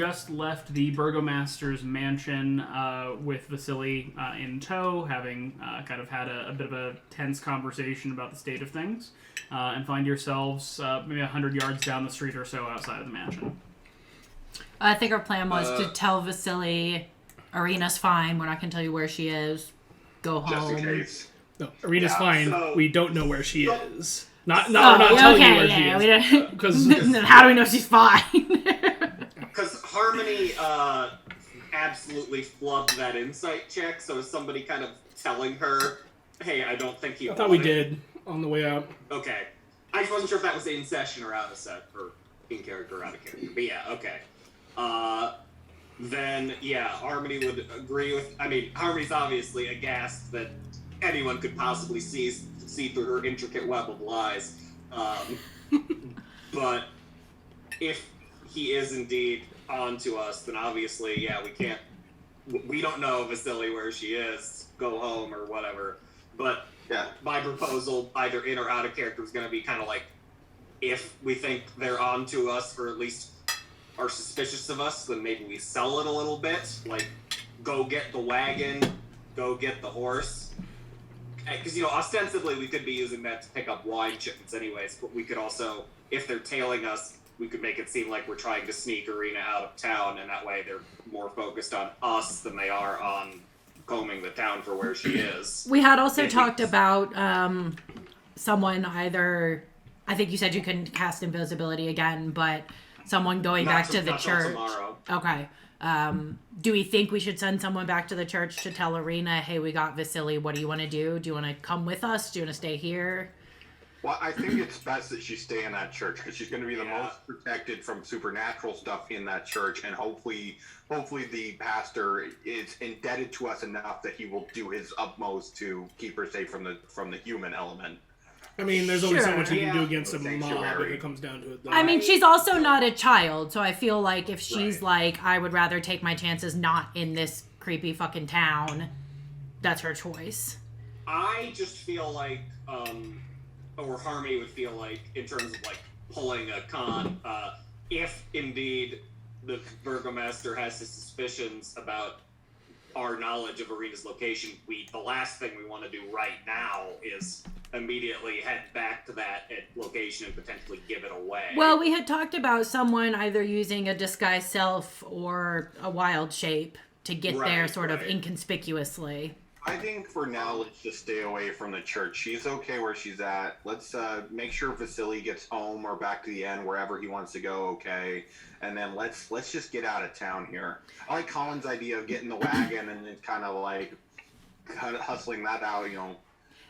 just left the Burgomaster's mansion with Vasily in tow, having kind of had a bit of a tense conversation about the state of things, and find yourselves maybe 100 yards down the street or so outside of the mansion. I think our plan was to tell Vasily, Irina's fine, we're not going to tell you where she is, go home. Just in case. No, Irina's fine. So, we don't know where she is. We're not telling you where she is. Because how do we know she's fine? Because Harmony absolutely flubbed that insight check, so is somebody kind of telling her, hey, I don't think he I thought we did on the way out. Okay. I just wasn't sure if that was in session or out of set, or in character or out of character. But yeah, okay. Then, yeah, Harmony would agree with... I mean, Harmony's obviously aghast that anyone could possibly see through her intricate web of lies. But if he is indeed on to us, then obviously, yeah, we don't know Vasily where she is, go home or whatever. But yeah, my proposal, either in or out of character, is going to be kind of like, if we think they're on to us, or at least are suspicious of us, then maybe we sell it a little bit. Like, go get the wagon, go get the horse. Because, ostensibly we could be using that to pick up wine shipments anyways, but we could also, if they're tailing us, we could make it seem like we're trying to sneak Irina out of town, and that way they're more focused on us than they are on combing the town for where she is. We had also talked about someone either... I think you said you couldn't cast invisibility again, but someone going back to the church. Tomorrow. Okay. Do we think we should send someone back to the church to tell Irina, hey, we got Vasily, what do you want to do? Do you want to come with us? Do you want to stay here? Well, I think it's best that she stay in that church, because she's going to be the most protected from supernatural stuff in that church, and hopefully the pastor is indebted to us enough that he will do his utmost to keep her safe from the human element. I mean, there's only so much you can do against a Sanctuary. mob if it comes down to it, though. I mean, she's also not a child, so I feel like if she's like, I would rather take my chances not in this creepy fucking town, that's her choice. I just feel like, or Harmony would feel like, in terms of, like, pulling a con, if indeed the Burgomaster has his suspicions about our knowledge of Irina's location, the last thing we want to do right now is immediately head back to that location and potentially give it away. Well, we had talked about someone either using a disguised self or a wild shape to get there sort of inconspicuously. I think for now, let's just stay away from the church. She's okay where she's at. Let's make sure Vasily gets home or back to the inn, wherever he wants to go, okay? And then let's just get out of town here. I like Colin's idea of getting the wagon and then kind of hustling that out,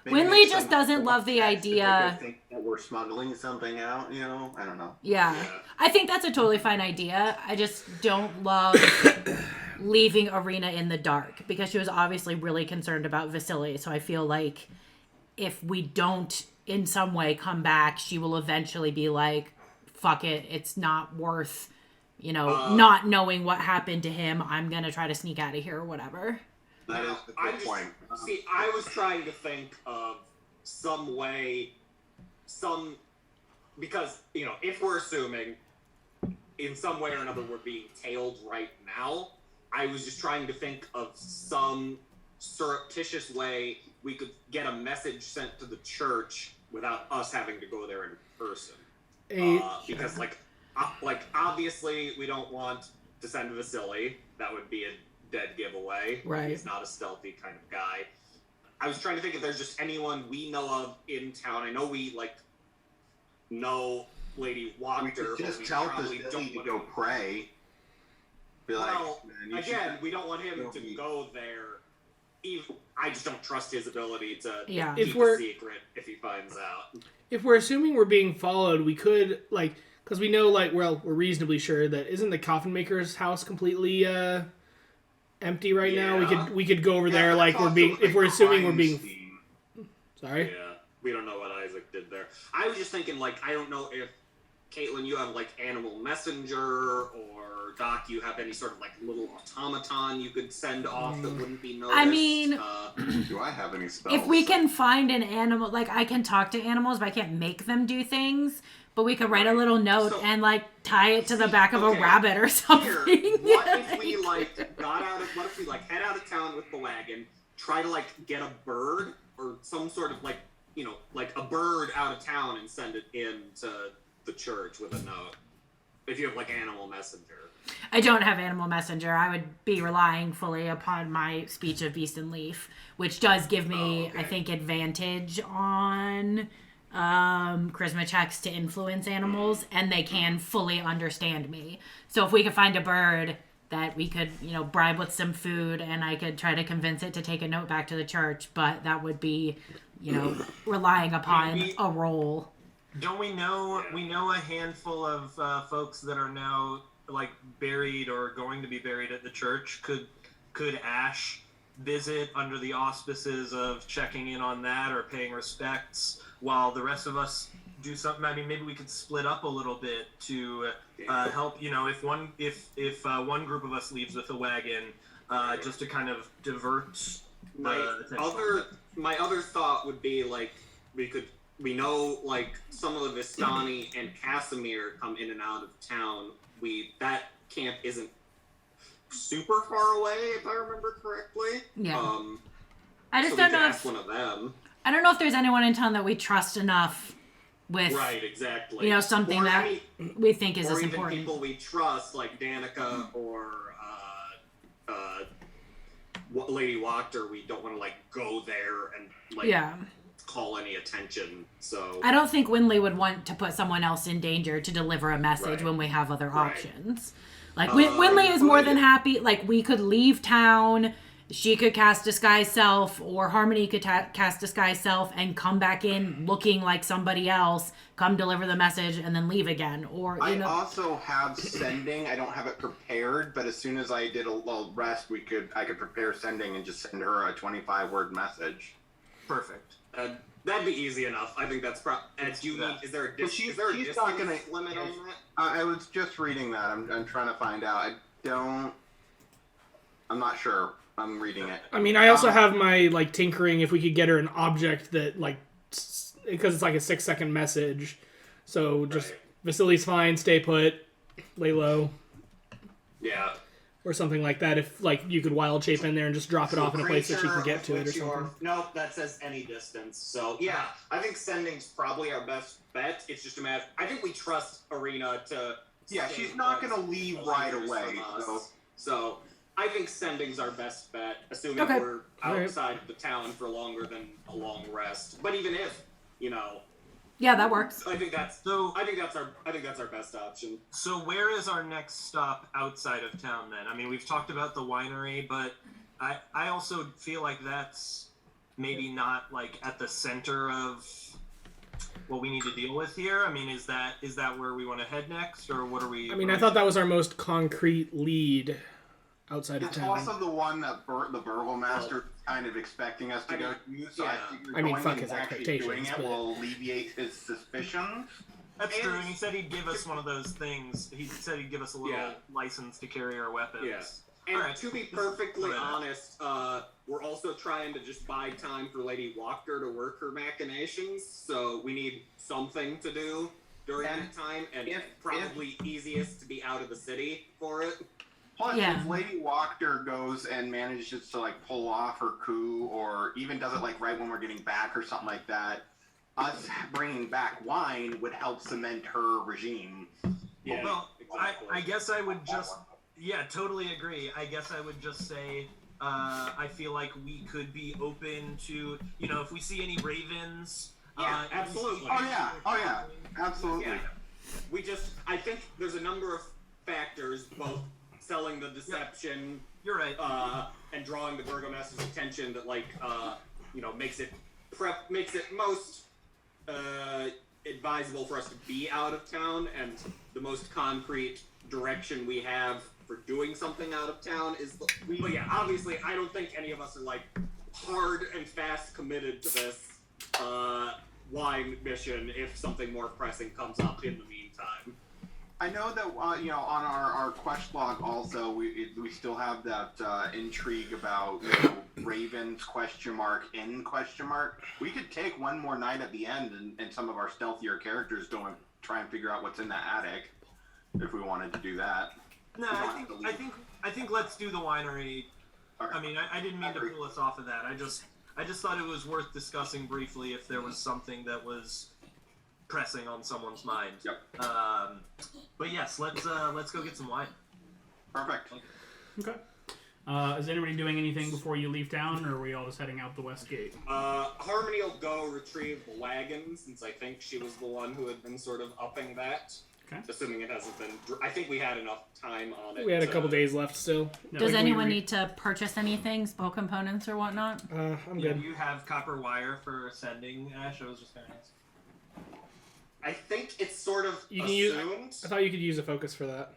Winley just doesn't love the idea. Think that we're smuggling something out, I don't know. Yeah. I think that's a totally fine idea. I just don't love leaving Irina in the dark, because she was obviously really concerned about Vasily. So I feel like if we don't in some way come back, she will eventually be like, fuck it, it's not worth, not knowing what happened to him. I'm going to try to sneak out of here or whatever. That is the good point. See, I was trying to think of some way, because, if we're assuming in some way or another we're being tailed right now, I was just trying to think of some surreptitious way we could get a message sent to the church without us having to go there in person. Because, obviously we don't want to send Vasily. That would be a dead giveaway. Right. He's not a stealthy kind of guy. I was trying to think if there's just anyone we know of in town. I know we, know Lady Wachter. We could just tell Vasily to go pray. We don't want him to go there. I just don't trust his ability to keep a secret if he finds out. If we're assuming we're being followed, we could, because we know, we're reasonably sure that isn't the coffin maker's house completely empty right now? We could go over there if we're assuming we're being... Sorry? Yeah, we don't know what Isaac did there. I was just thinking, I don't know if Caitlin, you have like animal messenger, or Doc, you have any sort of like little automaton you could send off that wouldn't be noticed? I mean, do I have any spells? if we can find an animal, like I can talk to animals, but I can't make them do things. But we could write a little note and like tie it to the back of a rabbit or something. Here, what if we like what if we like head out of town with the wagon, try to like get a bird or some sort of like, you know, like a bird out of town and send it in to the church with a note. If you have like animal messenger. I don't have animal messenger. I would be relying fully upon my speech of beast and leaf, which does give me, I think, advantage on charisma checks to influence animals, and they can fully understand me. So if we could find a bird that we could, you know, bribe with some food, and I could try to convince it to take a note back to the church, but that would be, you know, relying upon a roll. Don't we know a handful of folks that are now like buried or going to be buried at the church? Could Ash visit under the auspices of checking in on that or paying respects while the rest of us do something? I mean, maybe we could split up a little bit to help. You know, if one group of us leaves with a wagon, just to kind of divert the attention. My other thought would be like we know like some of the Vistani and Casimir come in and out of town. That camp isn't super far away, if I remember correctly. Yeah. I just don't know if one of them. I don't know if there's anyone in town that we trust enough with. Right, exactly. You know, something we think is as important. Or even people we trust, like Danica or Lady Wachter. We don't want to like go there and like call any attention. So I don't think Winley would want to put someone else in danger to deliver a message when we have other options. Like Winley is more than happy. Like we could leave town. She could cast Disguise Self, or Harmony could cast Disguise Self and come back in looking like somebody else, come deliver the message, and then leave again. Or I also have sending. I don't have it prepared, but as soon as I did a little rest, I could prepare sending and just send her a 25-word message. Perfect. That'd be easy enough. I think that's probably. And is there a distance limit on that? I was just reading that. I'm trying to find out. I'm not sure. I'm reading it. I mean, I also have my like tinkering. If we could get her an object that like, because it's like a 6-second message, so just Vasily's fine, stay put, lay low. Yeah. Or something like that. If like you could wild shape in there and just drop it off in a place that she can get to it or something. No, that says any distance. So yeah, I think sending's probably our best bet. It's just a matter. I think we trust Arena to. Yeah, she's not going to leave right away. So I think sending's our best bet, assuming we're outside of the town for longer than a long rest. But even if, you know. Yeah, that works. I think that's our best option. So where is our next stop outside of town then? I mean, we've talked about the winery, but I also feel like that's maybe not like at the center of what we need to deal with here. I mean, is that where we want to head next, or what are we? I mean, I thought that was our most concrete lead outside of town. It's also the one that the Burgomaster is kind of expecting us to go to. So I mean, fuck his expectations. Doing it will alleviate his suspicions. That's true, and he said he'd give us one of those things. He said he'd give us a little license to carry our weapons. Yeah. And to be perfectly honest, we're also trying to just buy time for Lady Wachter to work her machinations, so we need something to do during that time, and probably easiest to be out of the city for it. Plus, if Lady Wachter goes and manages to like pull off her coup, or even does it like right when we're getting back or something like that, us bringing back wine would help cement her regime. Yeah. Well, exactly. I guess I would just totally agree. I guess I would just say I feel like we could be open to, you know, if we see any ravens. Yeah, absolutely. Absolutely. Yeah. I think there's a number of factors, both selling the deception, you're right, and drawing the Burgomaster's attention that like you know makes it most advisable for us to be out of town, and the most concrete direction we have for doing something out of town is. But yeah, obviously, I don't think any of us are like hard and fast committed to this. wine mission if something more pressing comes up in the meantime. I know that on our quest log also we still have that intrigue about Ravens ? We could take one more night at the end and some of our stealthier characters go and try and figure out what's in the attic if we wanted to do that. No, I think let's do the winery. Okay. I mean, I didn't mean to pull us off of that. I just thought it was worth discussing briefly if there was something that was pressing on someone's mind. Yep. But yes, let's go get some wine. Perfect. Okay. Is anybody doing anything before you leave town, or are we all just heading out the west gate? Harmony will go retrieve the wagon, since I think she was the one who had been sort of upping that. Okay. Assuming it hasn't been... I think we had enough time on it. We had a couple days left still. Does anyone need to purchase anything, spell components or whatnot? I'm Yeah, good. you have copper wire for sending, Ash? I was just going to ask. I think it's sort of You can assumed. I thought you could use a focus for that.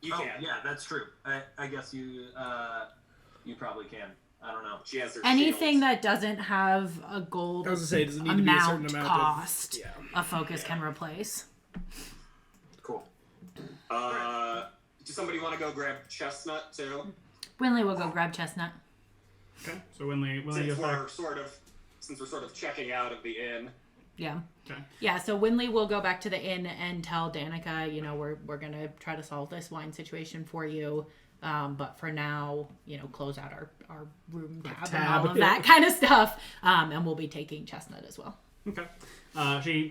You Oh, can. yeah, that's true. I guess you probably can. I don't know. She has her Anything shield. that doesn't have a gold I was gonna say, does it need to be a certain amount amount cost, of... Yeah. a focus can replace. Cool. Does somebody want to go grab Chestnut, too? Winley will go grab Chestnut. Okay. So Winley Since goes back. we're sort of checking out of the inn. Yeah. Okay. Yeah, so Winley will go back to the inn and tell Danica, we're going to try to solve this wine situation for you. But for now, close out our room tab and all of that kind of stuff. And we'll be taking Chestnut as well. Okay.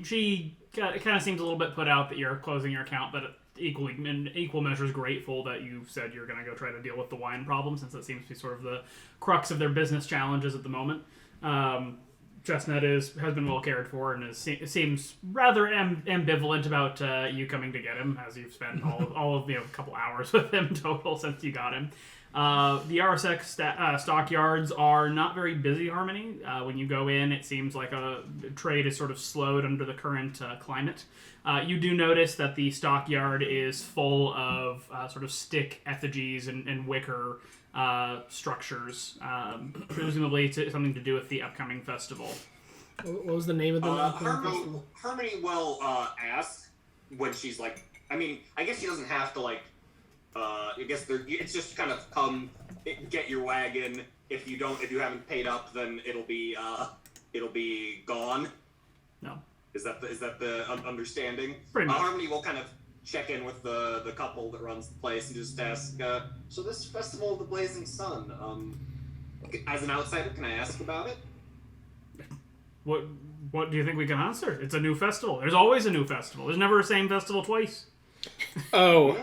She kind of seems a little bit put out that you're closing your account, but in equal measures grateful that you said you're going to go try to deal with the wine problem, since that seems to be sort of the crux of their business challenges at the moment. Chestnut has been well cared for and seems rather ambivalent about you coming to get him, as you've spent all of a couple hours with him total since you got him. The RSX stockyards are not very busy, Harmony. When you go in, it seems like a trade is sort of slowed under the current climate. You do notice that the stockyard is full of sort of stick effigies and wicker structures, presumably something to do with the upcoming festival. What was the name of the Harmony will ask when she's like... I mean, I guess she doesn't have to, like... I guess it's just kind of come get your wagon. If you haven't paid up, then it'll be gone. No. Is that the understanding? Pretty much. Harmony will kind of check in with the couple that runs the place and just ask, so this Festival of the Blazing Sun, as an outsider, can I ask about it? What do you think we can answer? It's a new festival. There's always a new festival. There's never the same festival twice. Oh.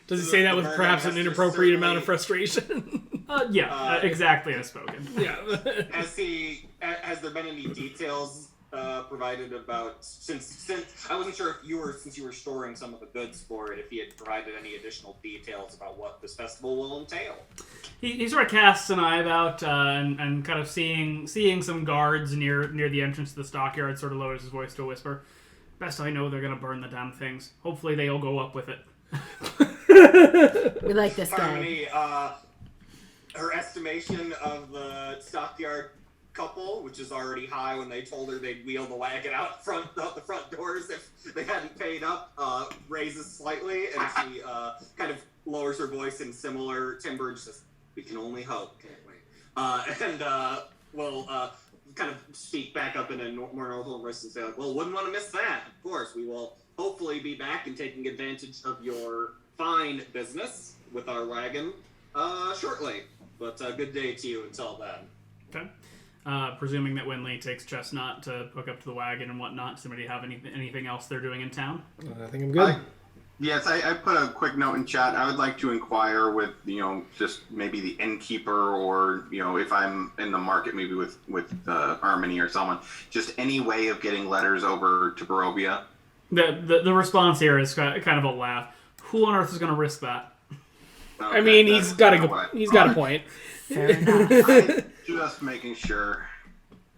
Does he say that with perhaps an inappropriate amount of frustration? Exactly as spoken. Yeah. Has there been any details provided about since I wasn't sure if since you were storing some of the goods for it, if he had provided any additional details about what this festival will entail? He sort of casts an eye about and kind of seeing some guards near the entrance to the stockyard, sort of lowers his voice to a whisper. Best I know, they're gonna burn the damn things. Hopefully they'll go up with it. We like this guy. Harmony, her estimation of the stockyard couple, which is already high when they told her they'd wheel the wagon out the front doors if they hadn't paid up, raises slightly, and she kind of lowers her voice in similar timbre and says, "We can only hope, can't we?" And we'll kind of speak back up in a more normal voice and say, like, well, wouldn't want to miss that. Of course, we will hopefully be back and taking advantage of your fine business with our wagon shortly. But good day to you until then. Okay. Presuming that Winley takes Chestnut to hook up to the wagon and whatnot, does somebody have anything else they're doing in town? I think I'm good. Yes, I put a quick note in chat. I would like to inquire with, just maybe the innkeeper or, if I'm in the market, maybe with Harmony or someone, just any way of getting letters over to Barovia. The response here is kind of a laugh. Who on earth is going to risk that? Okay, I mean, he's got a point. Fair enough. Just making sure.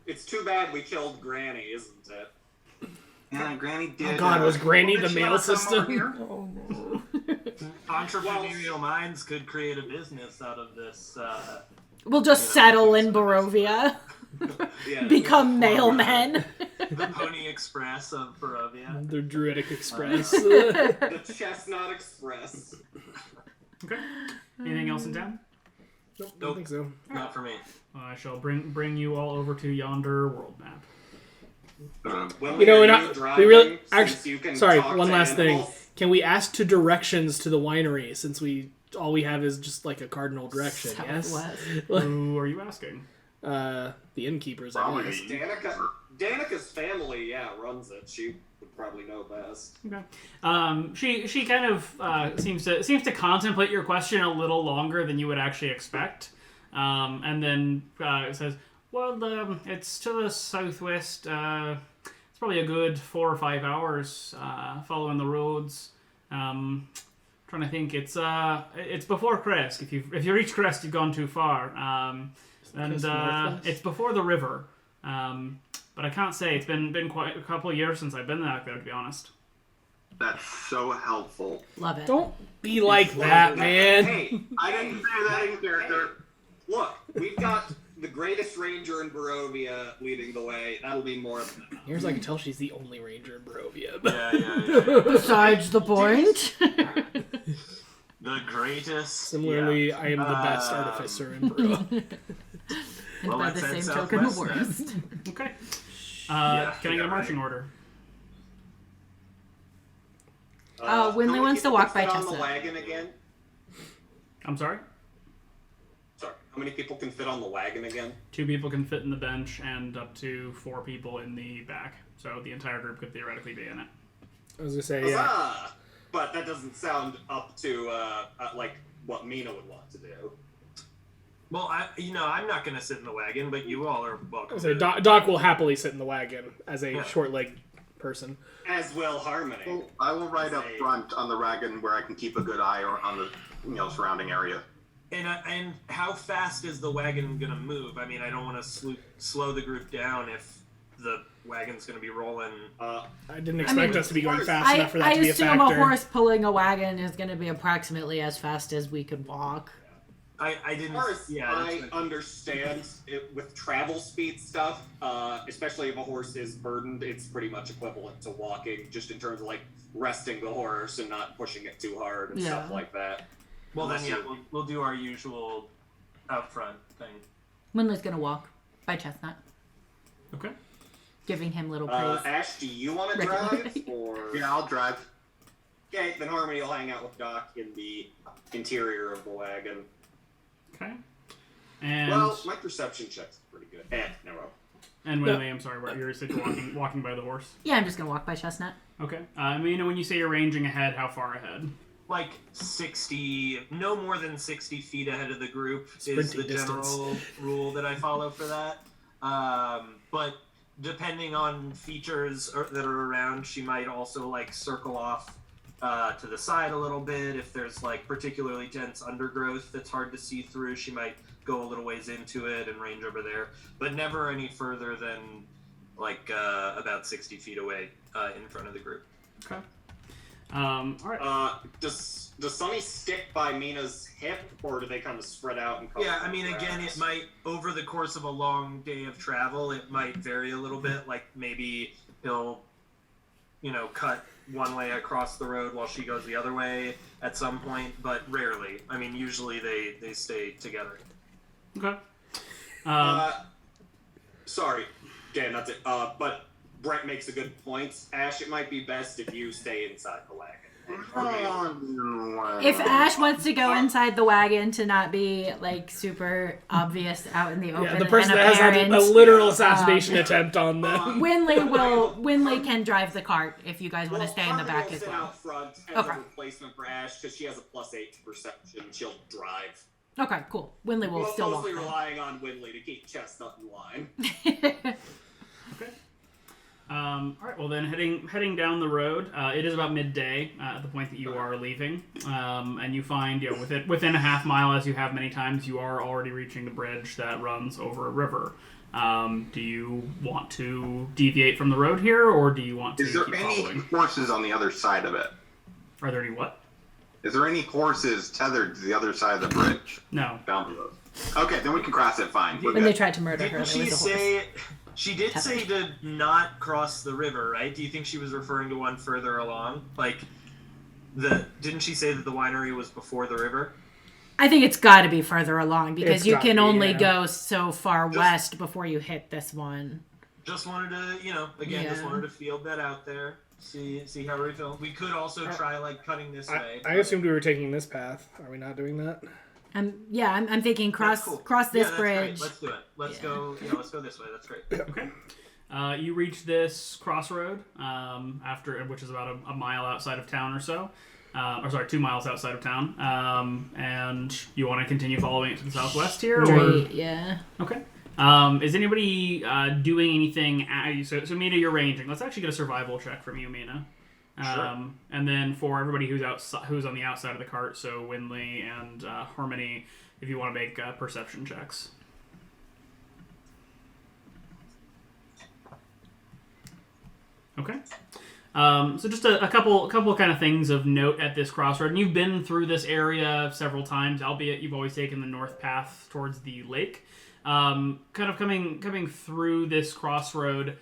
It's too bad we killed Granny, isn't it? Yeah, Granny did. Oh God, was Granny the did she mail not come over system? here? Oh, no. Entrepreneurial minds could create a business out of this. We'll just settle in Barovia. Yeah, Become the mailmen. The Pony Express of Barovia. The Druidic Express. The Chestnut Express. Okay. Anything else in town? Nope, I don't think so. Not for me. I shall bring you all over to yonder world map. When You know, are we're not. driving, We really. since Actually, you can sorry. talk One to last thing. animals? Can we ask to directions to the winery since all we have is just like a cardinal direction? Southwest. Yes. Who are you asking? The innkeepers, I Probably guess. Danica's family, runs it. She would probably know best. Okay. She kind of seems to contemplate your question a little longer than you would actually expect, and then says, "Well, it's to the southwest. It's probably a good 4 or 5 hours following the roads. Trying to think. It's before Crest. If you reach Crest, you've gone too far. And it's before the river. But I can't say. It's been quite a couple of years since I've been back there, to be honest." That's so helpful. Love it. Don't be like that, man. Hey, I didn't say that in character. look, we've got the greatest ranger in Barovia leading the way. That'll be more than enough. Here's I can tell she's the only ranger in Barovia. Yeah. Besides the point. The greatest. Similarly, I am the best artificer in Barovia. And Well, by let's the head same token, the southwest worst. Okay. Can Yeah, I get a right. marching order? Winley how many wants to people walk can by fit on the Chestnut. wagon again? I'm sorry? Sorry, how many people can fit on the wagon again? 2 people can fit in the bench and up to 4 people in the back. So the entire group could theoretically be in it. I was gonna say, yeah. Huzzah! But that doesn't sound up to like what Mina would want to do. Well, I'm not going to sit in the wagon, but you all are welcome. So Doc will happily sit in the wagon as a short-legged person. As will Harmony. Well, I will ride up front on the wagon where I can keep a good eye on the surrounding area. And how fast is the wagon going to move? I mean, I don't want to slow the group down if the wagon's going to be rolling. I didn't expect us to be going fast I enough for that to be a assume factor. a horse pulling a wagon is going to be approximately as fast as we could walk. I didn't. Of course, Yeah, I understand it with travel speed stuff, especially if a horse is burdened, it's pretty much equivalent to walking, just in terms of like resting the horse and not pushing it too hard and stuff like that. Well, then we'll do our usual out front thing. Winley's going to walk by Chestnut, Okay. giving him little praise. Ash, do you want to drive? Or Yeah, I'll drive. okay, then Harmony will hang out with Doc in the interior of the wagon. Okay. And Well, my perception check's pretty good. No. and Winley, I'm sorry, where you're walking by the horse. Yeah, I'm just going to walk by Chestnut. Okay. When you say you're ranging ahead, how far ahead? Like 60, no more than 60 feet ahead of the group is Sprinting the general rule that I follow for that. But depending on features that are around, she might also like circle off to the side a little bit. If there's like particularly dense undergrowth that's hard to see through, she might go a little ways into it and range over there, but never any further than like about 60 feet away in front of the group. Okay. All right. Does Sunny stick by Mina's hip, or do they kind of spread out and cover Yeah, I the mean, again, grass? it might, over the course of a long day of travel, it might vary a little bit. Like, maybe he'll, cut one way across the road while she goes the other way at some point, but rarely. I mean, usually they stay together. Okay. Sorry, Dan, that's it. But Brent makes a good point. Ash, it might be best if you stay inside the wagon. If Ash wants to go inside the wagon to not be like super obvious out in the open, Yeah, the person and that has had apparent, a literal assassination attempt on them. Winley can drive the cart if you guys want to stay in the back will as sit well. out front as Okay. a replacement for Ash because she has a +8 to perception. She'll drive. Okay, cool. Winley will still walk. Mostly relying on Winley to keep Chestnut in line. Okay. All right. Well, then heading down the road, it is about midday at the point that you are leaving, and you find within a half mile, as you have many times, you are already reaching the bridge that runs over a river. Do you want to deviate from the road here, or do you want to Is there keep any following? horses on the other side of it? Are there any what? Is there any horses tethered to the other side of the bridge? No. Down the road. Okay, then we can cross it. Fine. We're When good. they tried to murder her, Didn't there she was a horse. say? She did say to not cross the river, right? Do you think she was referring to one further along? Like, didn't she say that the winery was before the river? I think it's got to be further along because It's you gotta can be, only yeah. go so far west before you hit this one. Just wanted to, just wanted to field that out there. See how we feel. We could also try like cutting this way. I assumed we were taking this path. Are we not doing that? I'm thinking cross Cool. this that's bridge. Great. Let's do it. Let's go this way. That's great. Okay. You reach this crossroad which is about a mile outside of town or so. 2 miles outside of town. And you want to continue following it to the southwest here? Or? Right, yeah. Okay. Is anybody doing anything? So Mina, you're ranging. Let's actually get a survival check from you, Mina. Sure. And then for everybody who's on the outside of the cart, so Winley and Harmony, if you want to make perception checks. Okay. So just a couple kind of things of note at this crossroad. And you've been through this area several times, albeit you've always taken the north path towards the lake. Kind of coming through this crossroad,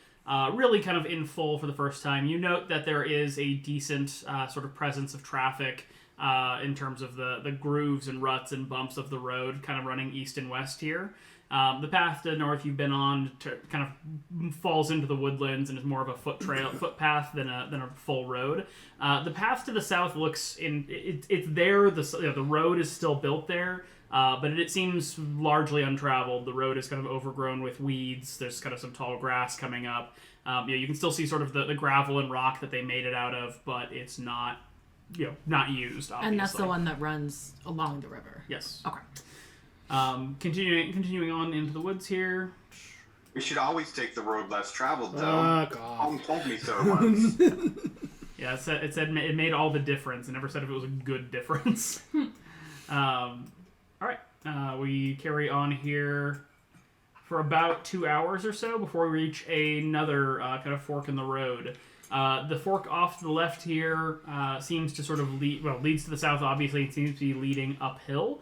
really kind of in full for the first time. You note that there is a decent sort of presence of traffic in terms of the grooves and ruts and bumps of the road, kind of running east and west here. The path to the north you've been on kind of falls into the woodlands and is more of a footpath than a full road. The path to the south looks it's there. The road is still built there, but it seems largely untraveled. The road is kind of overgrown with weeds. There's kind of some tall grass coming up. You can still see sort of the gravel and rock that they made it out of, but it's not not used. Obviously. And that's the one that runs along the river. Yes. Okay. Continuing on into the woods here. We should always take the road less traveled, though. Oh, God. Home told me so once. Yeah, it said it made all the difference. It never said if it was a good difference. All right, we carry on here for about 2 hours or so before we reach another kind of fork in the road. The fork off to the left here seems to sort of leads to the south. Obviously, it seems to be leading uphill.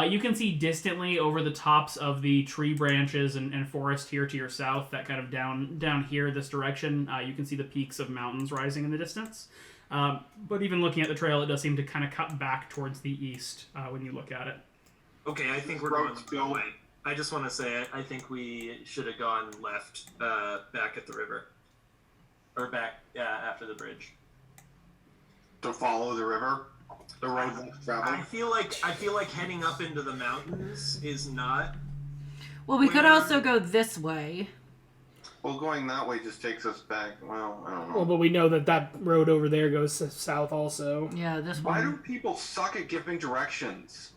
You can see distantly over the tops of the tree branches and forest here to your south, that kind of down here this direction, you can see the peaks of mountains rising in the distance. But even looking at the trail, it does seem to kind of cut back towards the east when you look at it. Okay, I think we're going the way. I just want to say, I think we should have gone left back at the river. Or back after the bridge. To follow the river? The road less traveled? I feel like heading up into the mountains is not... Well, we could also go this way. Well, going that way just takes us back. Well, I don't know. Well, but we know that road over there goes south also. Yeah, this Why one. do people suck at giving directions?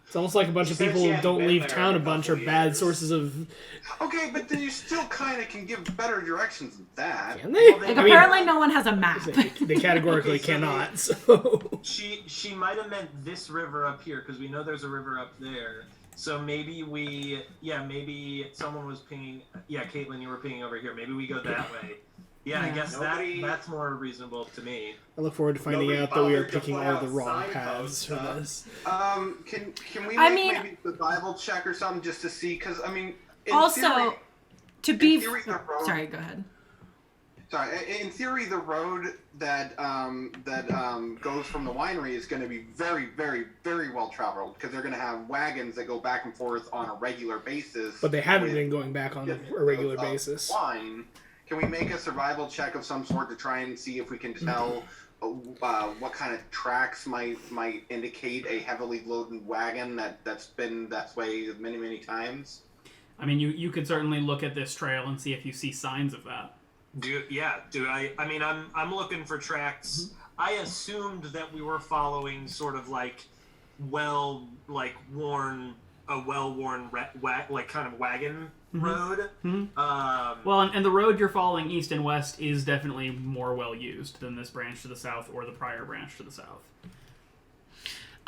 It's almost like a bunch of She said people she who hadn't don't been leave there town in a a bunch couple are bad years. sources of... Okay, but then you still kind of can give better directions than that. Can they? Well, Like, I mean, apparently no one has a map. they categorically Okay, so cannot, so... She might have meant this river up here, because we know there's a river up there. So maybe maybe someone was pinging... Yeah, Caitlin, you were pinging over here. Maybe we go that way. Yeah, I Yeah. guess Nobody- that's more reasonable to me. I look forward to finding Nobody out that we are bothered to picking fly all the out wrong signposts, paths for huh? this. Can we I make mean- maybe the Bible check or something just to see? Because, I mean, in Also, theory, to be... in theory, the road... Sorry, go ahead. Sorry, in theory, the road that goes from the winery is going to be very, very, very well traveled because they're going to have wagons that go back and forth on a regular basis. But they haven't with been going back on different a regular of basis. Wine. Can we make a survival check of some sort to try and see if we can tell what kind of tracks might indicate a heavily loaded wagon that's been that way many, many times? I mean, you could certainly look at this trail and see if you see signs of that. I mean, I'm looking for tracks. Mm-hmm. I assumed that we were following sort of like well-worn kind of wagon road. Mm-hmm. Well, and the road you're following east and west is definitely more well used than this branch to the south or the prior branch to the south.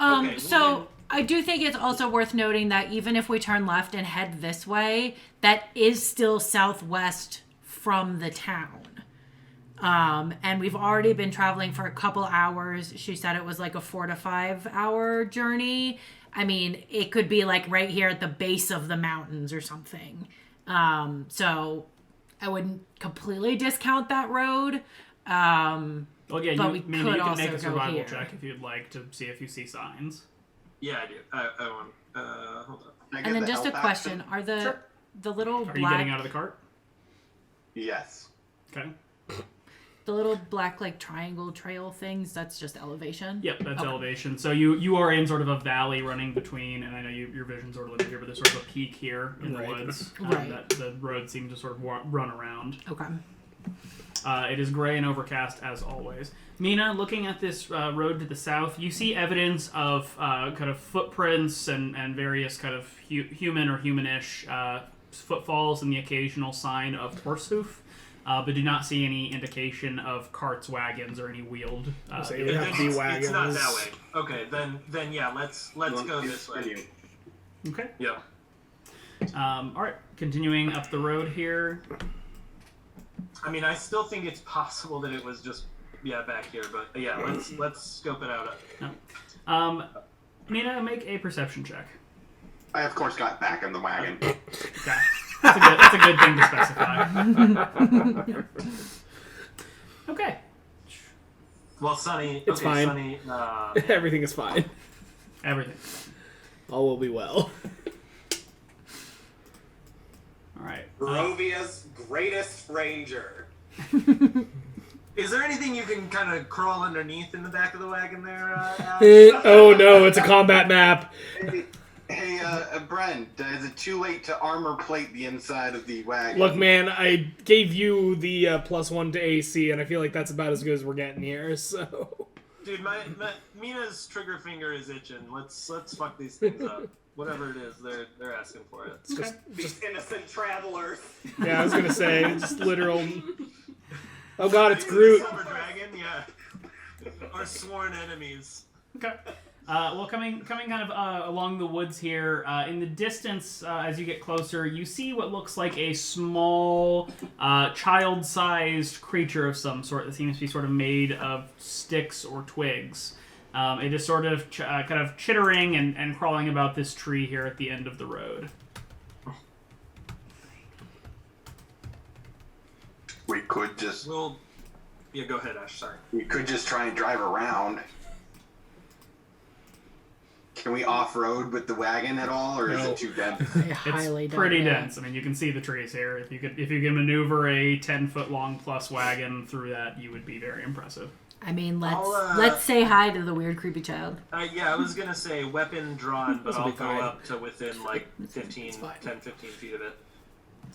Okay, So well, I do think it's also worth noting that even if we turn left and head this way, that is still southwest from the town. And we've already been traveling for a couple hours. She said it was like a 4 to 5 hour journey. I mean, it could be like right here at the base of the mountains or something. So I wouldn't completely discount that road. Well, yeah, but you can make a survival check if you'd like to see if you see signs. Yeah, I do. I want. Hold on. Can I get And then the just a help question: action? are the little Are you black getting out of the cart? Yes. Okay. the little black like triangle trail things? That's just elevation. Yep, that's Okay. elevation. So you are in sort of a valley running between, and I know your vision's sort of limited here, but there's sort of a peak here in the woods Right. that the road seems to sort of run around. Okay. It is gray and overcast as always. Mina, looking at this road to the south, you see evidence of kind of footprints and various kind of human or humanish footfalls and the occasional sign of horse hoof, but do not see any indication of carts, wagons, or any wheeled. So it would have to be wagons. It's not that way. Okay, then yeah, let's go this way. Okay. Yeah. All right. Continuing up the road here. I mean, I still think it's possible that it was just back here, but yeah, let's scope it out. Mina, make a perception check. I of course got back in the wagon. Okay. That's a good thing to specify. Okay. Well, Sunny, It's fine. Sunny, Everything is fine. Everything. All will be well. All right. Barovia's greatest ranger. is there anything you can kind of crawl underneath in the back of the wagon there? Oh no, it's a combat map. Hey, Brent, is it too late to armor plate the inside of the wagon? Look, man, I gave you the +1 to AC, and I feel like that's about as good as we're getting here. So, Dude, my Mina's trigger finger is itching. Let's fuck these things up. Whatever it is, they're asking for it. it's just These innocent travelers. yeah, I was gonna say just literal. Oh God, it's Groot. Silver dragon, yeah. Our sworn enemies. Okay. Well, coming kind of along the woods here, in the distance, as you get closer, you see what looks like a small, child-sized creature of some sort that seems to be sort of made of sticks or twigs. It is sort of kind of chittering and crawling about this tree here at the end of the road. We could just Well, yeah, go ahead, Ash. Sorry. try and drive around. Can we off-road with the wagon at all, or is No. it too dense? I highly It's doubt pretty it. dense. I mean, you can see the trees here. If you can maneuver a 10-foot-long plus wagon through that, you would be very impressive. I mean, let's I'll, let's say hi to the weird creepy child. Yeah, I was gonna say weapon drawn, but This'll I'll be go fine. up to within like 10, fine. 15 feet of it.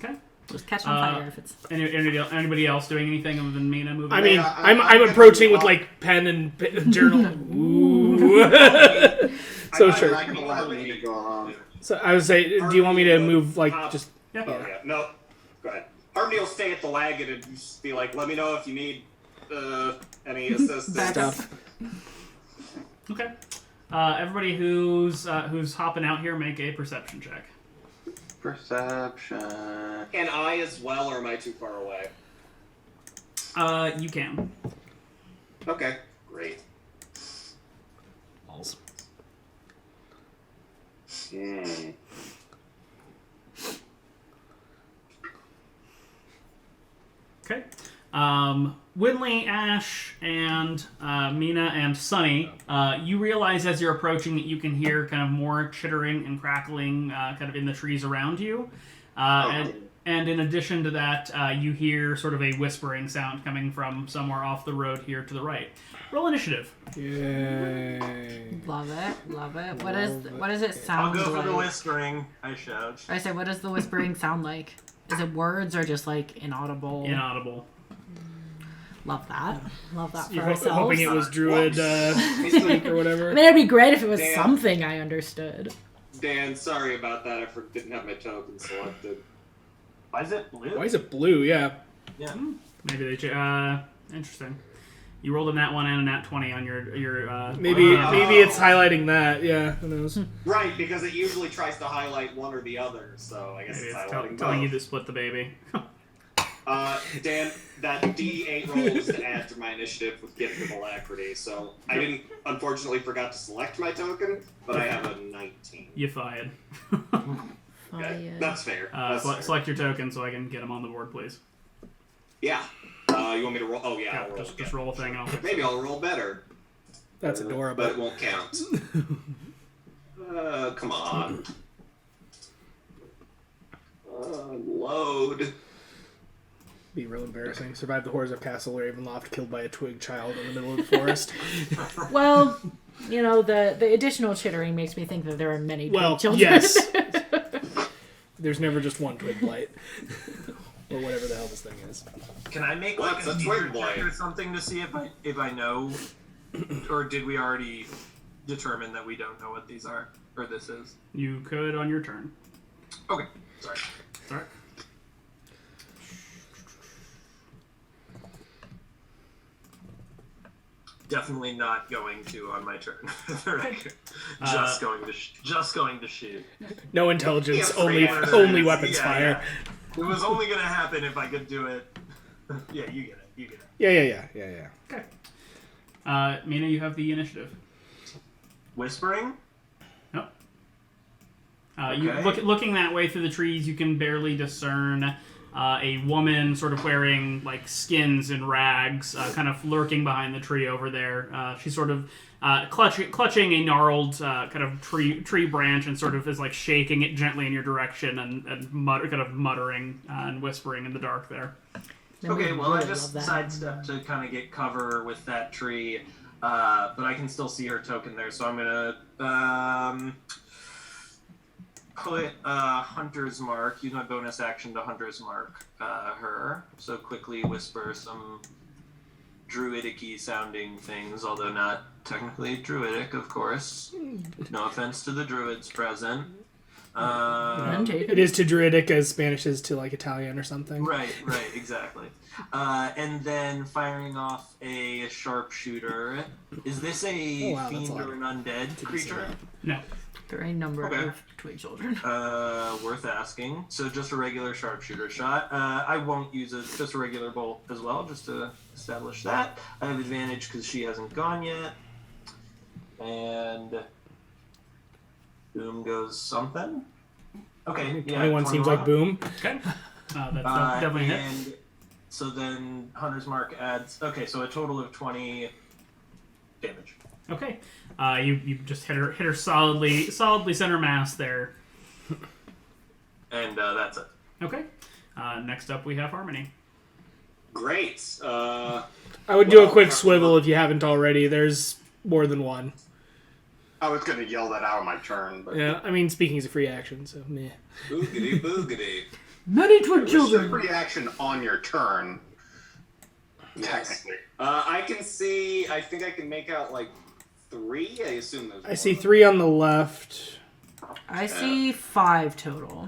Okay. Just catch on fire if it's. Anybody else doing anything other than Mina moving? I mean, Yeah, I'm I'm approaching with gonna- like pen and journal. Ooh. So I'm sure. not gonna allow me to go along. So I would say, do you want me to move like just? Yeah. Oh yeah, no. Go ahead. Harmony will stay at the wagon and just be like, let me know if you need any assistance. Stuff. Okay. Everybody who's hopping out here, make a perception check. Perception. Can I as well, or am I too far away? You can. Okay, great. Hmm. Okay. Winley, Ash, and Mina and Sunny, you realize as you're approaching that you can hear kind of more chittering and crackling kind of in the trees around you. And in addition to that, you hear sort of a whispering sound coming from somewhere off the road here to the right. Roll initiative. Yay. Love it, love it. What does it I'll sound go for like? the whispering. I shout. I said, what does the whispering sound like? Is it words or just like inaudible? Inaudible. Love that. Love that for You're ourselves. hoping it was Druid speak or whatever. I mean, it'd be great if it was Damn. something I understood. Dan, sorry about that. I didn't have my token selected. Why is it blue? Why is it blue? Yeah. Yeah. Maybe they. Interesting. You rolled a nat 1 and a nat 20 on your. Maybe it's highlighting that. Yeah. Who knows? Right, because it usually tries to highlight one or the other, so I guess Maybe it's it's highlighting telling you both. to split the baby. Dan, that D8 roll is to add to my initiative with gift of alacrity. So I didn't, unfortunately, forgot to select my token, but I have a 19. You fired. Okay. That's fair. That's fair. Select your token so I can get them on the board, please. Yeah. You want me to roll? Oh, yeah. I'll roll just roll a thing. And I'll Maybe I'll roll better. That's adorable. But it won't count. Come on. Load. Be real embarrassing. Survive the horrors of Castle Ravenloft, killed by a twig child in the middle of the forest. Well, you know, the additional chittering makes me think that there are many twig children. Yes. There's never just one twig blight. Or whatever the hell this thing is. Can I make like a nature check or something to see if I know? Or did we already determine that we don't know what these are? Or this is? You could on your turn. Okay. Sorry. Sorry. Definitely not going to on my turn. just going to shoot. No intelligence, only weapons fire. Yeah. It was only going to happen if I could do it. Yeah, you get it. Yeah. Okay. Mina, you have the initiative. Whispering? Nope. You looking that way through the trees, you can barely discern a woman sort of wearing like skins and rags, kind of lurking behind the tree over there. She's sort of clutching a gnarled kind of tree branch and sort of is like shaking it gently in your direction and muttering and whispering in the dark there. Okay, well I just sidestepped to kind of get cover with that tree, but I can still see her token there, so I'm gonna put Hunter's Mark, use my bonus action to Hunter's Mark her, so quickly whisper some druidic-y sounding things, although not technically druidic, of course. No offense to the druids present. It is to druidic as Spanish is to like Italian or something. Right, exactly. And then firing off a sharpshooter. Is this a fiend or an undead creature? No. There are a number of twig children. Worth asking. So just a regular sharpshooter shot. I won't use it. Just a regular bolt as well, just to establish that. I have advantage because she hasn't gone yet. And boom goes something. Okay, yeah. 21 seems like boom. Okay. That's definitely a hit. And so then Hunter's Mark adds. Okay, so a total of 20 damage. Okay. You just hit her solidly center mass there. And that's it. Okay. Next up we have Harmony. Great. I would do a quick swivel if you haven't already. There's more than one. I was going to yell that out on my turn, but Yeah, I mean, speaking is a free action, so meh. Boogity boogity. Many twig it's a children. free action on your turn. Yes. Technically. I can see. I think I can make out like 3. I assume there's. I see 3 on the left. I see 5 total.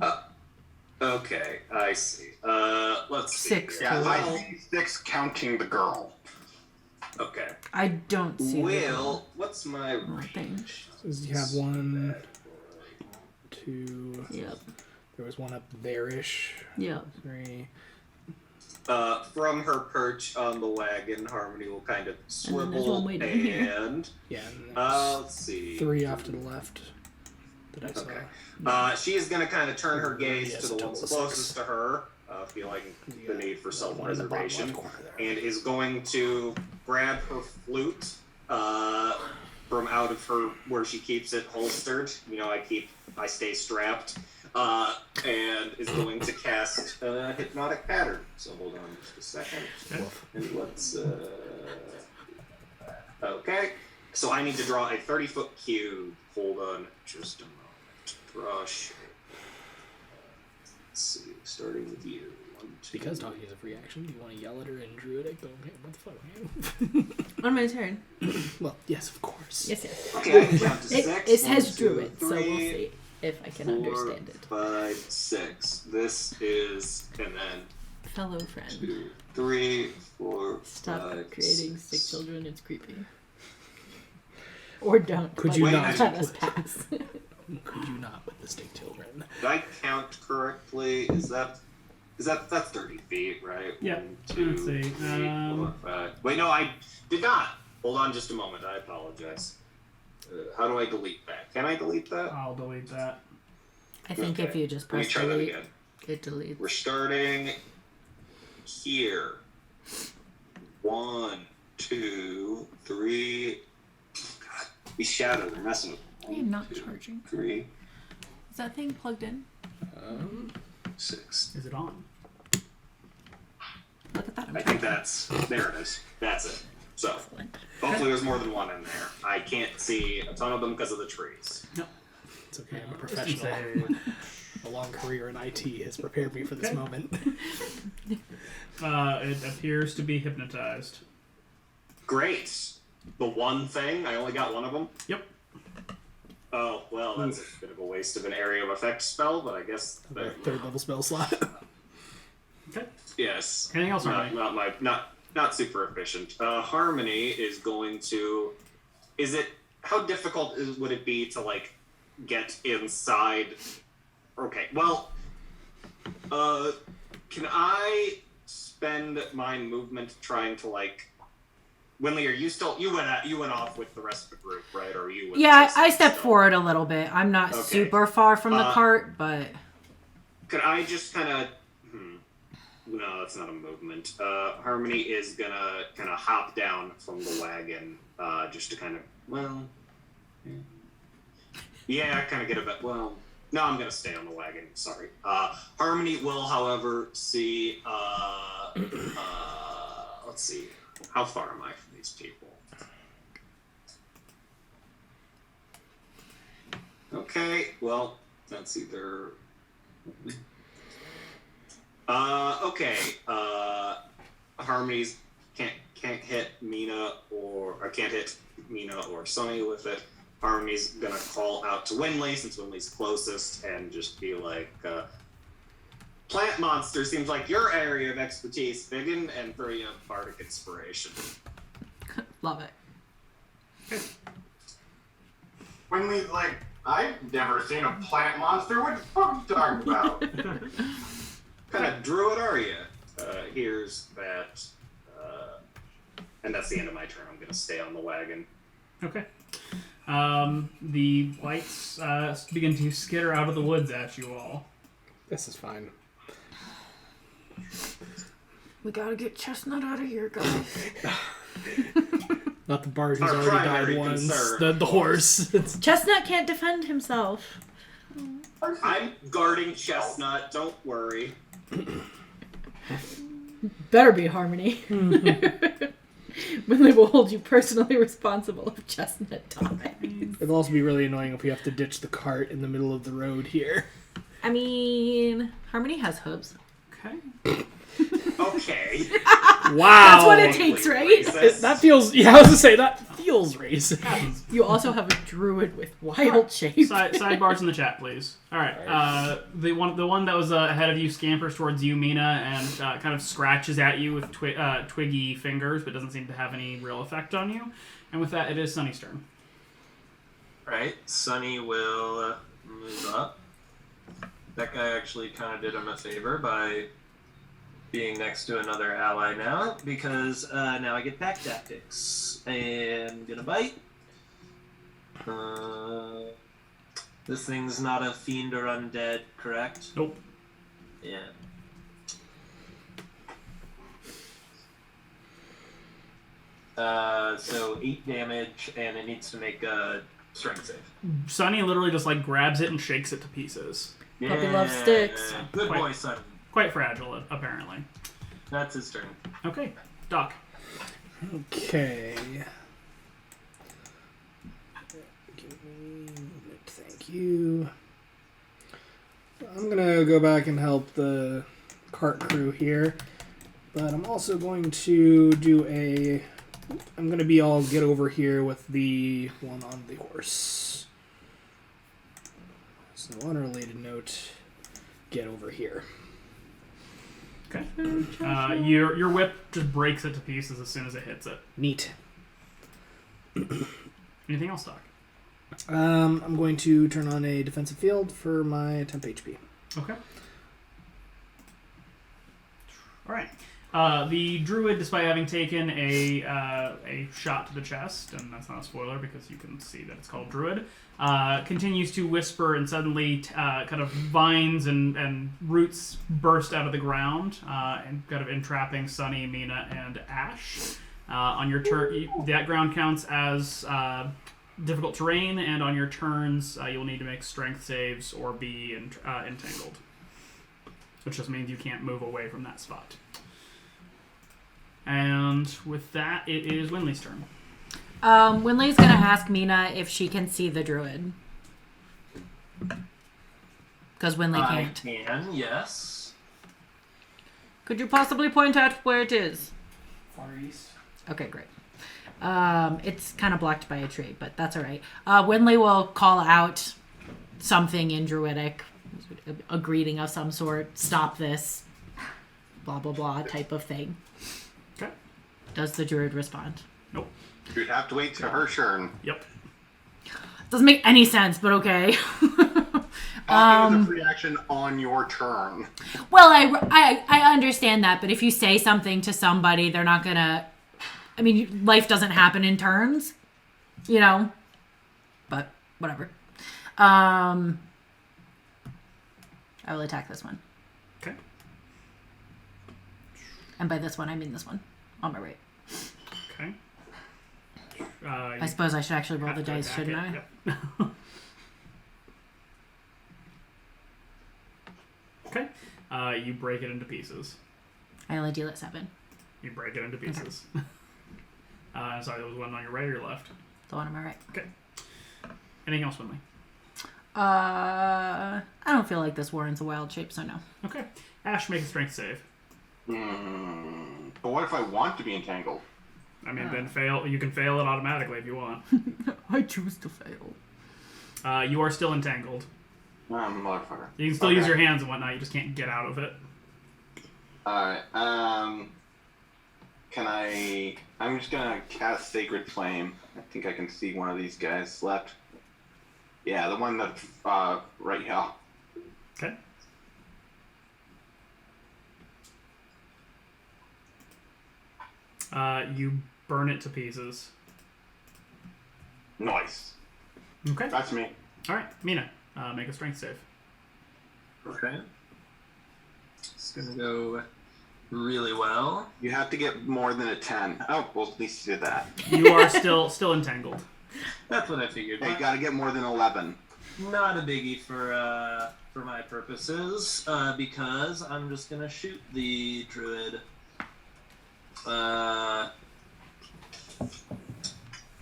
Okay, I see. Let's see. 6 Yeah, total. I see 6 counting the girl. Okay. I don't see Will, what's my range. So you have 1, 2. Yep. There was one up there-ish. Yep. 3. From her perch on the wagon, Harmony will kind of swivel way down here. and Yeah. And let's see. 3 off to the left that I saw. Okay. She is going to kind of turn her gaze Yes, to the total ones of closest 6. to her, feeling the need for One in the bottom self-preservation, left corner there. and is going to grab her flute from out of her where she keeps it holstered. You know, I stay strapped, and is going to cast hypnotic pattern. So hold on just a second, and let's. Okay, so I need to draw a 30-foot cube. Hold on just a moment. Brush. Let's see, starting with you. 1, 2. Because talking is a free action, do you want to yell at her in druidic? But okay, what the fuck? On my turn. Well, yes, of course. Yes. Okay, I can count to 6. It says 1, 2, Druid, so we'll 3, see if I can 4, understand it. 5, 6. This is, and then Fellow friend. 2, 3, 4, Stop 5, creating 6. sick children, it's creepy. Or don't. Could but you Wait, not? let us pass. Could you not with the stick children? Did I count correctly? Is that That's 30 feet, right? Yeah. 1, 2, Let's see. 3, 4, 5. Wait, no, I did not. Hold on just a moment. I apologize. How do I delete that? Can I delete that? I'll delete that. I think if you just Let me press try that delete, again. it deletes. We're starting here. 1, 2, 3. God, these shadows are messing with me. I am not charging. 3, Is that thing plugged in? 6. Is it on? Look at that. I think there it is. That's it. So, hopefully there's more than one in there. I can't see a ton of them because of the trees. It's okay, I'm a professional. A long career in IT has prepared me for this moment. It appears to be hypnotized. Great. The one thing? I only got one of them? Yep. Oh, well, that's a bit of a waste of an area of effect spell, but I guess... Third level spell slot. Okay. Yes. Anything else, Harmony? Not super efficient. Harmony is going to... How difficult would it be to, like, get inside... Okay, well... can I spend my movement trying to, like... Winley, are you still... You went off with the rest of the group, right? Or you with Yeah, Justin I stepped still? forward a little bit. I'm not Okay. super far from the cart, but... Could I just kind of... No, that's not a movement. Harmony is gonna kind of hop down from the wagon, just to kind of... Well... Yeah, kind of get a bit... Well... No, I'm gonna stay on the wagon. Sorry. Harmony will, however, see... let's see. How far am I from these people? Okay, well, that's either... Okay. Harmony's can't hit Mina or can't hit Mina or Sunny with it. Harmony's gonna call out to Winley since Winley's closest and just be like, plant monster seems like your area of expertise, Biggin, and throw you a bardic inspiration. Love it. Winley's like, I've never seen a plant monster. What the fuck are you talking about? What kind of druid are you? Here's that. And that's the end of my turn. I'm going to stay on the wagon. Okay. The lights begin to skitter out of the woods at you all. This is fine. We gotta get Chestnut out of here, guys. Not the bard who's Our already died primary once. concern, The horse. Chestnut can't defend himself. I'm guarding Chestnut. Don't worry. Better be Harmony. Winley will hold you personally responsible if Chestnut dies. It'll also be really annoying if we have to ditch the cart in the middle of the road here. I mean, Harmony has hooves. Okay. Okay. Wow. That's what it takes, right? That feels... Yeah, I was going to say, that feels racist. You also have a druid with wild shape. Sidebars in the chat, please. All right. The one that was ahead of you scampers towards you, Mina, and kind of scratches at you with twiggy fingers, but doesn't seem to have any real effect on you. And with that, it is Sunny's turn. Right, Sunny will move up. That guy actually kind of did him a favor by being next to another ally now, because now I get pack tactics. And gonna bite. This thing's not a fiend or undead, correct? Nope. Yeah. So 8 damage, and it needs to make a strength save. Sunny literally just like grabs it and shakes it to pieces. Puppy loves sticks. Good boy, Sunny. Quite fragile, apparently. That's his turn. Okay, Doc. Okay. Give me a moment, thank you. I'm gonna go back and help the cart crew here, but I'm also going to do a... I'm gonna be all get over here with the one on the horse. So unrelated note, get over here. Okay. Your whip just breaks it to pieces as soon as it hits it. Neat. Anything else, Doc? I'm going to turn on a defensive field for my temp HP. Okay. All right. The druid, despite having taken a shot to the chest, and that's not a spoiler because you can see that it's called Druid, continues to whisper, and suddenly kind of vines and roots burst out of the ground, and kind of entrapping Sunny, Mina, and Ash. On your turn, that ground counts as difficult terrain, and on your turns, you'll need to make strength saves or be entangled, which just means you can't move away from that spot. And with that, it is Winley's turn. Winley's gonna ask Mina if she can see the druid. Because Winley can't. I can, yes. Could you possibly point out where it is? Far east. Okay, great. It's kind of blocked by a tree, but that's all right. Winley will call out something in Druidic, a greeting of some sort, stop this, blah, blah, blah type of thing. Okay. Does the druid respond? Nope. You'd have to wait to her turn. Yep. Doesn't make any sense, but okay. It was a free action on your turn. Well, I understand that, but if you say something to somebody, they're not gonna... I mean, life doesn't happen in turns, you know? But, whatever. I will attack this one. Okay. And by this one, I mean this one. On my right. Okay. I suppose I should actually roll the dice, shouldn't I? Yep. Okay. You break it into pieces. I only deal at 7. You break it into pieces. Okay. Sorry, there was one on your right or your left? The one on my right. Okay. Anything else, Winley? I don't feel like this warrants a wild shape, so no. Okay. Ash, make a strength save. But what if I want to be entangled? I mean, then fail. You can fail it automatically if you want. I choose to fail. You are still entangled. Motherfucker. You can still use your hands and whatnot. You just can't get out of it. Alright, can I... I'm just gonna cast Sacred Flame. I think I can see one of these guys left. Yeah, the one that's, right here. Okay. You burn it to pieces. Nice. Okay. That's me. Alright, Mina, make a strength save. Okay. It's gonna go really well. You have to get more than a 10. Oh, well, at least you did that. You are still entangled. That's what I figured. Hey, you gotta get more than 11. Not a biggie for my purposes, because I'm just gonna shoot the druid.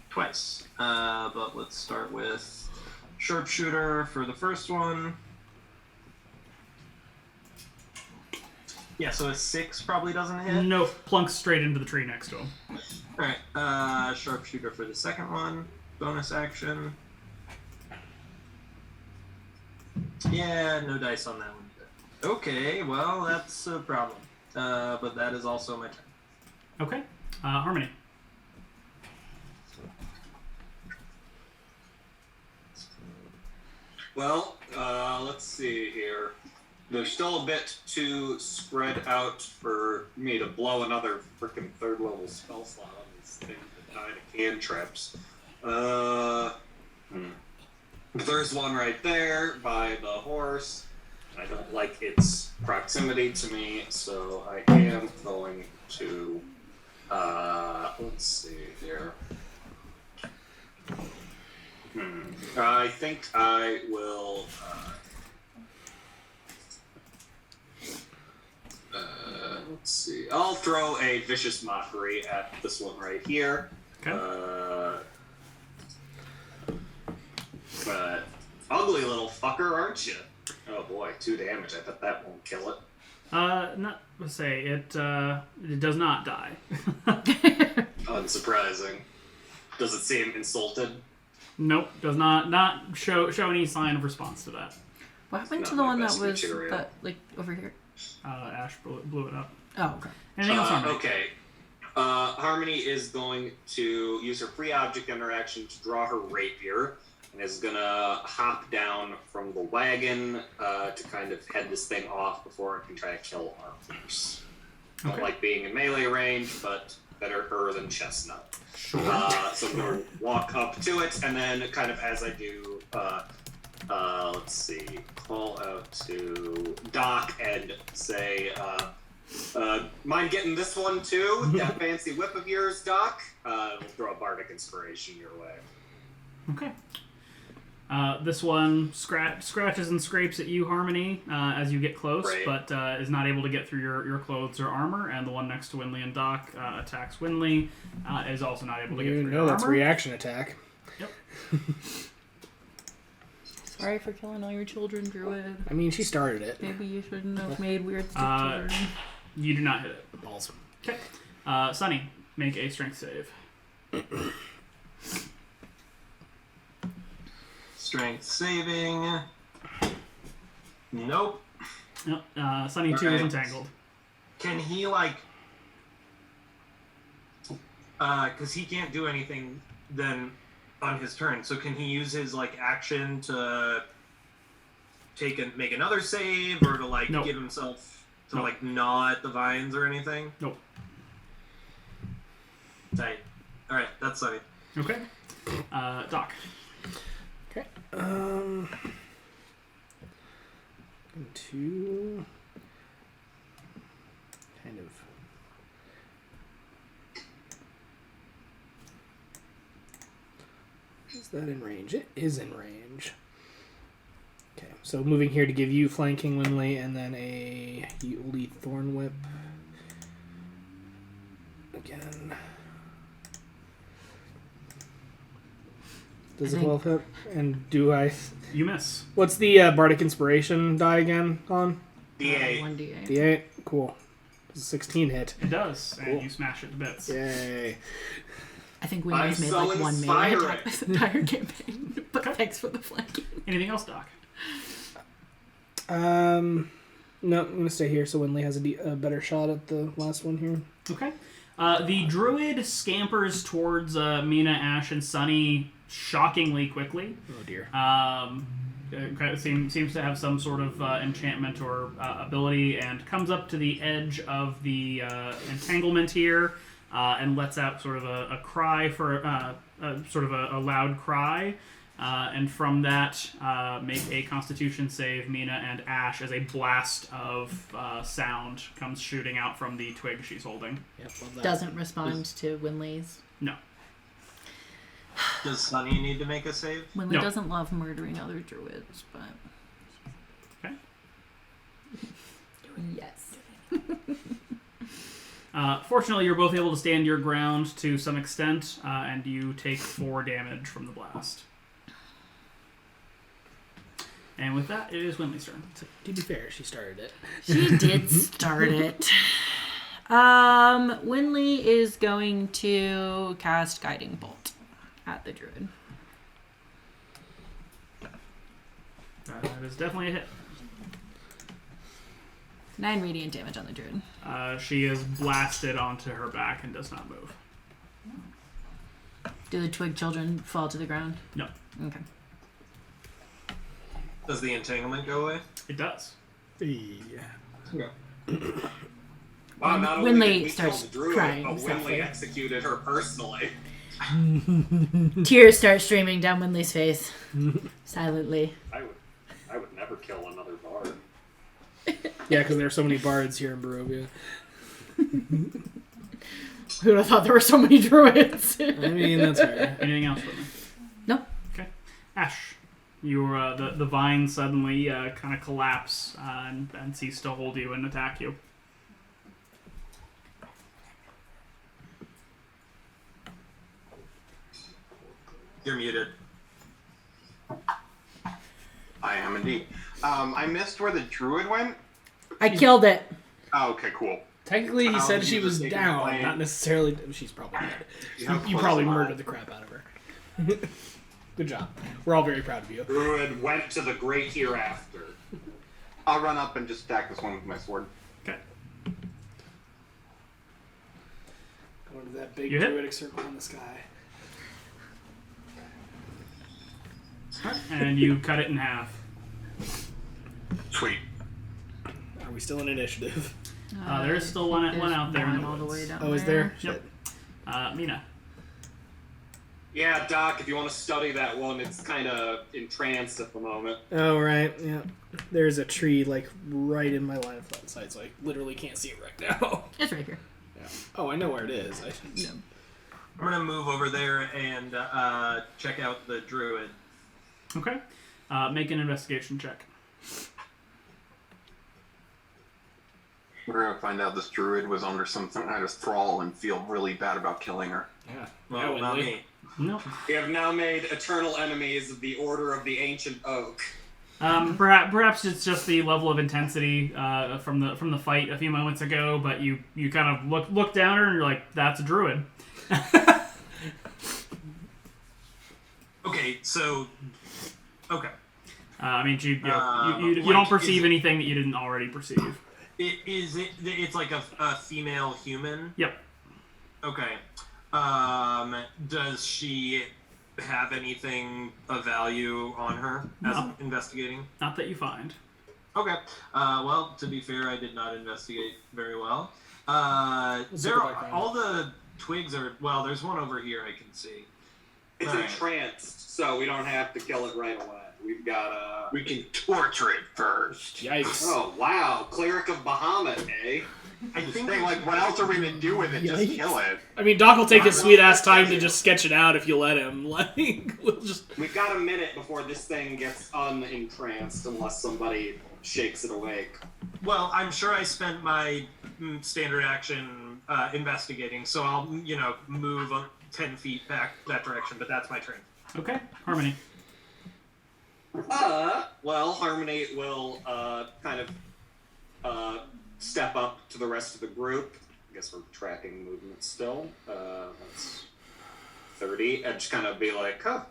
Twice. But let's start with sharpshooter for the first one. Yeah, so a 6 probably doesn't hit. No, plunks straight into the tree next to him. Alright, sharpshooter for the second one. Bonus action. Yeah, no dice on that one either. Okay, well, that's a problem. But that is also my turn. Okay. Harmony. Well, let's see here. There's still a bit too spread out for me to blow another freaking third level spell slot on these things that die to cantrips. There's one right there by the horse. I don't like its proximity to me, so I am going to, let's see here. I think I will, let's see. I'll throw a vicious mockery at this one right here. Okay. But ugly little fucker, aren't you? Oh boy, 2 damage. I bet that won't kill it. Not to say it does not die. Unsurprising. Does it seem insulted? Nope, does not show any sign of response to that. What happened Not to the my one that best was material. like over here? Ash blew it up. Oh, okay. Anything else, Harmony? Okay. Harmony is going to use her free object interaction to draw her rapier, and is gonna hop down from the wagon to kind of head this thing off before it can try to kill our horse. Don't like being in melee range, but better her than Chestnut. Sure. So I'm going to walk up to it, and then kind of as I do, let's see, call out to Doc and say, mind getting this one too? That fancy whip of yours, Doc? We'll throw a bardic inspiration your way. Okay. This one scratches and scrapes at you, Harmony, as you get close, Great. but is not able to get through your clothes or armor. And the one next to Winley and Doc attacks Winley, is also not able to get through your that's a armor. reaction attack. Yep. Sorry for killing all your children, Druid. I mean, she started it. Maybe you shouldn't have made weird children. You do not hit it. Balls. Okay. Sunny, make a strength save. Strength saving. Nope. Nope. Sunny 2 is Alright. entangled. Can he because he can't do anything then on his turn. So can he use his action to make another save, or to Nope. give himself to Nope. gnaw at the vines or anything? Nope. Tight. All right, that's Sunny. Okay. Doc. Okay. Two. Kind of. Is that in range? It is in range. Okay, so moving here to give you flanking Winley, and then a Yuli Thorn Whip. Again. Does it 12 hit? And do I... You miss. What's the Bardic Inspiration die again on? D8. 1d8. D8? Cool. Does a 16 hit. It does, and Cool. you smash it to bits. Yay. I think we I'm made so one melee inspiring. attack this entire campaign. But Okay. thanks for the flanking. Anything else, Doc? No, I'm going to stay here so Winley has a better shot at the last one here. Okay. The druid scampers towards Mina, Ash, and Sunny shockingly quickly. Oh dear. Seems to have some sort of enchantment or ability, and comes up to the edge of the entanglement here, and lets out sort of a cry for sort of a loud cry, and from that make a Constitution save, Mina and Ash, as a blast of sound comes shooting out from the twig she's holding. Yep, love that. Doesn't respond to Winley's. No. Does Sunny need to make a save? Winley No. doesn't love murdering other druids, but Okay. Yes. Fortunately, you're both able to stand your ground to some extent, and you take 4 damage from the blast. And with that, it is Winley's turn. To be fair, she started it. She did start it. Winley is going to cast Guiding Bolt at the druid. That is definitely a hit. 9 radiant damage on the druid. She is blasted onto her back and does not move. Do the twig children fall to the ground? No. Okay. Does the entanglement go away? It does. Yeah. Wow, not Winley only did we starts kill the druid, crying but softly. Winley executed her personally. Tears start streaming down Winley's face. Silently. I would never kill another bard. Yeah, because there are so many bards here in Barovia. Who would have thought there were so many druids? I mean, that's fair. Anything else with me? No. Okay. Ash, your the vine suddenly kind of collapse and cease to hold you and attack you. You're muted. I am indeed. I missed where the druid went. I killed it. Oh, okay, cool. Technically, he said she was taking down, blame. not necessarily... She's probably dead. How You close probably am I? murdered the crap out of her. Good job. We're all very proud of you. Druid went to the great hereafter. I'll run up and just attack this one with my sword. Okay. Going to that big You hit? druidic circle in the sky. And you cut it in half. Sweet. Are we still in initiative? There is still one out there in the all the woods. way down Oh, is there? Yep. Mina. Yeah, Doc, if you want to study that one, it's kind of entranced at the moment. Oh, right. Yeah. There's a tree, like, right in my line of sight, so I literally can't see it right now. It's right here. Yeah. Oh, I know where it is. Yeah. I'm gonna move over there and check out the druid. Okay. Make an investigation check. We're gonna find out this druid was under some kind of thrall and feel really bad about killing her. Yeah. Well, not me. No. We have now made eternal enemies of the Order of the Ancient Oak. Perhaps it's just the level of intensity from the fight a few moments ago, but you kind of look down her and you're like, that's a druid. Okay, so okay. I mean, you don't perceive anything that you didn't already perceive. It's like a female human? Yep. Okay. Does she have anything of value on her as No. investigating? Not that you find. Okay. Well, to be fair, I did not investigate very well. All the twigs are, well, there's one over here I can see. It's Alright. entranced, so we don't have to kill it right away. We've got We can torture it first. Yikes. Oh, wow. Cleric of Bahamut, eh? I think Thing, like, what else are we gonna do with it? Just Yikes. kill it. I mean, Doc will take his sweet-ass time to just sketch it out if you let him. Like, we'll just... We've got a minute before this thing gets unentranced, unless somebody shakes it awake. Well, I'm sure I spent my standard action investigating, so I'll, move 10 feet back that direction, but that's my turn. Okay. Harmony. Well, Harmony will kind of step up to the rest of the group. I guess we're tracking movement still. That's 30. And just kind of be like, huh.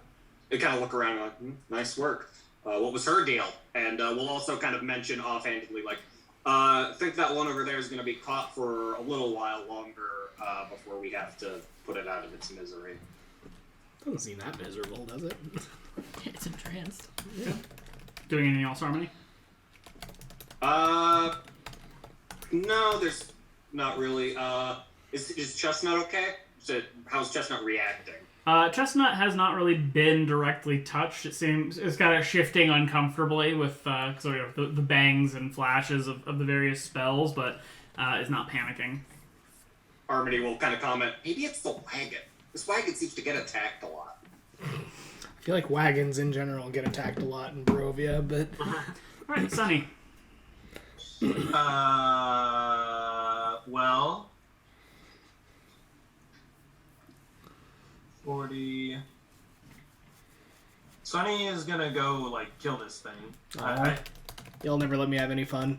And kind of look around like, nice work. What was her deal? And we'll also kind of mention offhandedly, like, I think that one over there is going to be caught for a little while longer before we have to put it out of its misery. Doesn't seem that miserable, does it? It's entranced. Yeah. Doing anything else, Harmony? No, there's not really. Is Chestnut okay? How's Chestnut reacting? Chestnut has not really been directly touched. It seems it's kind of shifting uncomfortably with sort of the bangs and flashes of the various spells, but is not panicking. Harmony will kind of comment, maybe it's the wagon. This wagon seems to get attacked a lot. I feel like wagons in general get attacked a lot in Barovia, but... Alright, Sunny. Well... 40... Sunny is gonna go, like, kill this thing. You'll never let me have any fun.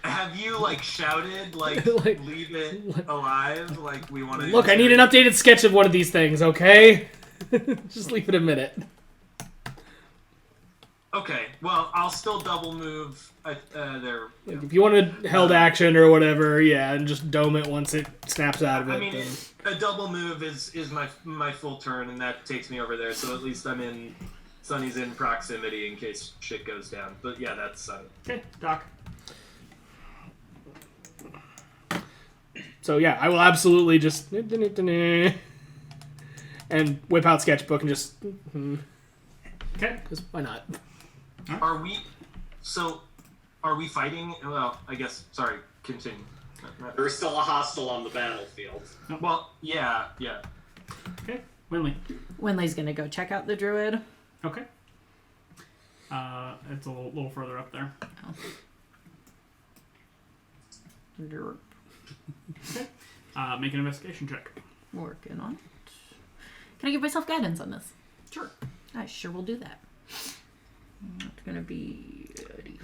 Have you, like, shouted, like, Like- leave it alive? Like, we want to... Look, I need an updated sketch of one of these things, okay? Just leave it a minute. Okay, well, I'll still double move there. Like, if you want a held action or whatever, yeah, and just dome it once it snaps out of it. I mean, then... a double move is my full turn, and that takes me over there, so at least Sunny's in proximity in case shit goes down. But yeah, that's Sunny. Okay, Doc. So yeah, I will absolutely just... and whip out sketchbook and just... Okay. Because why not? Are we fighting? Well, I guess, sorry, continue. There's still a hostile on the battlefield. Well, yeah. Okay, Winley. Winley's gonna go check out the druid. Okay. It's a little further up there. Derp. Okay. Make an investigation check. Working on it. Can I give myself guidance on this? Sure. I sure will do that. It's gonna be.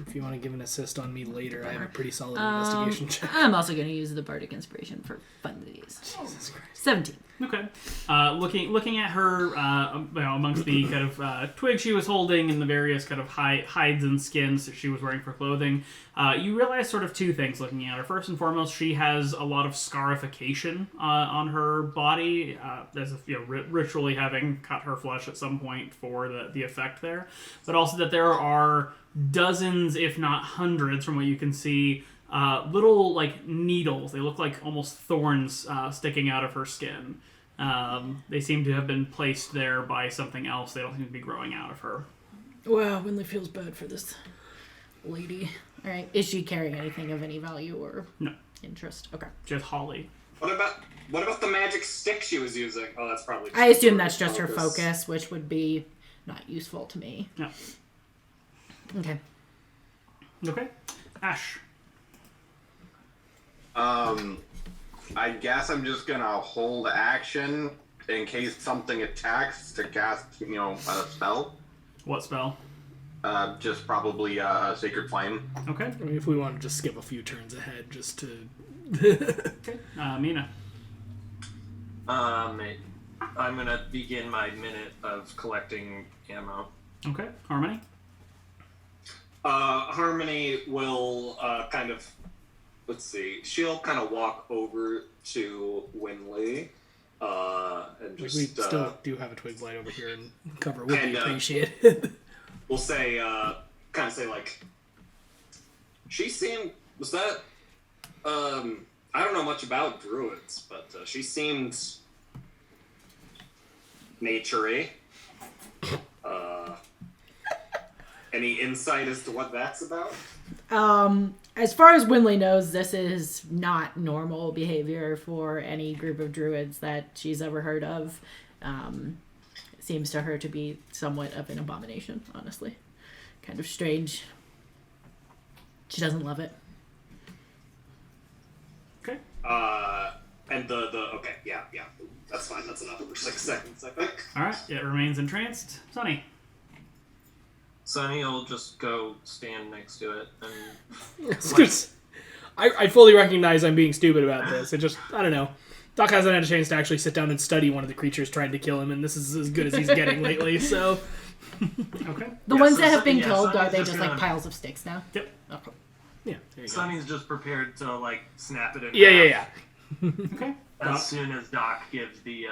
If you want to give an assist on me later, I have a pretty solid investigation check. I'm also gonna use the bardic inspiration for funsies. Jesus Christ. 17. Okay. Looking at her, amongst the kind of twigs she was holding and the various kind of hides and skins that she was wearing for clothing, you realize sort of two things looking at her. First and foremost, she has a lot of scarification on her body, as if ritually having cut her flesh at some point for the effect there. But also that there are dozens, if not hundreds, from what you can see, little like needles. They look like almost thorns sticking out of her skin. They seem to have been placed there by something else. They don't seem to be growing out of her. Wow, Winley feels bad for this lady. All right. Is she carrying anything of any value or No. interest? Okay. Just Holly. What about the magic stick she was using? Oh, that's probably. I assume that's just her focus, which would be not useful to me. Yeah. Okay. Okay. Ash. I guess I'm just gonna hold action in case something attacks to cast, a spell. What spell? Just probably a Sacred Flame. Okay. I mean, if we want to just skip a few turns ahead, just to. Okay. Mina. I'm gonna begin my minute of collecting ammo. Okay. Harmony. Harmony will kind of. Let's see. She'll kind of walk over to Winley, and We just still do have a twig blade over here and cover would be and, appreciated. we'll say, kind of say like, she seemed. Was that? I don't know much about druids, but she seemed nature-y. Any insight as to what that's about? As far as Winley knows, this is not normal behavior for any group of druids that she's ever heard of. It seems to her to be somewhat of an abomination, honestly. Kind of strange. She doesn't love it. Okay. And okay, yeah, that's fine. That's enough for 6 seconds, I think. All right. It remains entranced. Sunny. Sonny will just go stand next to it and I fully recognize I'm being stupid about this. It just, I don't know. Doc hasn't had a chance to actually sit down and study one of the creatures trying to kill him, and this is as good as he's getting lately, so. Okay. The ones that have been yeah, killed, Sonny's are they just just like gonna- piles of sticks now? Yep. Okay. Yeah, there you go. Sonny's just prepared to like snap it in Yeah. Okay. as soon as Doc gives the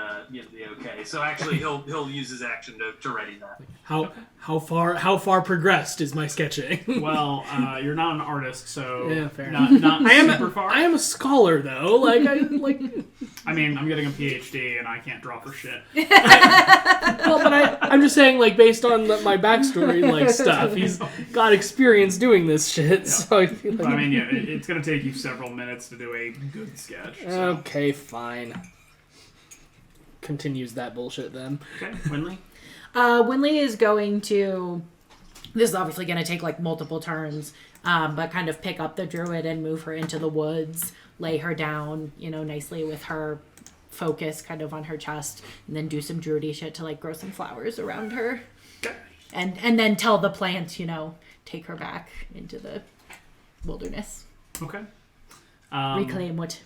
okay. So actually he'll use his action to ready that. How far progressed is my sketching? Well, you're not an artist, so Yeah, fair not super far. I am a scholar though. I mean, I'm getting a PhD and I can't draw for shit. Well, but I'm just saying, like, based on my backstory, like, stuff, he's got experience doing this shit, so I feel like... I mean, yeah, it's going to take you several minutes to do a good sketch. So. Okay, fine. Continues that bullshit, then. Okay, Winley? Winley is going to... This is obviously going to take, like, multiple turns, but kind of pick up the druid and move her into the woods, lay her down, nicely with her focus kind of on her chest, and then do some druidy shit to, like, grow some flowers around her. Okay. And then tell the plant, take her back into the wilderness. Okay. Reclaim what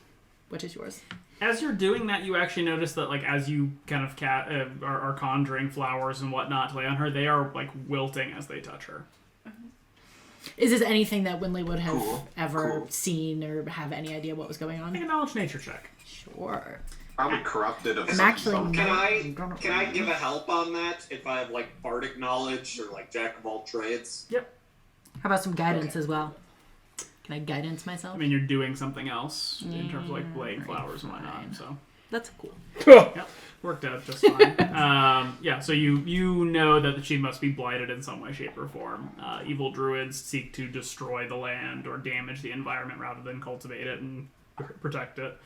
is yours. As you're doing that, you actually notice that, like, as you kind of are conjuring flowers and whatnot to lay on her, they are, like, wilting as they touch her. Is this anything that Winley would have ever seen or have any idea what was going on? Make a knowledge nature check. Sure. Probably corrupted of I'm some actually sort. Can I give a help on that if I have like bardic knowledge or like jack of all trades? Yep. How about some guidance as well? Can I guidance myself? I mean, you're doing something else in terms of, like, laying flowers and whatnot, so... That's cool. Yep, worked out just fine. So you know that she must be blighted in some way, shape, or form. Evil druids seek to destroy the land or damage the environment rather than cultivate it and protect it.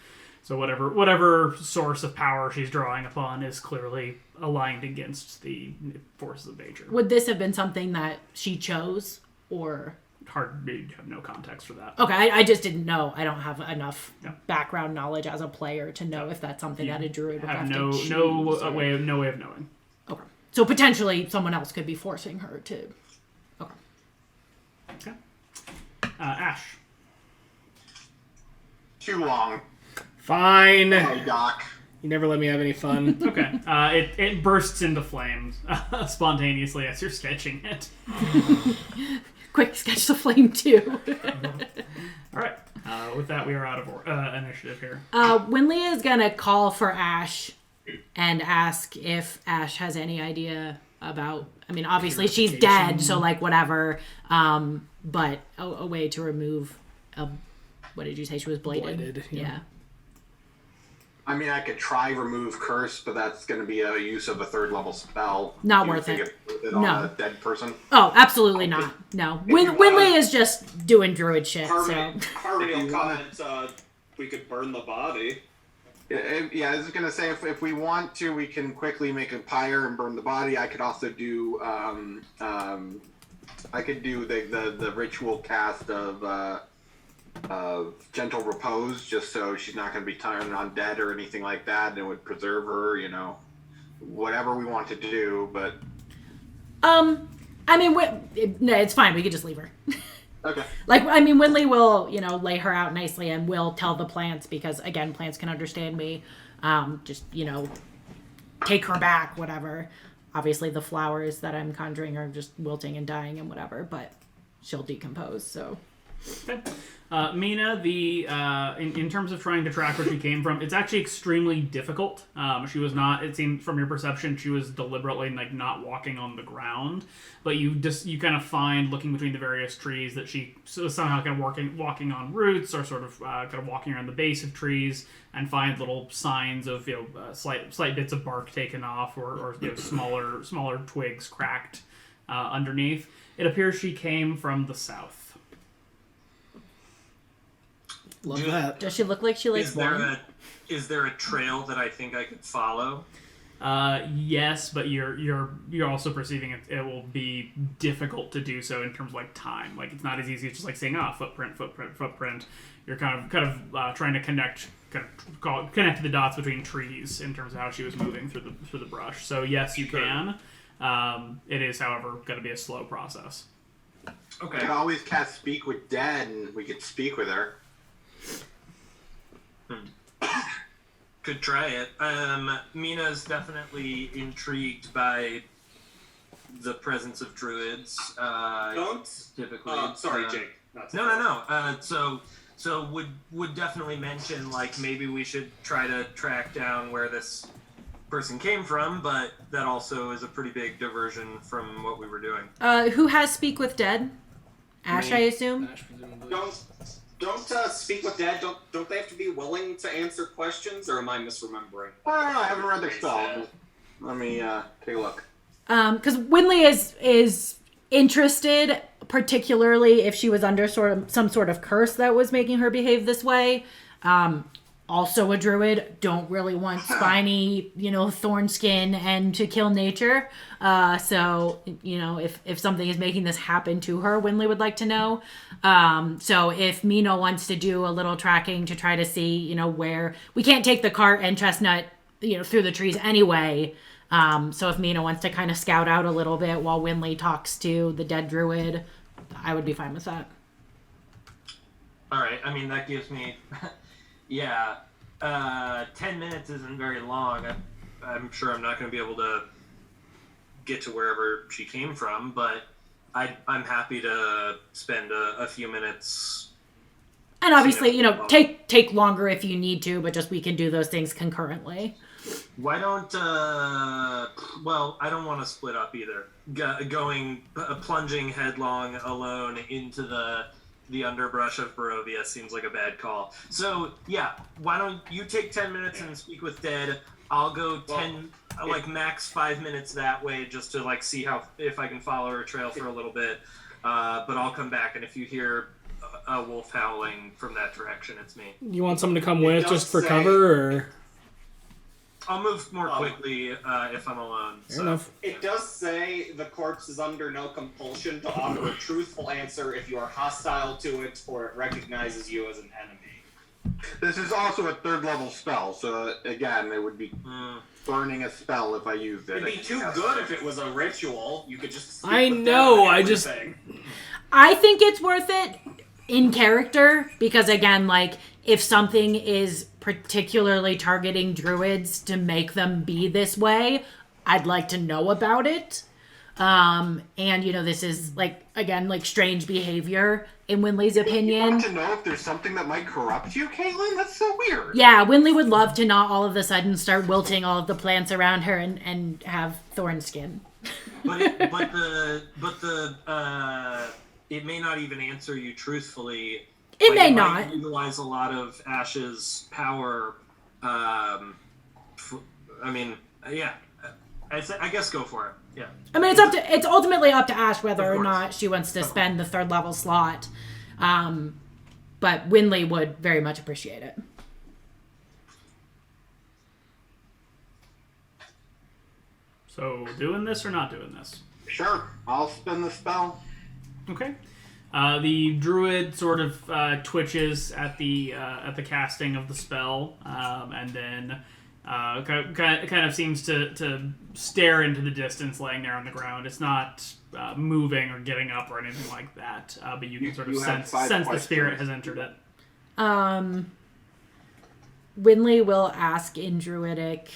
So whatever source of power she's drawing upon is clearly aligned against the forces of nature. Would this have been something that she chose, or... Hard, you have no context for that. Okay, I just didn't know. I don't have enough Yeah. background knowledge as a player to know if that's something that a druid would have Have to choose. no or- way of knowing. Okay. So potentially someone else could be forcing her to... Okay. Okay. Ash. Too long. Fine. Hey, Doc. You never let me have any fun. Okay. It bursts into flames spontaneously as you're sketching it. Quick, sketch the flame too. All right. With that, we are out of initiative here. Winley is gonna call for Ash and ask if Ash has any idea about. I mean, obviously she's dead, so like whatever. But a way to remove. What did you say? She was bladed. Yeah. I mean, I could try remove curse, but that's going to be a use of a 3rd level spell. Not Do you worth think it. it's worth it No. on a dead person? Oh, absolutely not. No. Winley is just doing druid shit. Harmony will comment, we could burn the body. Yeah, I was going to say, if we want to, we can quickly make a pyre and burn the body. I could also do, I could do the ritual cast of gentle repose, just so she's not going to be turning undead or anything like that, and it would preserve her, whatever we want to do, but... I mean, no, it's fine. We could just leave her. Okay. Winley will, lay her out nicely and will tell the plants, because, again, plants can understand me. Just, take her back, whatever. Obviously, the flowers that I'm conjuring are just wilting and dying and whatever, but she'll decompose, so... Okay. Mina, in terms of trying to track where she came from, it's actually extremely difficult. She was not, it seemed from your perception, she was deliberately not walking on the ground, but you kind of find, looking between the various trees, that she was somehow kind of walking on roots, or sort of kind of walking around the base of trees, and find little signs of slight bits of bark taken off, or smaller twigs cracked underneath. It appears she came from the south. Love that. Does she look like she likes wine? Is there a trail that I think I could follow? Yes, but you're also perceiving it will be difficult to do so in terms of time. It's not as easy as just saying footprint. You're kind of trying to connect the dots between trees in terms of how she was moving through the brush. So yes, you can. It is, however, going to be a slow process. Okay. I could always cast Speak with Dead, and we could speak with her. Could try it. Mina's definitely intrigued by the presence of druids. Typically. Sorry, Jake. No. So would definitely mention maybe we should try to track down where this person came from, but that also is a pretty big diversion from what we were doing. Who has Speak with Dead? Ash, I assume. Ash, presumably. Don't speak with dead. Don't they have to be willing to answer questions, or am I misremembering? I haven't read their spell. Let me take a look. Because Winley is interested, particularly if she was under some sort of curse that was making her behave this way. Also a druid, don't really want spiny, thorn skin and to kill nature. So, if something is making this happen to her, Winley would like to know. So if Mina wants to do a little tracking to try to see, where we can't take the cart and Chestnut, through the trees anyway. So if Mina wants to kind of scout out a little bit while Winley talks to the dead druid, I would be fine with that. All right. I mean, that gives me... Yeah, 10 minutes isn't very long. I'm sure I'm not going to be able to get to wherever she came from, but I'm happy to spend a few minutes. And obviously, take longer if you need to, but just we can do those things concurrently. Why don't, well, I don't want to split up either. Plunging headlong alone into the underbrush of Barovia seems like a bad call. So, yeah, why don't you take 10 minutes and speak with Dead? I'll go max 5 minutes that way just to, see if I can follow her trail for a little bit. But I'll come back, and if you hear a wolf howling from that direction, it's me. You want someone to come with just for cover, or...? I'll move more quickly if I'm alone. Fair enough. It does say the corpse is under no compulsion to offer a truthful answer if you are hostile to it or it recognizes you as an enemy. This is also a 3rd level spell, so again, it would be burning a spell if I used it. It'd be too good if it was a ritual. You could just... I know, I think it's worth it in character, because again, if something is particularly targeting druids to make them be this way, I'd like to know about it. And, this is, again, strange behavior, in Winley's opinion. You want to know if there's something that might corrupt you, Caitlin? That's so weird. Yeah, Winley would love to not all of a sudden start wilting all of the plants around her and have thorn skin. But it may not even answer you truthfully. It may not. Utilize a lot of Ash's power. I guess go for it. Yeah. I mean, it's ultimately up to Ash whether or not she wants to spend the 3rd level slot. But Winley would very much appreciate it. So, doing this or not doing this? Sure, I'll spin the spell. Okay. The druid sort of twitches at the casting of the spell, and then kind of seems to stare into the distance, laying there on the ground. It's not moving or getting up or anything like that, but you can sort of sense the spirit has entered it. Winley will ask in Druidic.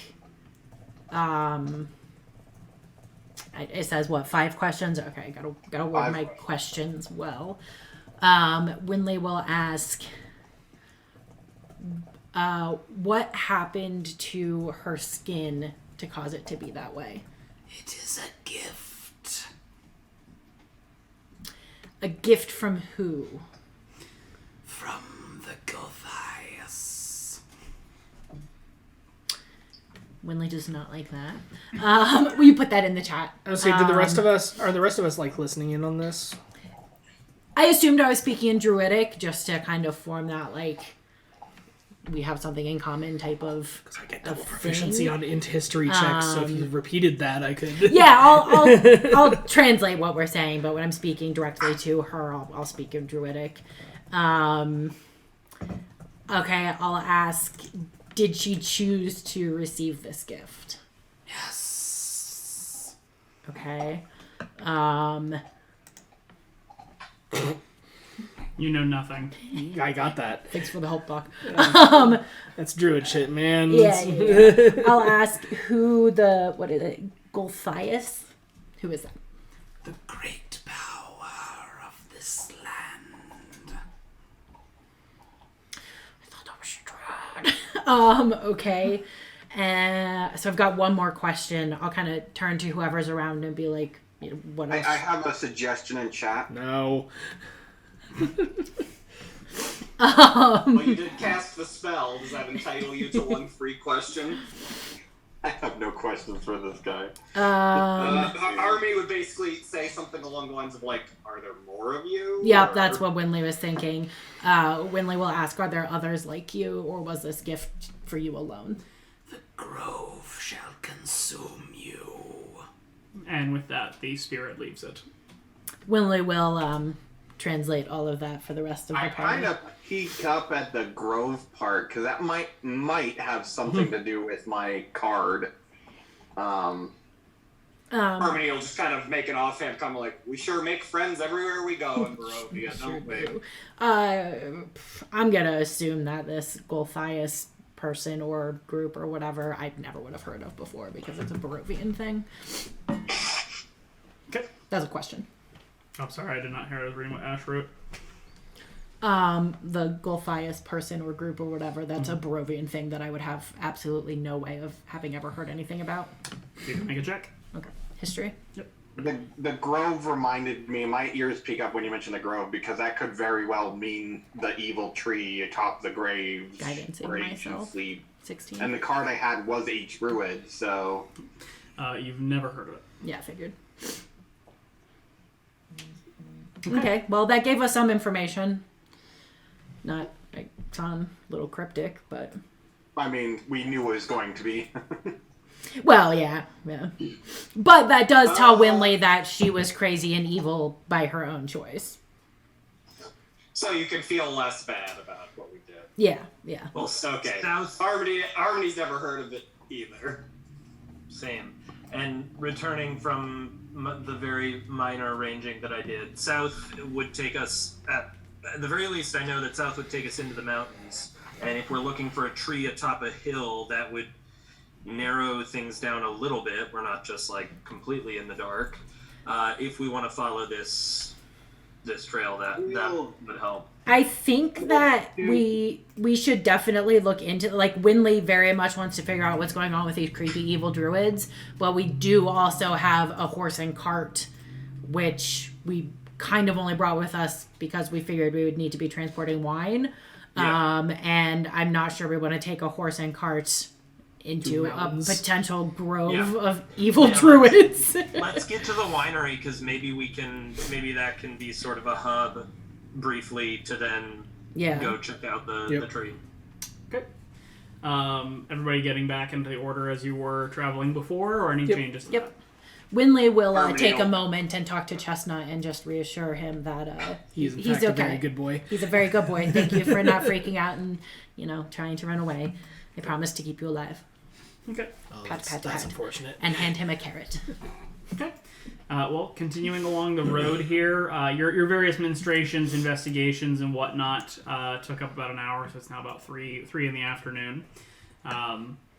It says what, 5 questions? Okay, gotta word my questions well. Winley will ask, what happened to her skin to cause it to be that way? It is a gift. A gift from who? From the Gothias. Winley does not like that. Will you put that in the chat? I was saying, are the rest of us listening in on this? I assumed I was speaking in Druidic just to kind of form that, we have something in common type of. Because I get double proficiency on int history checks, so if you repeated that, I could. Yeah, I'll translate what we're saying, but when I'm speaking directly to her, I'll speak in Druidic. Okay, I'll ask. Did she choose to receive this gift? Yes. Okay. You know nothing. I got that. Thanks for the help, Doc. That's druid shit, man. Yeah. I'll ask who what is it? Golthias? Who is that? The great power of this land. I thought that was Strahd. Okay. So I've got one more question. I'll kind of turn to whoever's around and be like, what else? I have a suggestion in chat. No. Well, you did cast the spell. Does that entitle you to 1 free question? I have no questions for this guy. Army would basically say something along the lines of are there more of you? Yep, that's what Winley was thinking. Winley will ask, are there others like you, or was this gift for you alone? The grove shall consume you. And with that, the spirit leaves it. Winley will translate all of that for the rest of the I party. kind of peek up at the grove part because that might have something to do with my card. Harmony will just kind of make an offhand comment we sure make friends everywhere we go in Barovia, don't we? I'm gonna assume that this Golthias person or group or whatever I never would have heard of before because it's a Barovian thing. Okay. That's a question. I'm sorry, I did not hear I was reading what Ash wrote. The Golthias person or group or whatever, that's a Barovian thing that I would have absolutely no way of having ever heard anything about. You can make a check. Okay. History? Yep. The grove reminded me, my ears peak up when you mention the grove because that could very well mean the evil tree atop the graves. Guidance in where you myself. sleep. 16. And the card I had was a druid, so... You've never heard of it. Yeah, I figured. Okay, well, that gave us some information. Not, sound a little cryptic, but... I mean, we knew it was going to be. Well, yeah. But that does tell Winley that she was crazy and evil by her own choice. So you can feel less bad about what we did. Yeah. Well, Okay. South... Harmony's never heard of it either. Same. And returning from the very minor ranging that I did, South would take us, at the very least I know that South would take us into the mountains And if we're looking for a tree atop a hill, that would narrow things down a little bit. We're not just like completely in the dark. If we want to follow this trail, that would help. I think that we should definitely look into, like, Winley very much wants to figure out what's going on with these creepy evil druids, but we do also have a horse and cart, which we kind of only brought with us because we figured we would need to be transporting wine. Yeah. And I'm not sure we want to take a horse and cart into a potential grove of evil druids. Let's get to the winery, because maybe that can be sort of a hub briefly to then go check out the tree. Okay. Everybody getting back into the order as you were traveling before, or any changes to that? Winley will take a moment and talk to Chestnut and just reassure him that he's okay. A very good boy. He's a very good boy. Thank you for not freaking out and trying to run away. I promise to keep you alive. Okay. Oh, that's unfortunate. And hand him a carrot. Okay. Well, continuing along the road here, your various ministrations, investigations, and whatnot took up about an hour, so it's now about 3 in the afternoon.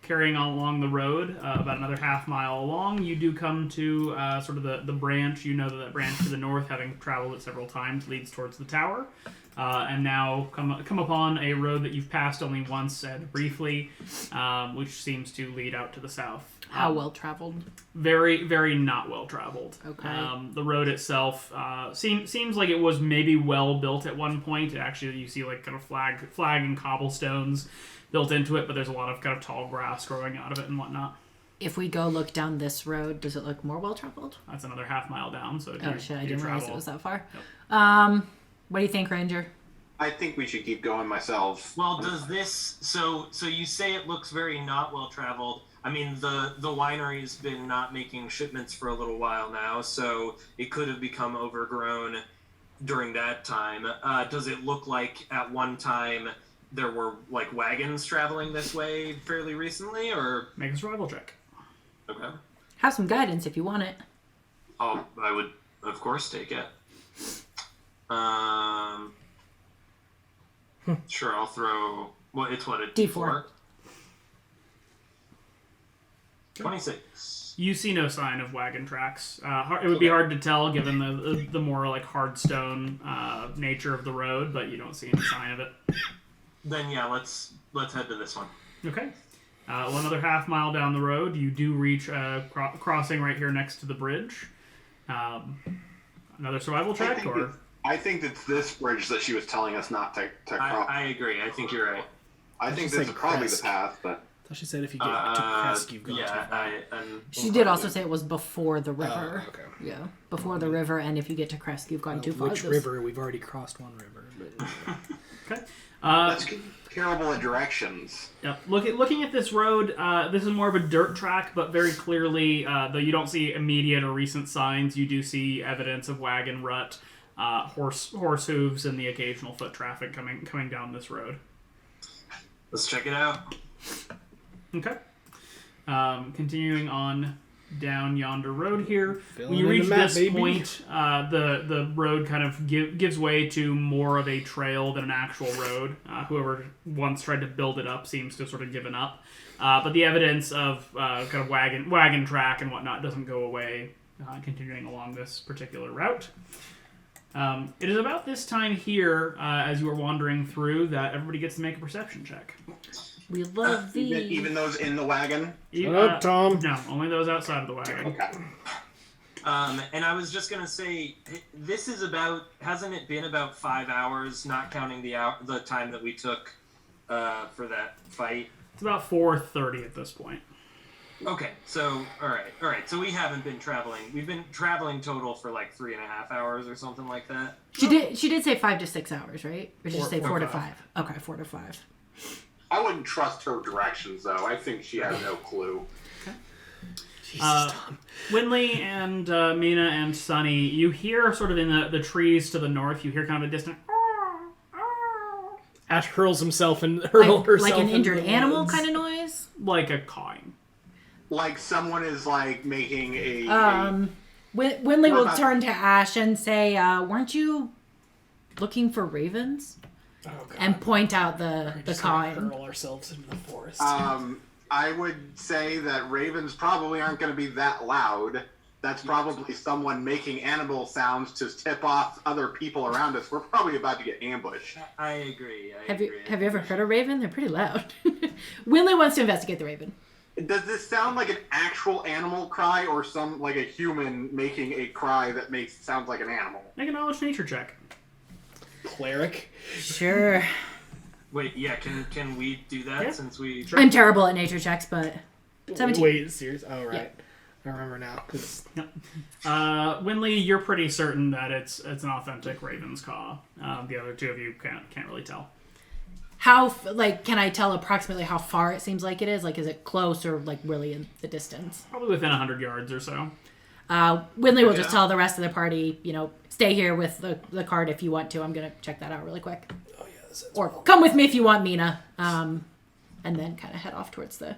Carrying on along the road, about another half mile along, you do come to sort of the branch. You know that branch to the north, having traveled it several times, leads towards the tower. And now come upon a road that you've passed only once and briefly, which seems to lead out to the south. How well traveled? Very, very not well traveled. Okay. The road itself seems like it was maybe well built at one point. Actually, you see like kind of flag and cobblestones built into it, but there's a lot of kind of tall grass growing out of it and whatnot. If we go look down this road, does it look more well traveled? That's another half mile down. So shit! I didn't realize it was that far. Yep. What do you think, Ranger? I think we should keep going myself. Well, does this... So you say it looks very not well-traveled. I mean, the winery's been not making shipments for a little while now, so it could have become overgrown during that time. Does it look like at one time there were, like, wagons traveling this way fairly recently, or... Make a survival check. Okay. Have some guidance if you want it. Oh, I would, of course, take it. Sure, I'll throw... Well, it's what, a D4? 26. You see no sign of wagon tracks. It would be hard to tell given the more like hard stone nature of the road, but you don't see any sign of it. Then yeah, let's head to this one. Okay. Well, another half mile down the road, you do reach a crossing right here next to the bridge. Another survival check, or? I think it's this bridge that she was telling us not to cross. I agree. I think you're right. I think this is probably the path, but... She said if you get to Kresk, you've gone too far. She did also say it was before the river. Okay. Yeah, before the river, and if you get to Kresk, you've gone too far. Which river? We've already crossed one river. But... Okay. That's terrible at directions. Yep. Looking at this road, this is more of a dirt track, but very clearly, though you don't see immediate or recent signs, you do see evidence of wagon rut, horse hooves, and the occasional foot traffic coming down this road. Let's check it out. Okay. Continuing on down yonder road here. When you in reach the map, this point, the road kind of gives way to more of a trail than an actual road. Whoever once tried to build it up seems to have sort of given up. But the evidence of kind of wagon track and whatnot doesn't go away continuing along this particular route. It is about this time here, as you are wandering through, that everybody gets to make a perception check. We love these. Even those in the wagon? Shut up, Tom. No, only those outside of the wagon. Okay. And I was just going to say, this is hasn't it been about 5 hours, not counting the time that we took for that fight? It's about 4:30 at this point. Okay, so, all right. So we haven't been traveling. We've been traveling total for like 3.5 hours or something like that. She did say 5 to 6 hours, right? Or did she say 4 to 5? 5. Okay, 4 to 5. I wouldn't trust her directions, though. I think she has no clue. Jesus, Tom. Winley and Mina and Sunny, you hear sort of in the trees to the north, you hear kind of a distant... Ash hurls herself herself like an injured into the animal woods. kind of noise? Like a cawing. Like someone is, like, making a... Winley will turn to Ash and say, weren't you looking for ravens? and point out the Just cawing. hurl ourselves into the forest. I would say that ravens probably aren't going to be that loud. That's probably someone making animal sounds to tip off other people around us. We're probably about to get ambushed. I agree. Have you ever heard a raven? They're pretty loud. Winley wants to investigate the raven. Does this sound like an actual animal cry or some like a human making a cry that sounds like an animal? Make a knowledge nature check. Cleric. Sure. Wait, yeah, can we do that Yeah. since we... I'm terrible at nature checks, but 17. Wait, serious? Oh, right. I remember now. Cause... Winley, you're pretty certain that it's an authentic raven's caw. The other two of you can't really tell. How, can I tell approximately how far it seems like it is? Like, is it close or, really in the distance? Probably within 100 yards or so. Winley will just tell the rest of the party, stay here with the card if you want to. I'm going to check that out really quick. Oh, yeah. This Or come with me if you want, Mina. And then kind of head off towards the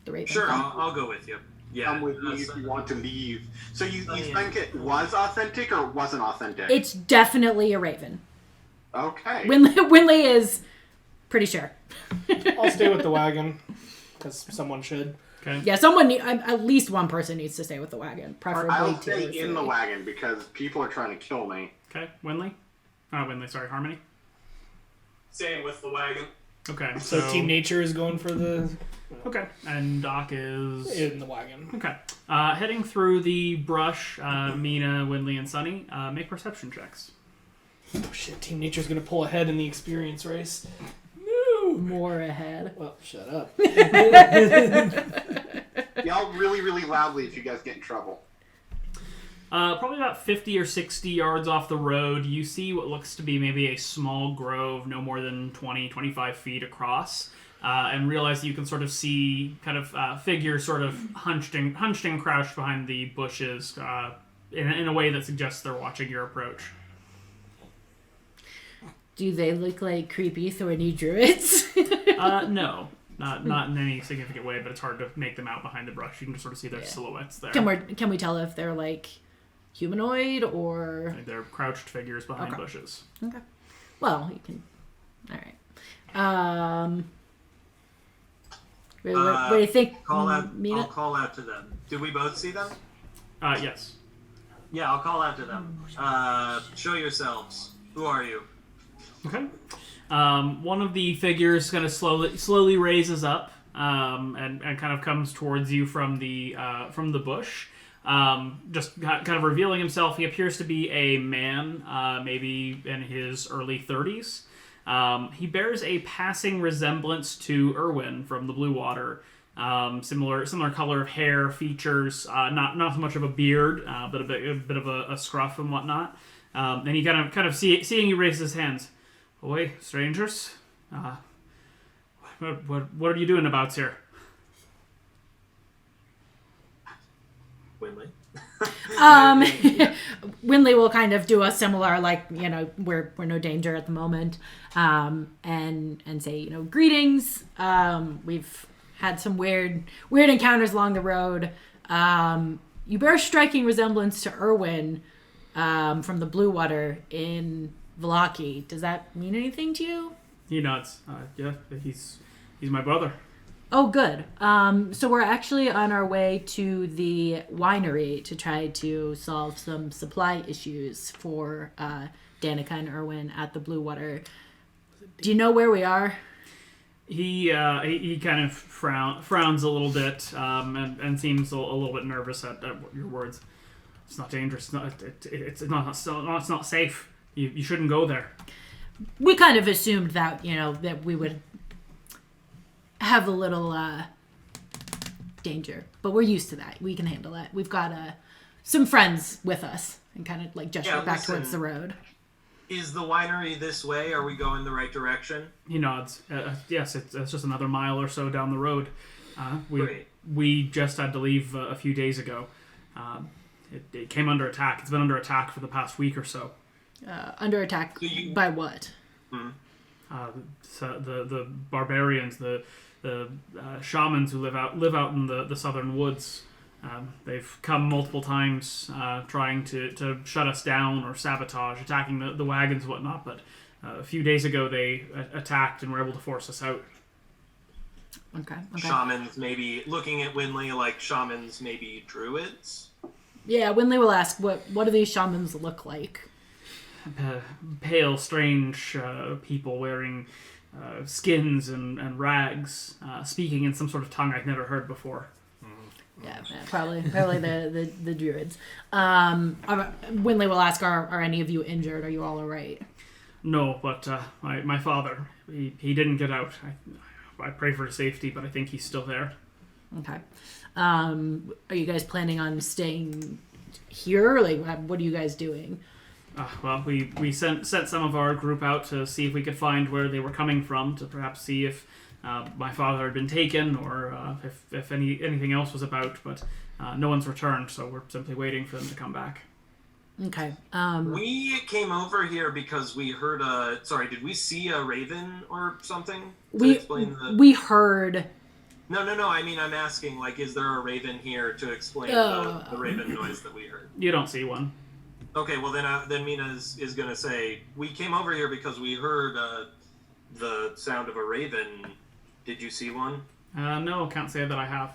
raven. Sure, I'll go with you. Yeah. Come with me if you want to leave. So you think it was authentic or wasn't authentic? It's definitely a raven. Okay. Winley is pretty sure. I'll stay with the wagon, because someone should. Okay. Yeah, at least one person needs to stay with the wagon. Preferably I'll two stay or in the three. wagon because people are trying to kill me. Okay, Winley? Winley, sorry, Harmony? Staying with the wagon. Okay, So Team Nature is going for the... Okay, and Doc is... in the wagon. Okay. Heading through the brush, Mina, Winley, and Sunny, make perception checks. Oh shit, Team Nature's gonna pull ahead in the experience race. More ahead. Well, shut up. Yell really, really loudly if you guys get in trouble. Probably about 50 or 60 yards off the road, you see what looks to be maybe a small grove, no more than 20, 25 feet across, and realize you can sort of see kind of figures sort of hunched and crouched behind the bushes in a way that suggests they're watching your approach. Do they look like creepy, thorny druids? No. Not in any significant way, but it's hard to make them out behind the brush. You can just sort of see their silhouettes there. Can we tell if they're humanoid or? They're crouched figures behind bushes. Okay. Well, you can. All right. What do you think? I'll call out to them. Did we both see them? Yes. Yeah, I'll call out to them. Show yourselves. Who are you? Okay. One of the figures kind of slowly raises up and kind of comes towards you from the bush. Just kind of revealing himself. He appears to be a man, maybe in his early 30s. He bears a passing resemblance to Erwin from the Blue Water. Similar color of hair, features, not so much of a beard, but a bit of a scruff and whatnot. And he kind of seeing you raise his hands. Oi, strangers. What are you doing about here? Winley. Winley will kind of do a similar, we're no danger at the moment, and say, greetings. We've had some weird encounters along the road. You bear a striking resemblance to Erwin from the Blue Water in Vallaki. Does that mean anything to you? He nods. Yeah, he's my brother. Oh, good. So we're actually on our way to the winery to try to solve some supply issues for Danica and Erwin at the Blue Water. Do you know where we are? He kind of frowns a little bit and seems a little bit nervous at your words. It's not dangerous. It's not safe. You shouldn't go there. We kind of assumed that that we would have a little danger, but we're used to that. We can handle that. We've got some friends with us, and kind of gesture back towards the road. Is the winery this way? Are we going the right direction? He nods. Yes, it's just another mile or so down the road. Great. We just had to leave a few days ago. It came under attack. It's been under attack for the past week or so. Under attack by what? So the barbarians, the shamans who live out in the southern woods. They've come multiple times trying to shut us down or sabotage, attacking the wagons and whatnot, but a few days ago they attacked and were able to force us out. Okay. Shamans, maybe looking at Winley like shamans, maybe druids. Yeah, Winley will ask, what do these shamans look like? Pale, strange people wearing skins and rags, speaking in some sort of tongue I've never heard before. Yeah, probably the druids. Winley will ask, are any of you injured? Are you all alright? No, but my father, he didn't get out. I pray for his safety, but I think he's still there. Okay. Are you guys planning on staying here? Like, what are you guys doing? Well, we sent some of our group out to see if we could find where they were coming from, to perhaps see if my father had been taken or if anything else was about, but no one's returned, so we're simply waiting for them to come back. Okay. We came over here because we heard did we see a raven or something? We heard... No, I mean, I'm asking, like, is there a raven here to explain the raven noise that we heard? You don't see one. Okay, well then Mina is going to say, we came over here because we heard the sound of a raven. Did you see one? No, can't say that I have.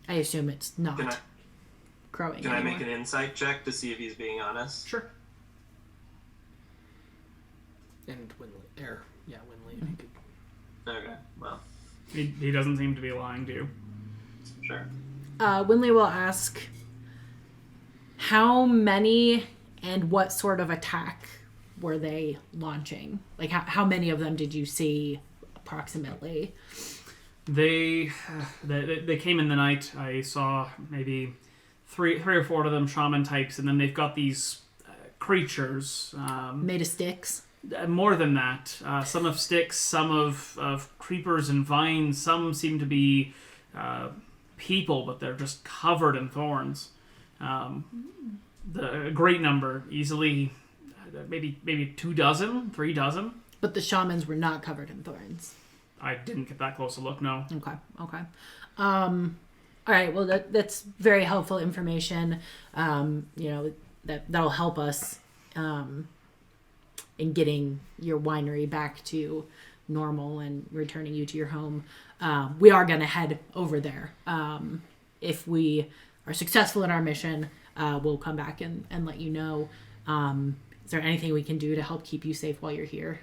I assume it's not crowing Can anymore. I make an insight check to see if he's being honest? Sure. And Winley. Winley. If you could. Okay, well. He doesn't seem to be lying to you. Sure. Winley will ask, how many and what sort of attack were they launching? Like, how many of them did you see approximately? They came in the night. I saw maybe three or four of them, shaman types, and then they've got these creatures. Made of sticks? More than that. Some of sticks, some of creepers and vines. Some seem to be people, but they're just covered in thorns. The great number, easily maybe 3 dozen. But the shamans were not covered in thorns. I didn't get that close a look, no. Okay. All right, well, that's very helpful information. That'll help us in getting your winery back to normal and returning you to your home. We are going to head over there. If we are successful in our mission, we'll come back and let you know. Is there anything we can do to help keep you safe while you're here?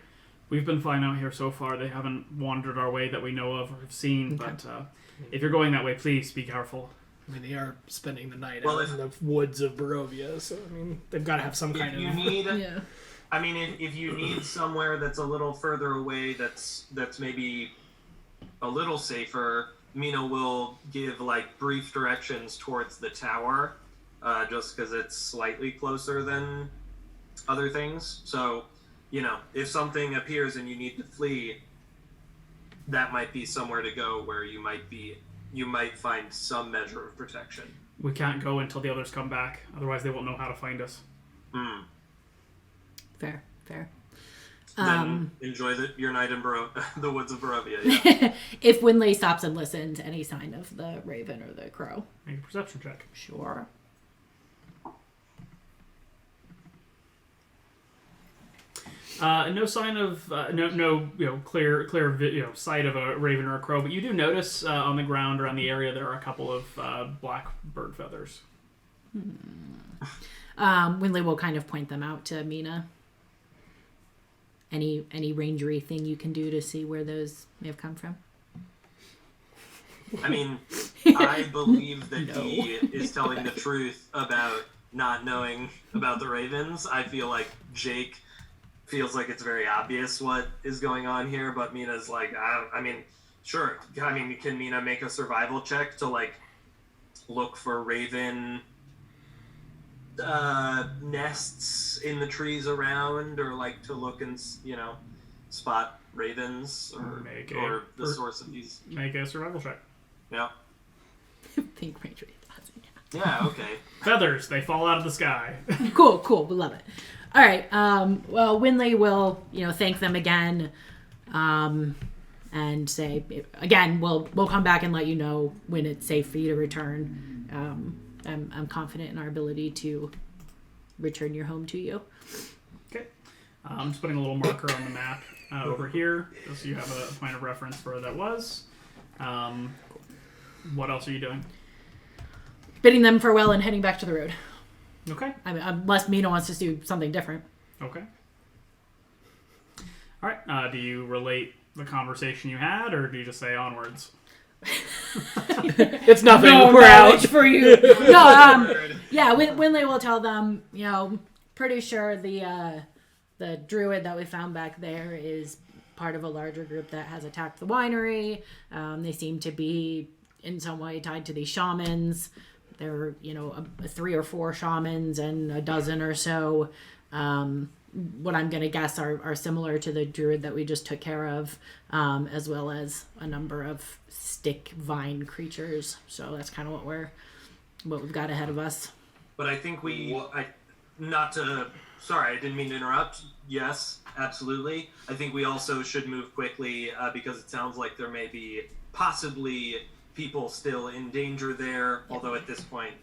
We've been fine out here so far. They haven't wandered our way that we know of or have seen, Okay. but if you're going that way, please be careful. I mean, they are spending the night Well, out in the woods of Barovia, so, I mean, they've got to have some kind If you of... need... Yeah. I mean, if you need somewhere that's a little further away, that's maybe a little safer, Mina will give like brief directions towards the tower, just because it's slightly closer than other things. So, if something appears and you need to flee, that might be somewhere to go where you might find some measure of protection. We can't go until the others come back, otherwise they won't know how to find us. Fair. Then enjoy your night in the woods of Barovia. Yeah. If Winley stops and listens, any sign of the raven or the crow? Make a perception check. Sure. No sign of no clear sight of a raven or a crow, but you do notice on the ground around the area there are a couple of black bird feathers. Winley will kind of point them out to Mina. Any rangery thing you can do to see where those may have come from? I mean, I believe that he is telling the truth about not knowing about the ravens. I feel like Jake feels like it's very obvious what is going on here, but Mina's like, I mean, sure. I mean, can Mina make a survival check to like look for raven nests in the trees around, or like to look and spot ravens or the source of these? Make a survival check. Yeah. Think rangery. Yeah. Okay. Feathers, they fall out of the sky. Cool. We love it. All right. Well, Winley will, thank them again, and say again, we'll come back and let you know when it's safe for you to return. I'm confident in our ability to return your home to you. Okay. I'm just putting a little marker on the map over here, just so you have a point of reference for where that was. What else are you doing? Bidding them farewell and heading back to the road. Okay. I mean, unless Mina wants to do something different. Okay. All right. Do you relate the conversation you had, or do you just say onwards? It's nothing. No We're out. knowledge for you. No, yeah, Winley will tell them, pretty sure the druid that we found back there is part of a larger group that has attacked the winery. They seem to be in some way tied to these shamans. There were, 3 or 4 shamans and a dozen or so. What I'm going to guess are similar to the druid that we just took care of, as well as a number of stick vine creatures. So that's kind of what we've got ahead of us. But I think sorry, I didn't mean to interrupt. Yes, absolutely. I think we also should move quickly because it sounds like there may be possibly people still in danger there, although at this point,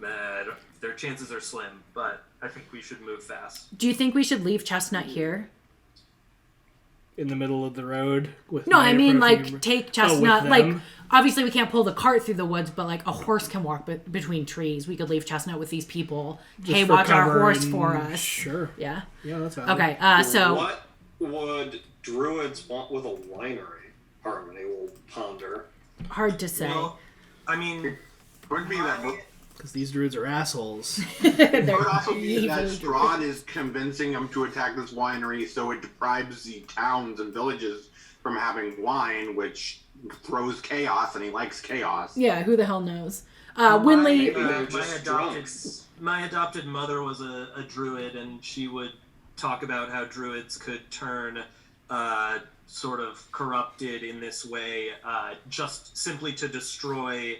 their chances are slim, but I think we should move fast. Do you think we should leave Chestnut here? In the middle of the road with No, I mean, approaching- take Chestnut. them? Obviously we can't pull the cart through the woods, but, a horse can walk between trees. We could leave Chestnut with these people. Just Hey, for watch our cover horse and- for us. Sure. Yeah? Yeah, that's valid. Okay, so... What would druids want with a winery? Harmony will ponder. Hard to say. Well, I mean, Could be that. Because these druids are assholes. Could also be that Strahd is convincing them to attack this winery, so it deprives the towns and villages from having wine, which throws chaos, and he likes chaos. Yeah, who the hell knows? Winley... They're just my adopted mother was a druid, and she would talk about how druids could turn sort of corrupted in this way, just simply to destroy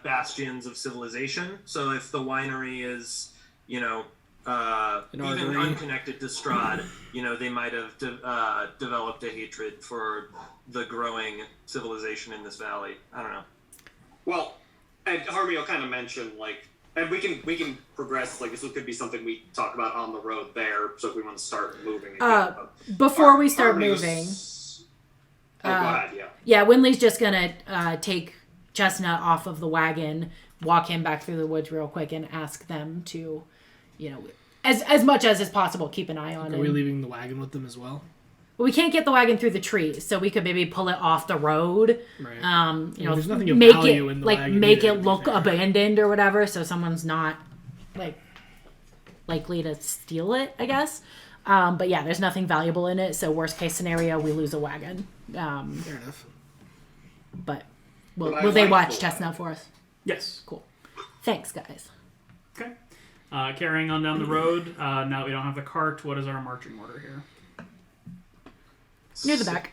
bastions of civilization. So if the winery is, even unconnected to Strahd, they might have developed a hatred for the growing civilization in this valley. I don't know. Well, and Harmony will kind of mention, and we can progress, this could be something we talk about on the road there, so if we want to start moving again. Before we start Harmony moving... go ahead, yeah. Yeah, Winley's just gonna take Chestnut off of the wagon, walk him back through the woods real quick, and ask them to, as much as is possible, keep an eye on Are him. we leaving the wagon with them as well? Well, we can't get the wagon through the trees, so we could maybe pull it off the road. Right. There's nothing of make value it in the wagon make either, it to be look fair. abandoned or whatever, so someone's not likely to steal it, I guess. But yeah, there's nothing valuable in it, so worst case scenario, we lose a wagon. Fair enough. But But will they like watch the Chestnut for us? Yes. Cool. Thanks, guys. Okay. Carrying on down the road. Now that we don't have the cart, what is our marching order here? Near the back.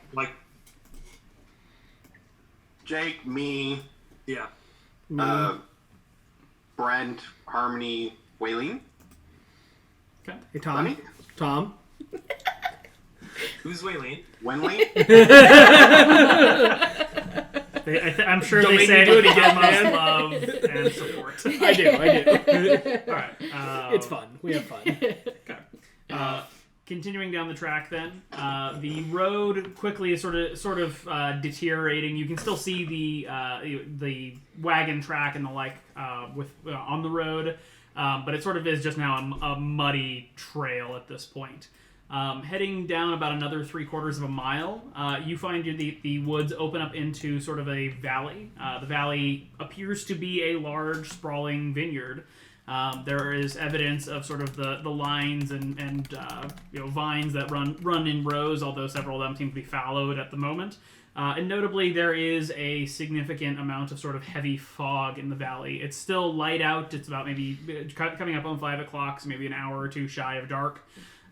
Jake, me, Yeah. Brent, Harmony, Waylene. Okay. Hey, Tom. Tom. Who's Waylene? Wenley. I'm sure Don't they make say me do it with again, utmost man. love and support. I do. All right. It's fun. We have fun. Okay. Continuing down the track, then the road quickly is sort of deteriorating. You can still see the wagon track and the like on the road, but it sort of is just now a muddy trail at this point. Heading down about another 3/4 of a mile, you find the woods open up into sort of a valley. The valley appears to be a large, sprawling vineyard. There is evidence of sort of the lines and vines that run in rows, although several of them seem to be fallowed at the moment. And notably, there is a significant amount of sort of heavy fog in the valley. It's still light out. It's about maybe coming up on 5 o'clock, so maybe an hour or two shy of dark.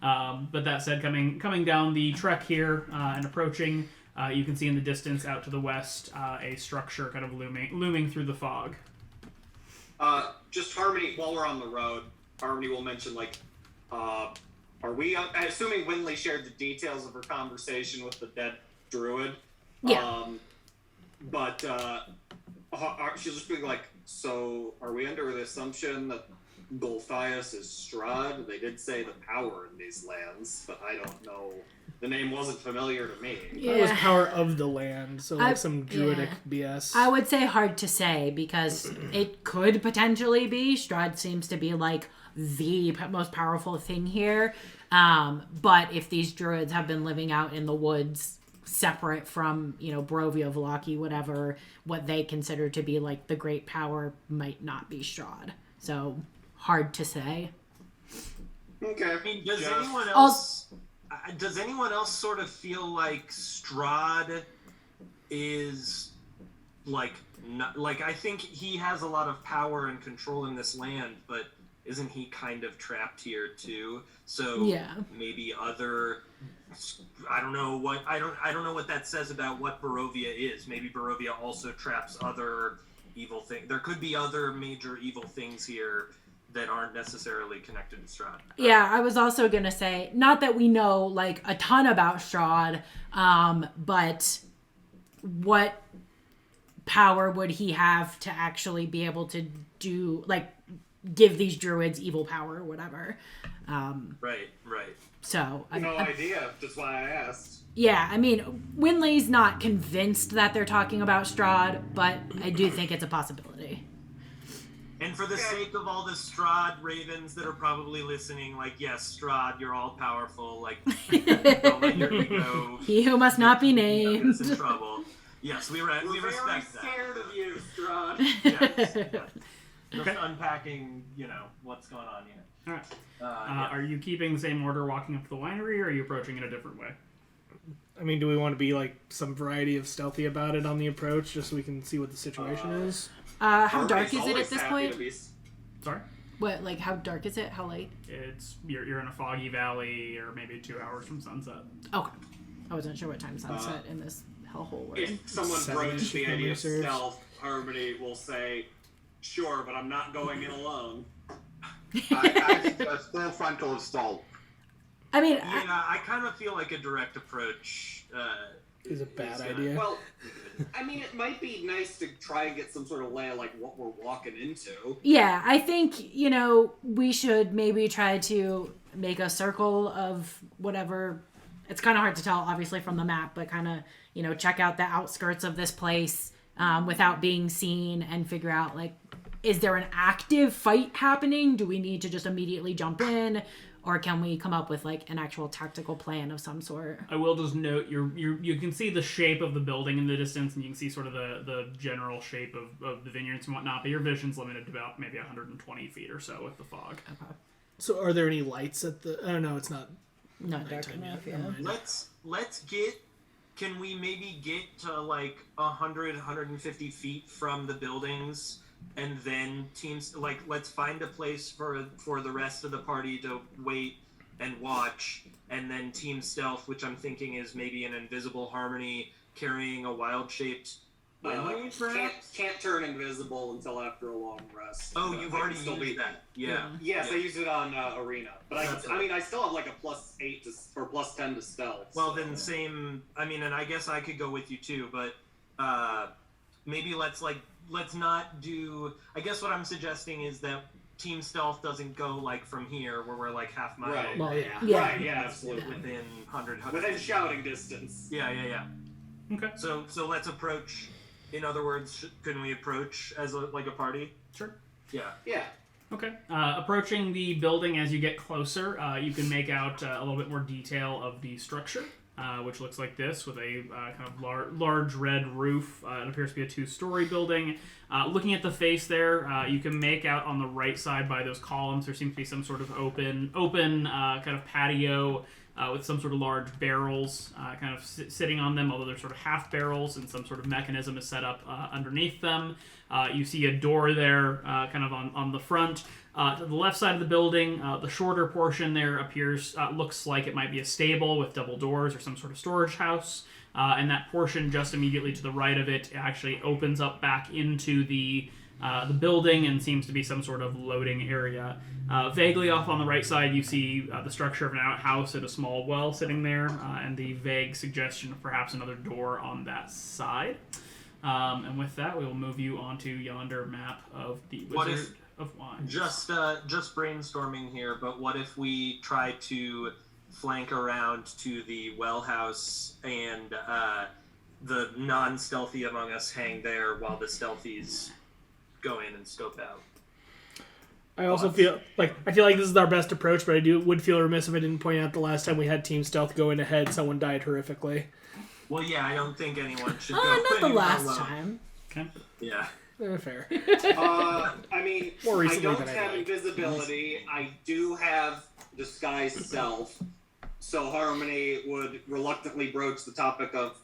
But that said, coming down the trek here and approaching, you can see in the distance out to the west a structure kind of looming through the fog. Just Harmony, while we're on the road, Harmony will mention, are we, assuming Winley shared the details of her conversation with the dead druid? Yeah. But she'll just be like, so are we under the assumption that Golthias is Strahd. They did say the power in these lands, but I don't know. The name wasn't familiar to me. That was power of the land, so like some druidic BS. I would say hard to say because it could potentially be. Strahd seems to be like the most powerful thing here. But if these druids have been living out in the woods separate from, Barovia, Vallaki, whatever, what they consider to be like the great power might not be Strahd. So hard to say. Okay. I mean, does anyone else sort of feel like Strahd is like not, like I think he has a lot of power and control in this land, but isn't he kind of trapped here too? So maybe other I don't know what that says about what Barovia is. Maybe Barovia also traps other evil things. There could be other major evil things here that aren't necessarily connected to Strahd. Yeah, I was also going to say, not that we know, like, a ton about Strahd, but what power would he have to actually be able to do, like, give these druids evil power or whatever? Right. So... No idea. That's why I asked. Yeah, I mean, Winley's not convinced that they're talking about Strahd, but I do think it's a possibility. And for the sake of all the Strahd ravens that are probably listening, like, yes, Strahd, you're all powerful. Like, don't let your ego. He who must not be named. Get us in trouble. Yes, we respect that. We're very scared of you, Strahd. Yes. Just unpacking, what's going on here. All right. Are you keeping the same order walking up to the winery, or are you approaching it a different way? I mean, do we want to be like some variety of stealthy about it on the approach, just so we can see what the situation is? How dark is it at this point? Sorry? What, like, how dark is it? How late? You're in a foggy valley, or maybe 2 hours from sunset. Okay. I wasn't sure what time sunset in this hellhole we're in. If someone broached the idea of stealth, Harmony will say, "Sure, but I'm not going in alone." I suggest full frontal assault. I mean, I kind of feel like a direct approach is a bad idea. Well, I mean, it might be nice to try and get some sort of lay of like what we're walking into. Yeah, I think, we should maybe try to make a circle of whatever. It's kind of hard to tell, obviously, from the map, but kind of, check out the outskirts of this place without being seen and figure out, like, is there an active fight happening? Do we need to just immediately jump in? Or can we come up with, like, an actual tactical plan of some sort? I will just note, you can see the shape of the building in the distance, and you can see sort of the general shape of the vineyards and whatnot, but your vision's limited to about maybe 120 feet or so with the fog. Okay. So are there any lights at the... Oh, no, it's not... Not dark enough, yeah. Let's get... Can we maybe get to, like, 100, 150 feet from the buildings... And then teams, like, let's find a place for the rest of the party to wait and watch. And then team stealth, which I'm thinking is maybe an invisible Harmony carrying a wild-shaped Winery, perhaps? Can't turn invisible until after a long rest. Oh, you've already used that. Yeah. Yes, I used it on Arena. But I still have like a +8 or +10 to stealth. Well, then same, and I guess I could go with you too, but maybe let's not do... I guess what I'm suggesting is that team stealth doesn't go, like, from here, where we're, like, half mile. Right. Well, Yeah. Right, yeah, absolutely. Within 100... Within shouting distance. Yeah. Okay. So let's approach... In other words, can we approach as, a party? Sure. Yeah. Okay. Approaching the building as you get closer, you can make out a little bit more detail of the structure. Which looks like this, with a kind of large red roof. It appears to be a 2-story building. Looking at the face there, you can make out on the right side by those columns, there seems to be some sort of open kind of patio with some sort of large barrels kind of sitting on them, although they're sort of half barrels, and some sort of mechanism is set up underneath them. You see a door there kind of on the front. To the left side of the building, the shorter portion there looks like it might be a stable with double doors or some sort of storage house. And that portion just immediately to the right of it actually opens up back into the building and seems to be some sort of loading area. Vaguely off on the right side, you see the structure of an outhouse and a small well sitting there, and the vague suggestion of perhaps another door on that side. And with that, we will move you onto yonder map of the Wizard of Wines. Just brainstorming here, but what if we try to flank around to the well house and the non-stealthy among us hang there while the stealthies go in and scope out? I also feel like this is our best approach, but would feel remiss if I didn't point out the last time we had Team Stealth go in ahead, someone died horrifically. Well, yeah, I don't think anyone should go. Not the anywhere last alone. time. Okay. Yeah. Fair. I mean, More I recently don't than I have like. invisibility. I do have disguise self. So Harmony would reluctantly broach the topic of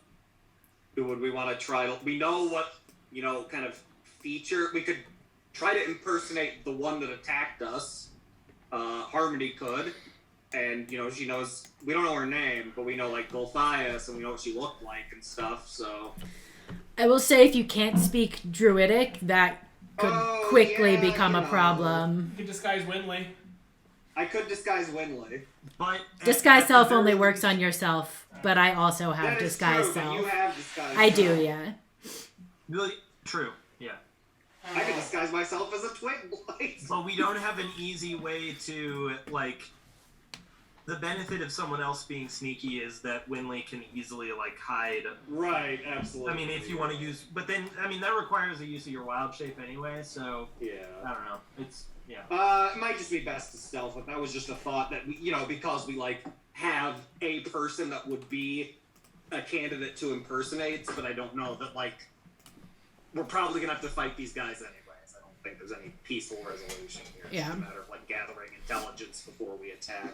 who would we want to try to... We know what, kind of feature... We could try to impersonate the one that attacked us. Harmony could. And, she knows... We don't know her name, but we know, Golthias, and we know what she looked like and stuff, so... I will say if you can't speak Druidic, that could quickly become a problem. You could disguise Winley. I could disguise Winley. But Disguise self only works on yourself, but I also have That is disguise true, but self. you have disguise I self. do, yeah. Really, true. Yeah. I could disguise myself as a twin blade. But we don't have an easy way to, the benefit of someone else being sneaky is that Winley can easily, hide. Right, absolutely. I mean, if you want to use... But then, that requires the use of your wild shape anyway, so... Yeah. I don't know. It's... Yeah. It might just be best to stealth it. That was just a thought that, because we, have a person that would be a candidate to impersonate, but I don't know that, we're probably going to have to fight these guys anyways. I don't think there's any peaceful resolution here. It's just a matter of, gathering intelligence before we attack.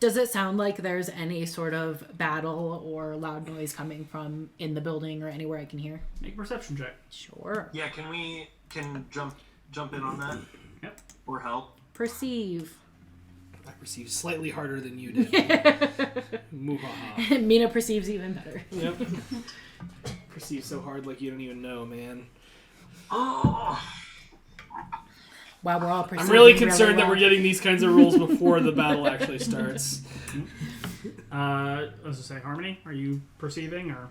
Does it sound like there's any sort of battle or loud noise coming from in the building or anywhere I can hear? Make a perception check. Sure. Yeah, can jump in on that? Yep. Or help? Perceive. I perceive slightly harder than you did. Muhaha. Mina perceives even better. Yep. Perceive so hard like you don't even know, man. Oh! Wow, we're all perceiving I'm really concerned that well. we're getting these kinds of rules before the battle actually starts. I was to say, Harmony, are you perceiving or?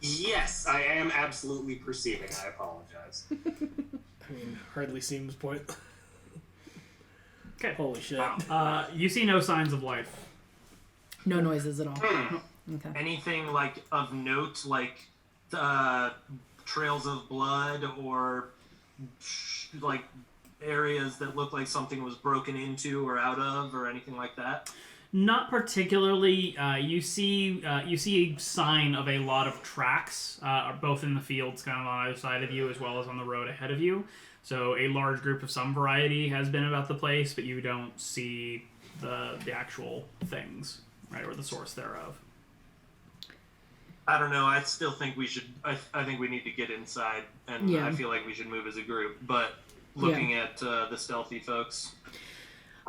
Yes, I am absolutely perceiving. I apologize. I mean, hardly seems point. Okay. Holy shit. You see no signs of life. No noises at all. Okay. Anything of note, trails of blood or areas that look like something was broken into or out of or anything like that? Not particularly. You see a sign of a lot of tracks, both in the fields, kind of on either side of you, as well as on the road ahead of you. So a large group of some variety has been about the place, but you don't see the actual things, right, or the source thereof. I don't know. I still think we should. I think we need to get inside, and I feel like we should move as a group. But looking at the stealthy folks.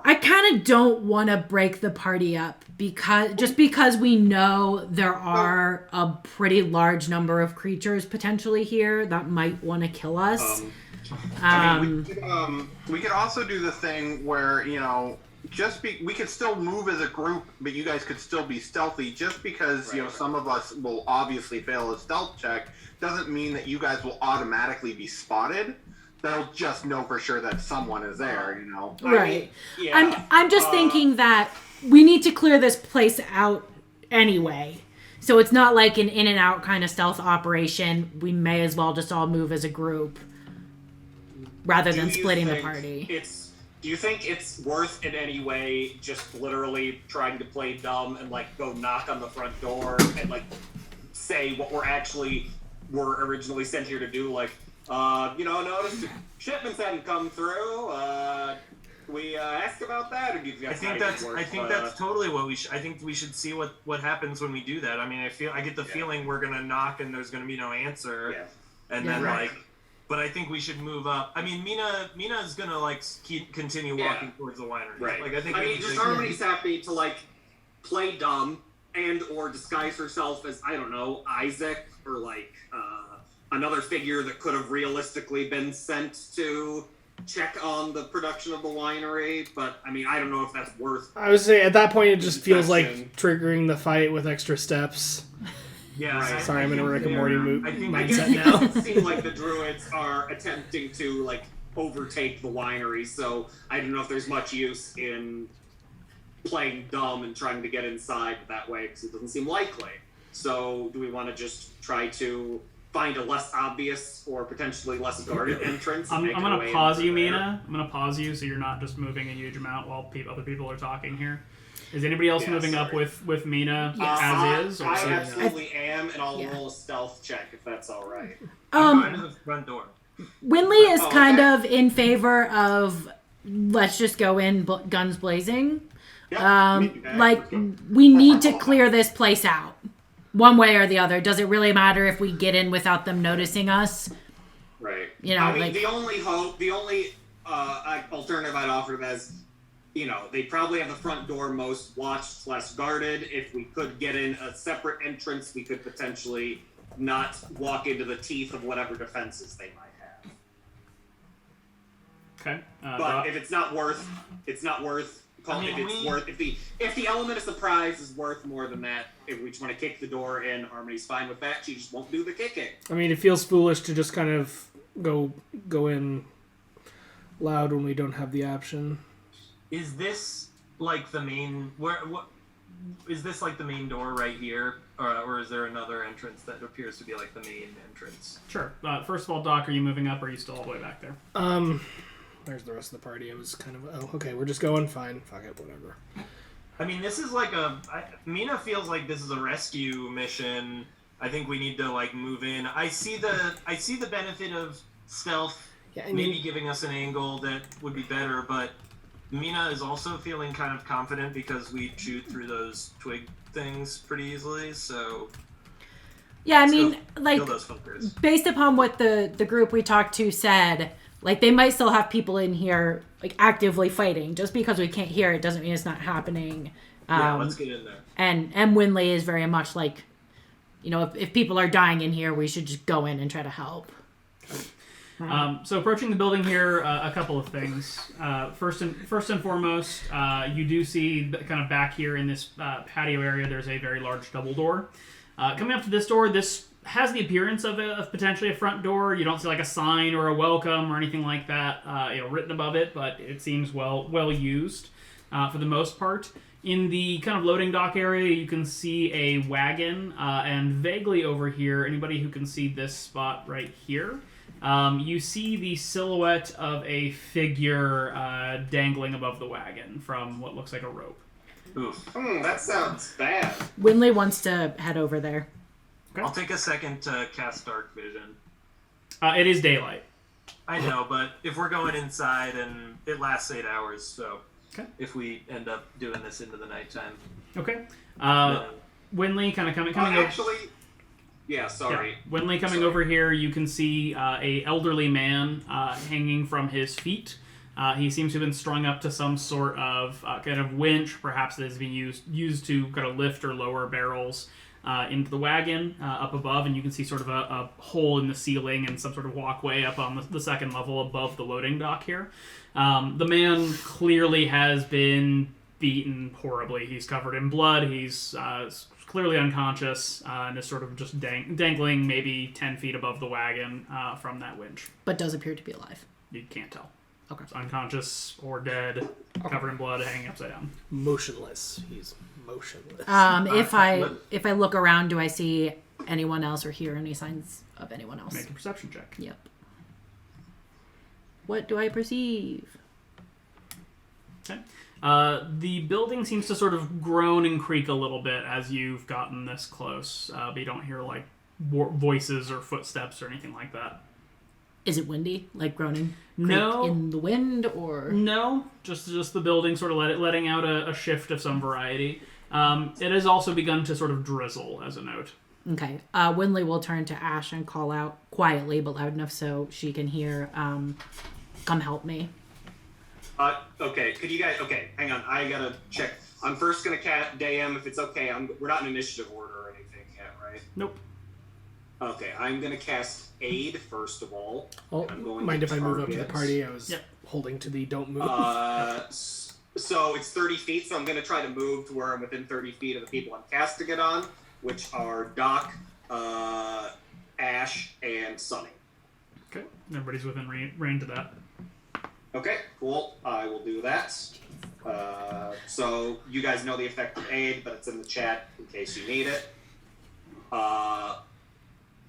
I kind of don't want to break the party up because we know there are a pretty large number of creatures potentially here that might want to kill us. We could also do the thing where we could still move as a group, but you guys could still be stealthy. Just because some of us will obviously fail a stealth check doesn't mean that you guys will automatically be spotted. They'll just know for sure that someone is there, Right. Yeah. I'm just thinking that we need to clear this place out anyway. So it's not like an in and out kind of stealth operation. We may as well just all move as a group rather than splitting the party. Do you think it's worth in any way just literally trying to play dumb and go knock on the front door and say what we're originally sent here to do? Noticed shipments hadn't come through. We asked about that, or do you think I think that's totally what we should. I think we should see what happens when we do that. I mean, I get the feeling we're gonna knock and there's gonna be no answer, and then But I think we should move up. I mean, Mina is gonna continue walking towards the winery. Right. I think just Harmony's happy to play dumb and or disguise herself as Isaac or another figure that could have realistically been sent to check on the production of the winery. But I mean, I don't know if that's worth. I would say at that point it just feels like triggering the fight with extra steps. Yeah. Right. Sorry, I'm in a think Rick and they're- Morty I think mindset It now. doesn't seem like the druids are attempting to like overtake the winery, so I don't know if there's much use in playing dumb and trying to get inside that way because it doesn't seem likely. So do we want to just try to find a less obvious or potentially less guarded entrance? I'm and make our gonna way pause into you, there? Mina. I'm gonna pause you so you're not just moving a huge amount while other people are talking here. Is anybody else Yeah, moving up sorry. with Mina Yes. as is? Or I something? absolutely am, and I'll Yeah. roll a stealth check if that's all right. I'm going to the front door. Winley is Oh, kind okay. of in favor of let's just go in guns blazing. Yeah, Like we need to clear this place out, one way or the other. Does it really matter if we get in without them noticing us? right. You know, I mean, like- the only alternative I'd offer them is, you know, they probably have the front door most watched, less guarded. If we could get in a separate entrance, we could potentially not walk into the teeth of whatever defenses they might have. Okay. But if it's not worth, I mean, if the element of surprise is worth more than that, if we just want to kick the door in, Harmony's fine with that. She just won't do the kicking. I mean, it feels foolish to just kind of go in loud when we don't have the option. Is this like the main? What is this like the main door right here, or is there another entrance that appears to be like the main entrance? Sure. First of all, Doc, are you moving up or are you still all the way back there? There's the rest of the party. It was kind of, okay, we're just going, fine, fuck it, whatever. I mean, this is like Mina feels like this is a rescue mission. I think we need to like move in. I see the benefit of stealth, Yeah, I maybe mean, giving us an angle that would be better, but Mina is also feeling kind of confident because we chewed through those twig things pretty easily, so Yeah, I mean, like kill those fuckers. based upon what the group we talked to said, like they might still have people in here like actively fighting. Just because we can't hear it doesn't mean it's not happening. Yeah, let's get in there. And Winley is very much like, you know, if people are dying in here, we should just go in and try to help. So approaching the building here, a couple of things. First and foremost, you do see kind of back here in this patio area, there's a very large double door. Coming up to this door, this has the appearance of potentially a front door. You don't see like a sign or a welcome or anything like that, written above it, but it seems well used for the most part. In the kind of loading dock area, you can see a wagon, and vaguely over here, anybody who can see this spot right here, you see the silhouette of a figure dangling above the wagon from what looks like a rope. Oof. That sounds bad. Winley wants to head over there. Okay. I'll take a second to cast Dark Vision. It is daylight. I know, but if we're going inside and it lasts 8 hours, so Okay. if we end up doing this into the nighttime, Okay. then Winley kind of coming over. Actually, yeah, sorry. Yeah. Winley coming Sorry. over here, you can see a elderly man hanging from his feet. He seems to have been strung up to some sort of kind of winch, perhaps that is being used to kind of lift or lower barrels into the wagon up above, and you can see sort of a hole in the ceiling and some sort of walkway up on the second level above the loading dock here. The man clearly has been beaten horribly. He's covered in blood. He's clearly unconscious and is sort of just dangling maybe 10 feet above the wagon from that winch. But does appear to be alive. You can't tell. Okay. He's unconscious or dead, covered in blood, hanging upside down. Motionless. He's motionless. If I look around, do I see anyone else or hear any signs of anyone else? Make a perception check. Yep. What do I perceive? Okay. The building seems to sort of groan and creak a little bit as you've gotten this close, but you don't hear like voices or footsteps or anything like that. Is it windy, like groaning? No. Creak in the wind, or No, just the building sort of letting out a shift of some variety. It has also begun to sort of drizzle as a note. okay? Winley will turn to Ash and call out quietly but loud enough so she can hear. Come help me. Okay, could you guys... Okay, hang on. I gotta check. I'm first gonna cast DM if it's okay. We're not in initiative order or anything yet, right? Nope. Okay, I'm gonna cast Aid first of all. Oh, I'm going mind to if I move up to the target. party? I was Yep. holding to the don't move. So it's 30 feet, so I'm gonna try to move to where I'm within 30 feet of the people I'm casting it on, which are Doc, Ash, and Sunny. Okay, everybody's within range of that. Okay, cool. I will do that. So you guys know the effective aid, but it's in the chat in case you need it.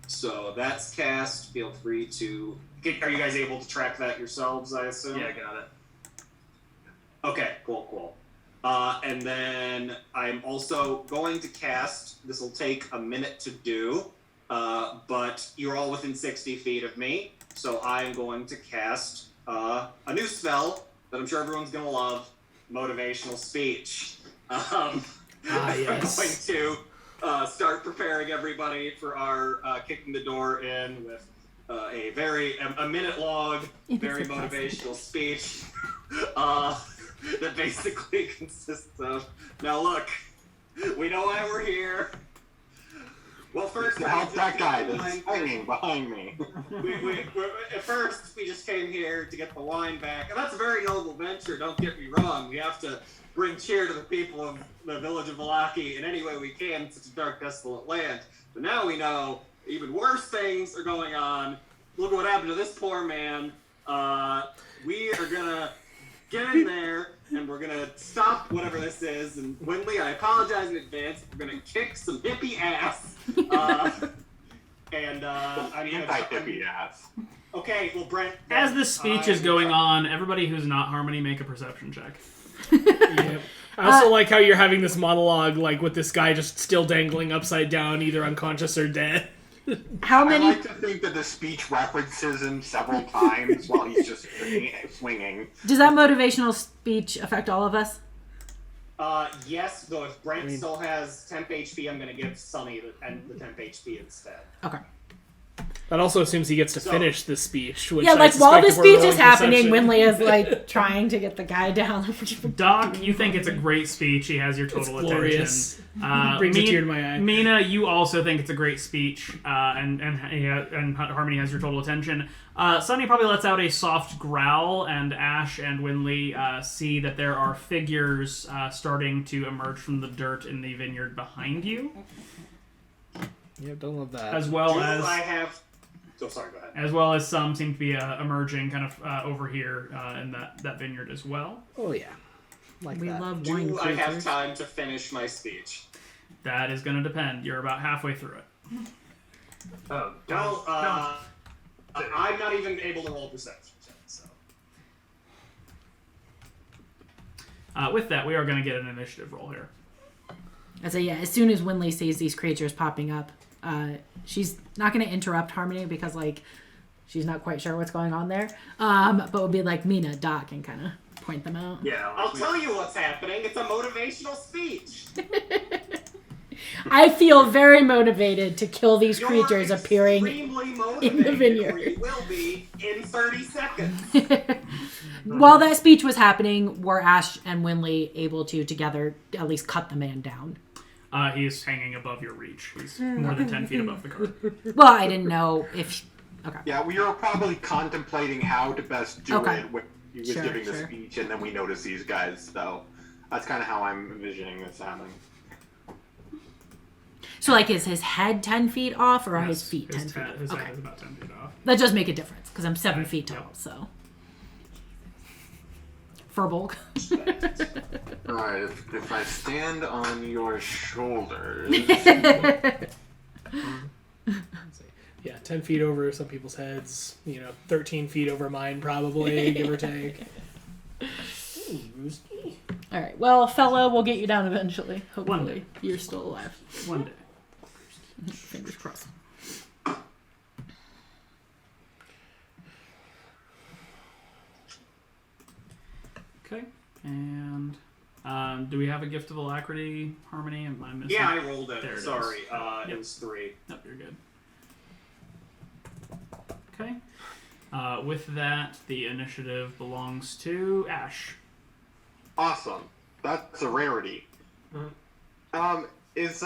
So that's cast. Feel free to... Are you guys able to track that yourselves, I assume? Yeah, I got it. Okay, cool. And then I'm also going to cast... This will take a minute to do, but you're all within 60 feet of me, so I'm going to cast a new spell that I'm sure everyone's going to love, Motivational Speech. Yes. I'm going to start preparing everybody for our kicking the door in with a minute long, very motivational speech that basically consists of, now look, we know why we're here. Well, first, help that guy that's hanging behind me. At first, we just came here to get the wine back, and that's a very noble venture. Don't get me wrong. We have to bring cheer to the people of the village of Vallaki in any way we can in such a dark, desolate land. But now we know even worse things are going on. Look at what happened to this poor man. We are gonna get in there, and we're gonna stop whatever this is. And Winley, I apologize in advance. We're gonna kick some hippie ass. Anti-hippie ass. Okay, well, Brent. As this speech is going on, everybody who's not Harmony make a perception check. Yep. I also like how you're having this monologue, like with this guy just still dangling upside down, either unconscious or dead. How I many? like to think that the speech references him several times while he's just swinging. Does that motivational speech affect all of us? Yes, though if Brent still has temp HP, I'm going to give Sunny the temp HP instead. Okay. That also assumes he gets to finish the speech. Which Yeah, I like while suspect the if we're speech rolling is happening, perception- Winley is like trying to get the guy down. Doc, you think it's a great speech. He has your total It's glorious. attention. Brings a tear to my eye. Mina, you also think it's a great speech, and Harmony has your total attention. Sunny probably lets out a soft growl, and Ash and Winley see that there are figures starting to emerge from the dirt in the vineyard behind you, Yeah, don't love that. as well as I have... So sorry, go ahead. as well as some seem to be emerging kind of over here in that vineyard as well. Oh yeah, like We that. love wine Do I have creatures. time to finish my speech? That is going to depend. You're about halfway through it. Oh, Well, I'm not even able to roll perception check, so... With that, we are going to get an initiative roll here. I say, yeah, as soon as Winley sees these creatures popping up, she's not going to interrupt Harmony because, like, she's not quite sure what's going on there. But would be like Mina, Doc, and kind of point them out. yeah. I'll tell you what's happening. It's a motivational speech. I feel very motivated to kill these You're creatures appearing extremely in motivated, the vineyard. or you will be in 30 seconds. While that speech was happening, were Ash and Winley able to together at least cut the man down? He is hanging above your reach. He's more than 10 feet above the cart. Well, I didn't know if... Okay. Yeah, we were probably contemplating how to best do Okay. it when he was Sure, giving the sure. speech, and then we noticed these guys. So that's kind of how I'm envisioning this happening. So, like, is his head 10 feet off, or are his feet 10 His feet head, off? his Okay. head is about 10 feet off. That does make a difference, because I'm 7 feet tall, Yep. so... Furbolg. Alright, if I stand on your shoulders... Yeah, 10 feet over some people's heads. 13 feet over mine, probably, give or take. Ooh, Roosty. All right. Well, fella, we'll get you down eventually. One Hopefully, you're still alive. One day. Fingers crossed. Okay. And do we have a gift of alacrity, Harmony? Am I missing? Yeah, I rolled it. There it is. Sorry. Yep. It was 3. Nope, you're good. Okay. With that, the initiative belongs to Ash. Awesome. That's a rarity. Is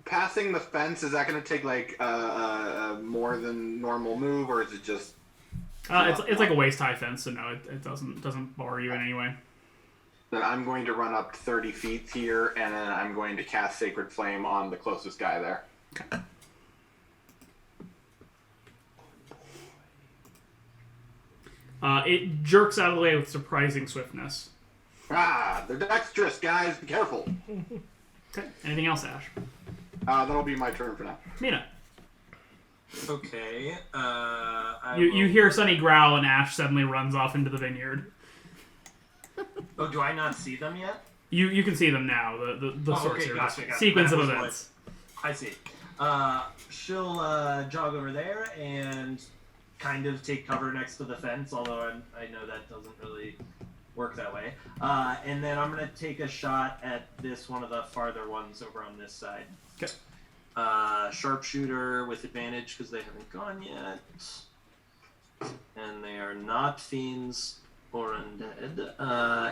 passing the fence, is that going to take like a more than normal move, or is it just... It's like a waist high fence, so no, it doesn't bar you in any way. then I'm going to run up 30 feet here, and then I'm going to cast Sacred Flame on the closest guy there. Okay. It jerks out of the way with surprising swiftness. They're dexterous, guys. Be careful. Okay. Anything else, Ash? That'll be my turn for now. Mina. Okay. You hear Sunny growl, and Ash suddenly runs off into the vineyard. Oh, do I not see them yet? You can see them now. The sorcerer. Gotcha. Sequence That of was events. I see. She'll jog over there and kind of take cover next to the fence, although I know that doesn't really work that way. And then I'm going to take a shot at this one of the farther ones over on this side. Okay. Sharpshooter with advantage because they haven't gone yet. And they are not fiends or undead.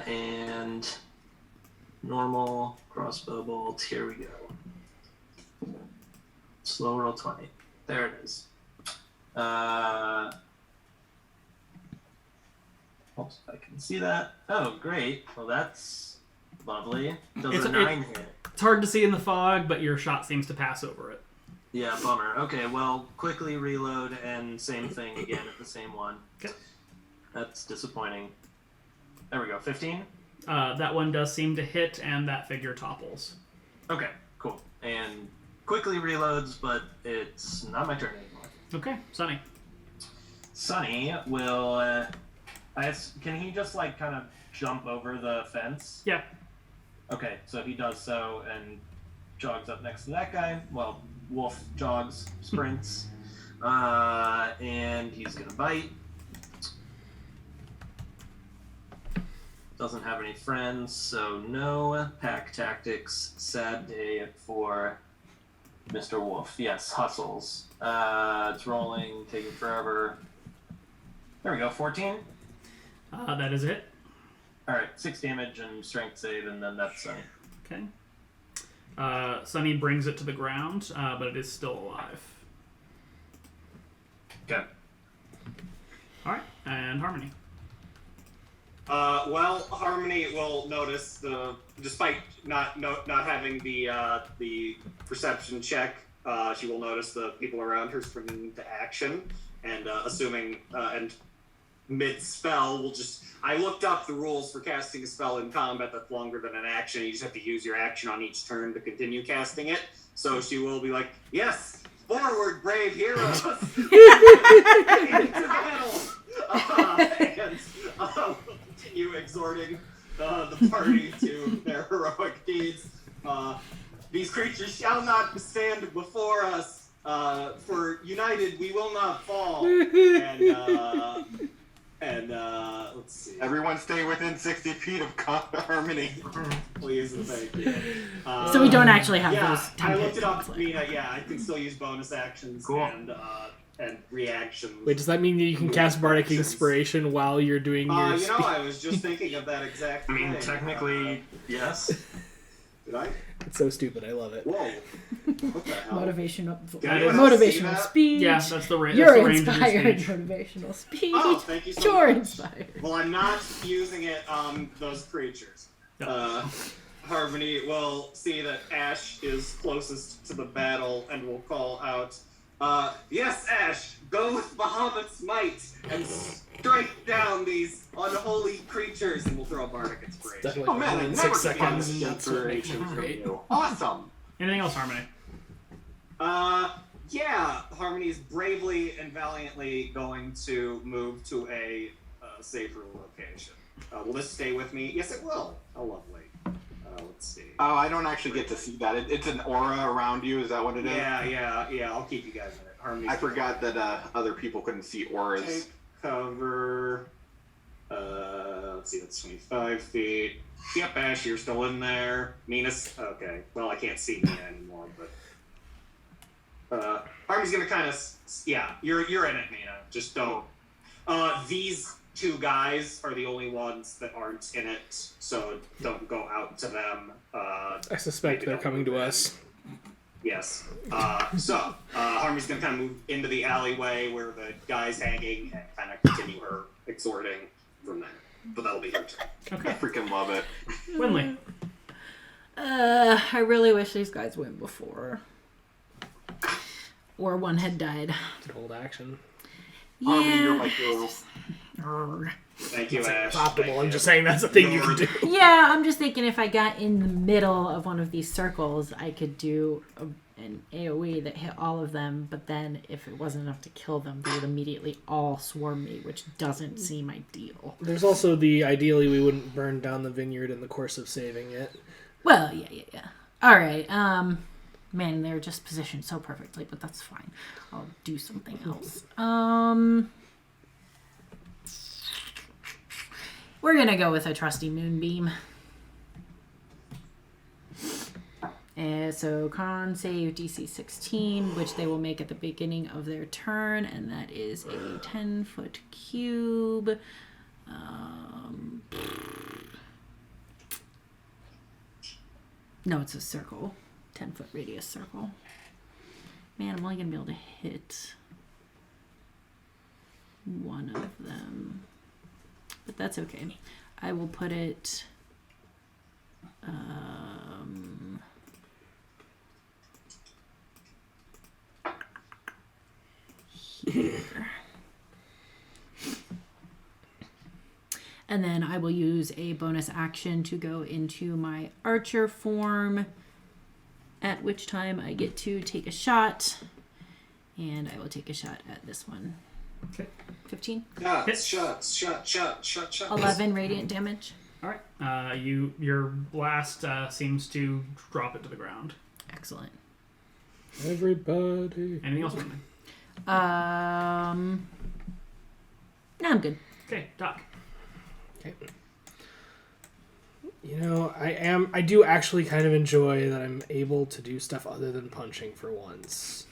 And normal crossbow bolt. Here we go. Slow roll 20. There it is. Oops, I can see that. Oh, great. Well, that's lovely. Does a 9 hit? It's hard to see in the fog, but your shot seems to pass over it. Yeah, bummer. Okay, well, quickly reload and same thing again at the same one. Okay. That's disappointing. There we go. 15? That one does seem to hit, and that figure topples. Okay, cool. And quickly reloads, but it's not my turn anymore. Okay, Sunny. Sunny will... can he just, like, kind of jump over the fence? Yeah. Okay, so he does so and jogs up next to that guy. Well, Wolf jogs, sprints, and he's gonna bite. Doesn't have any friends, so no pack tactics. Sad day for Mr. Wolf. Yes, hustles. It's rolling, taking forever. There we go, 14. That is it. Alright, 6 damage and strength save, and then that's Sunny. Okay. Sunny brings it to the ground, but it is still alive. Okay. Alright, and Harmony. Well, Harmony will notice despite not having the perception check, she will notice the people around her springing into action, and assuming and mid-spell will just... I looked up the rules for casting a spell in combat that's longer than an action. You just have to use your action on each turn to continue casting it. So she will be like, yes, forward, brave heroes! Into battle! And we'll continue exhorting the party to their heroic deeds. These creatures shall not stand before us, for united we will not fall. And let's see. Everyone stay within 60 feet of Harmony. Please and thank you. So we don't actually have Yeah, those I looked templates. it up. Mina, yeah, I can still use bonus actions Cool. and reactions. Wait, does that mean that you can cast Bardic Inspiration while you're doing your I was just thinking of that exact I mean, thing. technically, yes. Did I? It's so stupid. I love it. Whoa. What the hell? Motivational, Did anyone see motivational that? speech. Yeah, that's the range. You're that's the range of inspired. your speech. Motivational speech. Oh, thank you so You're much. inspired. Well, I'm not using it on those creatures. No. Harmony will see that Ash is closest to the battle and will call out, yes, Ash, go with Bahamut's might and strike down these unholy creatures, and we'll throw a Bardic Inspiration. Definitely Oh man, I more than never 6 get seconds. this And that's what makes it inspiration from great. you. Awesome. Anything else, Harmony? Yeah, Harmony is bravely and valiantly going to move to a safer location. Will this stay with me? Yes, it will. Oh, lovely. Let's see. Oh, I don't actually get to see that. It's an aura around you. Is that what it is? Yeah. I'll keep you guys in it. Harmony. I forgot that other people couldn't see auras. Take cover. Let's see. That's 25 feet. Yep, Ash, you're still in there. Mina's okay. Well, I can't see Mina anymore, but Harmony's gonna kind of you're in it, Mina. Just don't. These two guys are the only ones that aren't in it, so don't go out to them. I suspect they're coming to us. Yes. So Harmony's gonna kind of move into the alleyway where the guy's hanging and kind of continue her exhorting from there. but that'll be her turn. I freaking love it. Winley. I really wish these guys went before. Or one had died. Hold action. Army, you're Yeah. my girl. Thank you, Ash. Optimal. Thank I'm you. just saying that's a thing you can do. Yeah, I'm just thinking if I got in the middle of one of these circles, I could do an AoE that hit all of them, but then if it wasn't enough to kill them, they would immediately all swarm me, which doesn't seem ideal. There's also ideally we wouldn't burn down the vineyard in the course of saving it. Well, yeah. All right. Man, they're just positioned so perfectly, but that's fine. I'll do something else. We're gonna go with a trusty moonbeam. So con save DC 16, which they will make at the beginning of their turn, and that is a 10-foot cube. No, it's a circle. 10-foot radius circle. Man, I'm only going to be able to hit one of them. But that's okay. I will put it... here. And then I will use a bonus action to go into my archer form, at which time I get to take a shot. And I will take a shot at this one. Okay. 15? Shots. 11 radiant damage. All right. Your blast seems to drop it to the ground. Excellent. Everybody. Anything else, Winley? No, I'm good. Okay, Doc. Okay. You know, I do actually kind of enjoy that I'm able to do stuff other than punching for once.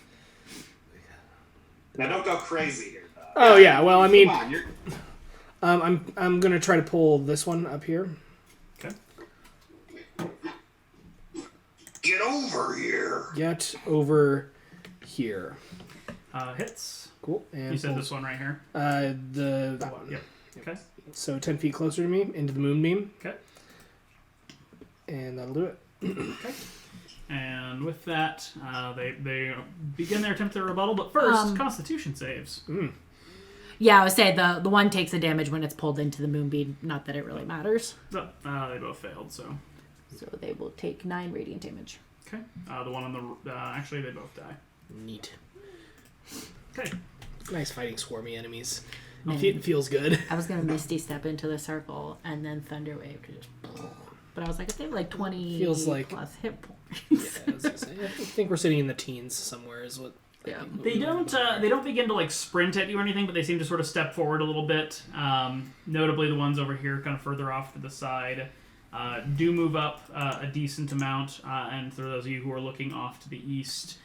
Now don't go crazy here, though. Oh yeah, well I mean, Come on, I'm gonna try to pull this one up here. Okay. Get over here. Get over here. Hits. Cool. And You said pull- this one right here. that one. Yep. Okay. So 10 feet closer to me into the moonbeam, Okay. and that'll do it. Okay. And with that, they begin their attempt at rebuttal, but first, Constitution saves. Yeah, I would say the one takes the damage when it's pulled into the moonbeam. Not that it really matters. So, they both failed, so... So they will take 9 radiant damage. Okay. The one on the... actually, they both die. Neat. Okay. Nice fighting swarmy enemies. Man. It feels good. I was going to Misty Step into the circle and then Thunder Wave. But I was like, if they have like 20 Feels like- plus hit points. Yeah, I was gonna say, I think we're sitting in the teens somewhere is what... Yeah. They don't begin to like sprint at you or anything, but they seem to sort of step forward a little bit. Notably, the ones over here, kind of further off to the side, do move up a decent amount. And for those of you who are looking off to the east,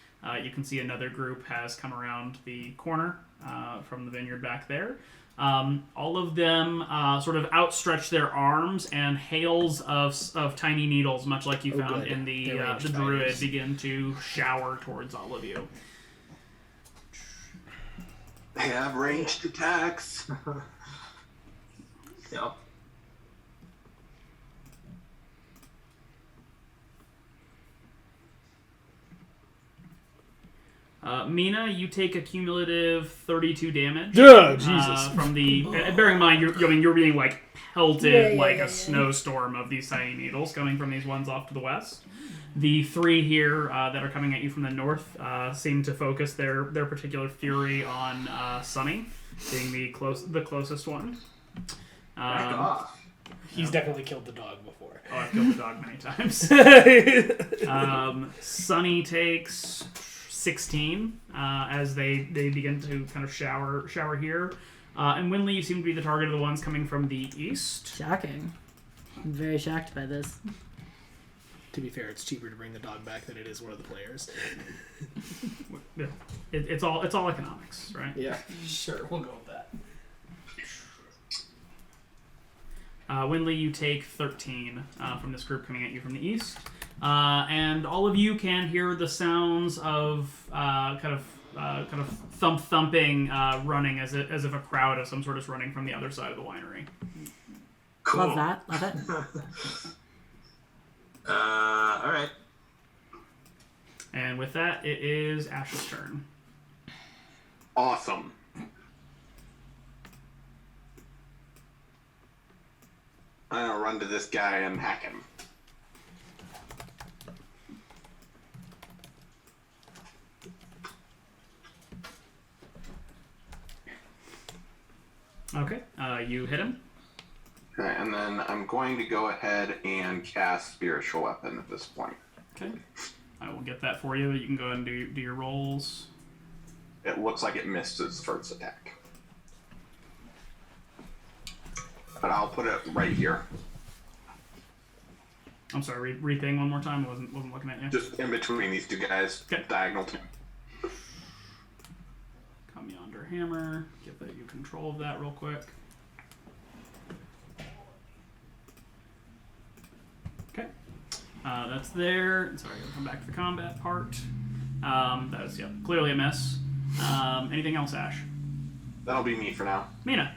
you can see another group has come around the corner from the vineyard back there. All of them sort of outstretch their arms, and hails of tiny needles, much like you found good. in the They're ranged Druid, fighters. begin to shower towards all of you. They have ranged attacks. Yep. Mina, you take a cumulative 32 damage. Oh, Jesus. From the... bearing in mind, you're being, like, pelted like a snowstorm of these tiny needles coming from these ones off to the west. The 3 here that are coming at you from the north seem to focus their particular fury on Sunny, being the closest one. Back off. He's definitely killed the dog before. Oh, I've killed the dog many times. Sunny takes 16 as they begin to kind of shower here. And Winley, you seem to be the target of the ones coming from the east. Shocking. I'm very shocked by this. To be fair, it's cheaper to bring the dog back than it is one of the players. Yeah. It's all economics, right? Yeah, sure, we'll go with that. Winley, you take 13 from this group coming at you from the east. And all of you can hear the sounds of kind of thumping running as if a crowd of some sort is running from the other side of the winery. Cool. Love that. Love it. All right. And with that, it is Ash's turn. Awesome. I'm gonna run to this guy and hack him. Okay, you hit him. Okay, and then I'm going to go ahead and cast Spiritual Weapon at this point. Okay, I will get that for you. You can go ahead and do your rolls. It looks like it missed its first attack. But I'll put it right here. I'm sorry, read thing one more time. I wasn't looking at you. Just in between these two guys, Okay. diagonal to me. Come yonder hammer. Give that you control of that real quick. Okay. That's there. Sorry, I'll come back to the combat part. That was clearly a miss. Anything else, Ash? That'll be me for now. Mina.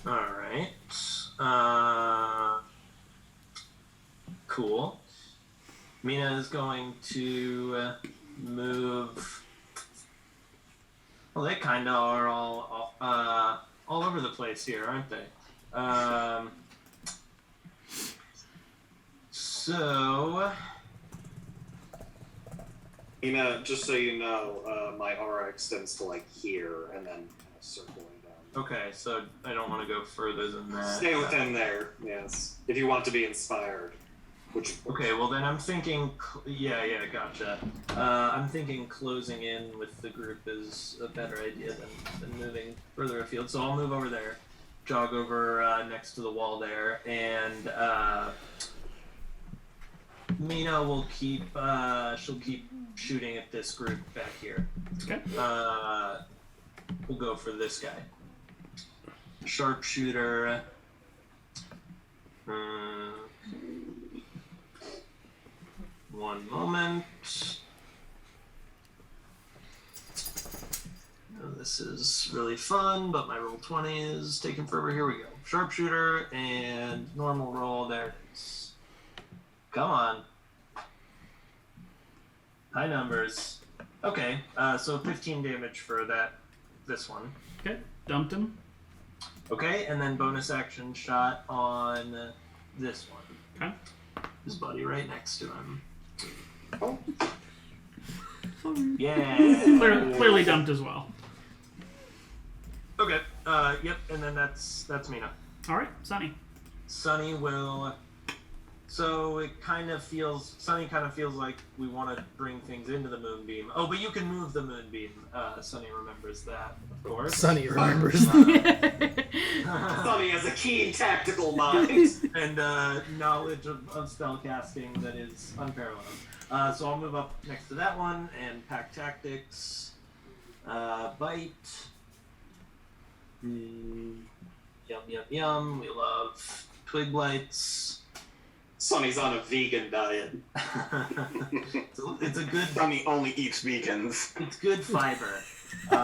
All right. Cool. Mina is going to move. Well, they kind of are all over the place here, aren't they? So. Just so you know, my aura extends to like here and then kind of circling down. Okay, so I don't want to go further than that. Stay within there, yes. If you want to be inspired. Okay, well then I'm thinking, yeah, gotcha. I'm thinking closing in with the group is a better idea than moving further afield. So I'll move over there, jog over next to the wall there, and Mina will she'll keep shooting at this group back here. Okay. We'll go for this guy. Sharpshooter. One moment. Oh, this is really fun, but my roll 20 is taking forever. Here we go. Sharpshooter and normal roll. There it is. Come on. High numbers. Okay, so 15 damage for this one. Okay, dumped him. Okay, and then bonus action shot on this one. Okay. His buddy right next to him. Oh. Yeah. Clearly dumped as well. Okay. Yep. And then that's Mina. All right, Sunny. Sunny will. So Sunny kind of feels like we want to bring things into the moonbeam. Oh, but you can move the moonbeam. Sunny remembers that, of course. Sunny remembers. Sunny has a keen tactical mind. And knowledge of spellcasting that is unparalleled. So I'll move up next to that one and pack tactics. Bite. Yum, yum, yum. We love twig blights. Sonny's on a vegan diet. It's a good. Sunny only eats vegans. It's good fiber. All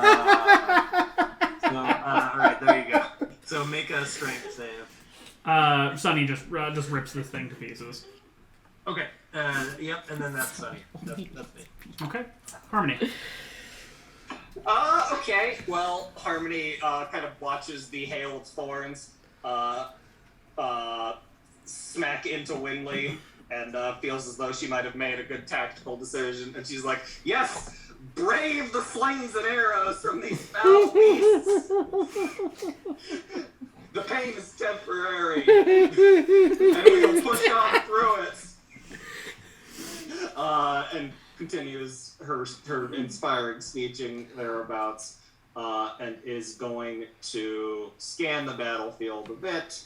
right, there you go. So make a strength save. Sunny just rips this thing to pieces. Okay. Yep, and then that's Sunny. That's me. Okay. Harmony. Okay. Well, Harmony kind of watches the hail of thorns smack into Winley and feels as though she might have made a good tactical decision. And she's like, yes, brave the slings and arrows from these foul beasts. The pain is temporary. And we'll push on through it. And continues her inspiring speeching thereabouts, and is going to scan the battlefield a bit.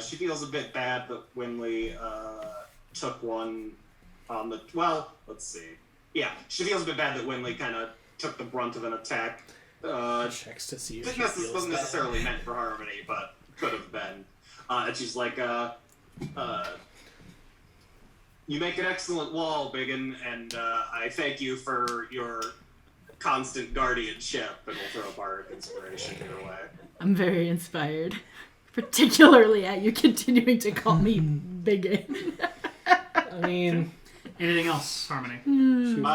She feels a bit bad that Winley took one on the... Well, let's see. Yeah, she feels a bit bad that Winley kind of took the brunt of an attack. Checks to see if This she feels wasn't bad. necessarily meant for Harmony, but could have been. And she's like, you make an excellent wall, Biggin, and I thank you for your constant guardianship, and we'll throw a bardic inspiration your way. I'm very inspired. Particularly at you continuing to call me bigot. I mean, Anything else, Harmony? No,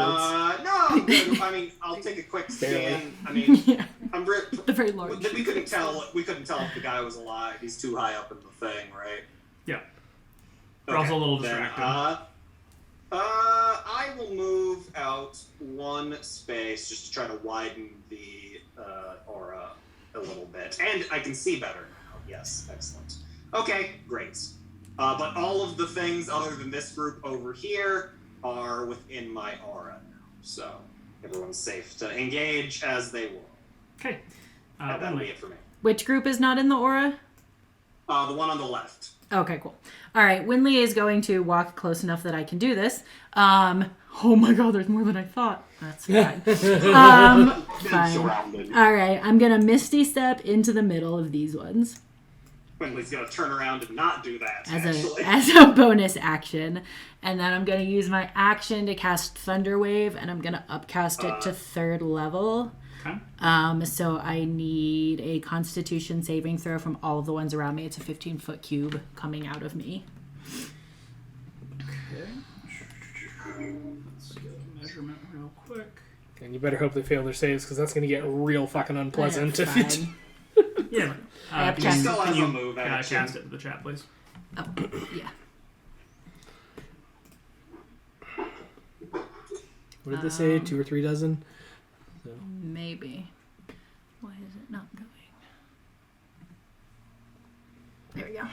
I'm good. I mean, I'll take a quick scan. I mean, Yeah. the very large. We couldn't tell if the guy was alive. He's too high up in the thing, right? Yeah. We're also a little then, distracted. I will move out one space just to try to widen the aura a little bit, and I can see better now. Yes, excellent. Okay, great. But all of the things other than this group over here are within my aura now, so everyone's safe to engage as they will. Okay. And that'll be it for me. Which group is not in the aura? The one on the left. Okay, cool. All right, Winley is going to walk close enough that I can do this. Oh my god, there's more than I thought. That's fine. Fine. Surrounded. All right, I'm going to Misty Step into the middle of these ones Quinley's gonna turn around and not do that, as a bonus action. And then I'm going to use my action to cast Thunder Wave, and I'm going to upcast it to 3rd level. Okay. So I need a Constitution saving throw from all of the ones around me. It's a 15-foot cube coming out of me. Okay. Let's get a measurement real quick. and you better hope they fail their saves because that's going to get real fucking unpleasant. That's If you fine. Yeah. I have Can cast- you, Still can has you a move action. cast it to the chat, please? Oh, yeah. What did they say? 2 or 3 dozen? So. Maybe. Why is it not going? There we go.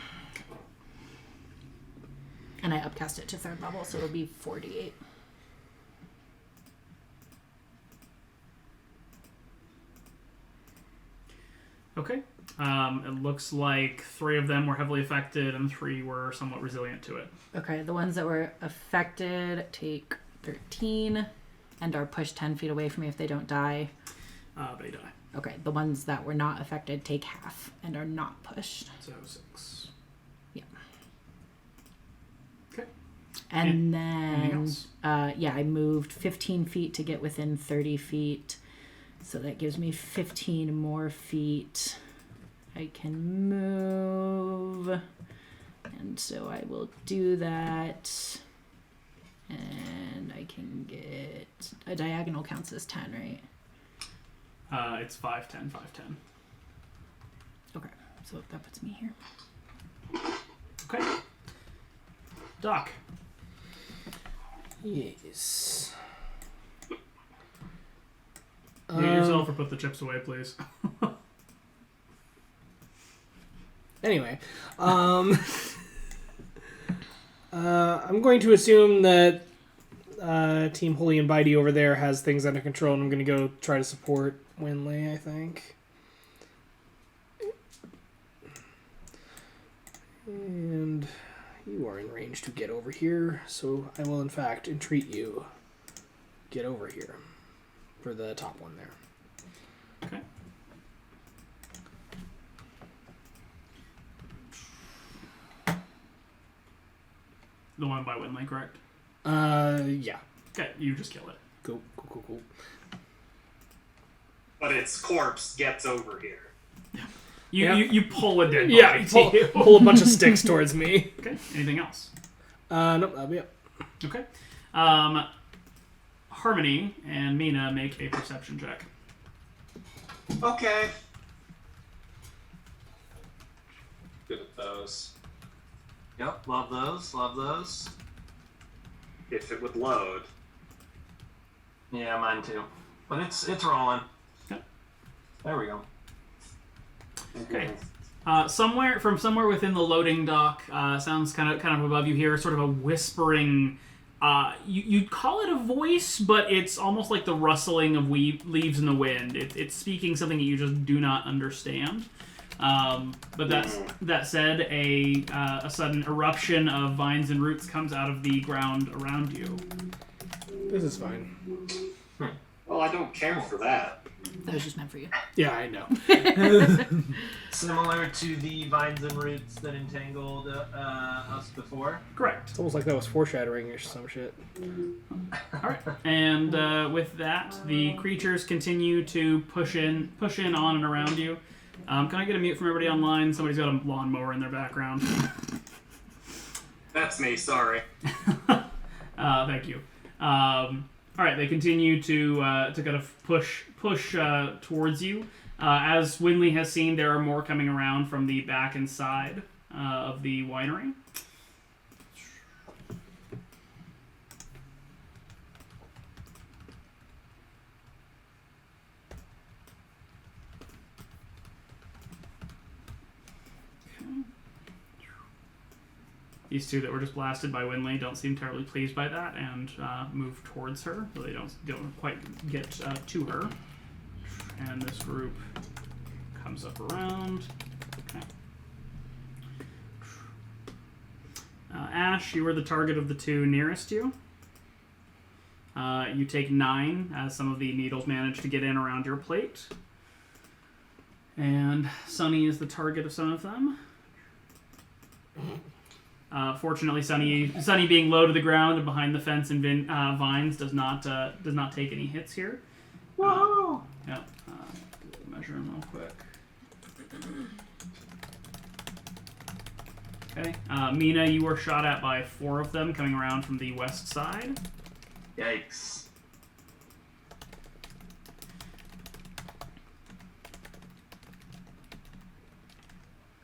And I upcast it to 3rd level, so it'll be 48. Okay. It looks like 3 of them were heavily affected and 3 were somewhat resilient to it. Okay, the ones that were affected take 13 and are pushed 10 feet away from me if they don't die. They die. Okay, the ones that were not affected take half and are not pushed. So 6. Yeah. Okay. And anything then, else? I moved 15 feet to get within 30 feet. So that gives me 15 more feet. I can move. And so I will do that. And I can get... A diagonal counts as 10, right? It's 5, 10, 5, 10. Okay, so that puts me here. Okay. Doc. Yes. Mute yourself or put the chips away, please. Anyway, I'm going to assume that Team Holy and Bitey over there has things under control, and I'm going to go try to support Winley, I think. And you are in range to get over here, so I will in fact entreat you. Get over here for the top one there. Okay. The one by Winley, correct? Yeah. Okay, you just kill it. Cool. But its corpse gets over here. You pull a dead body Yeah, to you. pull a bunch of sticks towards me. Okay, anything else? Nope, that'll be it. Okay. Harmony and Mina make a perception check. Okay. Good at those. Yep, love those. If it would load. Yeah, mine too. But it's rolling. Yep. There we go. Okay. Somewhere within the loading dock, sounds kind of above you here, sort of a whispering. You'd call it a voice, but it's almost like the rustling of leaves in the wind. It's speaking something that you just do not understand. But that said, a sudden eruption of vines and roots comes out of the ground around you. This is fine. Well, I don't care for that. That was just meant for you. Yeah, I know. Similar to the vines and roots that entangled us before. Correct. It's almost like that was foreshadowing or some shit. All right. And with that, the creatures continue to push in on and around you. Can I get a mute from everybody online? Somebody's got a lawnmower in their background. That's me. Sorry. Thank you. All right, they continue to kind of push towards you. As Winley has seen, there are more coming around from the back and side of the winery. These two that were just blasted by Winley don't seem terribly pleased by that and move towards her, so they don't quite get to her. And this group comes up around. Okay. Ash, you are the target of the two nearest you. You take 9 as some of the needles manage to get in around your plate. And Sunny is the target of some of them. Fortunately, Sunny being low to the ground and behind the fence and vines does not take any hits here. Whoa! Yeah. Measure him real quick. Okay. Mina, you were shot at by 4 of them coming around from the west side. Yikes.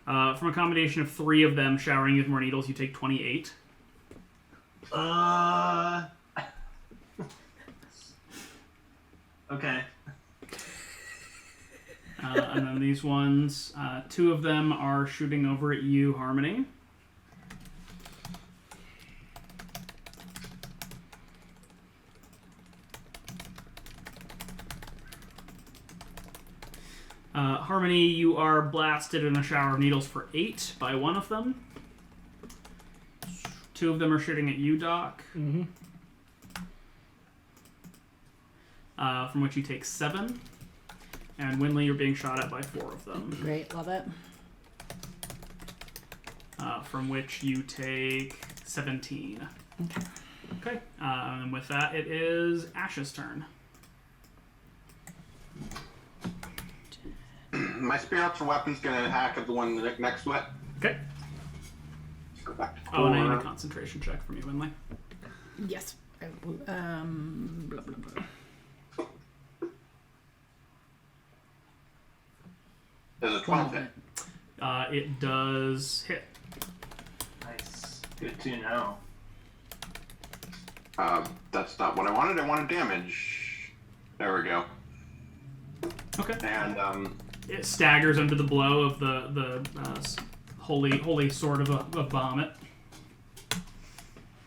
From a combination of 3 of them showering you with more needles, you take 28. Okay. And then these ones, 2 of them are shooting over at you, Harmony. Harmony, you are blasted in a shower of needles for 8 by 1 of them. 2 of them are shooting at you, Doc. Mm-hmm. From which you take 7. And Winley, you're being shot at by 4 of them. Great, love it. From which you take 17. Okay. And with that, it is Ash's turn. My spiritual weapon's gonna hack at the one next to it. Okay. Let's go back to Oh, and I need a core. concentration check from you, Winley. Yes. Blah, blah, blah. There's a 12 hit. It does hit. Nice. Good to know. That's not what I wanted. I wanted damage. There we go. Okay. And It staggers under the blow of the holy sword of Bahamut.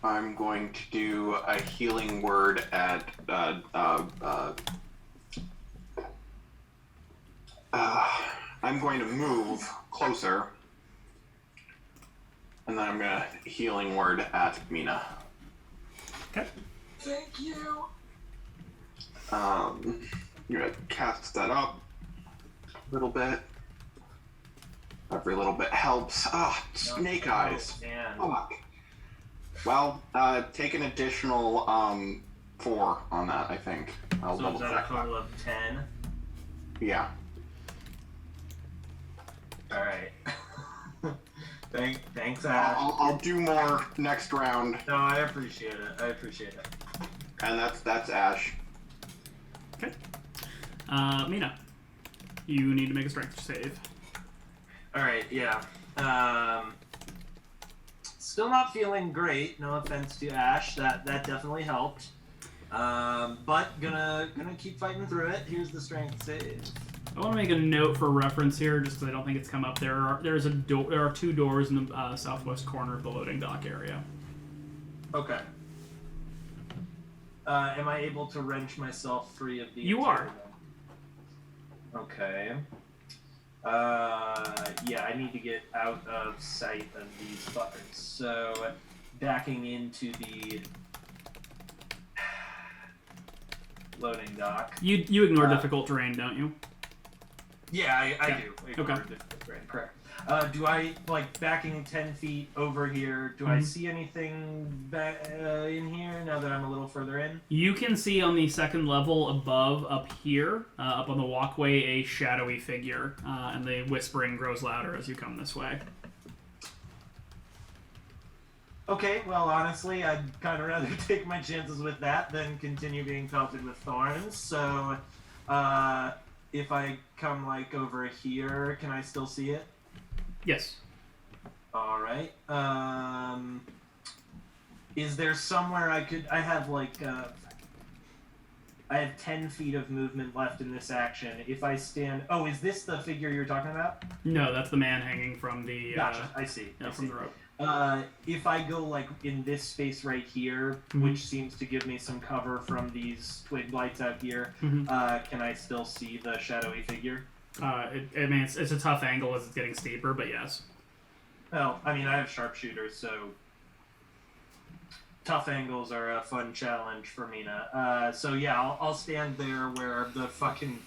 I'm going to do a healing word at I'm going to move closer, and then I'm gonna healing word at Mina. Okay. Thank you. I'm gonna cast that up a little bit. Every little bit helps. Snake eyes. Man. Fuck. Well, take an additional 4 on that, I think. I'll So double is that a check total of 10? Yeah. Alright. Thanks, Ash. I'll do more next round, No, I appreciate it. and that's Ash. Okay. Mina, you need to make a strength save. Alright, yeah. Still not feeling great, no offense to Ash. That definitely helped. But gonna keep fighting through it. Here's the strength save. I want to make a note for reference here, just because I don't think it's come up. There are 2 doors in the southwest corner of the loading dock area. Okay. Am I able to wrench myself free of these? You are. Okay. Yeah, I need to get out of sight of these fuckers. So, backing into the loading dock. You ignore difficult terrain, don't you? Yeah, I Okay. do. Okay. Right, correct. Do I, like, backing 10 feet over here, do I see anything in here now that I'm a little further in? You can see on the second level above, up here, up on the walkway, a shadowy figure, and the whispering grows louder as you come this way. Okay, well, honestly, I'd kind of rather take my chances with that than continue being pelted with thorns. So, if I come, like, over here, can I still see it? Yes. All right. Is there somewhere I have, like, I have 10 feet of movement left in this action. If I stand... Oh, is this the figure you're talking about? No, that's the man hanging from the... Gotcha, I see. from the rope. If I go, like, in this space right here, which seems to give me some cover from these twig blights out here, can I still see the shadowy figure? It's a tough angle as it's getting steeper, but yes. Well, I mean, I have sharpshooters, so tough angles are a fun challenge for Mina. So yeah, I'll stand there where the fucking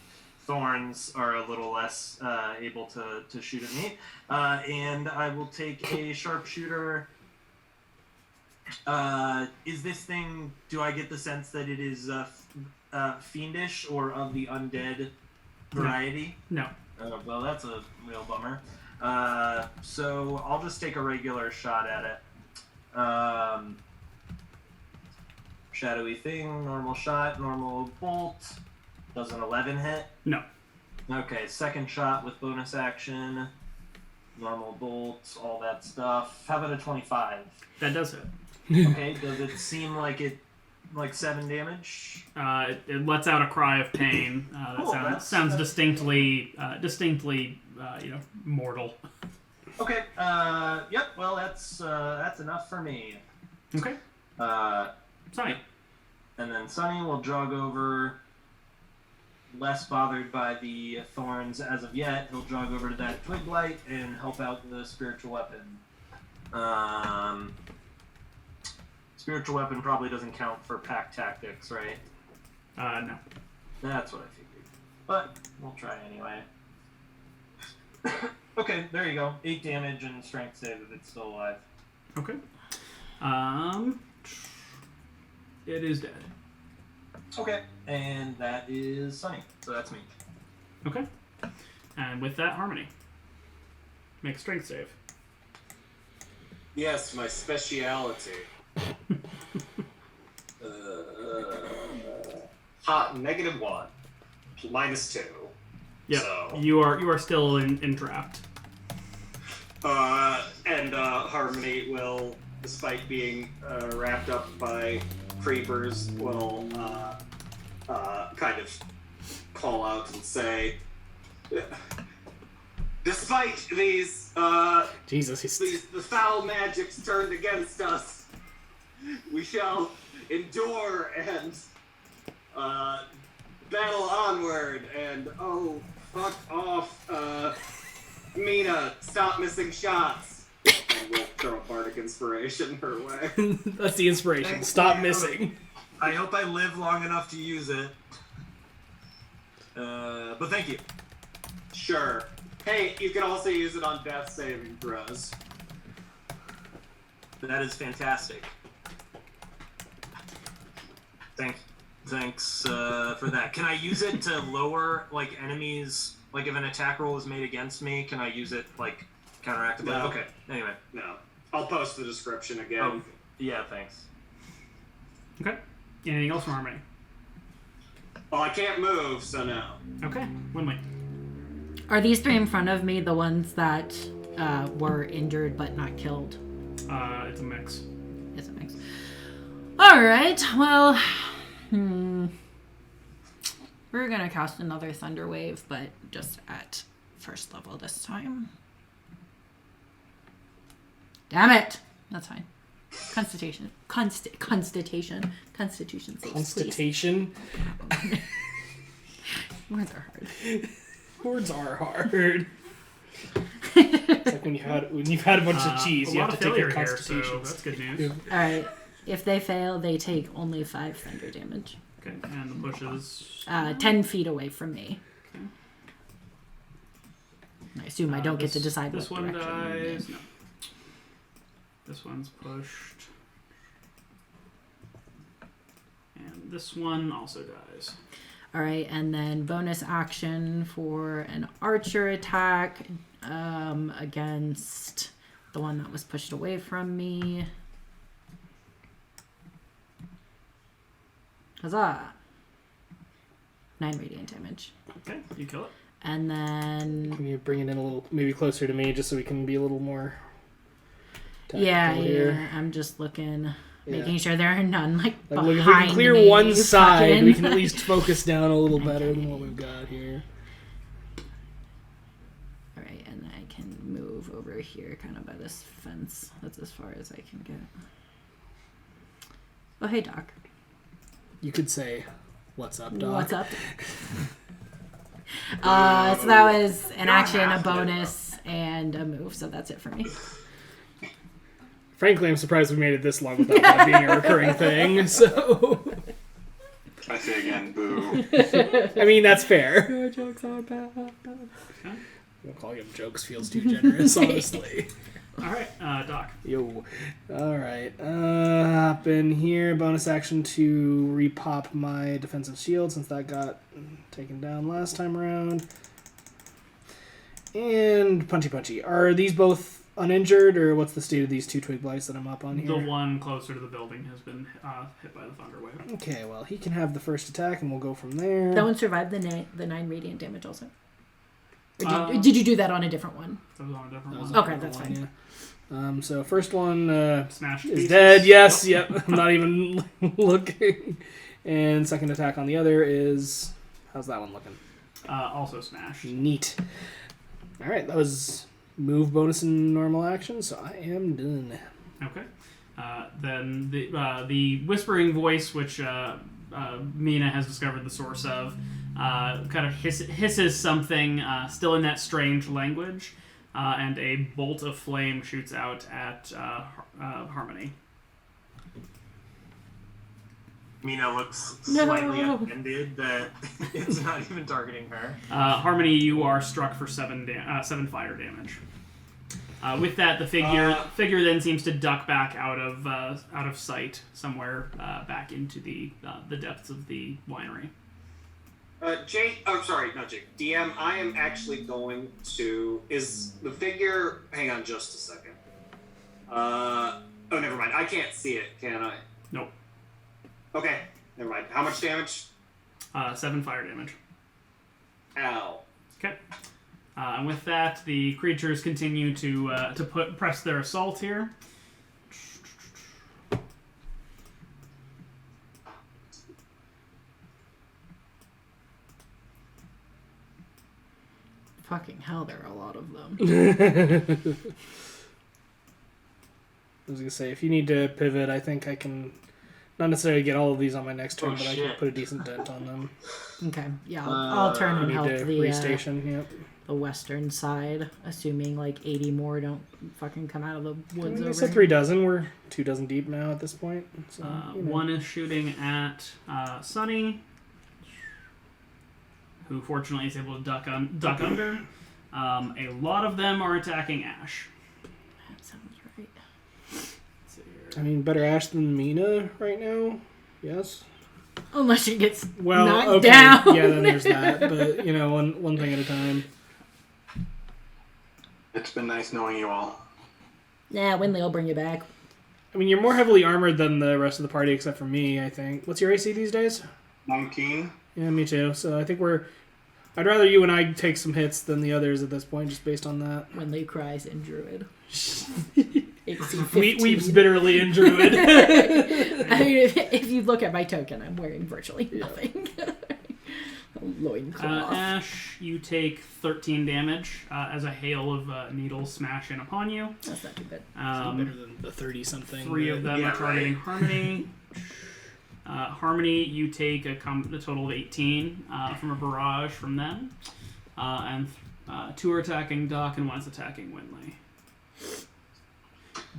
thorns are a little less able to shoot at me, and I will take a sharpshooter. Is this thing? Do I get the sense that it is fiendish or of the undead variety? No. Well, that's a real bummer. So I'll just take a regular shot at it. Shadowy thing, normal shot, normal bolt. Does an 11 hit? No. Okay, second shot with bonus action. Normal bolt, all that stuff. How about a 25? That does hit. Okay, does it seem like 7 damage? It lets out a cry of pain. That sounds distinctly, mortal. Okay. Yep. Well, that's enough for me. Okay. Sonny. And then Sonny will jog over. Less bothered by the thorns as of yet. He'll jog over to that twig blight and help out the spiritual weapon. Spiritual weapon probably doesn't count for pack tactics, right? No. That's what I figured. But we'll try anyway. Okay, there you go. 8 damage and strength save if it's still alive. Okay. It is dead. Okay, and that is Sunny. So that's me. Okay. And with that, Harmony. Make a strength save. Yes, my speciality. -1. -2. Yeah. So. You are still entrapped. And Harmony will, despite being wrapped up by creepers, will kind of call out and say, despite these the foul magics turned against us, we shall endure and battle onward, and oh, fuck off, Mina, stop missing shots. And we'll throw a bardic inspiration her way. That's the inspiration. Stop missing. I hope I live long enough to use it. But thank you. Sure. Hey, you can also use it on death saving throws. That is fantastic. Thanks for that. Can I use it to lower, like, enemies? Like, if an attack roll is made against me, can I use it, like, counteractively? No. Okay, anyway. No. I'll post the description again. Oh, yeah, thanks. Okay. Anything else from Harmony? Well, I can't move, so no. Okay. Winley. Are these 3 in front of me the ones that were injured but not killed? It's a mix. It's a mix. Alright, well... We're gonna cast another Thunder Wave, but just at first level this time. Damn it! That's fine. Constitution save, Constitution. please. Words are hard. Words are hard. It's like when you've had a bunch of cheese, you have to take your constitution. So that's good news. Alright. If they fail, they take only 5 thunder damage. Okay, and the bushes. 10 feet away from me. Okay. assume I don't get to decide this what one direction. dies. No. This one's pushed. And this one also dies. All right, and then bonus action for an archer attack against the one that was pushed away from me. Huzzah! 9 radiant damage. Okay, you kill it. And then... Can you bring it in a little, maybe closer to me, just so we can be a little more Yeah, tactical here? yeah. I'm just looking, Yeah. making sure there are none Like, behind look, if we can clear me, one side, fucking- we can at least focus down a little better than what we've got here. All right, and I can move over here, kind of by this fence. That's as far as I can get. Oh, hey, Doc. You could say, "What's up, Doc?" What's up? So that was an action, a bonus, and a move. So that's it for me. Frankly, I'm surprised we made it this long without that being a recurring thing. So, I say again, boo. I mean, that's fair. Your jokes are bad. I'll call you jokes feels too generous, honestly. All right, Doc. Yo. Alright. Hop in here. Bonus action to repop my defensive shield since that got taken down last time around. And punchy. Are these both uninjured, or what's the state of these two twig blights that I'm up on here? The one closer to the building has been hit by the thunder wave. Okay, well, he can have the first attack, and we'll go from there. That one survived the 9 radiant damage also. Or did you do that on a different one? That was on a different That was one. a Okay, different that's one, fine. yeah. So first one Smashed is pieces. dead. Yes, yep. I'm not even looking. And second attack on the other is... How's that one looking? Also smashed. Neat. Alright, that was move, bonus, and normal action, so I am done. Okay. Then the whispering voice, which Mina has discovered the source of, kind of hisses something still in that strange language, and a bolt of flame shoots out at Harmony. Mina looks slightly offended that it's not even targeting her. Harmony, you are struck for 7 fire damage. With that, the figure then seems to duck back out of sight somewhere back into the depths of the winery. Jake, oh, sorry, not Jake. DM, I am actually going to... Is the figure... Hang on just a second. Oh, never mind. I can't see it, can I? Nope. Okay, never mind. How much damage? 7 fire damage. Ow. Okay. And with that, the creatures continue to press their assault here. Fucking hell, there are a lot of them. I was going to say, if you need to pivot, I think I can not necessarily get all of these on my next turn, Oh, but I shit. can put a decent dent on them. Okay, yeah, I'll turn I and need help to the restation, yep. the western side, assuming like 80 more don't fucking come out of the woods I over said here. 3 dozen. We're 2 dozen deep now at this point. So, you know. One is shooting at Sunny, who fortunately is able to duck under. A lot of them are attacking Ash. That sounds right. Let's see I here. mean, better Ash than Mina right now. Yes. Unless she gets Well, knocked okay. down. Yeah, then there's that. But, you know, one thing at a time. It's been nice knowing you all. Nah, Winley will bring you back. I mean, you're more heavily armored than the rest of the party, except for me, I think. What's your AC these days? 19. Yeah, me too. So I think I'd rather you and I take some hits than the others at this point, just based on that. Winley cries in Druid. AC Weeps 15. bitterly in Druid. I mean, if you look at my token, I'm wearing virtually nothing. A loincloth. Ash, you take 13 damage as a hail of needles smash in upon you. That's not too bad. Better than the 30-something. 3 of them Yeah, are targeting right. Harmony. Harmony, you take a total of 18 from a barrage from them. And 2 are attacking Doc and 1's attacking Winley.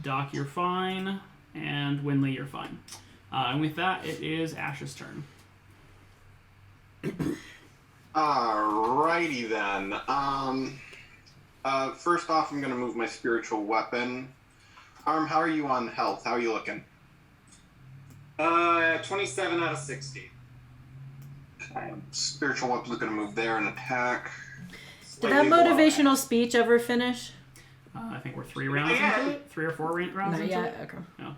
Doc, you're fine. And Winley, you're fine. And with that, it is Ash's turn. Alrighty then. First off, I'm going to move my spiritual weapon. Arm, how are you on health? How are you looking? 27 out of 60. Okay. Spiritual weapon's going to move there and attack. Did that motivational speech ever finish? I think we're 3 rounds into it. 3 or 4 rounds Not into yet. it. Okay. No.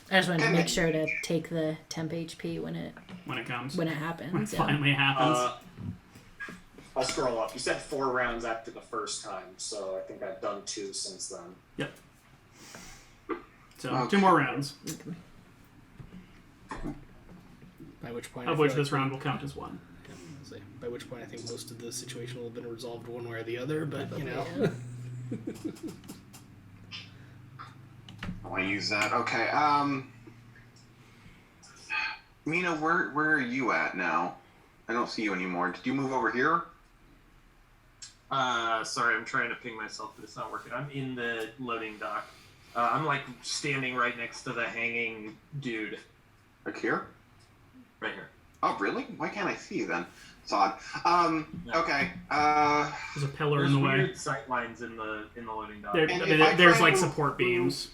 I just wanted to make sure to take the temp HP when it comes. when it happens. When it finally happens. I'll scroll up. You said 4 rounds after the first time, so I think I've done 2 since then. Yep. So 2 more rounds, By which point, of which this round will count as 1. By which point, I think most of the situation will have been resolved one way or the other. But you know. I want to use that. Okay. Mina, where are you at now? I don't see you anymore. Did you move over here? Sorry, I'm trying to ping myself, but it's not working. I'm in the loading dock. I'm like standing right next to the hanging dude. Like here? Right here. Oh, really? Why can't I see you then? It's odd. No. Okay. There's a pillar There's in the way. weird sight lines in the loading dock. There's like support beams.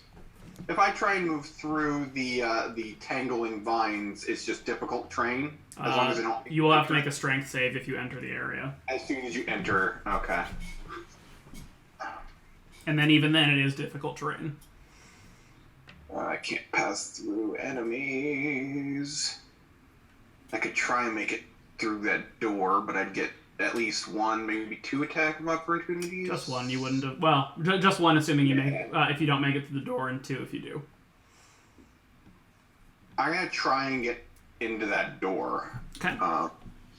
If I try and move through the tangling vines, it's just difficult terrain. As long as I don't. You will have to make a strength save if you enter the area. As soon as you enter, okay. And then even then, it is difficult terrain. I can't pass through enemies. I could try and make it through that door, but I'd get at least 1, maybe 2 attack of opportunities. Just 1, you wouldn't have. Well, just 1, assuming you make if you don't make it through the door, and 2 if you do. I'm gonna try and get into that door. Okay.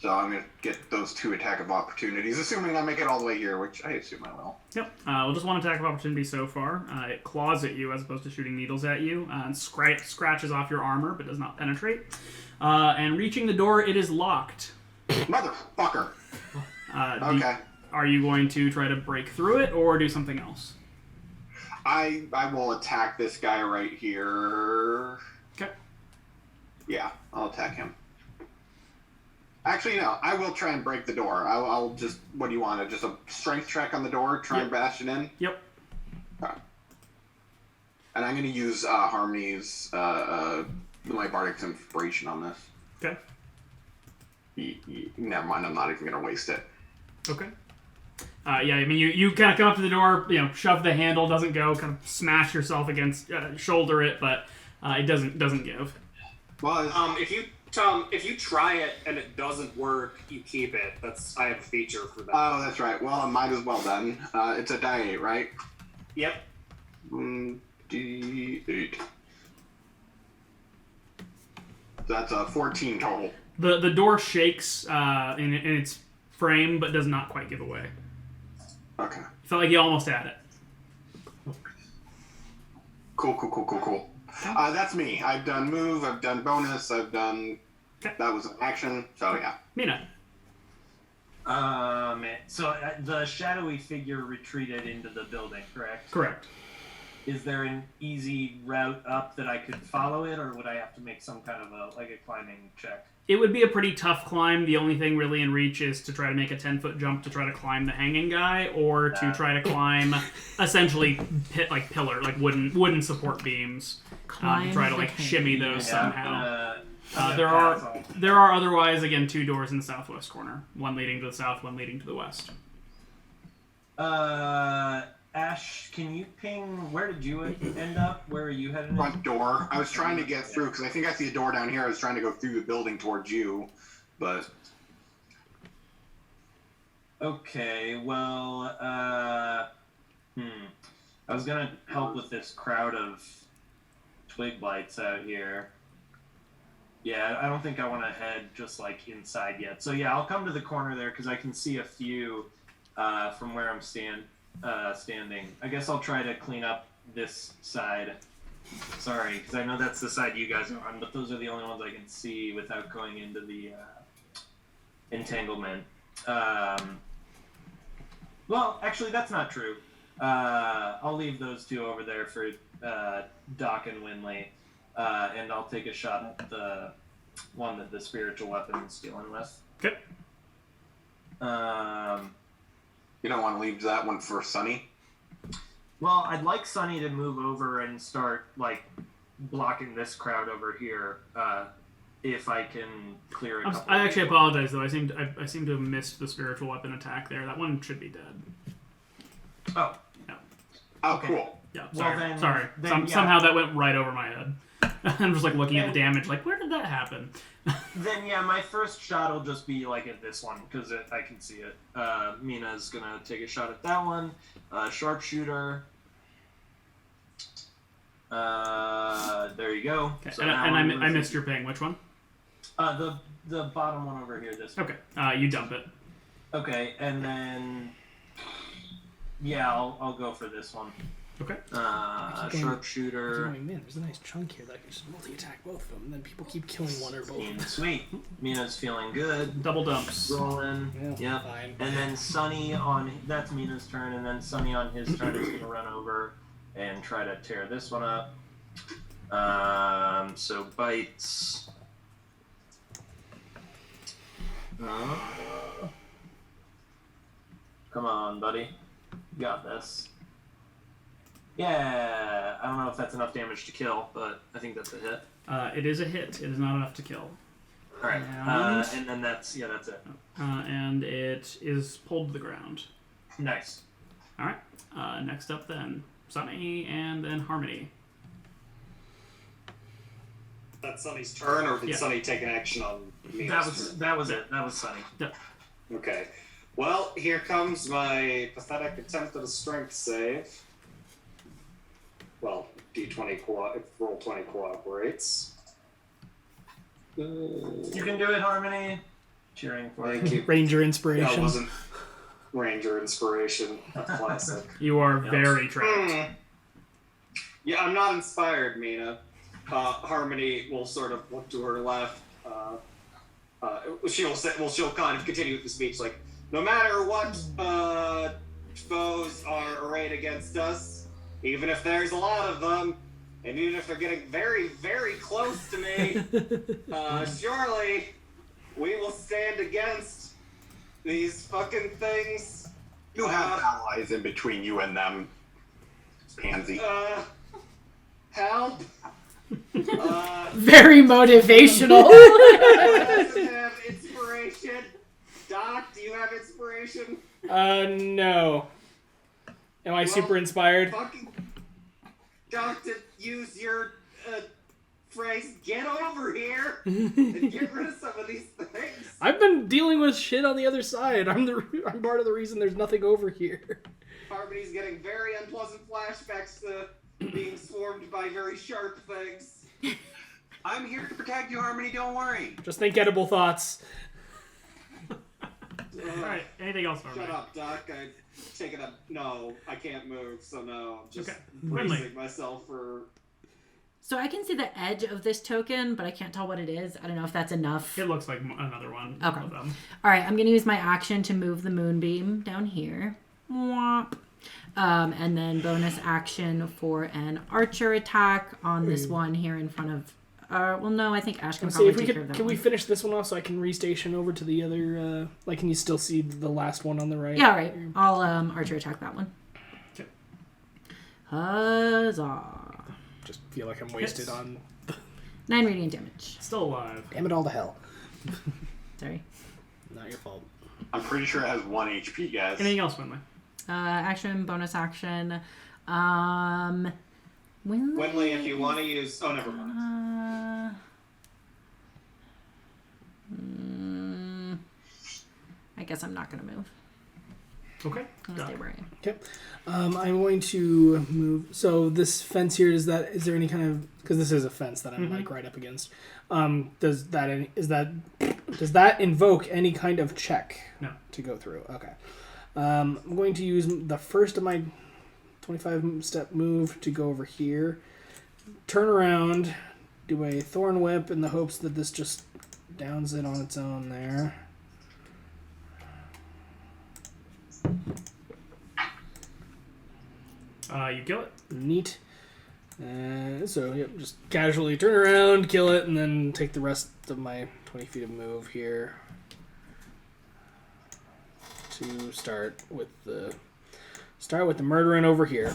So I'm gonna get those 2 attack of opportunities, assuming I make it all the way here, which I assume I will. Yep. Well, just 1 attack of opportunity so far. It claws at you as opposed to shooting needles at you, and scratches off your armor, but does not penetrate. And reaching the door, it is locked. Motherfucker. Okay. Are you going to try to break through it or do something else? I will attack this guy right here. Okay. Yeah, I'll attack him. Actually, no, I will try and break the door. I'll just, what do you want? Just a strength check on the door, try and bash it in? Yep. Okay. And I'm going to use Harmony's, my Bardic's Inspiration on this. Okay. Never mind, I'm not even going to waste it. Okay. Yeah, I mean, you kind of come up to the door, shove the handle, doesn't go, kind of smash yourself against, shoulder it, but it doesn't give. Well, if you try it and it doesn't work, you keep it. I have a feature for that. Oh, that's right. Well, I might as well then. It's a die 8, right? Yep. D8. That's a 14 total. The door shakes in its frame, but does not quite give away. Okay. Felt like you almost had it. Cool. That's me. I've done move, I've done bonus, I've done... Okay. That was an action, so yeah. Mina. So the shadowy figure retreated into the building, correct? Correct. Is there an easy route up that I could follow it, or would I have to make some kind of a climbing check? It would be a pretty tough climb. The only thing really in reach is to try to make a 10-foot jump to try to climb the hanging guy, or to try to climb essentially pillar, like wooden support beams. Try to shimmy those somehow. There are otherwise, again, 2 doors in the southwest corner. One leading to the south, one leading to the west. Ash, can you ping, where did you end up? Where are you headed? Front door. I was trying to get through, because I think I see a door down here. I was trying to go through the building towards you, but... Okay, well, I was gonna help with this crowd of twig blights out here. Yeah, I don't think I want to head just, inside yet. So, yeah, I'll come to the corner there, because I can see a few from where I'm standing. I guess I'll try to clean up this side. Sorry, because I know that's the side you guys are on, but those are the only ones I can see without going into the entanglement. Well, actually, that's not true. I'll leave those 2 over there for Doc and Winley, and I'll take a shot at the one that the spiritual weapon is dealing with. Okay. You don't want to leave that one for Sunny? Well, I'd like Sunny to move over and start, like, blocking this crowd over here, if I can clear a couple. I actually apologize, though. I seem to have missed the spiritual weapon attack there. That one should be dead. Oh. Yeah. Oh, Okay. cool. Yeah, Well, sorry. then, Somehow that went right over my head. I'm just, like, looking at the damage, like, where did that happen? Then, yeah, my first shot will just be, like, at this one, because I can see it. Mina's gonna take a shot at that one. Sharpshooter. There you go. Okay. So and now I missed your ping. Which one? The bottom one over here, this one. Okay. You dump it. Okay, and then... Yeah, I'll go for this one. Okay. Sharpshooter. Man, there's a nice chunk here that I can just multi-attack both of them, and then people keep killing one or both. Sweet. Mina's feeling good. Double dumps. Rolling. Yeah, Yep. fine. And then Sunny that's Mina's turn, and then Sunny on his turn is gonna run over and try to tear this one up. So bites. Come on, buddy. You got this. Yeah, I don't know if that's enough damage to kill, but I think that's a hit. It is a hit. It is not enough to kill. All right, and then that's it. And it is pulled to the ground. Nice. All right. Next up, then Sunny and then Harmony. That's Sunny's turn, or did Yeah. Sunny take an action on me? That was it. That was Sunny. Okay. Well, here comes my pathetic attempt at a strength save. Well, D20 if roll 20 cooperates. You can do it, Harmony. Cheering for Thank you. you. Ranger No, it inspiration. wasn't Ranger inspiration. A classic. You are very trapped. Yeah, I'm not inspired, Mina. Harmony will sort of look to her left. She'll kind of continue with the speech, like, no matter what foes are arrayed against us, even if there's a lot of them, and even if they're getting very, very close to me, surely we will stand against these fucking things. You have allies in between you and them, pansy. Help. Very motivational. Doesn't have inspiration. Doc, do you have inspiration? No. Am I super inspired? Fucking Doc, to use your phrase, get over here and get rid of some of these things. I've been dealing with shit on the other side. I'm part of the reason there's nothing over here. Harmony's getting very unpleasant flashbacks to being swarmed by very sharp things. I'm here to protect you, Harmony, don't worry. Just think edible thoughts. Alright, anything else, Harmony? Shut up, Doc. I've taken a... No, I can't move, so no. I'm just Okay. bracing myself for... So I can see the edge of this token, but I can't tell what it is. I don't know if that's enough. It looks like another one. Okay. Of them. All right, I'm going to use my action to move the moonbeam down here. Womp. And then bonus action for an archer attack on this one here in front of... well, no, I think Ash can Let's see probably if we take care of that can we one. finish this one off so I can restation over to the other. Can you still see the last one on the right? Yeah, all right. I'll archer attack that one. Okay. Huzzah. Just feel like I'm wasted Hits. on. 9 radiant damage. Still alive. Damn it all to hell. Sorry. Not your fault. I'm pretty sure it has 1 HP, guys. Anything else, Winley? Action, bonus action. Winley, Winley, if you want to use... Oh, never mind. I guess I'm not going to move. Okay. I'm going to stay where I am. Okay. I'm going to move. So this fence here, is there any kind of... Because this is a fence that I'm like right up against. Does that invoke any kind of check? No. To go through? Okay. I'm going to use the first of my 25-step move to go over here. Turn around. Do a Thorn Whip in the hopes that this just downs it on its own there. You kill it. Neat. So, yep, just casually turn around, kill it, and then take the rest of my 20 feet of move here to start with the murdering over here.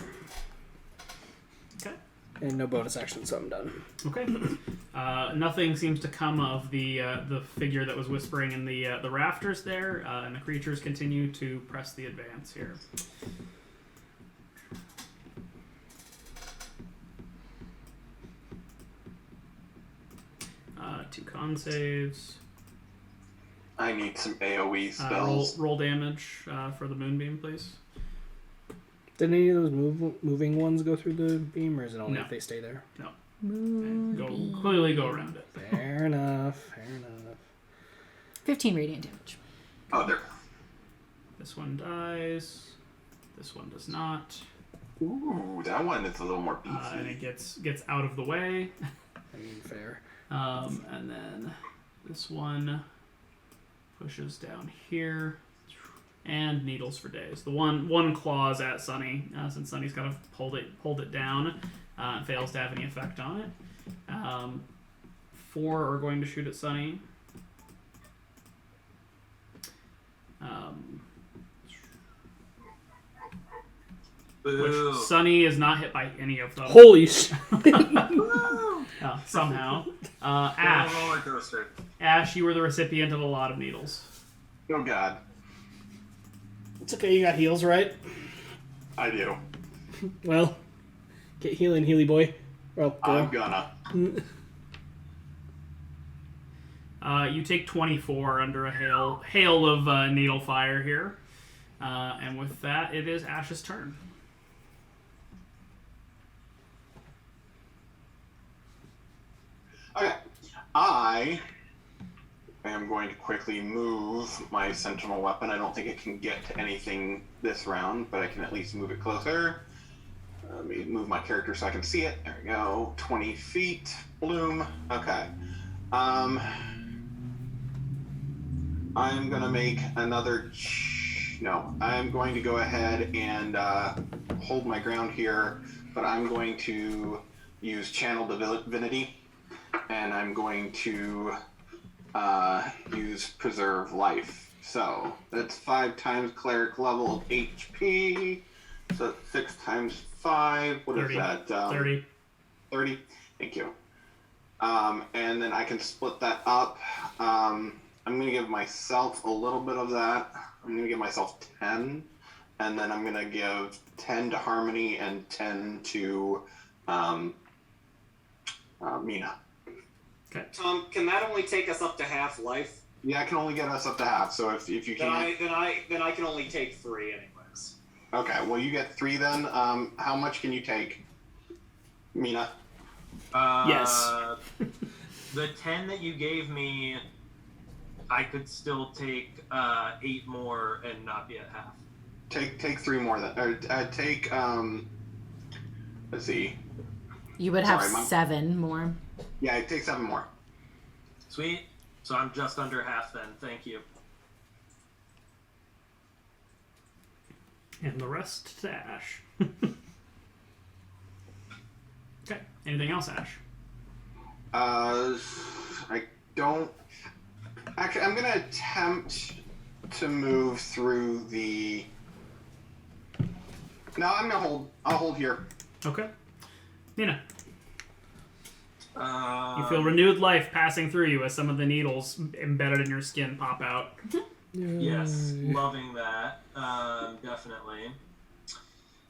Okay. And no bonus action, so I'm done. Okay. Nothing seems to come of the figure that was whispering in the rafters there, and the creatures continue to press the advance here. 2 con saves. I need some AoE spells. Roll damage for the moonbeam, please. Did any of those moving ones go through the beam, or is it only No. if they stay there? No. Clearly go around it. Fair enough. 15 radiant damage. Oh, there. This one dies. This one does not. Ooh, that one is a little more beefy. And it gets out of the way. I mean, fair. And then this one pushes down here. And needles for days. The one claws at Sunny, since Sunny's kind of pulled it down. Fails to have any effect on it. 4 are going to shoot at Sunny. Which Sunny is not hit by any of them. Holy shit! Somehow. Ash. Roller coaster. Ash, you were the recipient of a lot of needles. Oh god. It's okay, you got heals, right? I do. Well, get healing, Healy boy. Well, I'm gonna. You take 24 under a hail of needle fire here. And with that, it is Ash's turn. Okay. I am going to quickly move my sentinel weapon. I don't think it can get to anything this round, but I can at least move it closer. Let me move my character so I can see it. There we go. 20 feet. Bloom. Okay. I'm going to make another... No. I'm going to go ahead and hold my ground here, but I'm going to use Channel Divinity, and I'm going to use Preserve Life. So that's 5 times cleric level of HP. So that's 6 times 5. What 30. is that? 30. 30. Thank you. And then I can split that up. I'm going to give myself a little bit of that. I'm going to give myself 10. And then I'm going to give 10 to Harmony and 10 to Mina. Okay. Tom, can that only take us up to half life? Yeah, I can only get us up to half. So if you can, Then I can only take 3 anyways. okay. Well, you get 3 then. How much can you take, Mina? Yes. The 10 that you gave me, I could still take 8 more and not be at half. Take 3 more then. Or take let's see. You would have Sorry, 7 more. Yeah, take 7 more. Sweet. So I'm just under half then. Thank you. And the rest to Ash. Okay. Anything else, Ash? I don't. Actually, I'm gonna attempt to move through the. No, I'm gonna hold. I'll hold here. Okay. Nina, Uh, you feel renewed life passing through you as some of the needles embedded in your skin pop out. Yes, loving that. Definitely.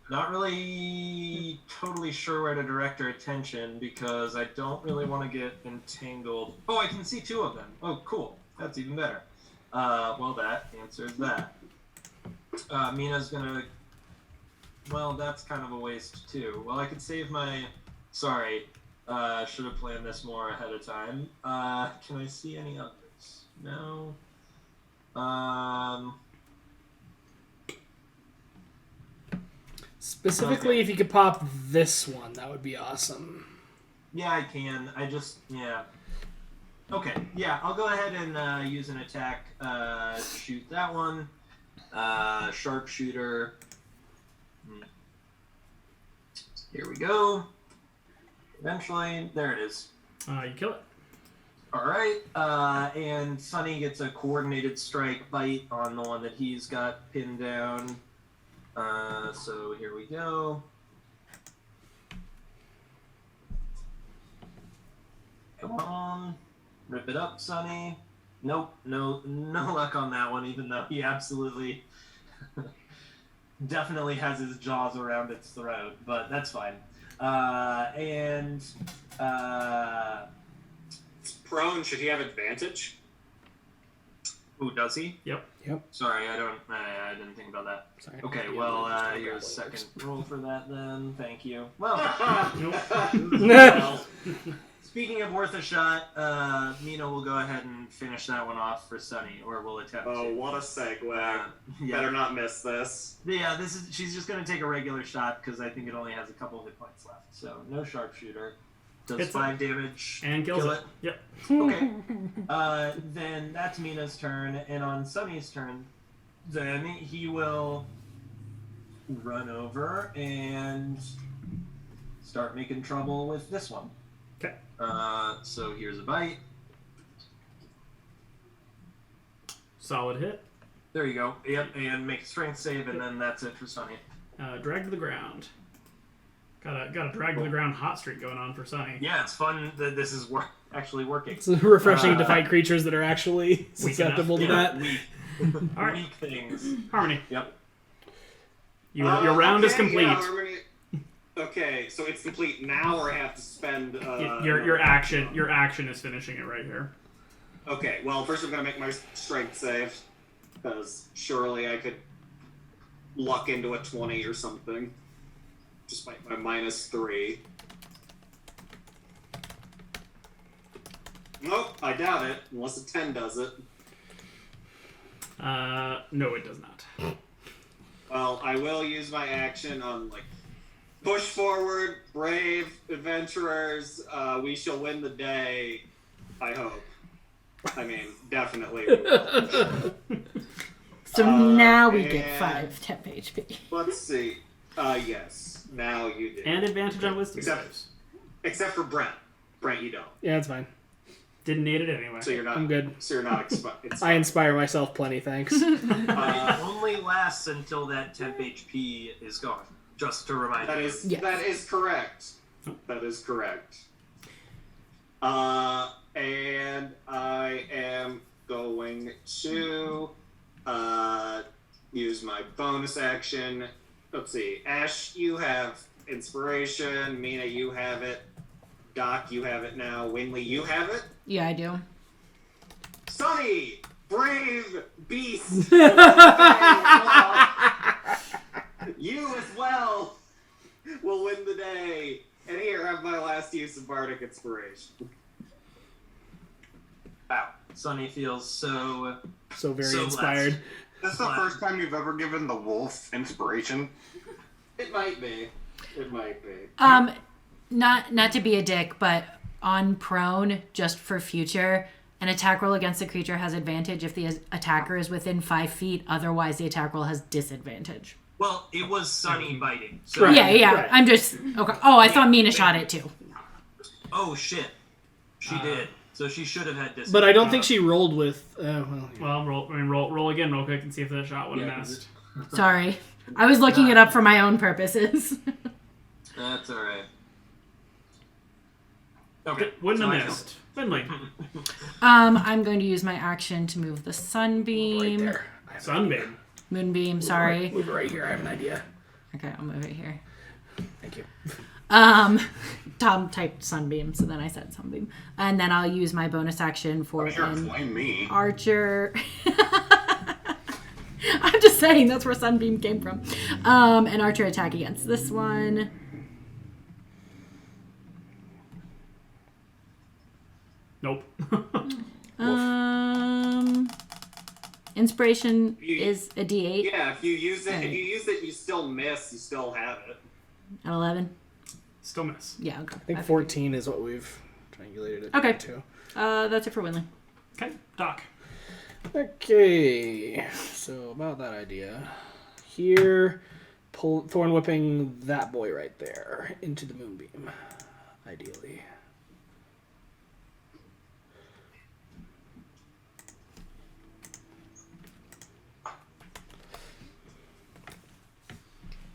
Not really totally sure where to direct our attention because I don't really want to get entangled. Oh, I can see 2 of them. Oh, cool. That's even better. Well, that answers that. Mina's gonna... Well, that's kind of a waste, too. Well, I could save my... Sorry. Should have planned this more ahead of time. Can I see any others? No. Specifically, Okay. if you could pop this one, that would be awesome. Yeah, I can. Yeah. Okay, yeah, I'll go ahead and use an attack. Shoot that one. Sharpshooter. Here we go. Eventually, there it is. You kill it. All right, and Sunny gets a coordinated strike bite on the one that he's got pinned down. So here we go. Come on, rip it up, Sunny. Nope, no luck on that one, even though he absolutely definitely has his jaws around its throat, but that's fine. It's prone. Should he have advantage? Ooh, does he? Yep. Sorry, I didn't think about that. Sorry. Okay, Yeah, well, just here's a grappling second roll for that then. Thank you. Well, Well, speaking of worth a shot, Mina will go ahead and finish that one off for Sunny, or we'll attempt oh, to. what a segue. Yeah. Better not miss this. Yeah, she's just going to take a regular shot because I think it only has a couple of hit points left. So, no sharpshooter. Does Hits 5 damage. And kills Kill it. Yep. Okay. Then that's Mina's turn, and on Sunny's turn, then he will run over and start making trouble with this one. Okay. So here's a bite. Solid hit. There you go. Yep, and make a strength save, and then that's it for Sunny. Drag to the ground. Got a drag to the ground hot streak going on for Sunny. Yeah, it's fun that this is actually working. It's refreshing to fight creatures that are actually susceptible to Yeah, that. weak. All right. Weak things. Harmony. Yep. Your round is okay, complete. yeah, Harmony. Okay, so it's complete now, or I have to spend. Your action is finishing it right here. Okay, well, first I'm gonna make my strength save, because surely I could luck into a 20 or something, despite my -3. Nope, I doubt it, unless a 10 does it. No, it does not. Well, I will use my action on, push forward, brave adventurers, we shall win the day, I hope. I mean, definitely we will. So now we and get 5 temp HP. Let's see. Yes, now you do. And advantage on wisdom saves. Except for Brent. Brent, you don't. Yeah, it's fine. Didn't need it anyway. So you're not. I'm good. So you're not I inspire myself plenty, thanks. It only lasts until that temp HP is gone. Just to remind That you. is Yes. that is correct. That is correct. And I am going to use my bonus action. Let's see. Ash, you have inspiration. Mina, you have it. Doc, you have it now. Winley, you have it. Yeah, I do. Sunny, brave beast. You as well will win the day. And here, I have my last use of bardic inspiration. Wow. Sunny feels so very inspired. blessed. This is the first time you've ever given the wolf inspiration. It might be. It might be. Not to be a dick, but on prone, just for future, an attack roll against the creature has advantage if the attacker is within 5 feet. Otherwise, the attack roll has disadvantage. Well, it was Sunny biting. So Right. Yeah. Right. I'm just okay. Oh, I thought Mina shot it too. Oh shit. She did. So she should have had disadvantage. But I don't think she rolled with. Yeah. Well, roll again real quick and see if the shot would have missed. Sorry, I was looking it up for my own purposes. That's alright. Okay. Wouldn't so I have missed. Finley. I'm going to use my action to move the sunbeam, Right there. Sunbeam. moonbeam. Sorry. Move it right here. I have an idea. Okay, I'll move it here. Thank you. Tom typed sunbeam, so then I said sunbeam, and then I'll use my bonus action for Sure, an blame me. archer. I'm just saying that's where sunbeam came from. An archer attack against this one. Nope. Inspiration is a D8 Yeah, if you use it, you still miss. You still have it. at 11. Still miss. Yeah, okay. I think 14 is what we've triangulated it Okay. down to. That's it for Winley. Okay, Doc. Okay, so about that idea. Here, thorn whipping that boy right there into the moonbeam, ideally.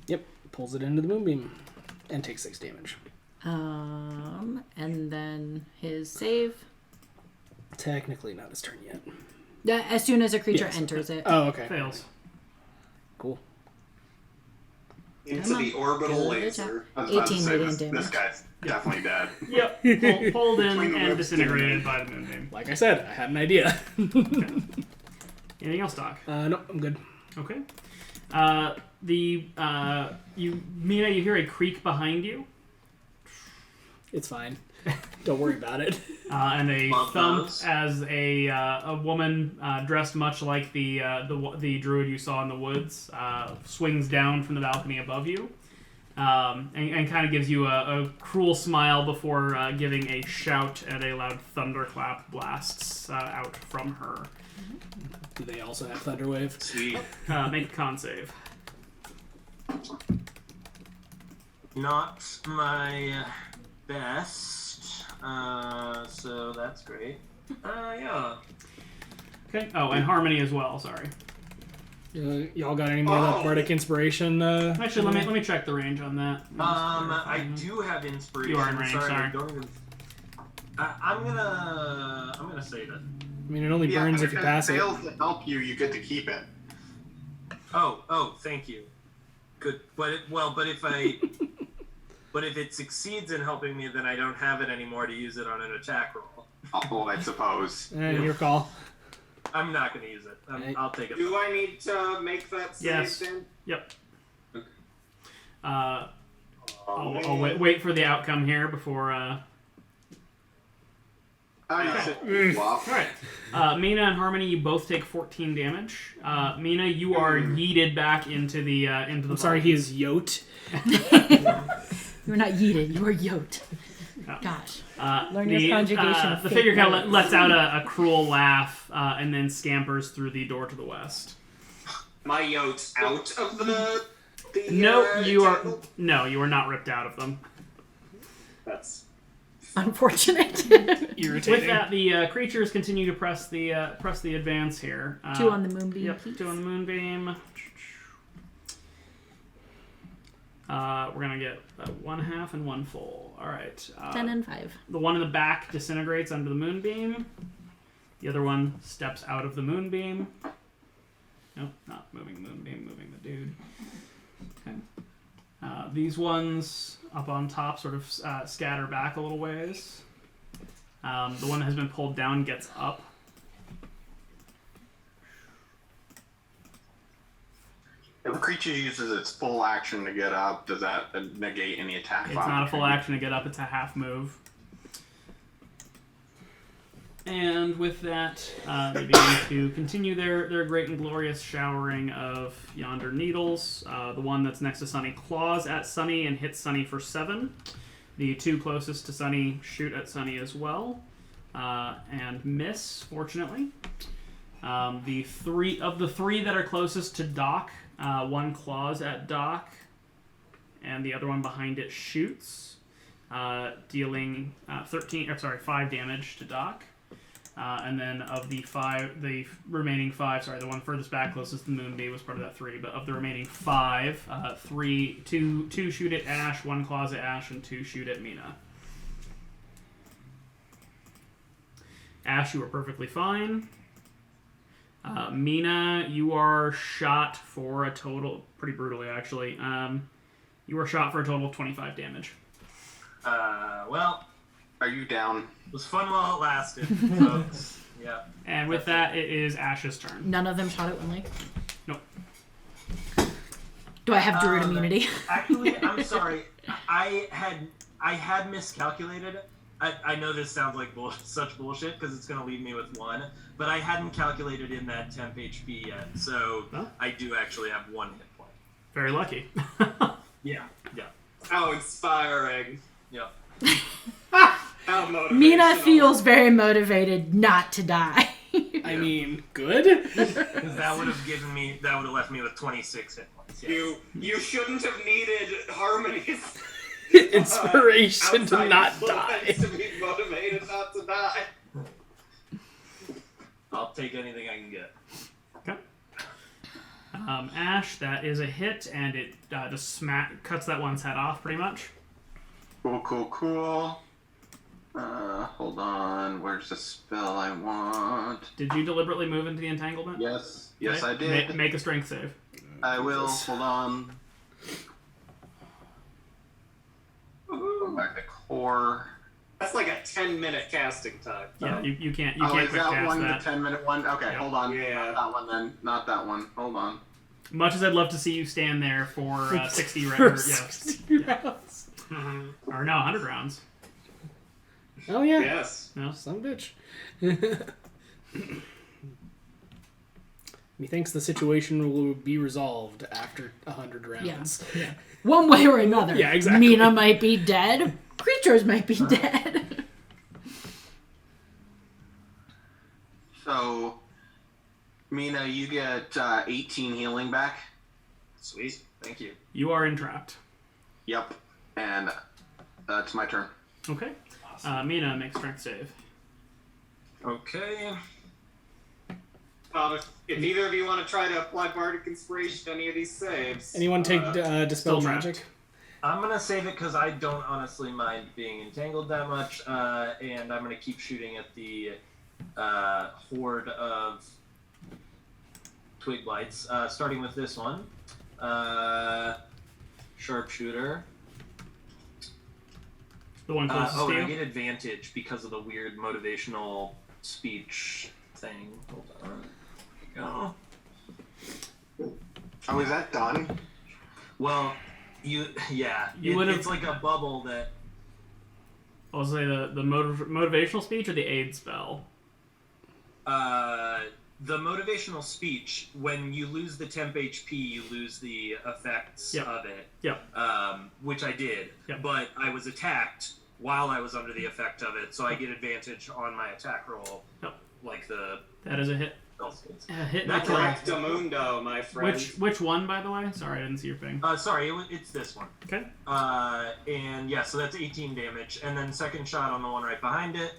Yep. Pulls it into the moonbeam and takes 6 damage. And then his save. Technically not his turn yet. As soon as a creature Yes. enters it. Oh, okay. Fails. Cool. Into the orbital Good laser. I was about to 18 say, radiant this damage. guy's definitely dead. Yep. Pulled in Between the and webs, disintegrated by the moonbeam. Like I said, I had an idea. Anything else, Doc? No, I'm good. Okay. Mina, you hear a creak behind you, It's fine. Don't worry about it. and a Love thump those. as a woman dressed much like the druid you saw in the woods swings down from the balcony above you, and kind of gives you a cruel smile before giving a shout and a loud thunderclap blasts out from her. Do they also have Thunderwave? Sweet. Make a con save. Not my best. So that's great. Yeah. Okay. Oh, and harmony as well. Sorry. Y'all got any more of that bardic inspiration? Actually, let me check the range on that. I do have inspiration. You are in range, I sorry. don't even. I'm gonna save it. I mean, it only burns if you pass it it. fails to help you, you get to keep it. Oh, thank you. Good, but if it succeeds in helping me, then I don't have it anymore to use it on an attack roll. Oh, I suppose. Your call. I'm not going to use it. I'll take it. Do I need to make that save Yes. then? Yep. Okay. I'll wait for the outcome here before. Oh, you said All right. Mina and Harmony, you both take 14 damage. Mina, you are yeeted back into the I'm sorry, he is yoked. You're not yeeted, you are yoked. Oh. Gosh. Learn your conjugation of The fate figure kind words. of lets out a cruel laugh and then scampers through the door to the west. My yoke's out of the No, you are jungle? not ripped out of them. That's Unfortunate. Irritating. With that, the creatures continue to press the advance here. 2 on the moonbeam. Yep, please. 2 on the moonbeam. We're gonna get 1 half and 1 full. All right. 10 and 5. The one in the back disintegrates under the moonbeam. The other one steps out of the moonbeam. Nope, not moving the moonbeam, moving the dude. Okay. These ones up on top sort of scatter back a little ways. The one that has been pulled down gets up. If a creature uses its full action to get up, does that negate any attack? It's not a full action to get up, it's a half move. And with that, they begin to continue their great and glorious showering of yonder needles. The one that's next to Sunny claws at Sunny and hits Sunny for 7. The 2 closest to Sunny shoot at Sunny as well, and miss, fortunately. The 3 that are closest to Doc, one claws at Doc, and the other one behind it shoots, dealing 5 damage to Doc. And then of the remaining 5, the one furthest back closest to the moonbeam was part of that 3, but of the remaining 5, 2 shoot at Ash, 1 claws at Ash, and 2 shoot at Mina. Ash, you are perfectly fine. Mina, you are shot for a total, pretty brutally actually, you are shot for a total of 25 damage. Well, Are you down? it was fun while it lasted, folks. Yeah. And with that, it is Ash's turn. None of them shot at Winley. Nope. Do I have Druid immunity? Actually, I'm sorry. I had miscalculated. I know this sounds like such bullshit because it's going to leave me with 1, but I hadn't calculated in that temp HP yet, so Oh. I do actually have 1 hit point. Very lucky. Yeah. how inspiring. Yeah. How motivational. Mina feels very motivated not to die. I mean, good. Because that would have left me with 26 hit points. Yeah. You shouldn't have needed Harmony's Inspiration to outside not influence die. to be motivated not to die. I'll take anything I can get. Okay. Ash, that is a hit, and it just cuts that one's head off, pretty much. Cool. Hold on. Where's the spell I want? Did you deliberately move into the entanglement? Yes, Okay. I did. Make a strength save. I will. Hold on. Go back to core. That's like a 10-minute casting time. Yeah, you can't. You Oh, can't is quick that cast one that. the 10-minute one? Okay, Yeah. hold on. Yeah. Not that one then. Not that one. Hold on. Much as I'd love to see you stand there for 60 For rounds. 60 rounds. Or no, 100 rounds. Oh yeah. Yes. No. Some bitch. Methinks the situation will be resolved after 100 rounds. Yeah. One way or another. Yeah, exactly. Mina might be dead. Creatures might be dead. So, Mina, you get 18 healing back. Sweet. Thank you. You are entrapped. Yep. And that's my turn. Okay. Mina, make strength save. Okay. If either of you want to try to apply Bardic Inspiration to any of these saves... Anyone take Dispel still trapped. Magic? I'm gonna save it because I don't honestly mind being entangled that much, and I'm gonna keep shooting at the horde of twig blights, starting with this one. Sharpshooter. The one closest to And I you. get advantage because of the weird motivational speech thing. Hold on. There we go. Oh, is that done? Well, You it's would've- like a bubble that. I'll say the motivational speech or the aid spell. The motivational speech, when you lose the temp HP, you lose the effects Yep. of it. Yep. Which I did. Yep. But I was attacked while I was under the effect of it, so I get advantage on my attack roll. Yep. Like the That is a hit. spell skills. A hit and a That's kill. right. Correctamundo, my friend. Which one, by the way? Sorry, I didn't see your thing. Sorry, it's this one. Okay. And yeah, so that's 18 damage. And then second shot on the one right behind it.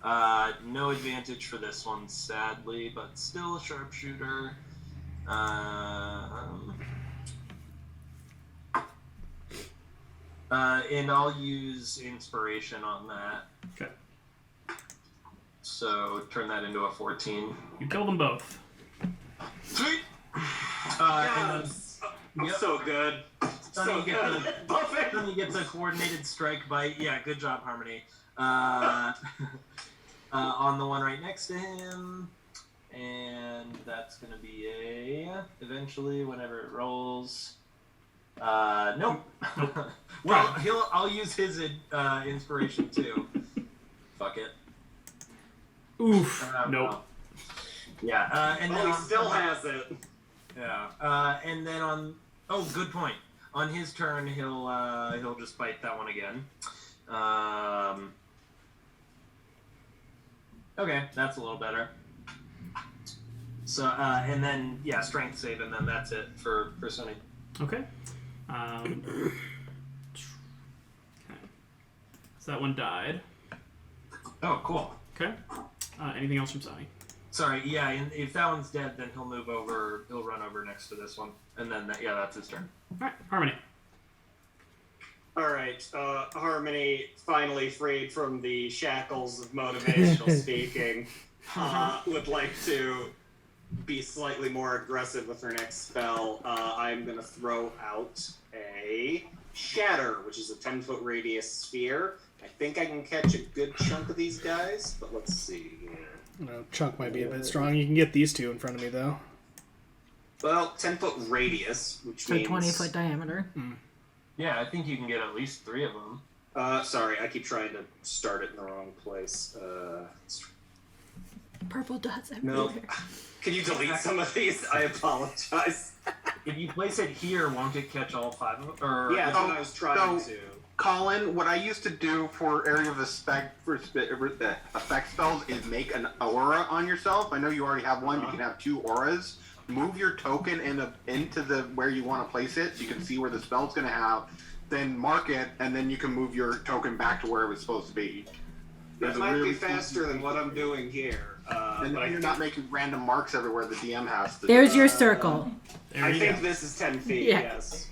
No advantage for this one, sadly, but still a sharpshooter. And I'll use inspiration on that. Okay. So turn that into a 14. You kill them both. Sweet! I'm Yep. so good. Then So you get good. the- Buffet. Then you get the coordinated strike bite. Yeah, good job, Harmony. On the one right next to him. And that's going to be eventually, whenever it rolls. Nope. Well, I'll use his inspiration too. Fuck it. Oof. Nope. Well. Yeah, and then Oh, he on- still has it. Yeah, and then on good point. On his turn, he'll just bite that one again. Okay, that's a little better. So and then strength save, and then that's it for Sonny. Okay. So that one died. Oh, cool. Okay. Anything else from Sonny? Sorry, yeah. And if that one's dead, then he'll move over. He'll run over next to this one, and then that's his turn. All right, Harmony. All right, Harmony, finally freed from the shackles of motivational speaking, would like to be slightly more aggressive with her next spell. I'm going to throw out a Shatter, which is a 10-foot radius sphere. I think I can catch a good chunk of these guys, but let's see here. No, Chunk might be a bit strong. You can get these two in front of me, though. Well, 10-foot radius, which So means... 20-foot diameter. Yeah, I think you can get at least 3 of them. Sorry, I keep trying to start it in the wrong place. Purple dots No. everywhere. Can you delete some of these? I apologize. If you place it here, won't it catch all 5 of them? Or Yeah, that's what I was trying to. Colin, what I used to do for area of effect spells is make an aura on yourself. I know you already have one. You can have 2 auras. Move your token into the where you want to place it, so you can see where the spell's going to have. Then mark it, and then you can move your token back to where it was supposed to be. That might be faster than what I'm doing here. And but you're not making random marks everywhere the DM has to. There's your circle. There I you think go. this is 10 feet, Yeah. yes.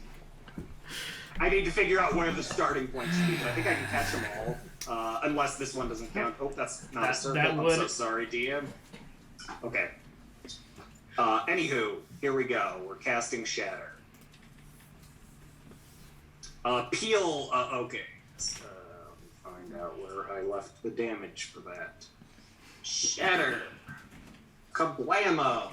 I need to figure out where the starting point should be, but I think I can catch them all. Unless this one doesn't count. Oh, that's not a circle. that I'm would- so sorry, DM. Okay. Anywho, here we go. We're casting Shatter. Peel, okay. Let me find out where I left the damage for that. Shatter. Kablamo.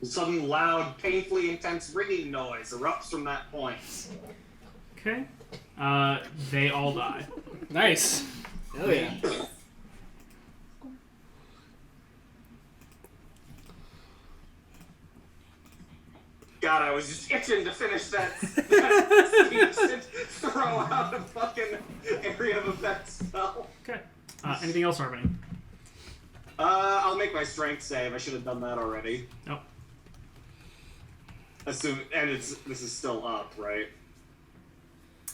Sudden loud, painfully intense ringing noise erupts from that point. Okay. They all die. Nice. Oh yeah. God, I was just itching to finish that speech and throw out a fucking area of effect spell. Okay. Anything else happening? I'll make my strength save. I should have done that already. Nope. And this is still up, right?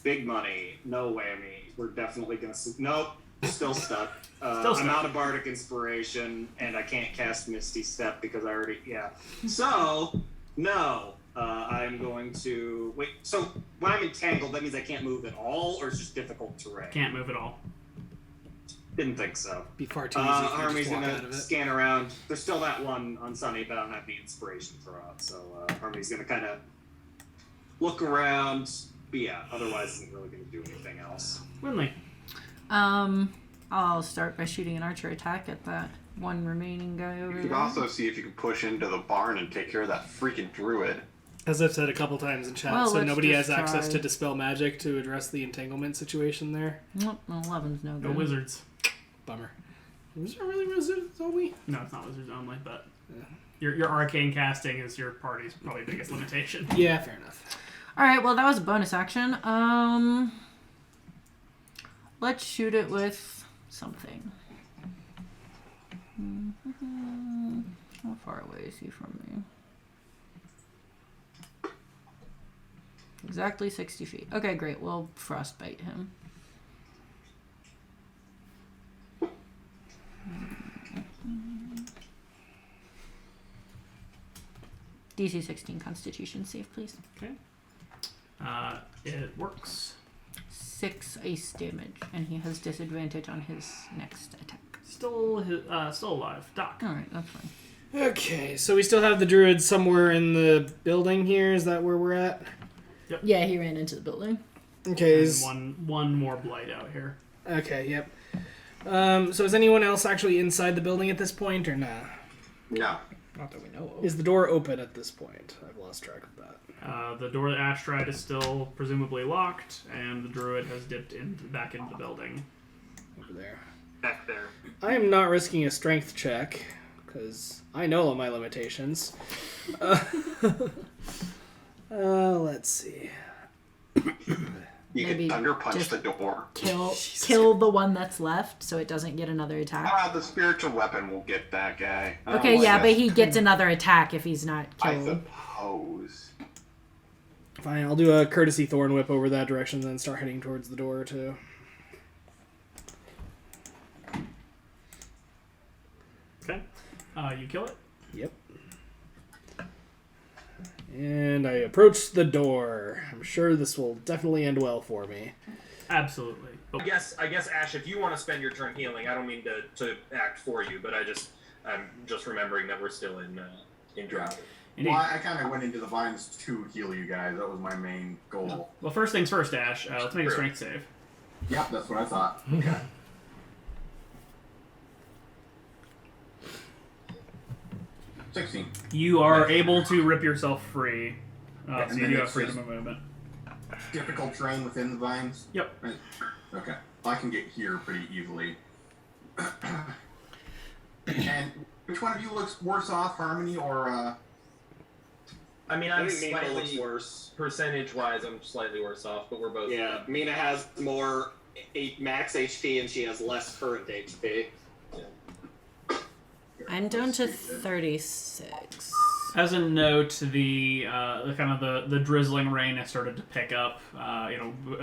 Big money, no whammy. We're definitely gonna. Nope, still stuck. Still stuck. I'm out of bardic inspiration, and I can't cast Misty Step because I already. Yeah. So no, I'm going to wait. So when I'm entangled, that means I can't move at all, or it's just difficult terrain. Can't move at all. Didn't think so. Be far too easy if you Army's just walk out gonna of it. scan around. There's still that one on Sunny, but I don't have the inspiration throw out. So Army's gonna kind of look around. But yeah, otherwise isn't really gonna do anything else. Winley. I'll start by shooting an archer attack at that one remaining guy over You there. could also see if you can push into the barn and take care of that freaking druid. As I've said a couple times in chat, Well, so let's nobody has just access try. to dispel magic to address the entanglement situation there. Nope, 11's no No good. wizards. Bummer. Was there really wizards only? No, it's not wizards only, but Yeah. your arcane casting is your party's probably biggest limitation. Yeah, fair enough. Alright, well that was a bonus action. Let's shoot it with something. How far away is he from me? Exactly 60 feet. Okay, great. We'll frostbite him. DC 16 Constitution save, please. Okay. It works. 6 ice damage, and he has disadvantage on his next attack. Still alive. Doc. Alright, that's fine. Okay, so we still have the druid somewhere in the building here. Is that where we're at? Yeah, he ran into the building. Okay. And one more blight out here. Okay. Yep. So is anyone else actually inside the building at this point, or nah? No. Not that we know of. Is the door open at this point? I've lost track of that. The door to Ashtried is still presumably locked, and the druid has dipped back into the building. Over there. Back there. I am not risking a strength check because I know all my limitations. Let's see. You Maybe can thunder punch just- the door. Kill the one that's left so it doesn't get another attack. The spiritual weapon will get that guy. Okay, Oh, yeah, I but he gets another attack if he's not I killed. suppose. Fine, I'll do a courtesy thorn whip over that direction, then start heading towards the door too. Okay. You kill it. Yep. And I approach the door. I'm sure this will definitely end well for me. Absolutely. But I guess Ash, if you want to spend your turn healing, I don't mean to act for you, but I'm just remembering that we're still in drought. indeed. Well, I kind of went into the vines to heal you guys. That was my main goal. Well, first things first, Ash. Let's make a strength save. Yep, that's what I thought. Okay. You are able to rip yourself free. So and you then do have it's freedom just- of movement. Difficult terrain within the vines? Yep. Right. Okay. I can get here pretty easily. And which one of you looks worse off, Harmony or I mean, I I'm think Mina looks slightly, worse. percentage-wise, I'm slightly worse off, but we're both... Yeah, Mina has more max HP and she has less current HP. I'm down to 36. As a note, the kind of the drizzling rain has started to pick up.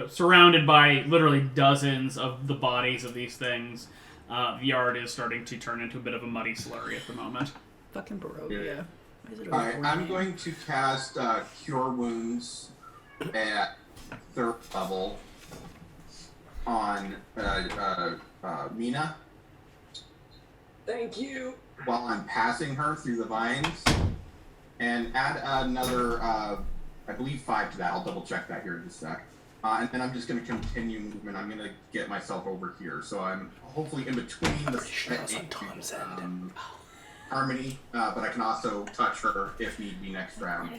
Surrounded by literally dozens of the bodies of these things, the yard is starting to turn into a bit of a muddy slurry at the moment. Fucking Barovia. Why is it Alright, always I'm raining? going to cast Cure Wounds at 3rd level on Mina Thank you. while I'm passing her through the vines. And add another, I believe 5 to that. I'll double check that here in just a sec. And then I'm just going to continue movement. I'm going to get myself over here. So I'm hopefully in between the Harmony, but I can also touch her if need be next round.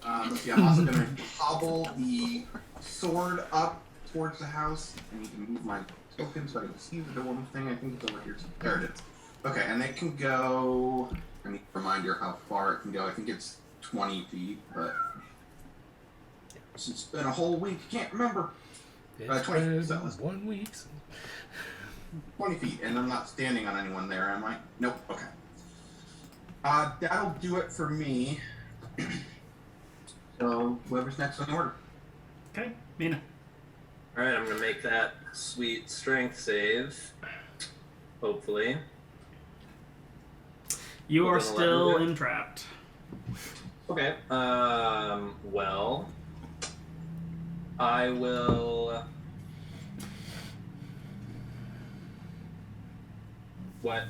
Let's see, I'm also going to hobble the sword up towards the house. I need to move my token so I can see the one thing. I think it's over here. There it is. Okay, and it can go... I need to remind you how far it can go. I think it's 20 feet, but... It's been a whole week. Can't remember. 20 feet. So 1 week. 20 feet, and I'm not standing on anyone there, am I? Nope. Okay. That'll do it for me. So, whoever's next on the order. Okay, Mina. Alright, I'm gonna make that sweet strength save. Hopefully. You are With an still 11. entrapped. Okay. Well, I will. What?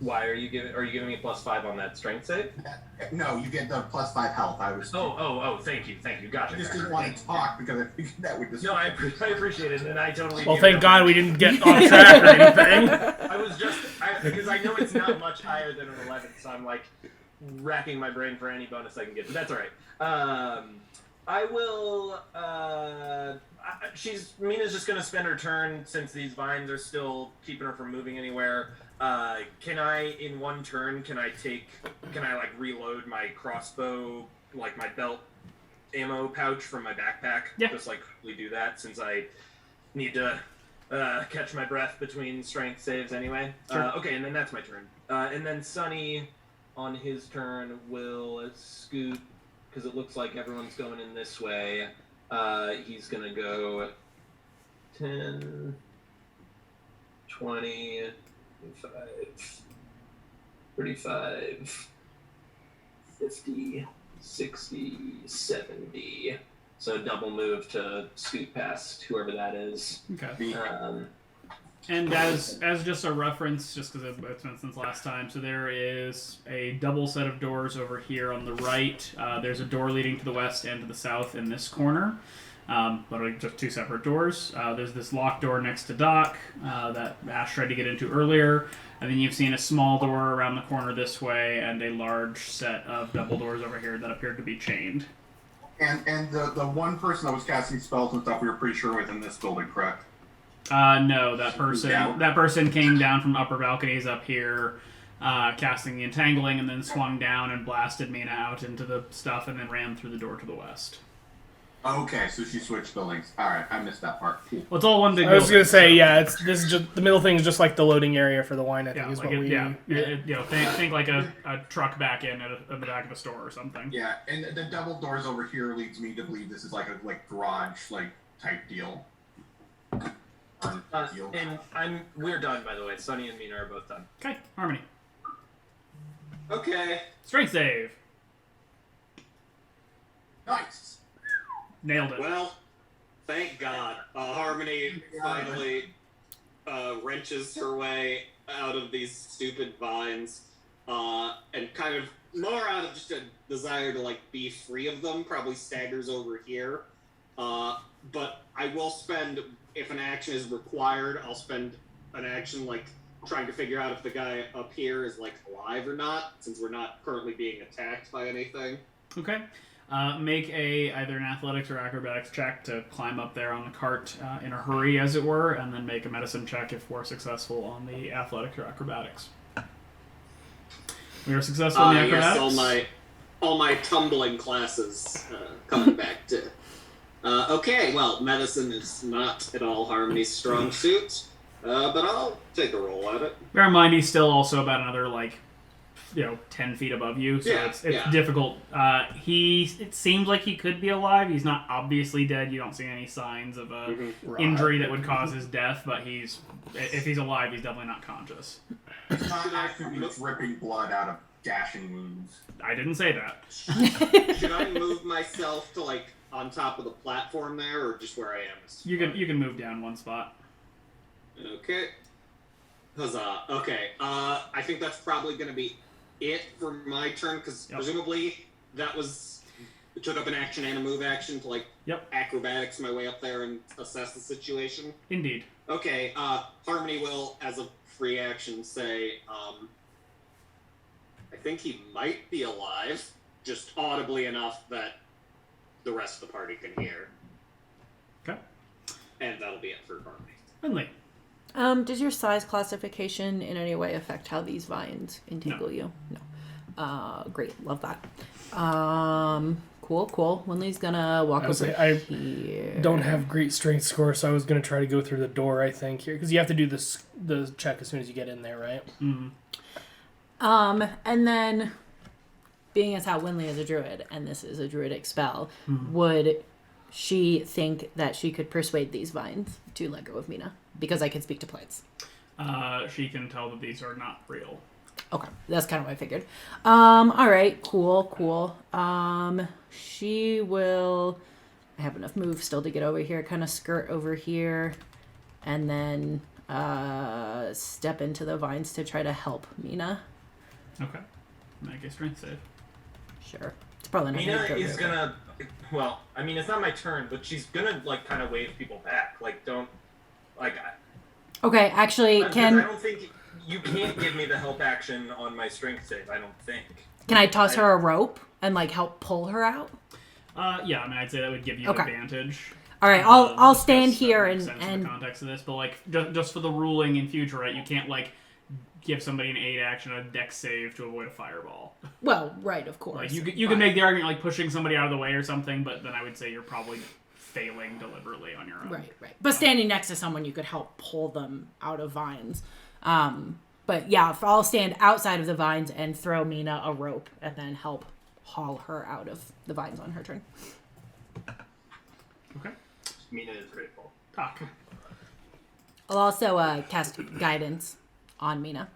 Why are you giving? Are you giving me +5 on that strength save? No, you get the +5 health. I was. Oh! Thank you. Gotcha. I just didn't want to talk because I figured that would just. No, I appreciate it, and I totally. Well, gave thank it God up. we didn't get off track or anything. I was just because I know it's not much higher than an 11, so I'm like racking my brain for any bonus I can get. But that's all right. I will. Mina's just gonna spend her turn since these vines are still keeping her from moving anywhere. Can I, in one turn, can I like reload my crossbow, like my belt ammo pouch from my backpack? Yeah. Just like quickly do that since I need to catch my breath between strength saves anyway. Sure. Okay, and then that's my turn. And then Sunny, on his turn, will scoot, because it looks like everyone's going in this way. He's going to go 10, 20, 25, 35, 50, 60, 70. So double move to scoot past whoever that is. Okay. And as just a reference, just because it's been since last time, so there is a double set of doors over here on the right. There's a door leading to the west and to the south in this corner, but just 2 separate doors. There's this locked door next to Doc that Ash tried to get into earlier, and then you've seen a small door around the corner this way, and a large set of double doors over here that appeared to be chained. And the one person that was casting spells and stuff, we were pretty sure was in this building, correct? No, that Down. person came down from upper balconies up here, casting the entangling, and then swung down and blasted Mina out into the stuff, and then ran through the door to the west. Okay, so she switched buildings. All right, I missed that part. Cool. Well, it's all one big. I was building, gonna say, so- yeah, this is just the middle thing is just like the loading area for the wine. I think Yeah, is like what we. think like a truck back in at the back of a store or something. Yeah, and the double doors over here leads me to believe this is like a garage type deal. Deal. And we're done, by the way. Sunny and Mina are both done. Okay, Harmony. Okay. Strength save. Nice. Nailed it. Well, thank God. Harmony finally wrenches her way out of these stupid vines, and kind of more out of just a desire to be free of them. Probably staggers over here. But I will spend, if an action is required, I'll spend an action trying to figure out if the guy up here is alive or not, since we're not currently being attacked by anything. Okay. Make either an athletics or acrobatics check to climb up there on the cart in a hurry, as it were, and then make a medicine check if we're successful on the athletics or acrobatics. We are successful in the acrobatics. Yes, all my tumbling classes coming back to. Okay, well, medicine is not at all Harmony's strong suit, but I'll take a roll at it. Bear in mind, he's still also about another 10 feet above you, so Yeah, it's yeah. difficult. It seems like he could be alive. He's not obviously dead. You don't see any signs of a injury that would cause his death, but if he's alive, he's definitely not conscious. It's not actively ripping blood out of gashing wounds. I didn't say that. Should I move myself to like on top of the platform there, or just where I am? You can move down one spot. Okay. Huzzah. Okay. I think that's probably going to be it for my turn, because presumably it took up an action and a move action to acrobatics my way up there and assess the situation. Indeed. Okay. Harmony will, as a free action, say, I think he might be alive, just audibly enough that the rest of the party can hear. Okay. And that'll be it for Harmony. Finley. Does your size classification in any way affect how these vines entangle you? No. Great. Love that. Cool. Winley's gonna walk over here. I don't have great strength score, so I was gonna try to go through the door, I think, here. Because you have to do the check as soon as you get in there, right? Mm-hmm. And then, being as how Winley is a druid, and this is a druidic spell, would she think that she could persuade these vines to let go of Mina? Because I can speak to plants. She can tell that these are not real. Okay, that's kind of what I figured. All right, cool. She will... I have enough move still to get over here, kind of skirt over here, and then step into the vines to try to help Mina. Okay. Make a strength save. Sure. It's probably not Mina gonna go is very well. gonna... Well, I mean, it's not my turn, but she's gonna, kind of wave people back. Don't... Okay, actually, I don't think... You can't give me the help action on my strength save, I don't think. Can I toss her a rope and, help pull her out? Yeah, I mean, I'd say that would give you advantage. All right, I'll stand Because here that makes sense in the context of this, but just for the ruling in future, right? You can't give somebody an aid action, a dex save to avoid a fireball. Well, right, of course. You can make the argument pushing somebody out of the way or something, but then I would say you're probably failing deliberately on your own. Right. But standing next to someone, you could help pull them out of vines. But yeah, I'll stand outside of the vines and throw Mina a rope and then help haul her out of the vines on her turn. Okay. Mina is grateful. Talk. I'll also cast guidance on Mina.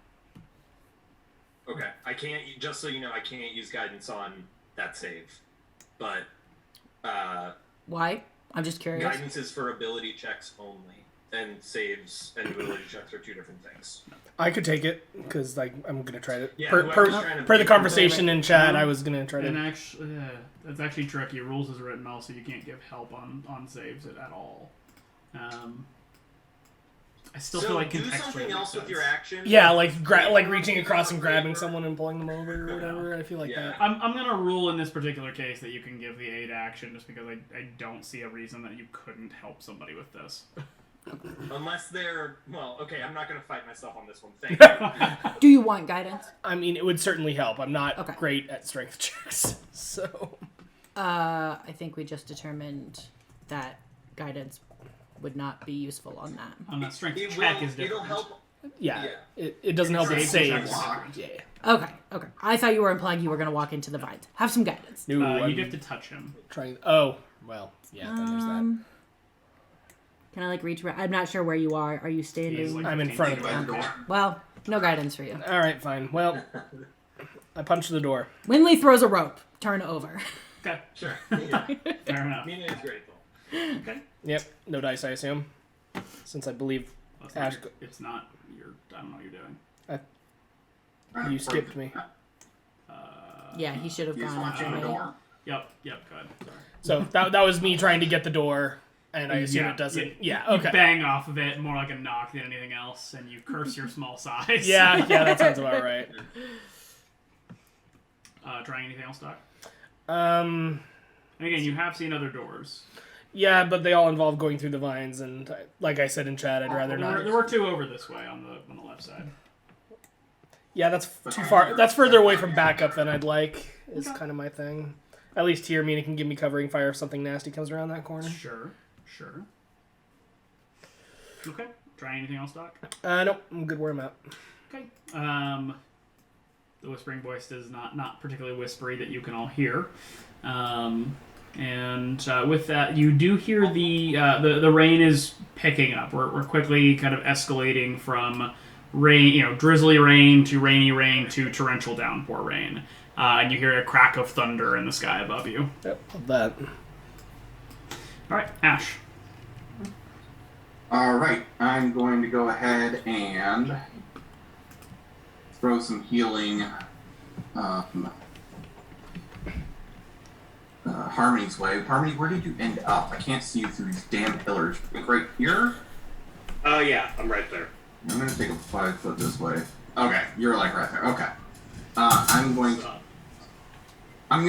Okay, I can't, just so you know, I can't use guidance on that save. But, Why? I'm just curious. guidance is for ability checks only. And saves and ability checks are two different things. I could take it, because I'm going to try to... Yeah, per trying to the conversation in chat, I was going to try And to... actually, that's actually tricky. Rules is written also you can't give help on saves at all. I still feel like do contextually something makes else with sense. your action. Yeah, reaching across and grabbing someone and pulling them over or whatever. I feel like that. I'm gonna rule in this particular case that you can give the aid action just because I don't see a reason that you couldn't help somebody with this. Unless they're... Well, okay, I'm not going to fight myself on this one. Thank you. Do you want guidance? I mean, it would certainly help. I'm not great at strength checks, so... I think we just determined that guidance would not be useful on that. On that strength It check will, is different. it'll help... Yeah, it doesn't help with Saves saves. are Yeah. Okay. I thought you were implying you were going to walk into the vines. Have some guidance. No, You get to touch him. trying... Oh, well, yeah, then there's that. Can I reach around? I'm not sure where you are. Are you standing? I'm in front of By him. the door. Well, no guidance for you. All right, fine. Well, I punched the door. Winley throws a rope. Turn over. Okay, Sure. Yeah. fair enough. Mina is grateful. Okay. Yep, no dice, I assume. Since I believe Well, Ash... it's not. I don't know what you're doing. You skipped me. Yeah, he should have He's gone after watching the me. door. Yep, go ahead. Sorry. So that was me trying to get the door, and I assume it doesn't... Yeah, You okay. bang off of it more like a knock than anything else, and you curse your small size. Yeah, that sounds about right. Trying anything else, Doc? Um... And again, you have seen other doors. Yeah, but they all involve going through the vines, and like I said in chat, I'd rather not. There were two over this way on the left side. Yeah, that's too far. That's further away from backup than I'd like, is kind of my thing. At least here, Mina can give me covering fire if something nasty comes around that corner. Sure. Okay. Try anything else, Doc? Nope, I'm good where I'm at. Okay. the whispering voice is not particularly whispery that you can all hear. And with that, you do hear the rain is picking up. We're quickly kind of escalating from rain, drizzly rain to rainy rain to torrential downpour rain. And you hear a crack of thunder in the sky above you. Yep, love that. All right, Ash. All right, I'm going to go ahead and throw some healing Harmony's way. Harmony, where did you end up? I can't see you through these damn pillars. Like right here? Yeah, I'm right there. I'm going to take a 5 foot this way. Okay, you're like right there. Okay. I'm going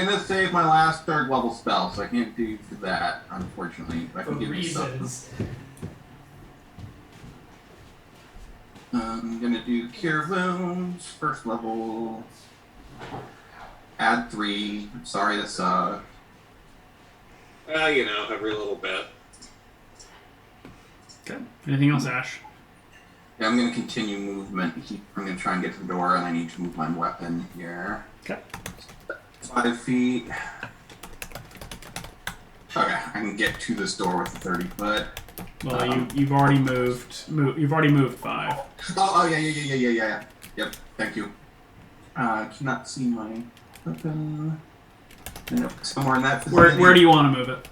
to save my last 3rd level spell, so I can't do that, unfortunately. I can give you stuff. I'm going to do Cure Wounds, 1st level. Add 3. Sorry, that's every little bit. Okay. Anything else, Ash? Yeah, I'm going to continue movement. I'm going to try and get to the door, and I need to move my weapon here. Okay. 5 feet. Okay, I can get to this door with 30 foot. Well, you've already moved. You've already moved 5. Oh yeah. Yep. Thank you. Cannot see my weapon. Nope, somewhere in that vicinity. Where do you want to move it?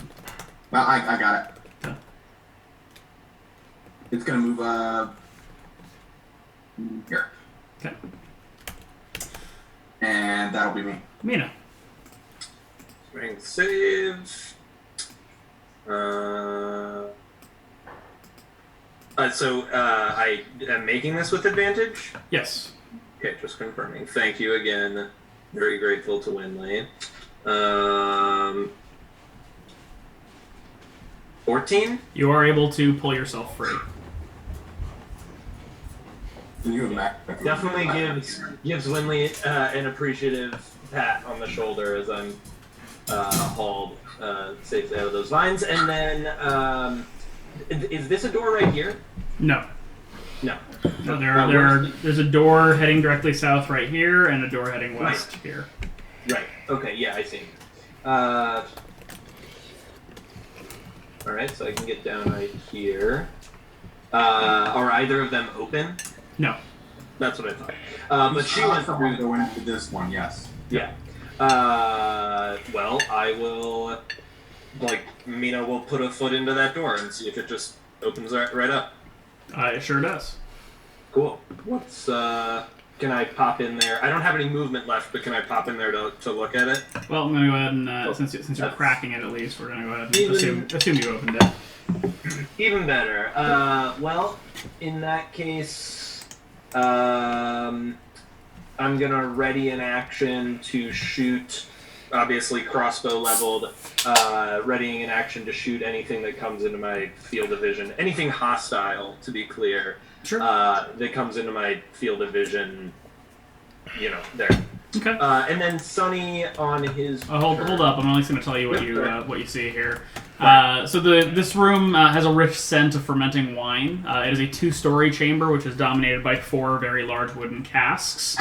Well, I got it. Okay. It's gonna move here. Okay. And that'll be me. Mina. Strength save. So I am making this with advantage? Yes. Okay, just confirming. Thank you again. Very grateful to Winley. 14? You are able to pull yourself free. Can you imagine? Definitely gives Winley an appreciative pat on the shoulder as I'm hauled safely out of those vines. And then, is this a door right here? No. No. No, there's a door heading directly south right here, and a door heading west here. Right. Okay. Yeah, I see. All right, so I can get down right here. Are either of them open? No. That's what I thought. But she went through. Go into this one, yes. Yeah. Well, I will. Mina will put a foot into that door and see if it just opens right up. It sure does. Cool. What's can I pop in there? I don't have any movement left, but can I pop in there to look at it? Well, I'm gonna go ahead and since you're cracking it at least, we're gonna go ahead and assume you opened it. Even better. Well, in that case, I'm gonna ready an action to shoot. Obviously, crossbow leveled. Readying an action to shoot anything that comes into my field of vision. Anything hostile, to be clear. Sure. That comes into my field of vision. There. Okay. And then Sunny on his. Hold up! I'm only going to tell you what you see here. So this room has a rich scent of fermenting wine. It is a 2-story chamber, which is dominated by 4 very large wooden casks.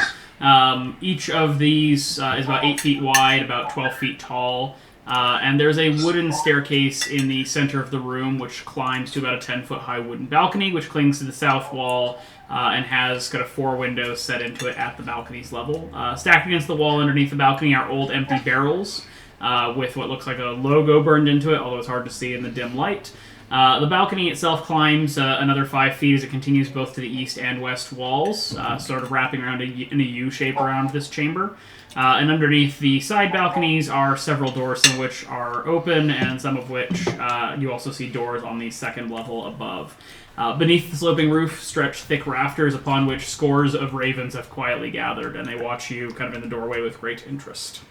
Each of these is about 8 feet wide, about 12 feet tall. And there's a wooden staircase in the center of the room, which climbs to about a 10-foot high wooden balcony, which clings to the south wall and has kind of 4 windows set into it at the balcony's level. Stacked against the wall underneath the balcony are old empty barrels with what looks like a logo burned into it, although it's hard to see in the dim light. The balcony itself climbs another 5 feet as it continues both to the east and west walls, sort of wrapping around in a U shape around this chamber. And underneath the side balconies are several doors, some of which are open, and some of which you also see doors on the second level above. Beneath the sloping roof stretch thick rafters upon which scores of ravens have quietly gathered, and they watch you kind of in the doorway with great interest.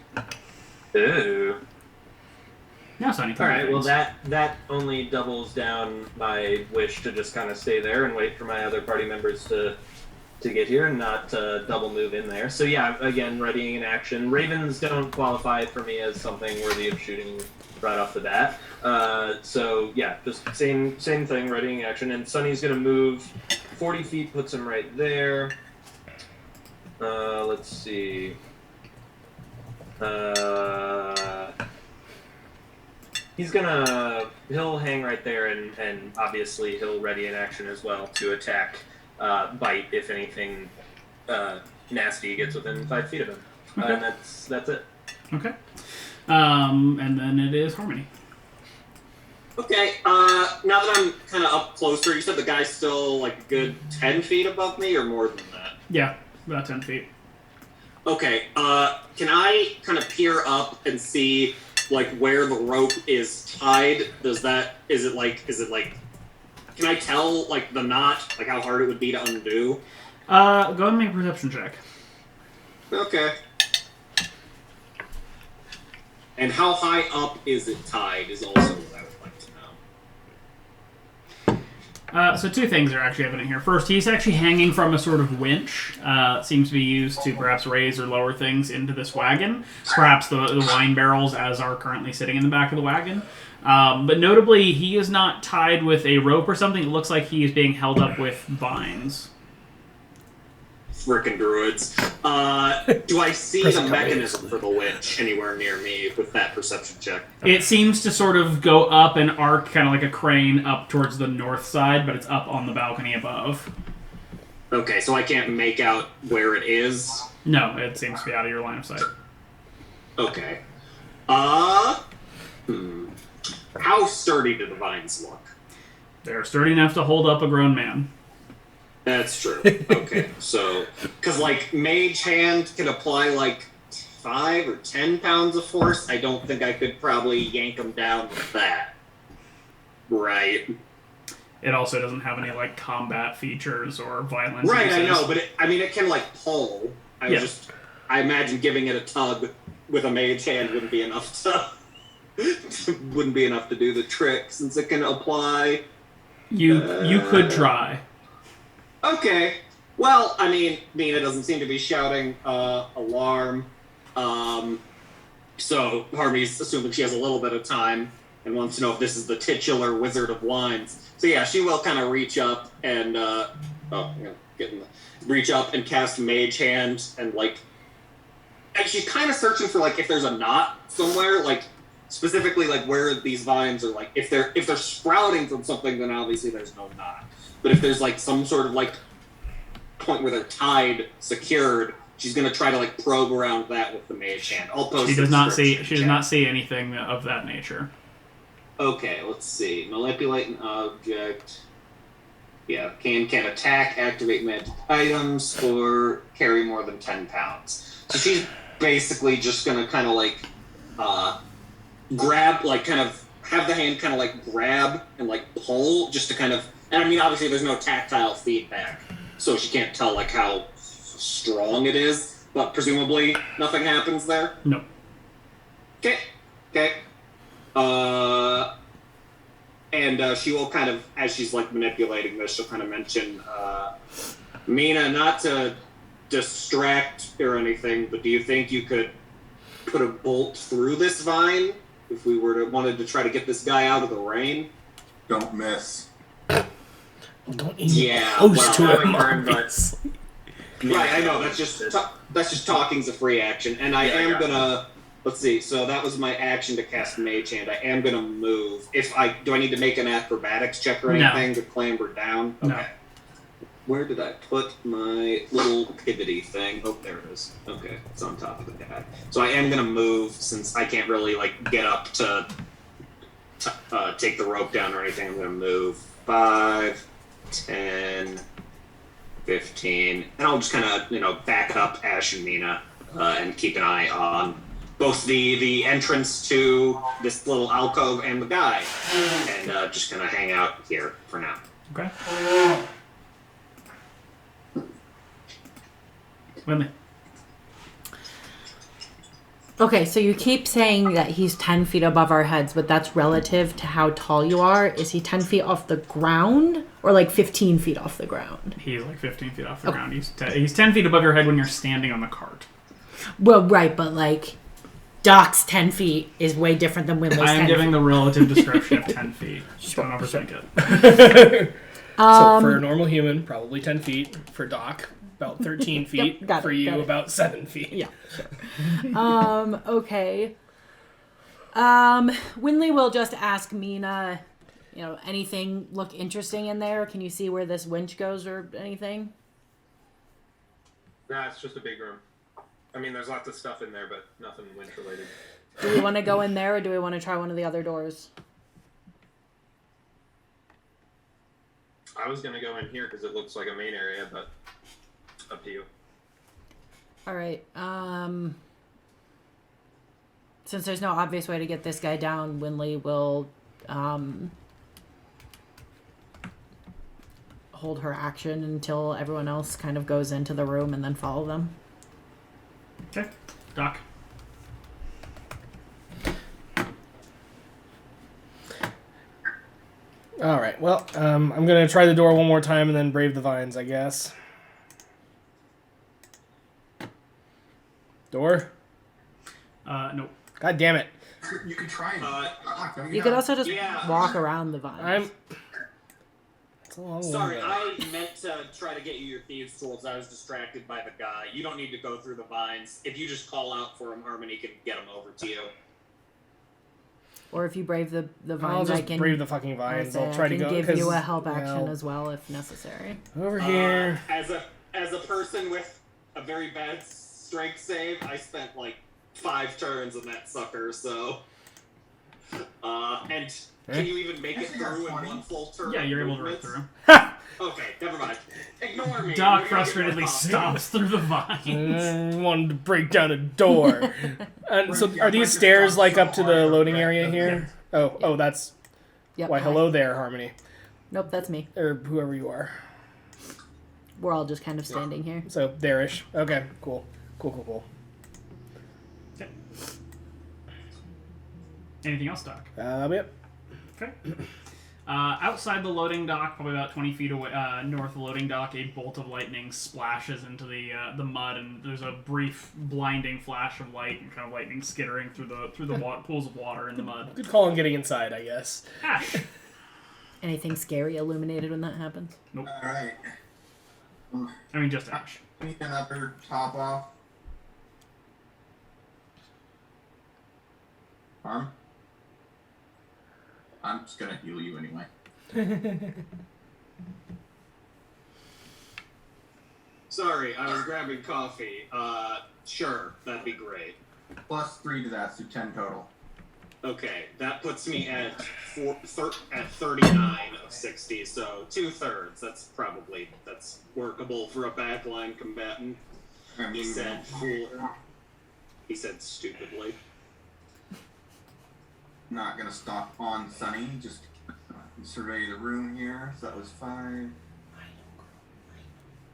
Ooh. Now, Sonny. All right. Well, that only doubles down my wish to just kind of stay there and wait for my other party members to get here and not double move in there. So yeah, again, readying an action. Ravens don't qualify for me as something worthy of shooting right off the bat. So yeah, just same thing, readying action. And Sunny's gonna move 40 feet, puts him right there. Let's see. He'll hang right there, and obviously he'll ready an action as well to attack, bite if anything nasty gets within 5 feet of him. Okay. And that's it. Okay. And then it is Harmony. Okay, now that I'm kind of up closer, you said the guy's still like a good 10 feet above me or more than that? Yeah, about 10 feet. Okay, can I kind of peer up and see like where the rope is tied? Is it like, can I tell like the knot, like how hard it would be to undo? Go ahead and make a perception check. Okay. And how high up is it tied is also what I would like to know. So 2 things are actually evident here. First, he's actually hanging from a sort of winch. Seems to be used to perhaps raise or lower things into this wagon. Perhaps the wine barrels as are currently sitting in the back of the wagon. But notably, he is not tied with a rope or something. It looks like he is being held up with vines. Frickin' druids. Do I see the mechanism for the winch anywhere near me with that perception check? It seems to sort of go up and arc kind of like a crane up towards the north side, but it's up on the balcony above. Okay, so I can't make out where it is? No, it seems to be out of your line of sight. Okay. How sturdy do the vines look? They're sturdy enough to hold up a grown man. That's true. Okay, so because like mage hand can apply like 5 or 10 pounds of force, I don't think I could probably yank them down with that. Right. It also doesn't have any like combat features or violence. Right, uses. I know, but it can like pull. I imagine giving it a tug with a mage hand wouldn't be enough to do the trick since it can apply. You could try. Okay. Well, I mean, Nina doesn't seem to be shouting alarm. So Harmony's assuming she has a little bit of time and wants to know if this is the titular Wizard of Wines. So yeah, she will kind of reach up and reach up and cast Mage Hand and like, and she's kind of searching for like if there's a knot somewhere, like specifically like where these vines are, like if they're sprouting from something, then obviously there's no knot. But if there's like some sort of like point where they're tied, secured, she's gonna try to like probe around that with the mage hand. I'll post. She does not see anything of that nature. Okay, let's see. Manipulate an object. Yeah, can attack, activate magic items, or carry more than 10 pounds. So she's basically just gonna kind of like grab, like kind of have the hand kind of like grab and like pull just to kind of. And I mean, obviously, there's no tactile feedback, so she can't tell like how strong it is. But presumably, nothing happens there. No. Okay. And she will kind of, as she's like manipulating this, she'll kind of mention, Mina, not to distract or anything, but do you think you could put a bolt through this vine if we wanted to try to get this guy out of the rain? Don't miss. Don't even close to it, obviously. Right, I know. That's just talking's a free action, and I am gonna. Let's see. So that was my action to cast Mage Hand. I am gonna move. Do I need to make an acrobatics check or anything to clamber down? Okay. No. Where did I put my little pivoty thing? Oh, there it is. Okay, it's on top of the guy. So I am gonna move since I can't really like get up to take the rope down or anything. I'm gonna move 5, 10, 15, and I'll just kind of back up Ash and Mina and keep an eye on both the entrance to this little alcove and the guy, and just kind of hang out here for now. Okay. Women. Okay, so you keep saying that he's 10 feet above our heads, but that's relative to how tall you are. Is he 10 feet off the ground or like 15 feet off the ground? He's like 15 feet off the ground. He's 10 feet above your head when you're standing on the cart. Well, right, but like Doc's 10 feet is way different than Winlow's 10 feet. I am giving the relative description of 10 feet. Just don't overthink it. So for a normal human, probably 10 feet. For Doc, about 13 feet. Yep, got for it, you, got it. about 7 feet. Yeah, sure. Okay. Winley will just ask Mina, anything look interesting in there? Can you see where this winch goes or anything? Nah, it's just a big room. I mean, there's lots of stuff in there, but nothing winch related. Do we want to go in there or do we want to try one of the other doors? I was gonna go in here because it looks like a main area, but up to you. All right. Since there's no obvious way to get this guy down, Winley will hold her action until everyone else kind of goes into the room and then follow them. Okay. Doc. All right. Well, I'm gonna try the door one more time and then brave the vines, I guess. Door. Nope. God damn it. You could try it. You could also just Yeah. walk around the vines. It's a long Sorry, way. I meant to try to get you your thieves' tools. I was distracted by the guy. You don't need to go through the vines. If you just call out for him, Harmony can get him over to you. Or if you brave the I'll vines, I just can brave the fucking vines. I'll I try to can go. give you a help 'cause, action as well if necessary. Over here. As a person with a very bad strength save, I spent like 5 turns on that sucker. So, and can you even make it through in one full turn? Yeah, you're able to movements? run through. Okay, never mind. Ignore me. Doc We're gonna get frustratedly more coffee. stomps through the vines. Wanted to break down a door. And so, are these stairs like up to the loading area here? Oh, that's Yep. why. Hello there, Harmony, Nope, that's me. or whoever you are. We're all just kind of standing here. So there-ish. Okay, cool. Okay. Anything else, Doc? Yep. Okay. Outside the loading dock, probably about 20 feet away, north of the loading dock, a bolt of lightning splashes into the mud, and there's a brief, blinding flash of light and kind of lightning skittering through the pools of water in the mud. Good call on getting inside, I guess. Ash. Anything scary illuminated when that happens? Nope. Alright. I mean, just Ash. Need another top off. Arm? I'm just gonna heal you anyway. Sorry, I was grabbing coffee. Sure, that'd be great. Plus 3 to that, so 10 total. Okay, that puts me at 39 of 60, so 2/3. That's workable for a backline combatant. He said stupidly. Not gonna stop on Sunny, just survey the room here. So that was 5.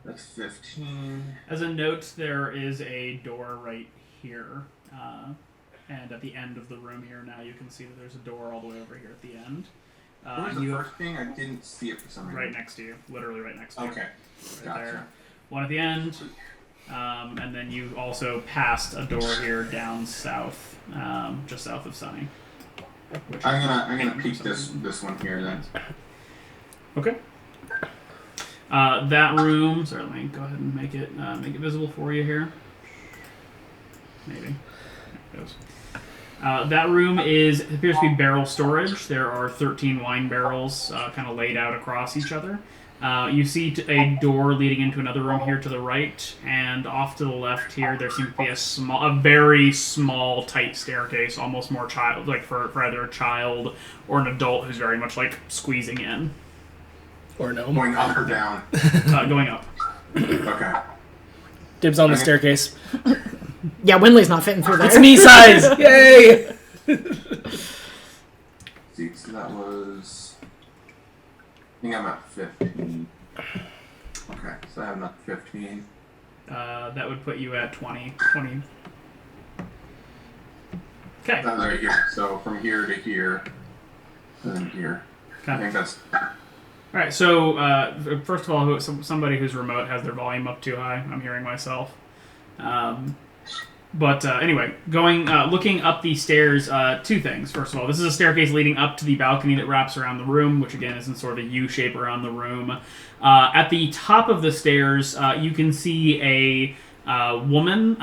That's 15. As a note, there is a door right here, and at the end of the room here now you can see that there's a door all the way over here at the end. What was the first thing? I didn't see it for some reason. Right next to you, literally right next to you. Okay. Right Gotcha. there. One at the end, and then you also passed a door here down south, just south of Sunny. I'm gonna peek this one here then. Okay. That room. Sorry, let me go ahead and make it visible for you here. Maybe. There it goes. That room appears to be barrel storage. There are 13 wine barrels kind of laid out across each other. You see a door leading into another room here to the right, and off to the left here there seems to be a very small, tight staircase, almost more like for either a child or an adult who's very much like squeezing in. Or no. Going up or down? Going up. Okay. Dibs on the staircase. Yeah, Winley's not fitting through there. It's me size! Yay! See, so that was... I think I'm at 15. Okay, so I have enough 15. That would put you at 20. Okay. That's right here. So from here to here, and then here. I think that's... All right. So first of all, somebody who's remote has their volume up too high. I'm hearing myself. But anyway, looking up the stairs, two things. First of all, this is a staircase leading up to the balcony that wraps around the room, which again is in sort of a U shape around the room. At the top of the stairs, you can see a woman,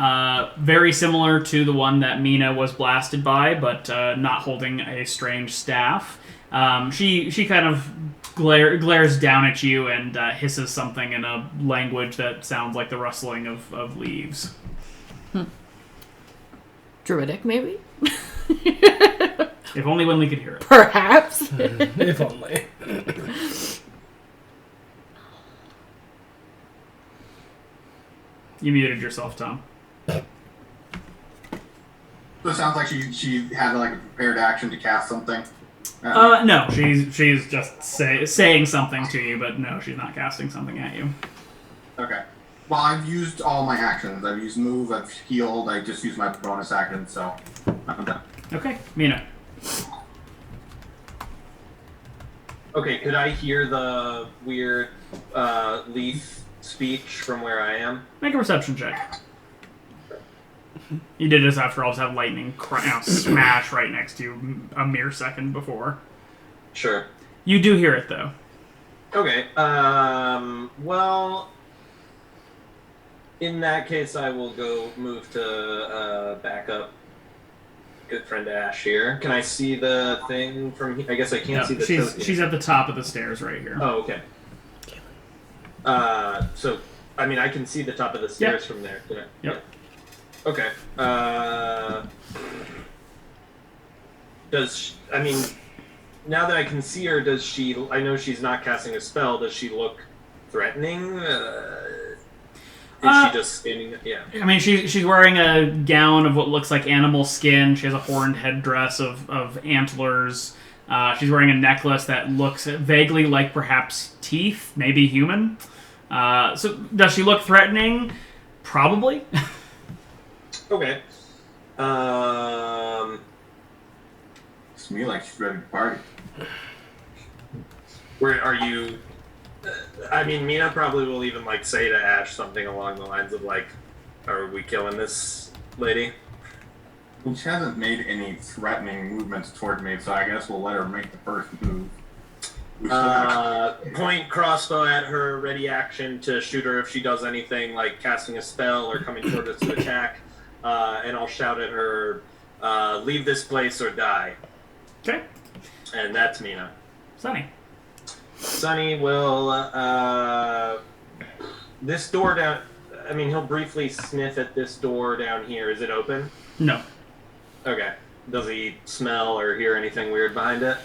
very similar to the one that Mina was blasted by, but not holding a strange staff. She kind of glares down at you and hisses something in a language that sounds like the rustling of leaves. Druidic, maybe? If only Winley could hear it. Perhaps. If only. You muted yourself, Tom. So it sounds like she had like a prepared action to cast something. No, she's just saying something to you, but no, she's not casting something at you. Okay. Well, I've used all my actions. I've used move, I've healed, I just used my bonus action, so I'm done. Okay, Mina. Okay, could I hear the weird leaf speech from where I am? Make a perception check. You did this after all to have lightning smash right next to you a mere second before. Sure. You do hear it, though. Okay, well, in that case, I will go move to back up good friend Ash here. Can I see the thing from here? I guess I can't see the token. She's at the top of the stairs right here. Oh, okay. So, I mean, I can see the top of the stairs from there. Can I? Yep. Yeah. Okay. I mean, now that I can see her, does she, I know she's not casting a spell, does she look threatening? Is she just standing, yeah. I mean, she's wearing a gown of what looks like animal skin. She has a horned headdress of antlers. She's wearing a necklace that looks vaguely like perhaps teeth, maybe human. So does she look threatening? Probably. Okay. It's me like she's ready to party. Where are you? I mean, Mina probably will even like say to Ash something along the lines of like, "Are we killing this lady?" She hasn't made any threatening movements toward me, so I guess we'll let her make the first move. Point crossbow at her, ready action to shoot her if she does anything like casting a spell or coming toward us to attack. And I'll shout at her, "Leave this place or die." Okay. And that's Mina. Sunny. Sunny will, this door down, I mean, he'll briefly sniff at this door down here. Is it open? No. Okay. Does he smell or hear anything weird behind it?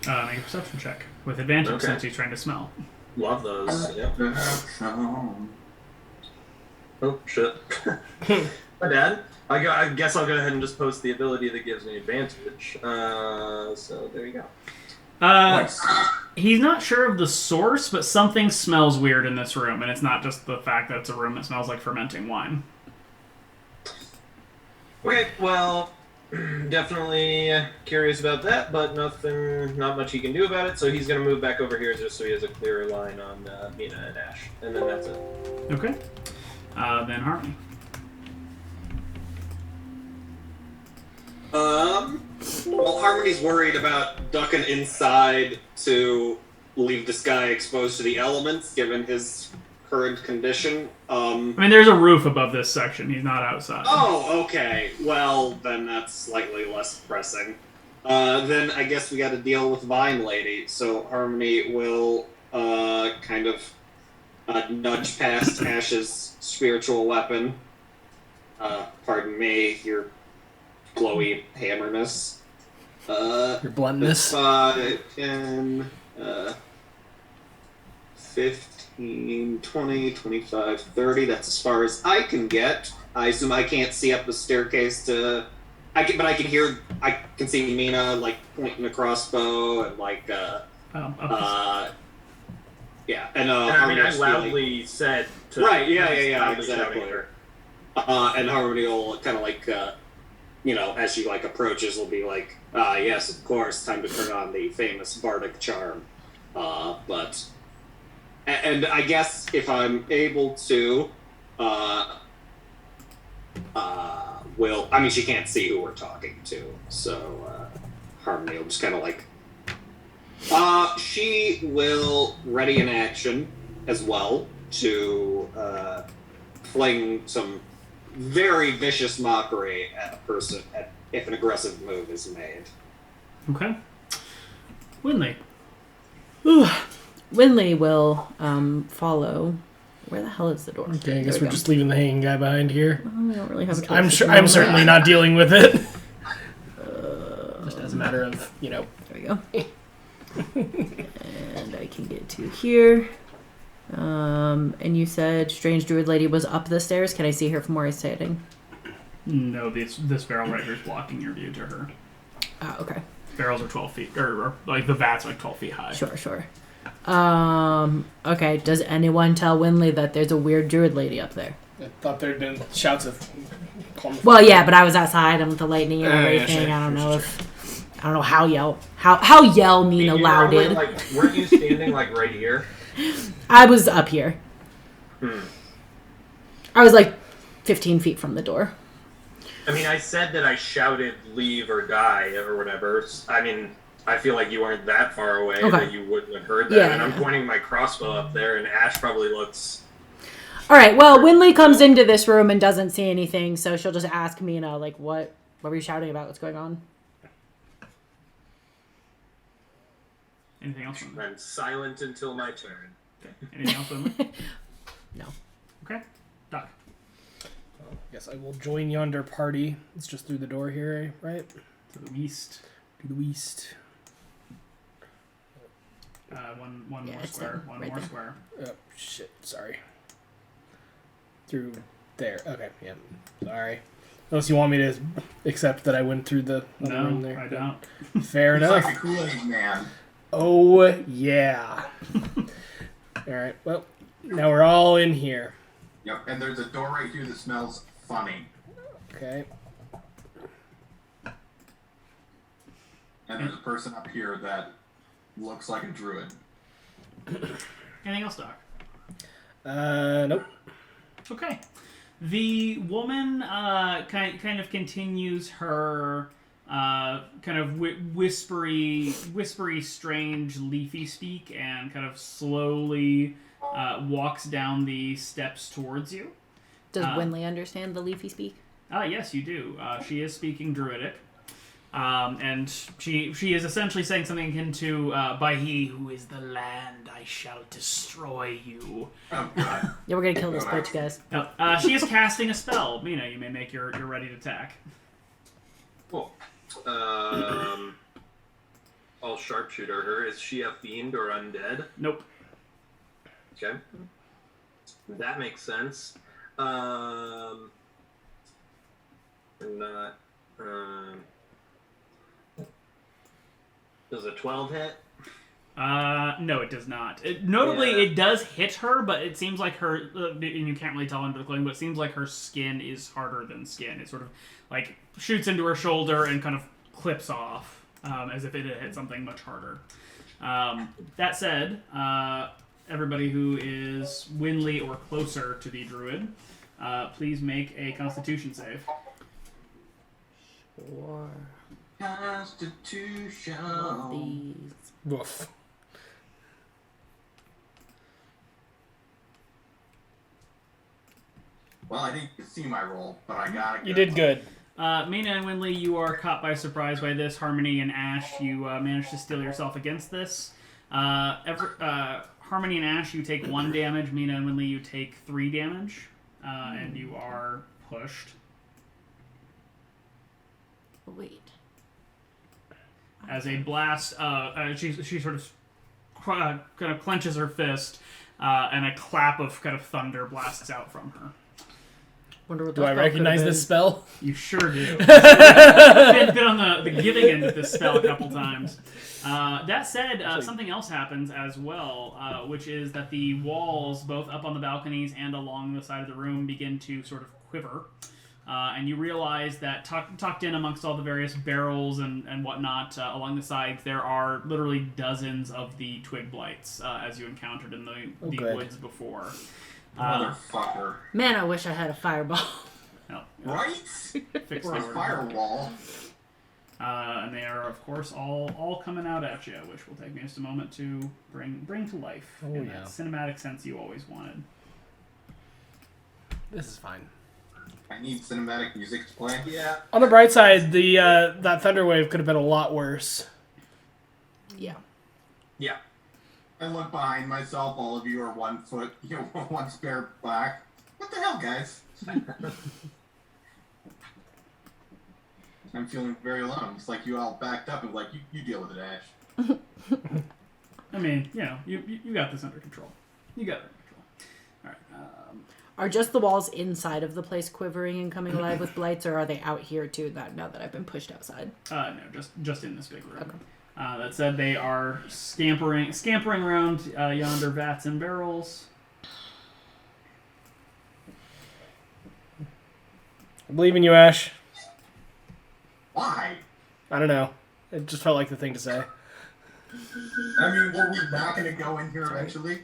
Make a perception check with advantage since he's trying to smell. Love those. Yep. Oh, shit. My bad. I guess I'll go ahead and just post the ability that gives me advantage. So there you go. He's not sure of the source, but something smells weird in this room, and it's not just the fact that it's a room that smells like fermenting wine. Okay, well, definitely curious about that, but not much he can do about it, so he's going to move back over here just so he has a clearer line on Mina and Ash, and then that's it. Okay. Then Harmony. Well, Harmony's worried about ducking inside to leave this guy exposed to the elements, given his current condition. I mean, there's a roof above this section. He's not outside. Oh, okay. Well, then that's slightly less pressing. Then I guess we got to deal with Vine Lady. So Harmony will kind of nudge past Ash's spiritual weapon. Pardon me, your glowy hammerness. Your bluntness. 5, 10, 15, 20, 25, 30. That's as far as I can get. I assume I can't see up the staircase but I can hear. I can see Mina like pointing a crossbow and like. Yeah, and I mean, I loudly said. Right. Yeah. Exactly. And Harmony will kind of like. As she like approaches, will be like, yes, of course, time to turn on the famous bardic charm. And I guess if I'm able to, will. I mean, she can't see who we're talking to, so Harmony will just kind of like. She will ready in action as well to fling some very vicious mockery at a person if an aggressive move is made. Okay. Winley. Winley will follow. Where the hell is the door? Okay, I guess we're just leaving the hanging guy behind here. I don't really have a I'm certainly not dealing with it. Just as a matter of, There we go. And I can get to here. And you said Strange Druid Lady was up the stairs. Can I see her from where I'm standing? No, this barrel right here is blocking your view to her. Okay. Barrels are 12 feet, or like the vats are like 12 feet high. Sure. Okay. Does anyone tell Winley that there's a weird Druid Lady up there? I thought there'd been shouts of... Well, yeah, but I was outside and with the lightning and everything. Yeah, I don't know I don't know how yell Nina Lau did. Like, weren't you standing like right here? I was up here. I was like 15 feet from the door. I mean, I said that I shouted "leave or die" or whatever. I mean, I feel like you weren't that far away that you wouldn't have heard that. Yeah. And I'm pointing my crossbow up there, and Ash probably looks. All right. Well, Winley comes into this room and doesn't see anything, so she'll just ask Mina, like, what were you shouting about? What's going on? Anything else? I'm silent until my turn. Okay. Anything else, Winley? No. Okay. Doc. Yes, I will join yonder party. It's just through the door here, right? To the east. To the east. One Yeah, more it's square. them, One right more there. square. Oh, shit. Sorry. Through there. Okay, yeah. Sorry. Unless you want me to accept that I went through the other room No, there. I don't. Fair It's enough. like a Kool-Aid man. Oh, yeah. Alright, well, now we're all in here. Yep, and there's a door right here that smells funny. Okay. And there's a person up here that looks like a druid. Anything else, Doc? Nope. Okay. The woman kind of continues her kind of whispery, strange, leafy speak, and kind of slowly walks down the steps towards you. Does Winley understand the leafy speak? Yes, you do. She is speaking Druidic. And she is essentially saying something akin to, by he who is the land, I shall destroy you. Oh, God. Yeah, we're gonna kill this bitch, guys. Now, she is casting a spell. Mina, you may make your ready to attack. Cool. I'll sharpshooter her. Is she a fiend or undead? Nope. Okay. That makes sense. Not. Does a 12 hit? No, it does not. Notably, it does hit her, but it seems like her, and you can't really tell under the clothing, but it seems like her skin is harder than skin. It sort of, like, shoots into her shoulder and kind of clips off, as if it had hit something much harder. That said, everybody who is Winley or closer to the druid, please make a Constitution save. Or Constitution. these. Woof. Well, I didn't see my roll, but I got it. You did good. Mina and Winley, you are caught by surprise by this. Harmony and Ash, you managed to steel yourself against this. Harmony and Ash, you take 1 damage. Mina and Winley, you take 3 damage. And you are pushed. Wait. As a blast, she sort of kind of clenches her fist, and a clap of kind of thunder blasts out from her. Wonder what Do the I spell recognize could've this spell? You sure do. Been on the giving end of this spell a couple times. That said, something else happens as well, which is that the walls, both up on the balconies and along the side of the room, begin to sort of quiver. And you realize that tucked in amongst all the various barrels and whatnot along the sides, there are literally dozens of the twig blights, as you encountered in the good. woods before. Motherfucker. Man, I wish I had a fireball. Well, Right? fix For a the order. firewall. And they are, of course, all coming out at you, which will take me just a moment to bring to life in that cinematic sense you always wanted. This is fine. I need cinematic music to play. Yeah. On the bright side, the that thunder wave could have been a lot worse. Yeah. Yeah. I look behind myself. All of you are 1 foot, one spare back. What the hell, guys? I'm feeling very alone. It's like you all backed up and like, you deal with it, Ash. I mean, you got this under control. You got it under control. All right. Are just the walls inside of the place quivering and coming alive with blights, or are they out here too? Now that I've been pushed outside. No, just in this big room. Okay. That said, they are scampering around yonder vats and barrels. I believe in you, Ash. Why? I don't know. It just felt like the thing to say. I mean, were we not going to go in here eventually?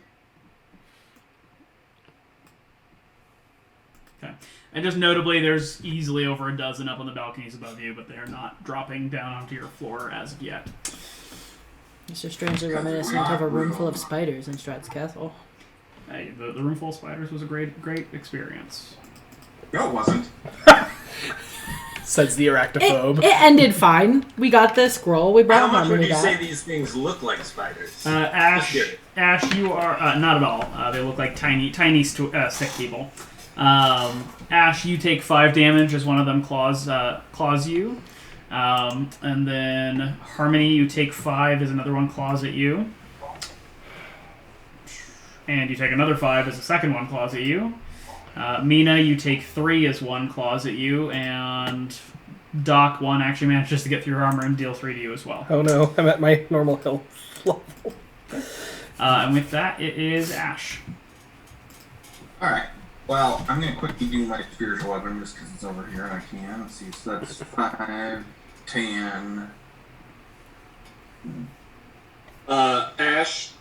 Okay. And just notably, there's easily over a dozen up on the balconies above you, but they are not dropping down onto your floor as of yet. These are strangely reminiscent of a room full of spiders in Strahd's castle. Hey, the room full of spiders was a great experience. No, it wasn't. Says the arachnophobe. It ended fine. We got the scroll. We brought How much would Harmony you back. say these things look like spiders? Ash, you are not at all. They look like tiny sick people. Ash, you take 5 damage as one of them claws you. And then Harmony, you take 5 as another one claws at you. And you take another 5 as the second one claws at you. Mina, you take 3 as one claws at you. And Doc, 1 actually manages to get through your armor and deal 3 to you as well. Oh no, I'm at my normal health level. And with that, it is Ash. Alright. Well, I'm going to quickly do my spiritual weapon just because it's over here and I can. Let's see, so that's 5, 10. Ash,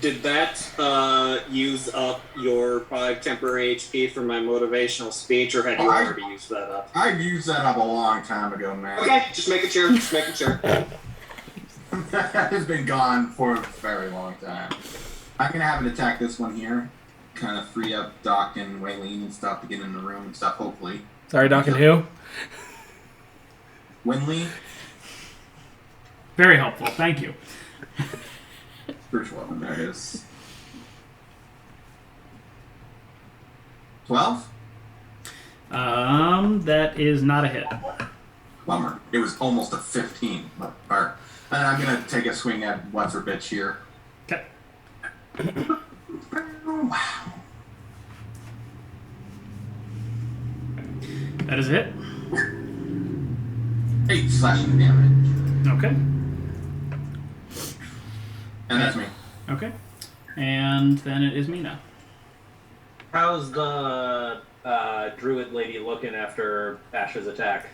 did that use up your 5 temporary HP for my motivational speech, or had you already used that up? I've used that up a long time ago, man. Okay, just making sure. That has been gone for a very long time. I'm going to have it attack this one here. Kind of free up Doc and Waylene and stuff to get in the room and stuff, hopefully. Sorry, Doc and who? Winley? Very helpful. Thank you. Spiritual weapon, there it is. 12? That is not a hit. Bummer. It was almost a 15. And I'm going to take a swing at what's her bitch here. Okay. Wow. That is a hit. 8 slashing damage. Okay. And that's me. Okay. And then it is Mina. How's the druid lady looking after Ash's attack?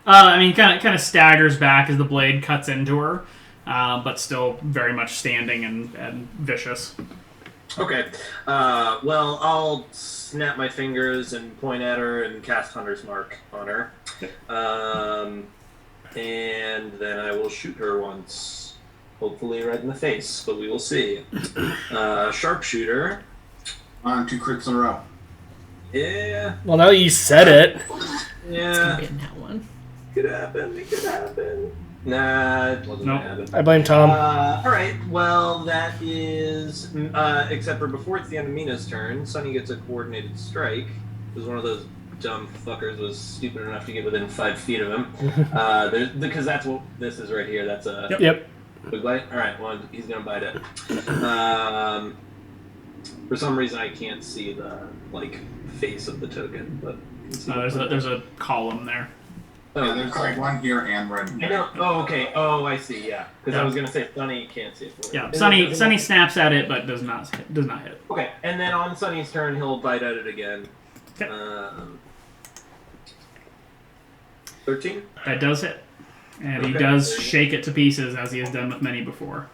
I mean, kind of staggers back as the blade cuts into her, but still very much standing and vicious. Okay. Well, I'll snap my fingers and point at her and cast Hunter's Mark on her. And then I will shoot her once. Hopefully right in the face, but we will see. Sharpshooter. On 2 crits in a row. Yeah. Well, now that you said it. Yeah. It's gonna be in that one. It could happen. Nah, it wasn't Nope. gonna happen. I blame Tom. Alright, well, that is... except for before it's the end of Mina's turn, Sunny gets a coordinated strike. Because one of those dumb fuckers was stupid enough to get within 5 feet of him. Because that's what this is right here. That's a... Yep. Big bite? Alright, well, he's gonna bite it. For some reason, I can't see the, face of the token, but... There's a column there. Yeah, there's one here and one here. I know. Oh, okay. Oh, I see. Yeah, because I was gonna say Sunny can't see it. Yeah, Sunny snaps at it, but does not hit. Okay, and then on Sunny's turn, he'll bite at it again. Okay. 13. That does hit, and he does shake it to pieces as he has done with many before.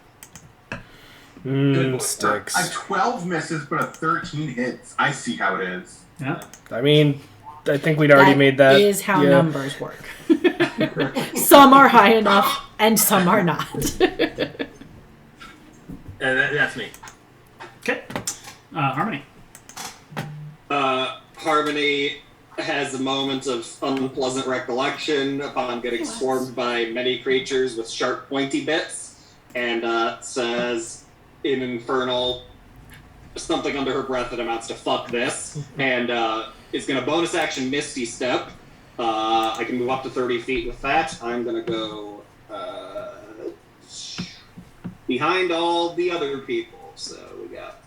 Sticks. A 12 misses, but a 13 hits. I see how it is. Yeah. I mean, I think we'd already made that. Is how numbers work. Some are high enough, and some are not. That's me. Okay. Harmony. Harmony has a moment of unpleasant recollection upon getting swarmed by many creatures with sharp, pointy bits, and says in Infernal something under her breath that amounts to "fuck this," and is going to bonus action Misty Step. I can move up to 30 feet with that. I'm going to go behind all the other people. So we got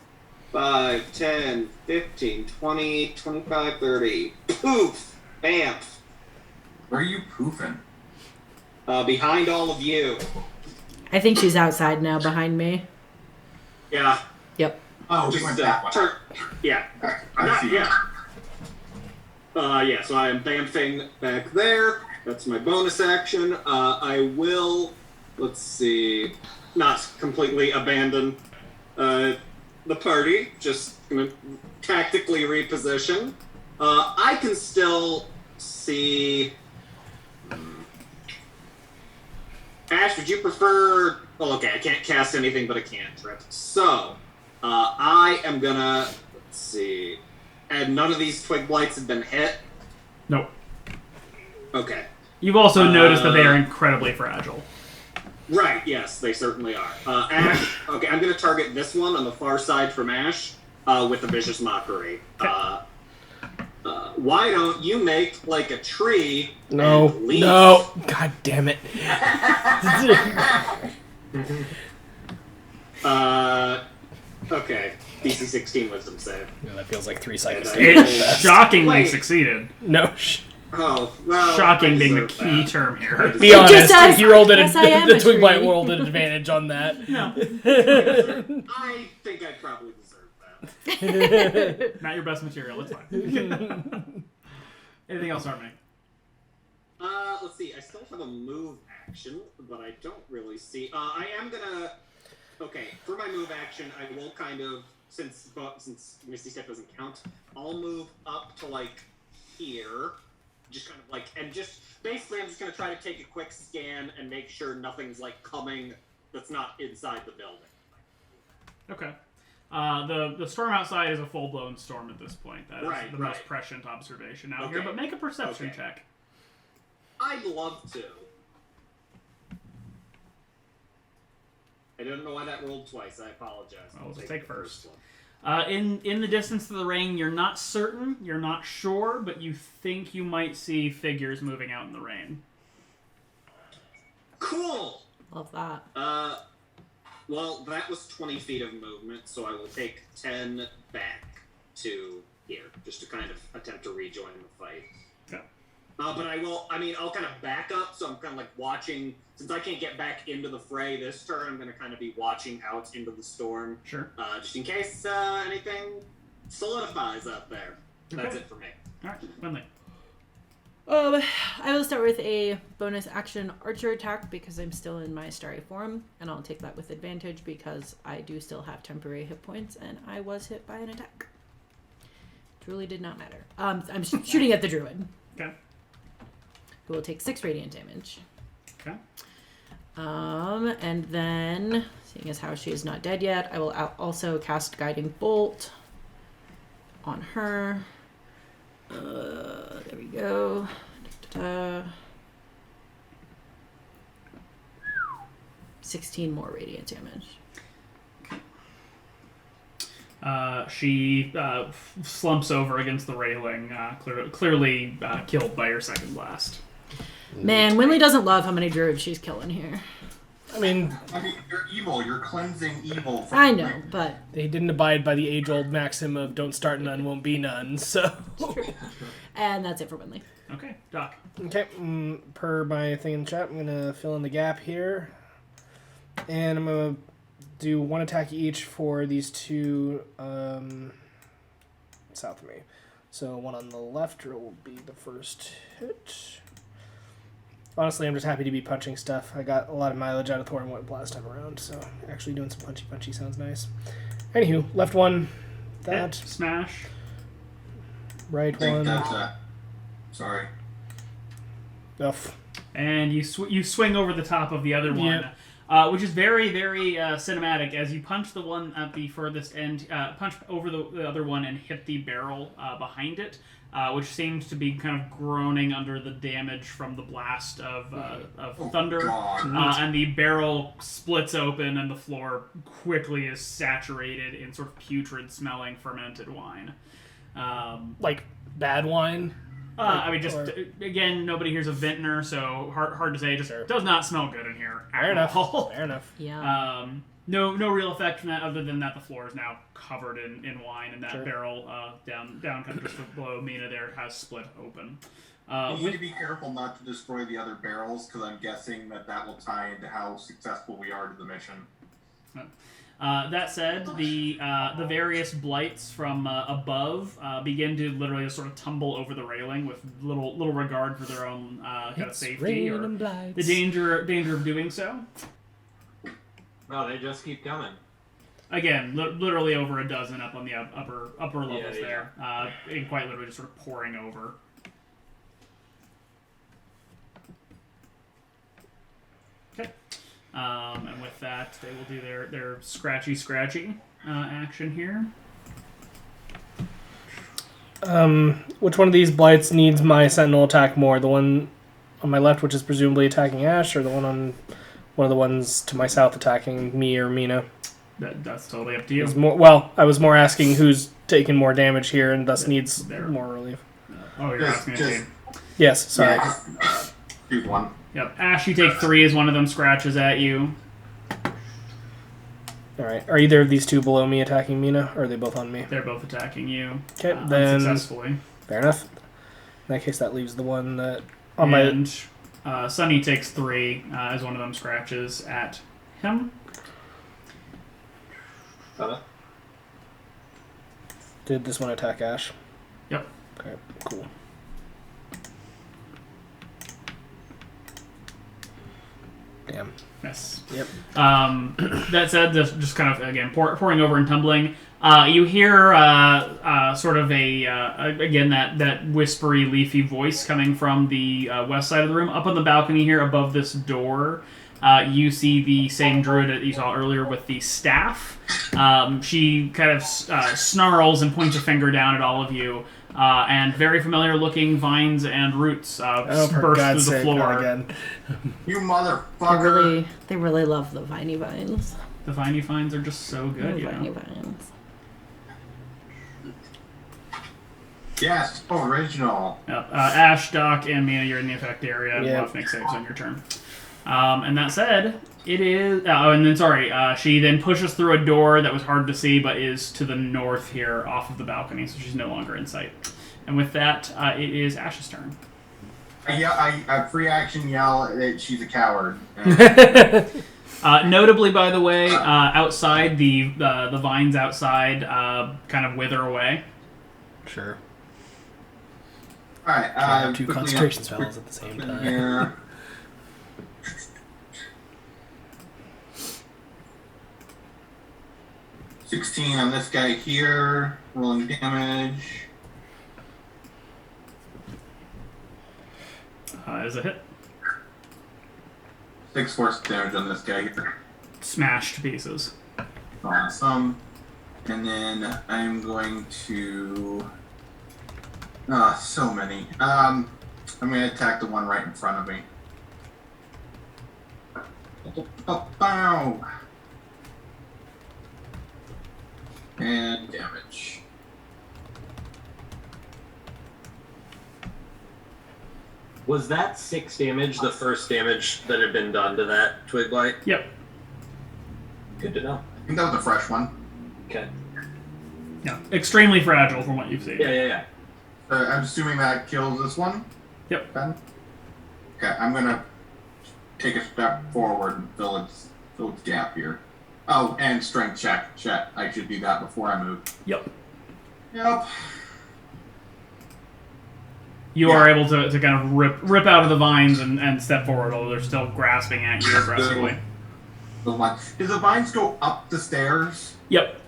5, 10, 15, 20, 25, 30. Poof! Bamf! Where are you poofing? Behind all of you. I think she's outside now, behind me. Yeah. Yep. Oh, we went that way. Yeah. I see. Yeah. Yeah, so I am bamfing back there. That's my bonus action. I will, let's see, not completely abandon the party. Just gonna tactically reposition. I can still see. Ash, would you prefer? Well, okay, I can't cast anything but a cantrip. So, I am gonna. Let's see. And none of these twig blights have been hit? Nope. Okay. You've also noticed that they are incredibly fragile. Right, yes, they certainly are. Ash, okay, I'm going to target this one on the far side from Ash with the Vicious Mockery. Why don't you make, like, a tree No. and leave? No. God damn it. Okay. DC 16 Wisdom save. No, that feels like 3 seconds. It shockingly Wait. succeeded. No. Oh, well. Shocking I being the deserve key that. term here. Be honest, just says, he rolled it. yes, I am The a twig blight tree. rolled an advantage on that. No. I think I probably deserve that. Not your best material, it's fine. Anything else, Harmony? Let's see. I still have a move action, but I don't really see. I am gonna. Okay, for my move action, I will kind of since Misty Step doesn't count, I'll move up to like here, just kind of like, and just basically, I'm just gonna try to take a quick scan and make sure nothing's like coming that's not inside the building. Okay. The storm outside is a full-blown storm at this point. That is Right, the right. most prescient observation out Okay. here. But make a perception Okay. check. I'd love to. I don't know why that rolled twice. I apologize. Well, I'll just the take first. one. In the distance of the rain, you're not certain, you're not sure, but you think you might see figures moving out in the rain. Cool! Love that. Well, that was 20 feet of movement, so I will take 10 back to here, just to kind of attempt to rejoin the fight. Okay. But I'll kind of back up, so I'm kind of like watching, since I can't get back into the fray this turn, I'm going to kind of be watching out into the storm. Sure. Just in case anything solidifies out there. That's Okay. it for me. Alright, Winley. I will start with a bonus action archer attack because I'm still in my starry form, and I'll take that with advantage because I do still have temporary hit points, and I was hit by an attack. Truly did not matter. I'm shooting at the druid. Okay. Who will take 6 radiant damage. Okay. And then, seeing as how she is not dead yet, I will also cast Guiding Bolt on her. There we go. 16 more radiant damage. She slumps over against the railing, clearly killed by her second blast. Man, Winley doesn't love how many druids she's killing here. I mean, you're evil. You're cleansing evil. From I know, but they didn't abide by the age-old maxim of "don't start none, won't be none." So, and that's it for Winley. Okay, Doc. okay. Per my thing in chat, I'm gonna fill in the gap here, and I'm gonna do 1 attack each for these 2 south of me. So 1 on the left will be the first hit. Honestly, I'm just happy to be punching stuff. I got a lot of mileage out of Thorn Whip last time around, so actually doing some punchy sounds nice. Anywho, left one, that. Hit, smash. Right I think one. that's Sorry. Oof. And you swing over the top of the other one, which is very, very cinematic. As you punch the one at the furthest end, punch over the other one and hit the barrel behind it, which seems to be kind of groaning under the damage from the blast of thunder. And the barrel splits open, and the floor quickly is saturated in sort of putrid-smelling fermented wine. Like bad wine? I mean, again, nobody here's a vintner, so hard to say. Just does not smell good in here. Fair enough. Yeah. No real effect from that other than that the floor is now covered in wine, and that barrel down kind of just below Mina there has split open. We need to be careful not to destroy the other barrels, because I'm guessing that will tie into how successful we are to the mission. That said, the various blights from above begin to literally just sort of tumble over the railing with little regard for their own kind of safety or the danger of doing so. No, they just keep coming. Again, literally over a dozen up on the upper levels there, and quite literally just sort of pouring over. Okay. And with that, they will do their scratchy action here. Which one of these blights needs my sentinel attack more? The one on my left, which is presumably attacking Ash, or the one on one of the ones to my south attacking me or Mina? That's totally up to you. I was more asking who's taking more damage here and thus needs more relief. Oh, you're asking me. Yes, sorry. Yeah, choose one. Yep. Ash, you take 3 as one of them scratches at you. Alright. Are either of these two below me attacking Mina, or are they both on me? They're both attacking you. Okay, then... Unsuccessfully. Fair enough. In that case, that leaves the one that... Sunny takes 3 as one of them scratches at him. Did this one attack Ash? Yep. Okay, cool. Damn. Yes. Yep. That said, just kind of, again, pouring over and tumbling. You hear sort of again, that whispery, leafy voice coming from the west side of the room. Up on the balcony here above this door, you see the same druid that you saw earlier with the staff. She kind of snarls and points a finger down at all of you. And very familiar looking vines and roots burst through the floor. Again. You motherfucker! They really love the viney vines. The viney vines are just so good, viney vines. Yes, original. Yep. Ash, Doc, and Mina, you're in the effect area. You'll have to make saves on your turn. And that said, it is... she then pushes through a door that was hard to see, but is to the north here, off of the balcony, so she's no longer in sight. And with that, it is Ash's turn. I free action yell that she's a coward. Notably, by the way, outside, the vines outside kind of wither away. Sure. Alright, have 2 concentration spells at the same time. Yeah. $16 on this guy here, rolling damage. Is a hit. 6 force damage on this guy here. Smashed to pieces. Awesome. And then I'm going to... so many. I'm going to attack the one right in front of me. Bow! And damage. Was that 6 damage the first damage that had been done to that twig blight? Yep. Good to know. I think that was a fresh one. Okay. Yeah. Extremely fragile from what you've seen. Yeah. I'm assuming that kills this one? Yep. Ben? Okay, I'm gonna take a step forward and fill its gap here. Oh, and strength check. I should do that before I move. Yep. You are able to kind of rip out of the vines and step forward, although they're still grasping at you aggressively. Does the vines go up the stairs? Yep.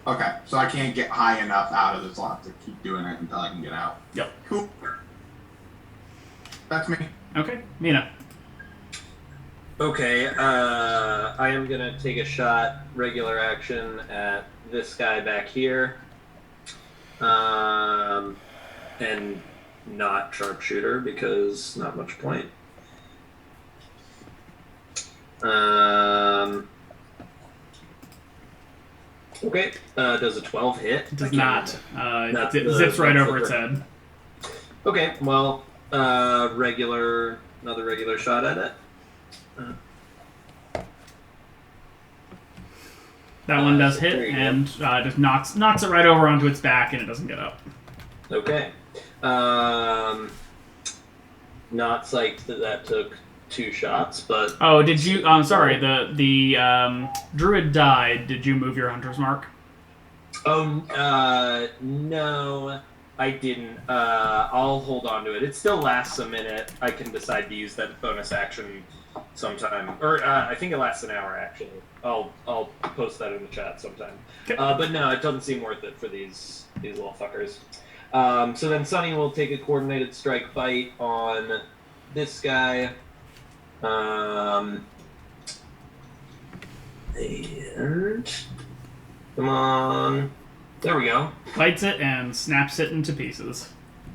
Okay, so I can't get high enough out of this lock to keep doing it until I can get out. Yep. Cool. That's me. Okay, Mina. Okay, I am gonna take a shot, regular action, at this guy back here. And not sharpshooter because not much point. Okay, does a 12 hit? It does not. It zips right over its head. Okay, well, another regular shot at it. That one does hit and just knocks it right over onto its back, and it doesn't get up. Okay. Not psyched that took 2 shots, but... Oh, did you... I'm sorry, the Druid died. Did you move your Hunter's Mark? Oh, no, I didn't. I'll hold on to it. It still lasts a minute. I can decide to use that bonus action sometime. Or, I think it lasts an hour, actually. I'll post that in the chat sometime. Okay. But no, it doesn't seem worth it for these little fuckers. So then Sunny will take a coordinated strike bite on this guy. And come on, there we go. Bites it and snaps it into pieces.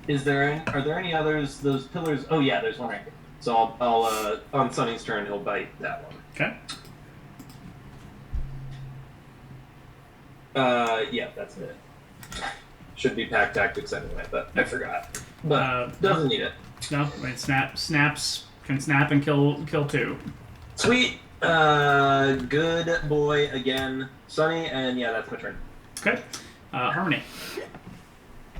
Are there any others? Those pillars? Oh yeah, there's one right here. So I'll on Sunny's turn, he'll bite that one. Okay. Yeah, that's it. Should be pack tactics anyway, but I forgot. But doesn't need it. No, wait, snaps can snap and kill 2. Sweet. Good boy again, Sunny, and yeah, that's my turn. Okay. Harmony.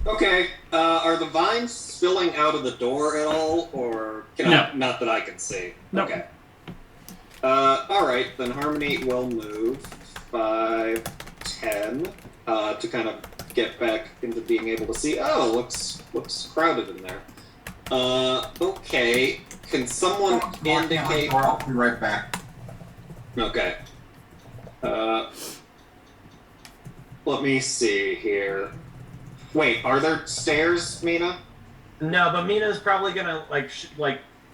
Okay, are the vines spilling out of the door at all, or not that I can see? No. Okay. Alright, then Harmony will move 5, 10, to kind of get back into being able to see. Oh, looks crowded in there. Okay, can someone indicate... I'll be right back. Okay. Let me see here. Wait, are there stairs, Mina? No, but Mina's probably gonna like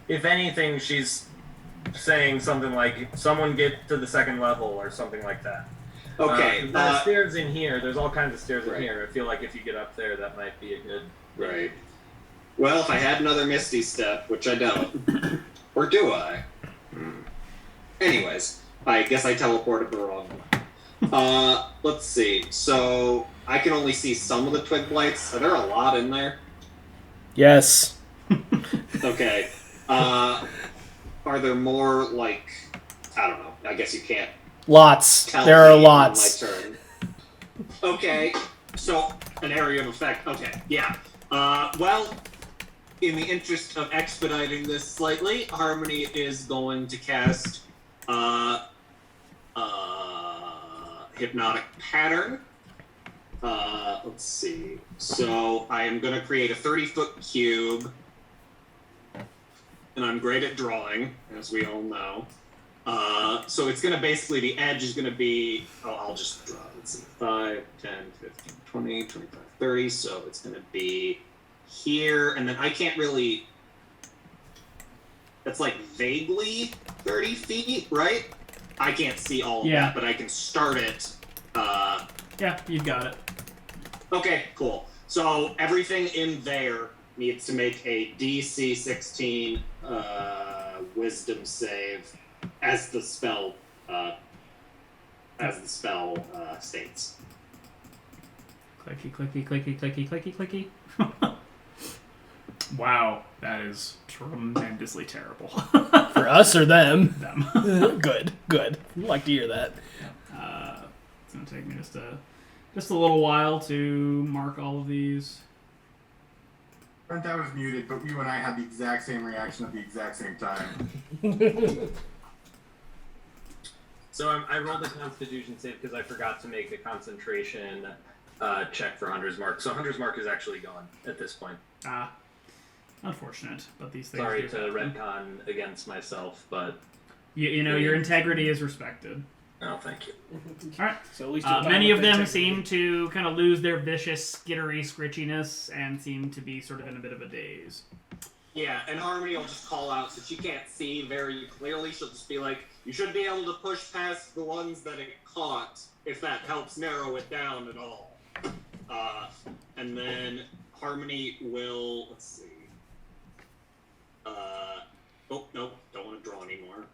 if anything, she's saying something like, "Someone get to the second level" or something like that. Okay. There's stairs in here. There's all kinds of stairs Right. in here. I feel like if you get up there, that might be a good. Right. Well, if I had another Misty Step, which I don't, or do I? Anyways, I guess I teleported the wrong one. Let's see. So I can only see some of the twig blights. Are there a lot in there? Yes. Okay. Are there more, like, I don't know. I guess you can't Lots. tell There are me lots. on my turn. Okay. So, an area of effect. Okay, yeah. Well, in the interest of expediting this slightly, Harmony is going to cast Hypnotic Pattern. Let's see. So I am going to create a 30-foot cube, and I'm great at drawing, as we all know. So it's going to basically, the edge is going to be, I'll just draw, let's see, 5, 10, 15, 20, 25, 30. So it's going to be here, and then I can't really, that's like vaguely 30 feet, right? I can't see all of that, but I can start it. Yeah, you've got it. Okay, cool. So everything in there needs to make a DC 16 Wisdom save as the spell states. Clicky, clicky, clicky, clicky, clicky, clicky. Wow, that is tremendously terrible. For us or them? Them. Good. I'd like to hear that. It's gonna take me just a little while to mark all of these. Brent, I was muted, but you and I had the exact same reaction at the exact same time. So I rolled a Constitution save because I forgot to make a concentration check for Hunter's Mark. So Hunter's Mark is actually gone at this point. Unfortunate, but these things. Sorry do to happen. retcon against myself, but You know, your integrity is respected. oh, thank you. All right. So at least Many of them seem to kind of lose their vicious, skittery scritchiness and seem to be sort of in a bit of a daze. Yeah, and Harmony will just call out so she can't see very clearly. She'll just be like, you should be able to push past the ones that it caught, if that helps narrow it down at all. And then Harmony will, let's see. Oh, no, don't want to draw anymore.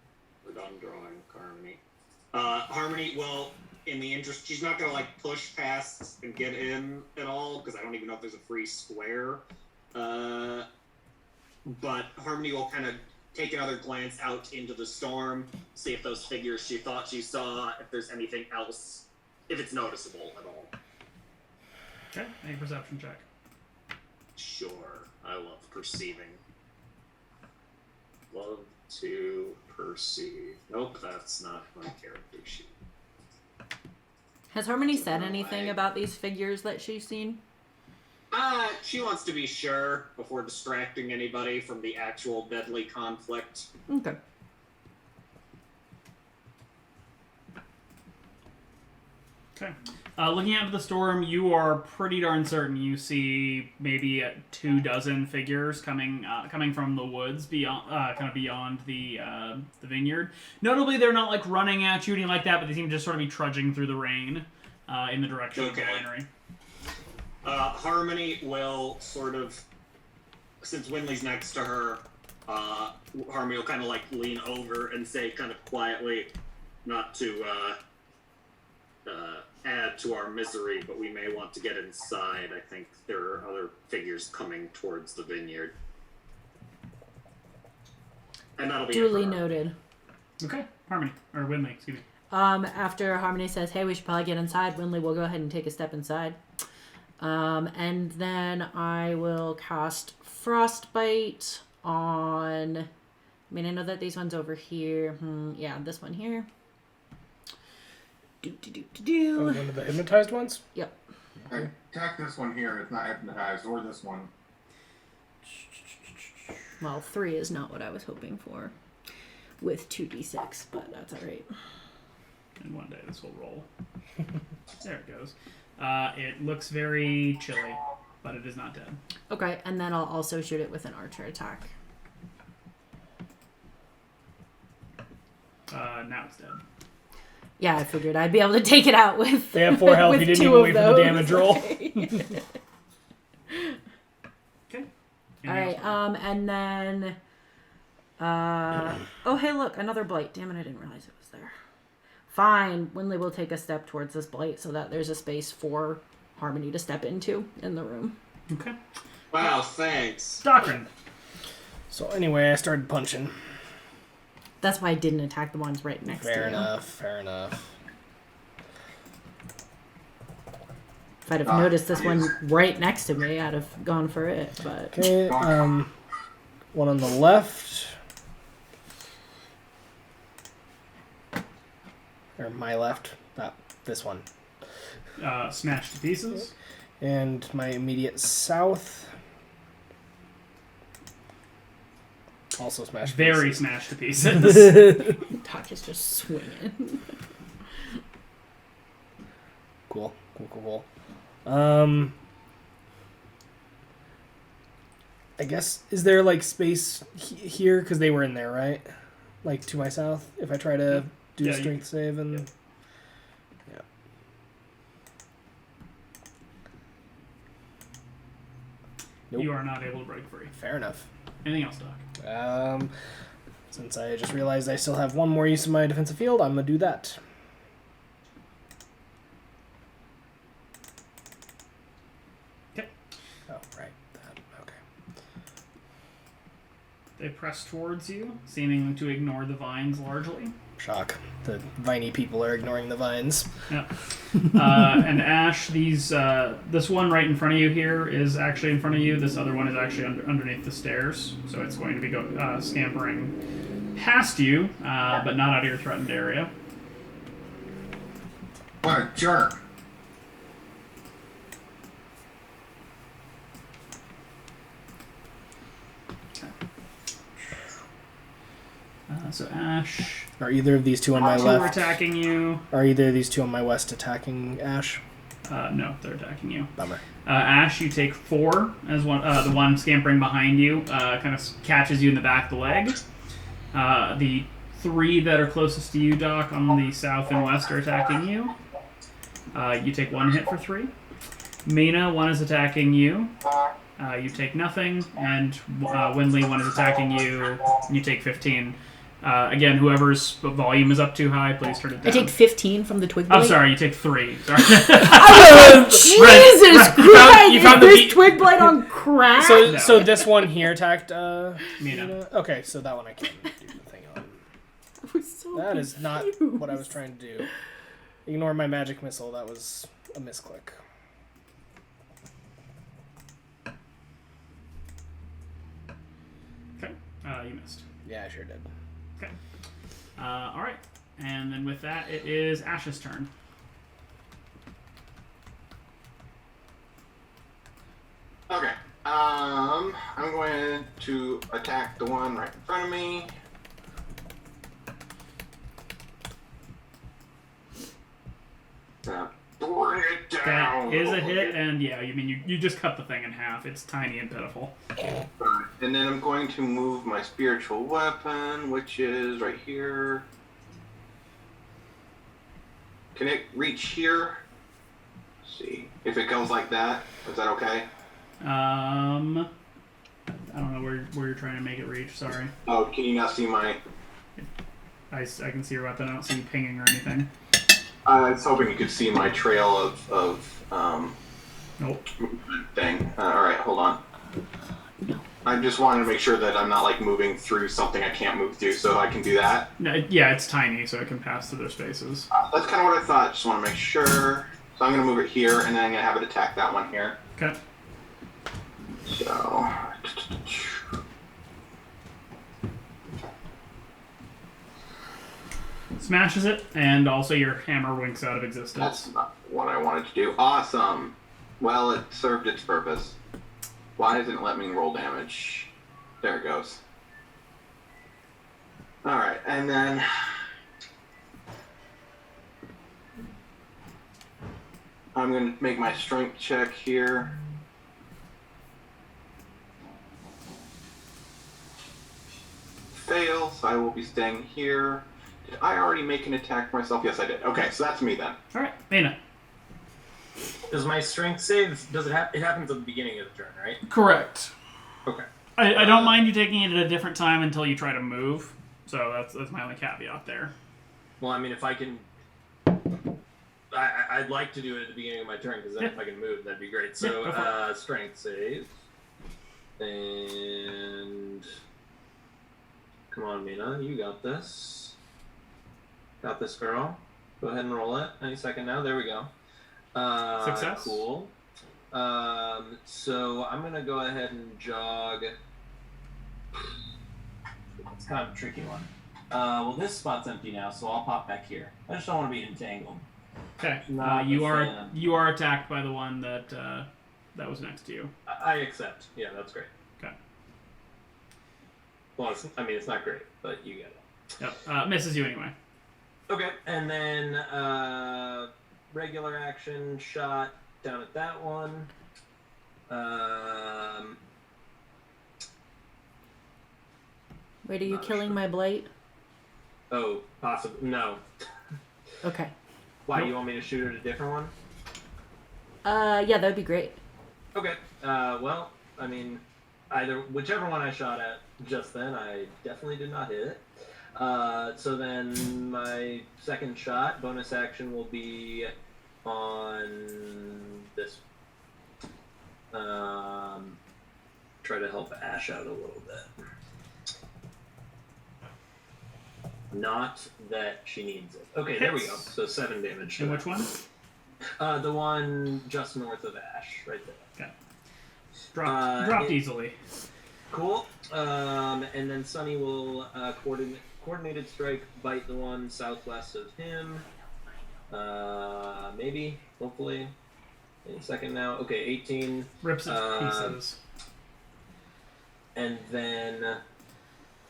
We're done drawing Harmony. Harmony will, in the interest, she's not going to, like, push past and get in at all, because I don't even know if there's a free square. But Harmony will kind of take another glance out into the storm, see if those figures she thought she saw, if there's anything else, if it's noticeable at all. Okay, make a perception check. Sure, I love perceiving. Love to perceive. Nope, that's not my character sheet. Has Harmony said anything about these figures that she's seen? She wants to be sure before distracting anybody from the actual deadly conflict. Okay. Okay. Looking out into the storm, you are pretty darn certain you see maybe 24 figures coming from the woods beyond, kind of beyond the vineyard. Notably, they're not like running at you, anything like that, but they seem to just sort of be trudging through the rain in the direction of the winery. Harmony will sort of, since Winley's next to her, Harmony will kind of like lean over and say kind of quietly, not to add to our misery, but we may want to get inside. I think there are other figures coming towards the vineyard. And that'll be Duly noted. Okay, Harmony, or Winley, excuse me. After Harmony says, hey, we should probably get inside, Winley will go ahead and take a step inside. And then I will cast Frostbite on... I mean, I know that these ones over here. Yeah, this one here. Oh, one of the hypnotized ones? Yep. Okay, attack this one here. It's not hypnotized, or this one. Well, 3 is not what I was hoping for. With 2d6, but that's alright. And one day this will roll. There it goes. It looks very chilly, but it is not dead. Okay, and then I'll also shoot it with an archer attack. Now it's dead. Yeah, I figured I'd be able to take it out with. They have 4 health. You didn't even wait for the damage roll. Okay. Alright, and then... oh, hey, look, another blight. Damn it, I didn't realize it was there. Fine, Winley will take a step towards this blight so that there's a space for Harmony to step into in the room. Okay. Wow, thanks. Doctrine. So anyway, I started punching. That's why I didn't attack the ones right next to you. Fair enough. If I'd have noticed this one right next to me, I'd have gone for it, but... Okay, one on the left. Or my left. Not this one. Smashed to pieces. And my immediate south. Also smashed to pieces. Very smashed to pieces. Doc is just swinging. Cool. I guess, is there like space here? Because they were in there, right? Like to my south? If I try to do a strength save and... Yep. Yeah. Nope. You are not able to break free. Fair enough. Anything else, Doc? Since I just realized I still have one more use of my defensive field, I'm going to do that. Okay. Oh, right. That. Okay. They press towards you, seeming to ignore the vines largely. Shock. The viney people are ignoring the vines. Yeah. And Ash, this one right in front of you here is actually in front of you. This other one is actually underneath the stairs. So it's going to be scampering past you, but not out of your threatened area. What a jerk. So Ash... Are either of these two on my Two left? are attacking you. Are either of these two on my west attacking Ash? No, they're attacking you. Bummer. Ash, you take 4 as one. The one scampering behind you kind of catches you in the back of the leg. The 3 that are closest to you, Doc, on the south and west are attacking you. You take 1 hit for 3. Mina, 1 is attacking you. You take nothing, and Winley, 1 is attacking you. You take 15. Again, whoever's volume is up too high, please turn it down. I take 15 from the twig blade. I'm sorry, you take 3. Sorry. Oh, Jesus Christ! You found Is the this twig blade on crack? So this one here attacked Mina. Okay, so that one I can't do anything on. That is not what I was trying to do. Ignore my magic missile. That was a misclick. Okay, you missed. Yeah, I sure did. Okay. All right, and then with that, it is Ash's turn. Okay. I'm going to attack the one right in front of me. Bring it down. That is a hit, and yeah, you mean you just cut the thing in half. It's tiny and pitiful. And then I'm going to move my spiritual weapon, which is right here. Can it reach here? Let's see. If it goes like that, is that okay? I don't know where you're trying to make it reach. Sorry. Oh, can you not see my... I can see your weapon. I don't see you pinging or anything. I was hoping you could see my trail of Nope. thing. Alright, hold on. I just wanted to make sure that I'm not like moving through something I can't move through, so I can do that. No, yeah, it's tiny, so it can pass through those spaces. That's kind of what I thought. Just want to make sure. So I'm going to move it here, and then I'm going to have it attack that one here. Okay. So... Smashes it, and also your hammer winks out of existence. That's not what I wanted to do. Awesome. Well, it served its purpose. Why doesn't it let me roll damage? There it goes. Alright, and then... I'm going to make my strength check here. Fail, so I will be staying here. Did I already make an attack for myself? Yes, I did. Okay, so that's me then. Alright, Mina. Does my strength save? Does it it happens at the beginning of the turn, right? Correct. Okay. I don't mind you taking it at a different time until you try to move. So that's my only caveat there. Well, I mean, if I can, I'd like to do it at the beginning of my turn because then if I can move, that'd be great. So strength save, and come on, Mina, you got this. Got this, girl. Go ahead and roll it. Any second now. There we go. Success. Cool. So I'm gonna go ahead and jog. It's kind of a tricky one. Well, this spot's empty now, so I'll pop back here. I just don't want to be entangled. Okay. Not You a are fan. you are attacked by the one that that was next to you. I accept. Yeah, that's great. Okay. Well, it's not great, but you get it. Yep. Misses you anyway. Okay, and then regular action shot down at that one. Wait, are you killing my blight? Oh, possibly. No. Okay. Why, Nope. you want me to shoot at a different one? Yeah, that would be great. Okay. Well, I mean, whichever one I shot at just then, I definitely did not hit it. So then my second shot, bonus action, will be on this. Try to help Ash out a little bit. Not that she needs it. Okay, there we go. So 7 damage. to And that. which one? The one just north of Ash, right there. Okay. Dropped easily. Cool. And then Sunny will coordinated strike, bite the one southwest of him. Maybe, hopefully. Any second now. Okay, 18. Rips it to pieces. And then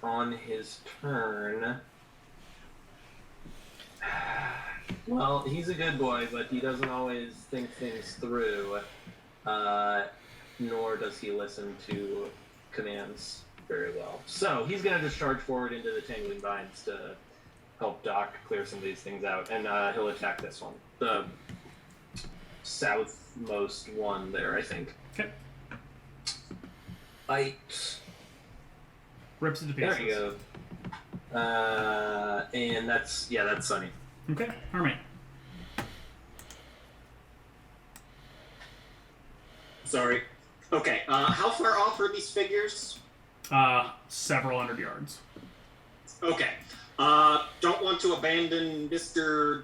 on his turn, Well, he's a good boy, but he doesn't always think things through, nor does he listen to commands very well. So he's going to just charge forward into the tangling vines to help Doc clear some of these things out, and he'll attack this one. The southmost one there, I think. Okay. Bite. Rips it to pieces. There you go. And that's Sunny. Okay, Harmony. Sorry. Okay, how far off are these figures? Several hundred yards. Okay. Don't want to abandon Mr.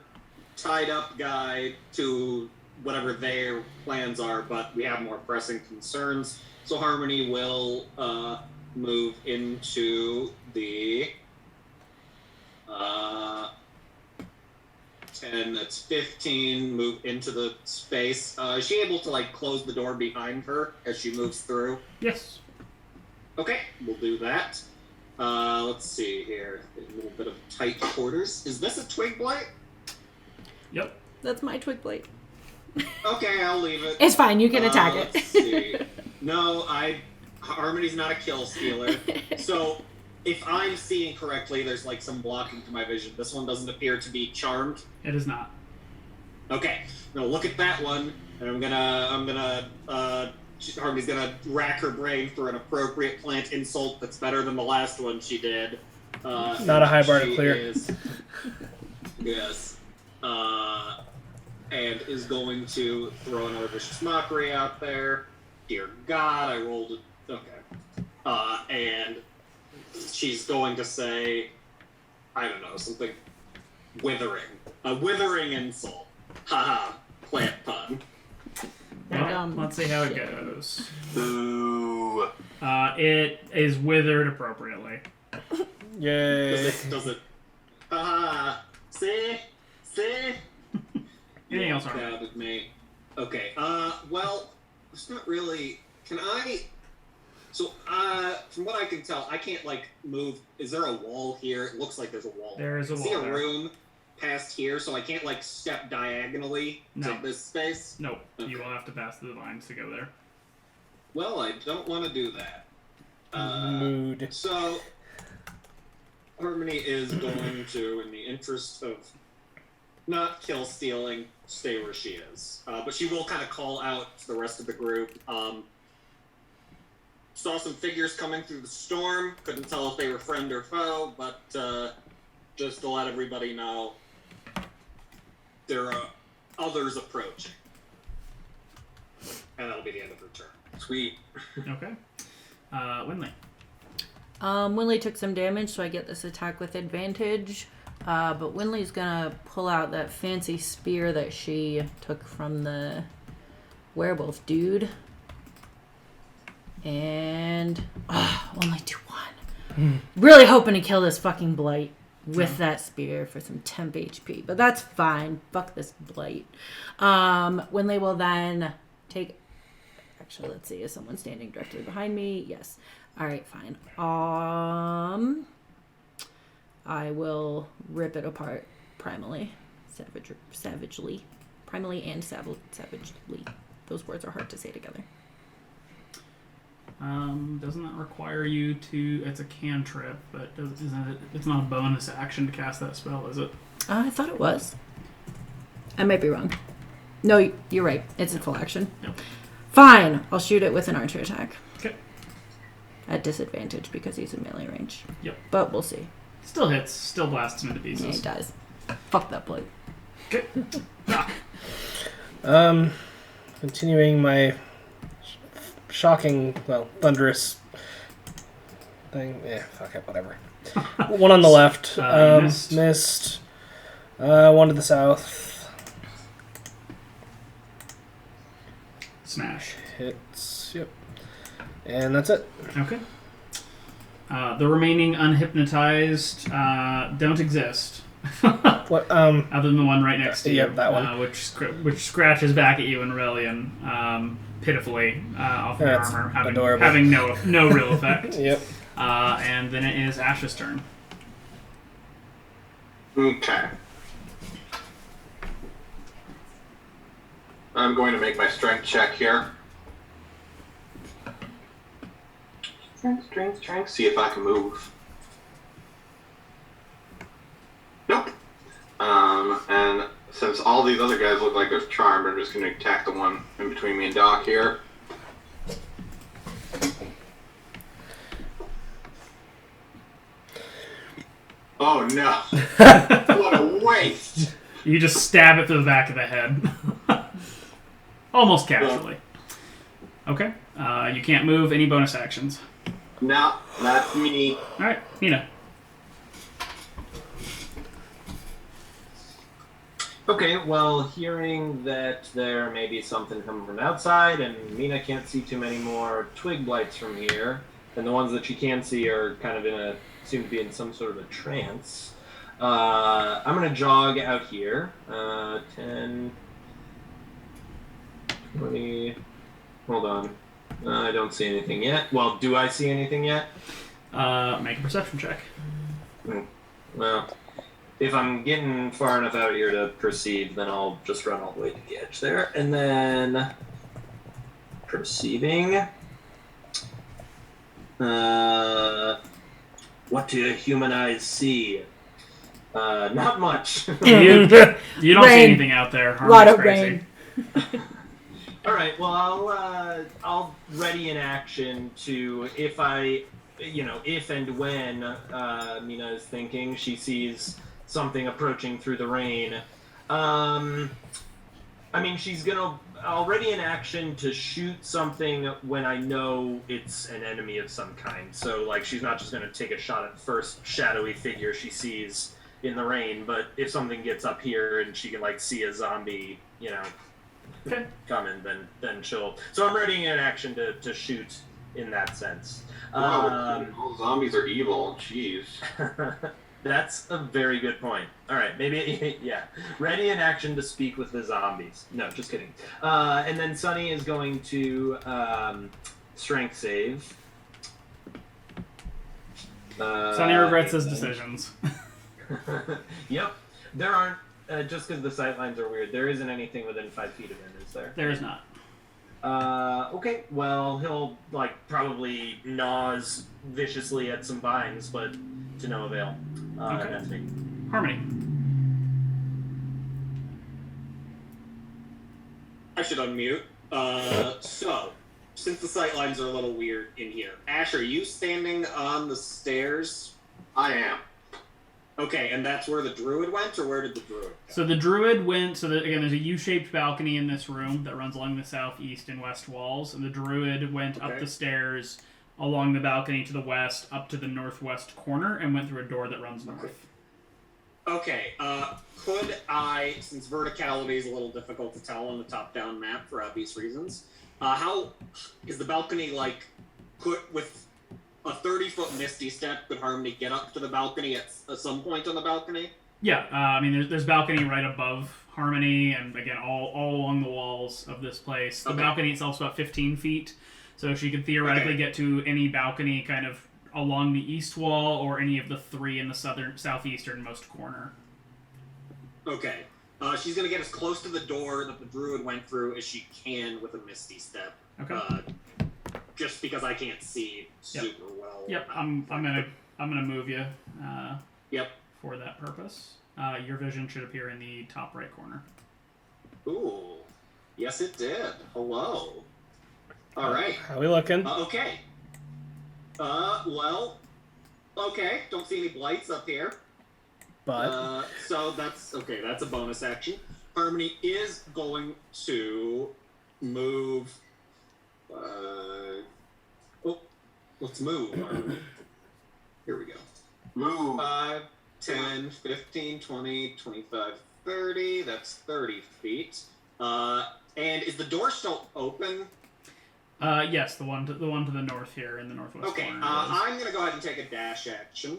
Tied Up guy to whatever their plans are, but we have more pressing concerns. So Harmony will move into the 10, that's 15, move into the space. Is she able to, like, close the door behind her as she moves through? Yes. Okay, we'll do that. Let's see here. A little bit of tight quarters. Is this a twig blight? Yep. That's my twig blade. Okay, I'll leave it. It's fine. You can attack Let's it. see. No, Harmony's not a kill stealer. So, if I'm seeing correctly, there's like some blocking to my vision. This one doesn't appear to be charmed. It is not. Okay. Now look at that one, and Harmony's gonna rack her brain for an appropriate plant insult that's better than the last one she did. Not a high bar to clear. Yes. And is going to throw another vicious mockery out there. Dear God, I rolled it. Okay. And she's going to say, I don't know, something withering. A withering insult. Haha. Plant pun. Well, let's see how it goes. Boo. It is withered appropriately. Yay. Does it? See? Anything else, Harmony? Doubted me. Okay. Well, it's not really. Can I? So, from what I can tell, I can't like move. Is there a wall here? It looks like there's a wall. There is a wall. See a there. room past here, so I can't like step diagonally to this space. Nope. Okay. You will have to pass through the vines to go there. Well, I don't want to do that. Mood. So, Harmony is going to, in the interest of not kill stealing, stay where she is. But she will kind of call out to the rest of the group. Saw some figures coming through the storm. Couldn't tell if they were friend or foe, but just to let everybody know, there are others approaching. And that'll be the end of her turn. Sweet. Okay. Winley. Winley took some damage, so I get this attack with advantage. But Winley's gonna pull out that fancy spear that she took from the werewolf dude. And only do one. Really hoping to kill this fucking blight with that spear for some temp HP. But that's fine. Fuck this blight. Winley will then take... Actually, let's see. Is someone standing directly behind me? Yes. Alright, fine. I will rip it apart primally. Savagely. Primally and savagely. Those words are hard to say together. Doesn't that require you to... It's a cantrip, but it's not a bonus action to cast that spell, is it? I thought it was. I might be wrong. No, you're right. It's a full action. Yep. Fine. I'll shoot it with an archer attack. Okay. At disadvantage because he's in melee range. Yep. But we'll see. Still hits. Still blasts him into pieces. Yeah, he dies. Fuck that bloke. Okay. Continuing my shocking, thunderous thing. Yeah, fuck it, whatever. One on the left. Missed. One to the south. Smash. Hits. Yep. And that's it. Okay. The remaining unhypnotized don't exist. What? Other than the one right next to you. Yep, that one. Which scratches back at you in Aurelian, pitifully off your That's armor, adorable. having no real effect. Yep. And then it is Ash's turn. Okay. I'm going to make my strength check here. Strength. See if I can move. Nope. And since all these other guys look like they're charmed, I'm just going to attack the one in between me and Doc here. Oh no! What a waste! You just stab it through the back of the head. Almost casually. Okay. You can't move. Any bonus actions? No, that's me. Alright, Mina. Okay, well, hearing that there may be something coming from outside, and Mina can't see too many more twig blights from here, and the ones that she can see are kind of seem to be in some sort of a trance. I'm gonna jog out here. 10, 20. Hold on. I don't see anything yet. Well, do I see anything yet? Make a perception check. Well, if I'm getting far enough out here to perceive, then I'll just run all the way to the edge there. And then perceiving. What do human eyes see? Not much. You don't see Rain. anything out there. A lot of Crazy. rain. All right. Well, I'll ready in action to if and when Mina is thinking she sees something approaching through the rain. I mean, she's gonna already in action to shoot something when I know it's an enemy of some kind. So, like, she's not just gonna take a shot at the first shadowy figure she sees in the rain, but if something gets up here and she can, like, see a zombie, Okay. coming, then she'll... So I'm ready in action to shoot in that sense. All zombies are evil. Jeez. That's a very good point. All right, maybe, yeah. Ready in action to speak with the zombies. No, just kidding. And then Sunny is going to strength save. Sonny regrets his decisions. Yep. There aren't, just because the sight lines are weird, there isn't anything within 5 feet of him, is there? There is not. Okay, well, he'll, probably gnaws viciously at some vines, but to no avail. Okay. That's me. Harmony. I should unmute. So, since the sightlines are a little weird in here, Ash, are you standing on the stairs? I am. Okay, and that's where the Druid went, or where did the Druid go? So the Druid went, again, there's a U-shaped balcony in this room that runs along the southeast and west walls, and the Druid went up the stairs along the balcony to the west, up to the northwest corner, and went through a door that runs north. Okay, could I, since verticality is a little difficult to tell on the top-down map for obvious reasons, how is the balcony, with a 30-foot Misty Step, could Harmony get up to the balcony at some point on the balcony? Yeah, I mean, there's balcony right above Harmony, and again, all along the walls of this place. The balcony itself is about 15 feet, so she could theoretically get to any balcony kind of along the east wall, or any of the 3 in the southeasternmost corner. Okay. She's going to get as close to the door that the Druid went through as she can with a Misty Step. Okay. Just because I can't see super well. Yep, I'm gonna move you. Yep. For that purpose, your vision should appear in the top right corner. Ooh, yes, it did. Hello. All right. How we looking? Okay. Well. Okay. Don't see any blights up here. But so that's okay. That's a bonus action. Harmony is going to move. Let's move. Here we go. Move. 5, 10, 15, 20, 25, 30. That's 30 feet. And is the door still open? Yes, the one to the north here in the northwest Okay. corner. I'm gonna go ahead and take a dash action.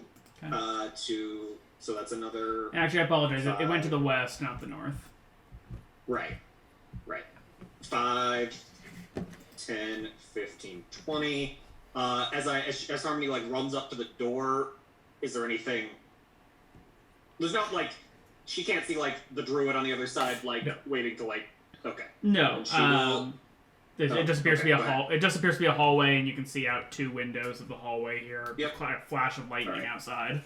So that's another. Actually, I apologize. It went to the west, not the north. Right. 5, 10, 15, 20. As Harmony runs up to the door, is there anything? There's not she can't see the Druid on the other side waiting to Okay. No. She will- It just appears to be a go ahead. hall. It just appears to be a hallway, and you can see out 2 windows of the hallway here. Yep. Flash of lightning Alright. outside.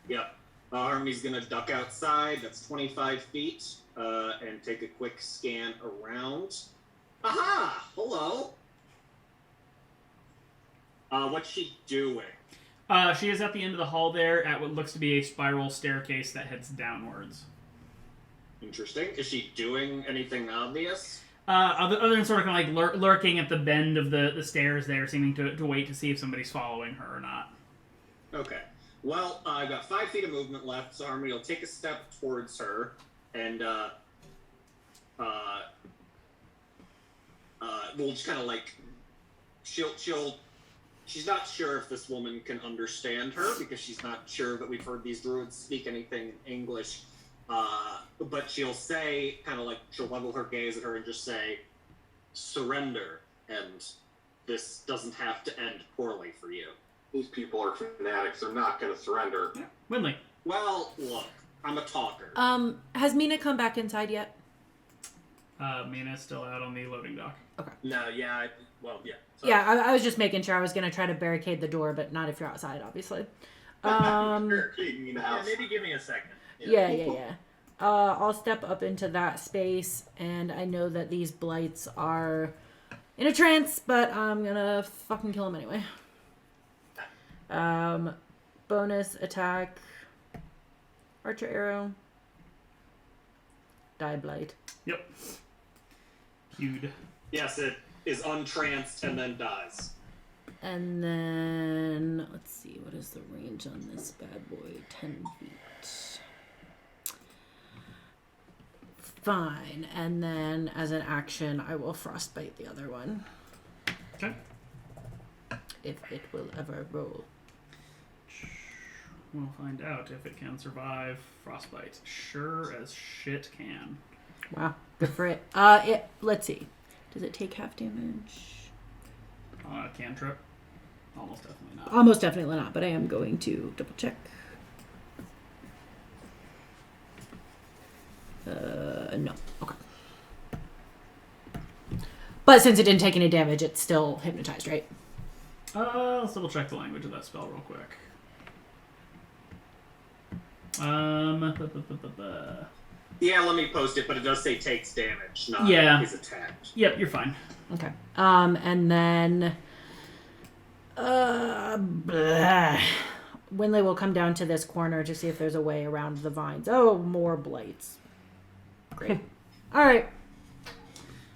Yep. Harmony's gonna duck outside. That's 25 feet. And take a quick scan around. Aha! Hello. What's she doing? She is at the end of the hall there, at what looks to be a spiral staircase that heads downwards. Interesting. Is she doing anything obvious? Other than sort of kind of like lurking at the bend of the stairs there, seeming to wait to see if somebody's following her or not. Okay. Well, I've got 5 feet of movement left, so Harmony will take a step towards her, and we'll just kind of like she's not sure if this woman can understand her because she's not sure that we've heard these druids speak anything in English. But she'll say, kind of like, she'll level her gaze at her and just say, surrender, and this doesn't have to end poorly for you. These people are fanatics. They're not going to surrender. Yeah. Winley. Well, look, I'm a talker. Has Mina come back inside yet? Mina's still out on the loading dock. No, yeah. Yeah. So, Yeah, I was just making sure. I was going to try to barricade the door, but not if you're outside, obviously. Barricading in the Yeah, house. maybe give me a second. Yeah. I'll step up into that space, and I know that these blights are in a trance, but I'm gonna fucking kill them anyway. Bonus attack, archer arrow, die blight. Yep. Feud. Yes, it is untranced and then dies. And then, let's see, what is the range on this bad boy? 10 feet. Fine. And then, as an action, I will frostbite the other one. Okay. If it will ever roll. We'll find out if it can survive frostbite. Sure as shit can. Wow, good for it. Let's see. Does it take half damage? Cantrip. Almost definitely not. Almost definitely not, but I am going to double check. No. Okay. But since it didn't take any damage, it's still hypnotized, right? Let's double check the language of that spell real quick. Yeah, let me post it, but it does say takes damage, not is attacked. Yep, you're fine. Okay. And then Winley will come down to this corner to see if there's a way around the vines. Oh, more blights. Great. All right.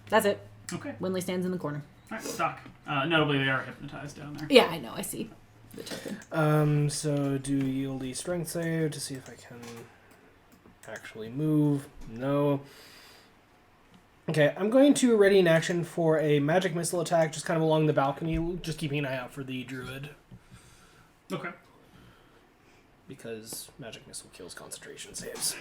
That's it. Okay. Winley stands in the corner. All right, Doc. Notably, they are hypnotized down there. Yeah, I know. I see the token. So do yield a strength save to see if I can actually move. No. Okay, I'm going to ready an action for a magic missile attack just kind of along the balcony, just keeping an eye out for the druid. Okay. Because magic missile kills concentration saves.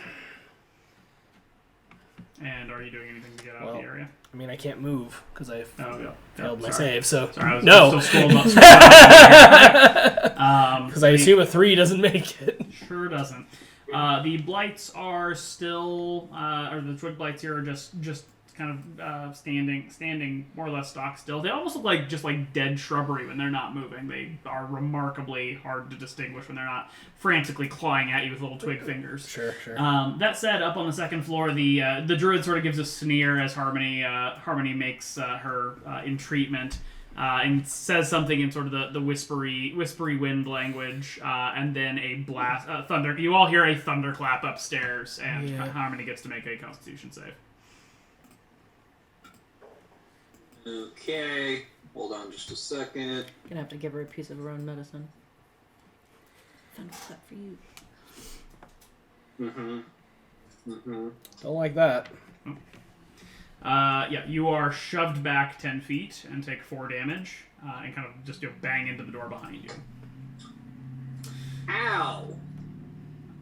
And are you doing anything to get out of the area? I mean, I can't move because I failed my sorry. save, so Sorry, I was no. still scrolling up. Because I assume a 3 doesn't make it. Sure doesn't. The blights are still, or the twig blights here are just kind of standing more or less stock still. They almost look like just like dead shrubbery when they're not moving. They are remarkably hard to distinguish when they're not frantically clawing at you with little twig fingers. Sure. That said, up on the second floor, the druid sort of gives a sneer as Harmony makes her entreatment. And says something in sort of the whispery wind language, and then a blast, thunder. You all hear a thunderclap upstairs, and Harmony gets to make a Constitution save. Okay, hold on just a second. Gonna have to give her a piece of her own medicine. Thunderclap for you. Don't like that. You are shoved back 10 feet and take 4 damage, and kind of just bang into the door behind you. Ow!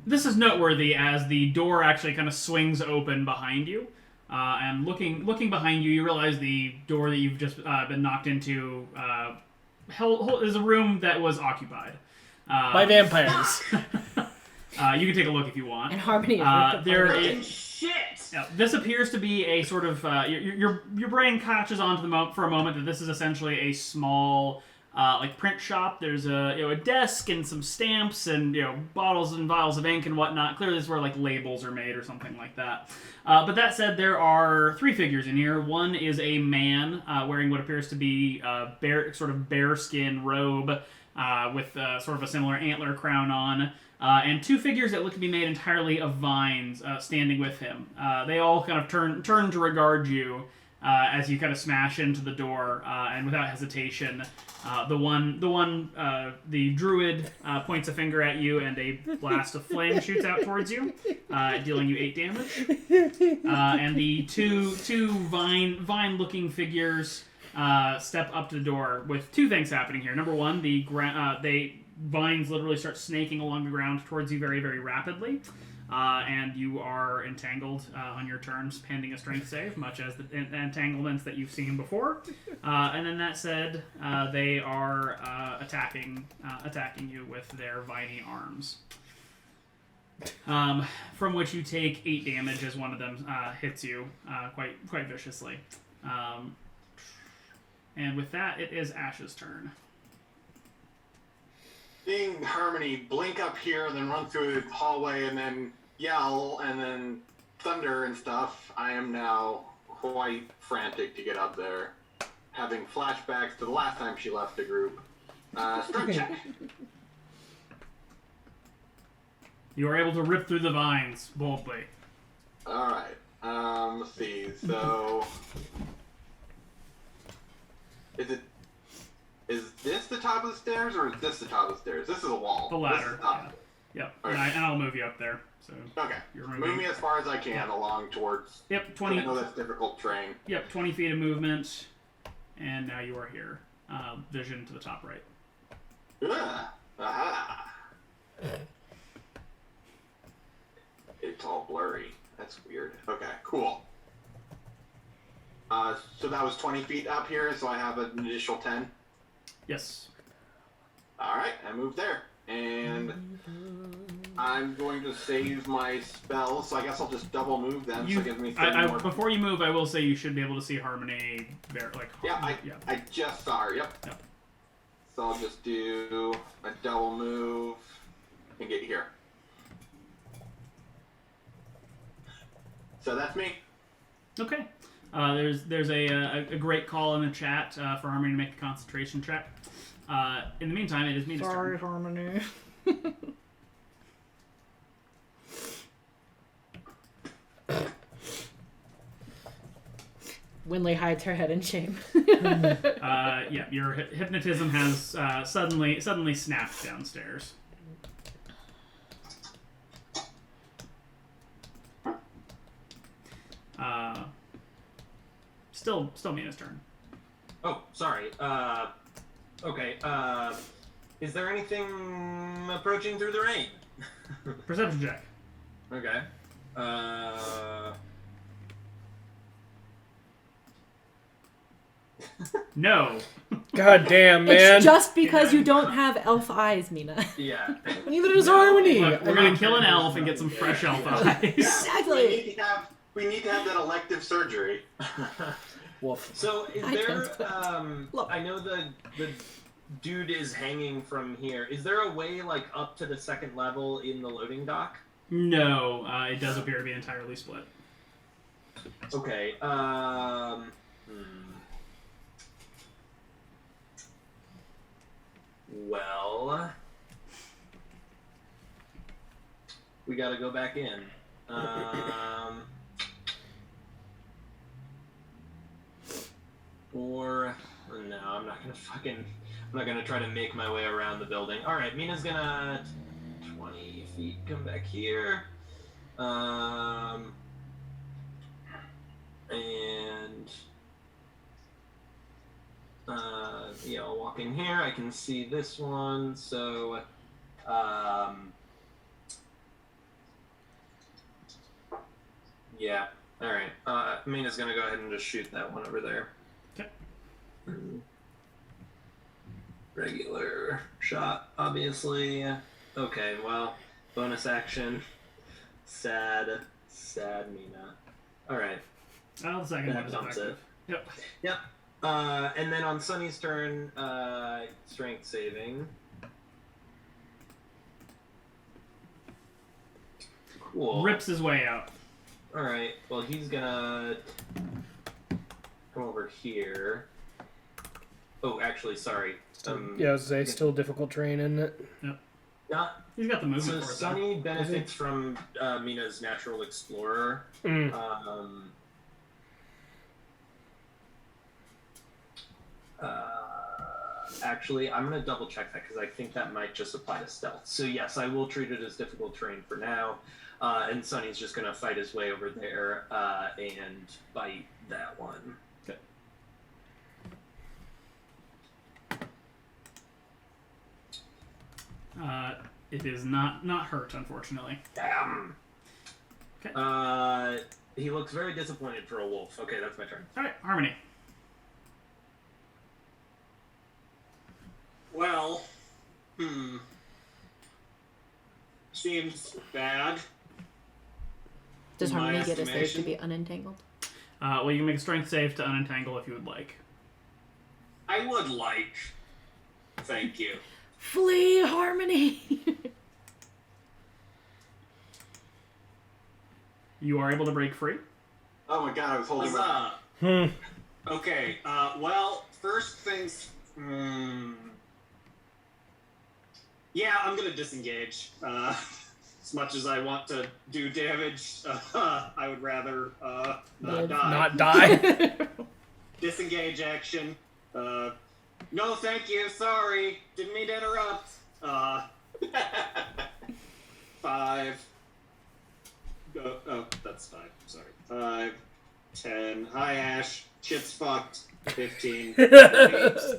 This is noteworthy as the door actually kind of swings open behind you, and looking behind you, you realize the door that you've just been knocked into is a room that was occupied by vampires. You can take a look if you want. And Harmony is there Fucking is shit! Yeah, this appears to be a sort of your brain catches on to for a moment that this is essentially a small like print shop. There's a desk and some stamps and bottles and vials of ink and whatnot. Clearly, this is where like labels are made or something like that. But that said, there are 3 figures in here. One is a man wearing what appears to be a bearskin robe with sort of a similar antler crown on. And 2 figures that look to be made entirely of vines standing with him. They all kind of turn to regard you as you kind of smash into the door, and without hesitation, the Druid points a finger at you, and a blast of flame shoots out towards you, dealing you 8 damage. And the two vine-looking figures step up to the door with 2 things happening here. Number 1, vines literally start snaking along the ground towards you very, very rapidly. And you are entangled on your turns, pending a strength save, much as the entanglements that you've seen before. And then that said, they are attacking you with their viney arms. From which you take 8 damage as one of them hits you quite viciously. And with that, it is Ash's turn. Seeing Harmony blink up here and then run through the hallway and then yell and then thunder and stuff, I am now quite frantic to get up there, having flashbacks to the last time she left the group. Strength check. You are able to rip through the vines boldly. Alright, let's see, so... Is this the top of the stairs, or is this the top of the stairs? This is a wall. The ladder. Yeah. Yep. Okay. And I'll move you up there. So Okay. Move me as far as I can along towards... Yep, 20... I know that's difficult terrain. Yep, 20 feet of movement. And now you are here. Vision to the top right. Aha. It's all blurry. That's weird. Okay, cool. So that was 20 feet up here, so I have an additional 10. Yes. Alright, I moved there. And I'm going to save my spells, so I guess I'll just double move them, so it gives me 30 more. Before you move, I will say you should be able to see Harmony there. I just saw her, yep. So I'll just do a double move and get here. So that's me. Okay. There's a great call in the chat for Harmony to make a concentration check. In the meantime, it is Mina's turn. Sorry, Harmony. Winley hides her head in shame. Yeah, your hypnotism has suddenly snapped downstairs. Still Mina's turn. Oh, sorry. Okay. Is there anything approaching through the rain? Perception check. Okay. No. God damn, man. It's just because you don't have elf eyes, Mina. Yeah. Neither does Harmony. Look, we're gonna kill an elf and get some fresh elf eyes. Exactly. We need to have that elective surgery. Woof. So is I there Look. I know the dude is hanging from here. Is there a way like up to the 2nd level in the loading dock? No, it does appear to be entirely split. Okay. Well, we gotta go back in. Or no, I'm not gonna try to make my way around the building. All right, Mina's gonna 20 feet come back here, and yeah, I'll walk in here. I can see this one, so yeah. All right, Mina's gonna go ahead and just shoot that one over there. Okay. Regular shot, obviously. Okay, well, bonus action. Sad Mina. All right. Oh, the second one That is dumps effective. Yep. Yep. And then on Sunny's turn, strength saving. Cool. Rips his way out. All right. Well, he's gonna come over here. Oh, actually, sorry. Yeah, I was gonna say, it's still difficult terrain, isn't it? Not. He's got the movement So for it, though. Sunny benefits from Mina's natural explorer. Actually, I'm going to double check that because I think that might just apply to stealth. So yes, I will treat it as difficult terrain for now. And Sunny's just going to fight his way over there and bite that one. Okay. It is not hurt, unfortunately. Damn. Okay. He looks very disappointed for a wolf. Okay, that's my turn. All right, Harmony. Well, seems bad. Does In my Harmony get a save to estimation. be unentangled? Well, you can make a strength save to unentangle if you would like. I would like. Thank you. Flee, Harmony! You are able to break free. Oh my god, I was holding my... Huzzah. Okay, well, first things... Yeah, I'm gonna disengage. As much as I want to do damage, I would rather not die. Not die. Disengage action. No, thank you. Sorry. Didn't mean to interrupt. 5. Oh, that's 5. Sorry. 5, 10. Hi, Ash. Shit's fucked. 15. 20,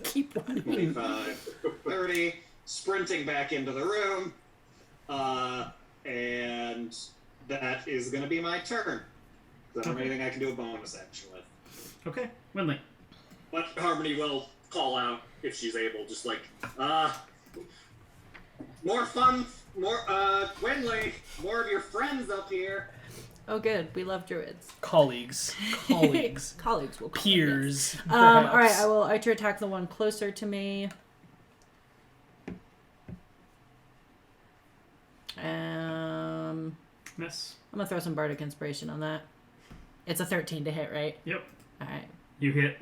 Keep running. 25. 30. Sprinting back into the room. And that is going to be my turn. I don't have anything I can do a bonus action with. Okay, Winley. But Harmony will call out if she's able, just like, more fun, more, Winley, more of your friends up here. Oh, good. We love druids. Colleagues. Colleagues will call them, Peers. yes. All right, I try to attack the one closer to me. Miss. I'm gonna throw some bardic inspiration on that. It's a 13 to hit, right? Yep. All right. You hit.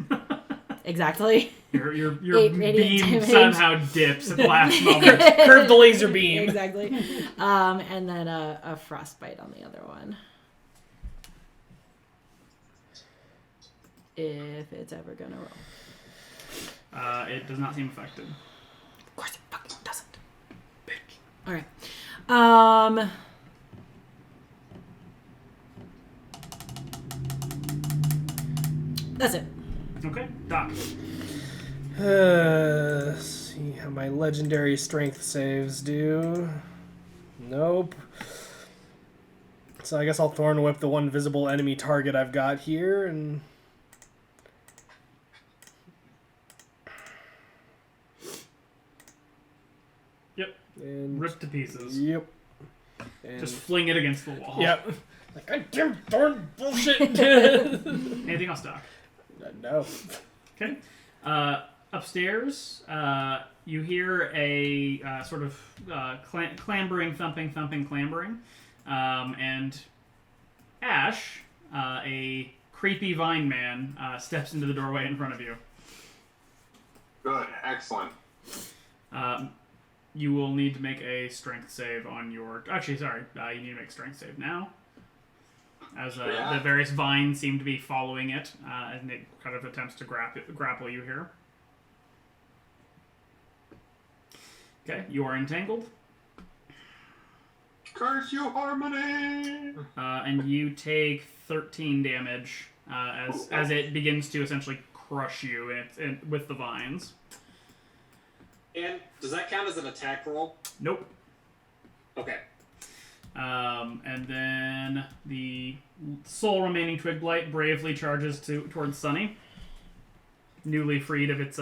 Exactly. Your 8 radiant beam damage. somehow dips at the last moment. Curve the laser beam. Exactly. And then a frostbite on the other one. If it's ever gonna roll. It does not seem affected. Of course it fucking doesn't. Bitch. All right. That's it. Okay, Doc. Let's see how my legendary strength saves do. Nope. So I guess I'll Thorn Whip the one visible enemy target I've got here, and... Yep. And Ripped to pieces. Yep. And Just fling it against the wall. Yep. Like, I damn thorn bullshit. Anything else, Doc? No. Okay. Upstairs, you hear a sort of clambering, thumping, clambering. And Ash, a creepy vine man, steps into the doorway in front of you. Good, excellent. You will need to make a strength save on your... Actually, sorry. You need to make a strength save now. As the various vines seem to be following it, and it kind of attempts to grapple you here. Okay, you are entangled. Curse you, Harmony! And you take 13 damage as it begins to essentially crush you with the vines. And does that count as an attack roll? Nope. Okay. And then the sole remaining twig blight bravely charges towards Sunny, newly freed of its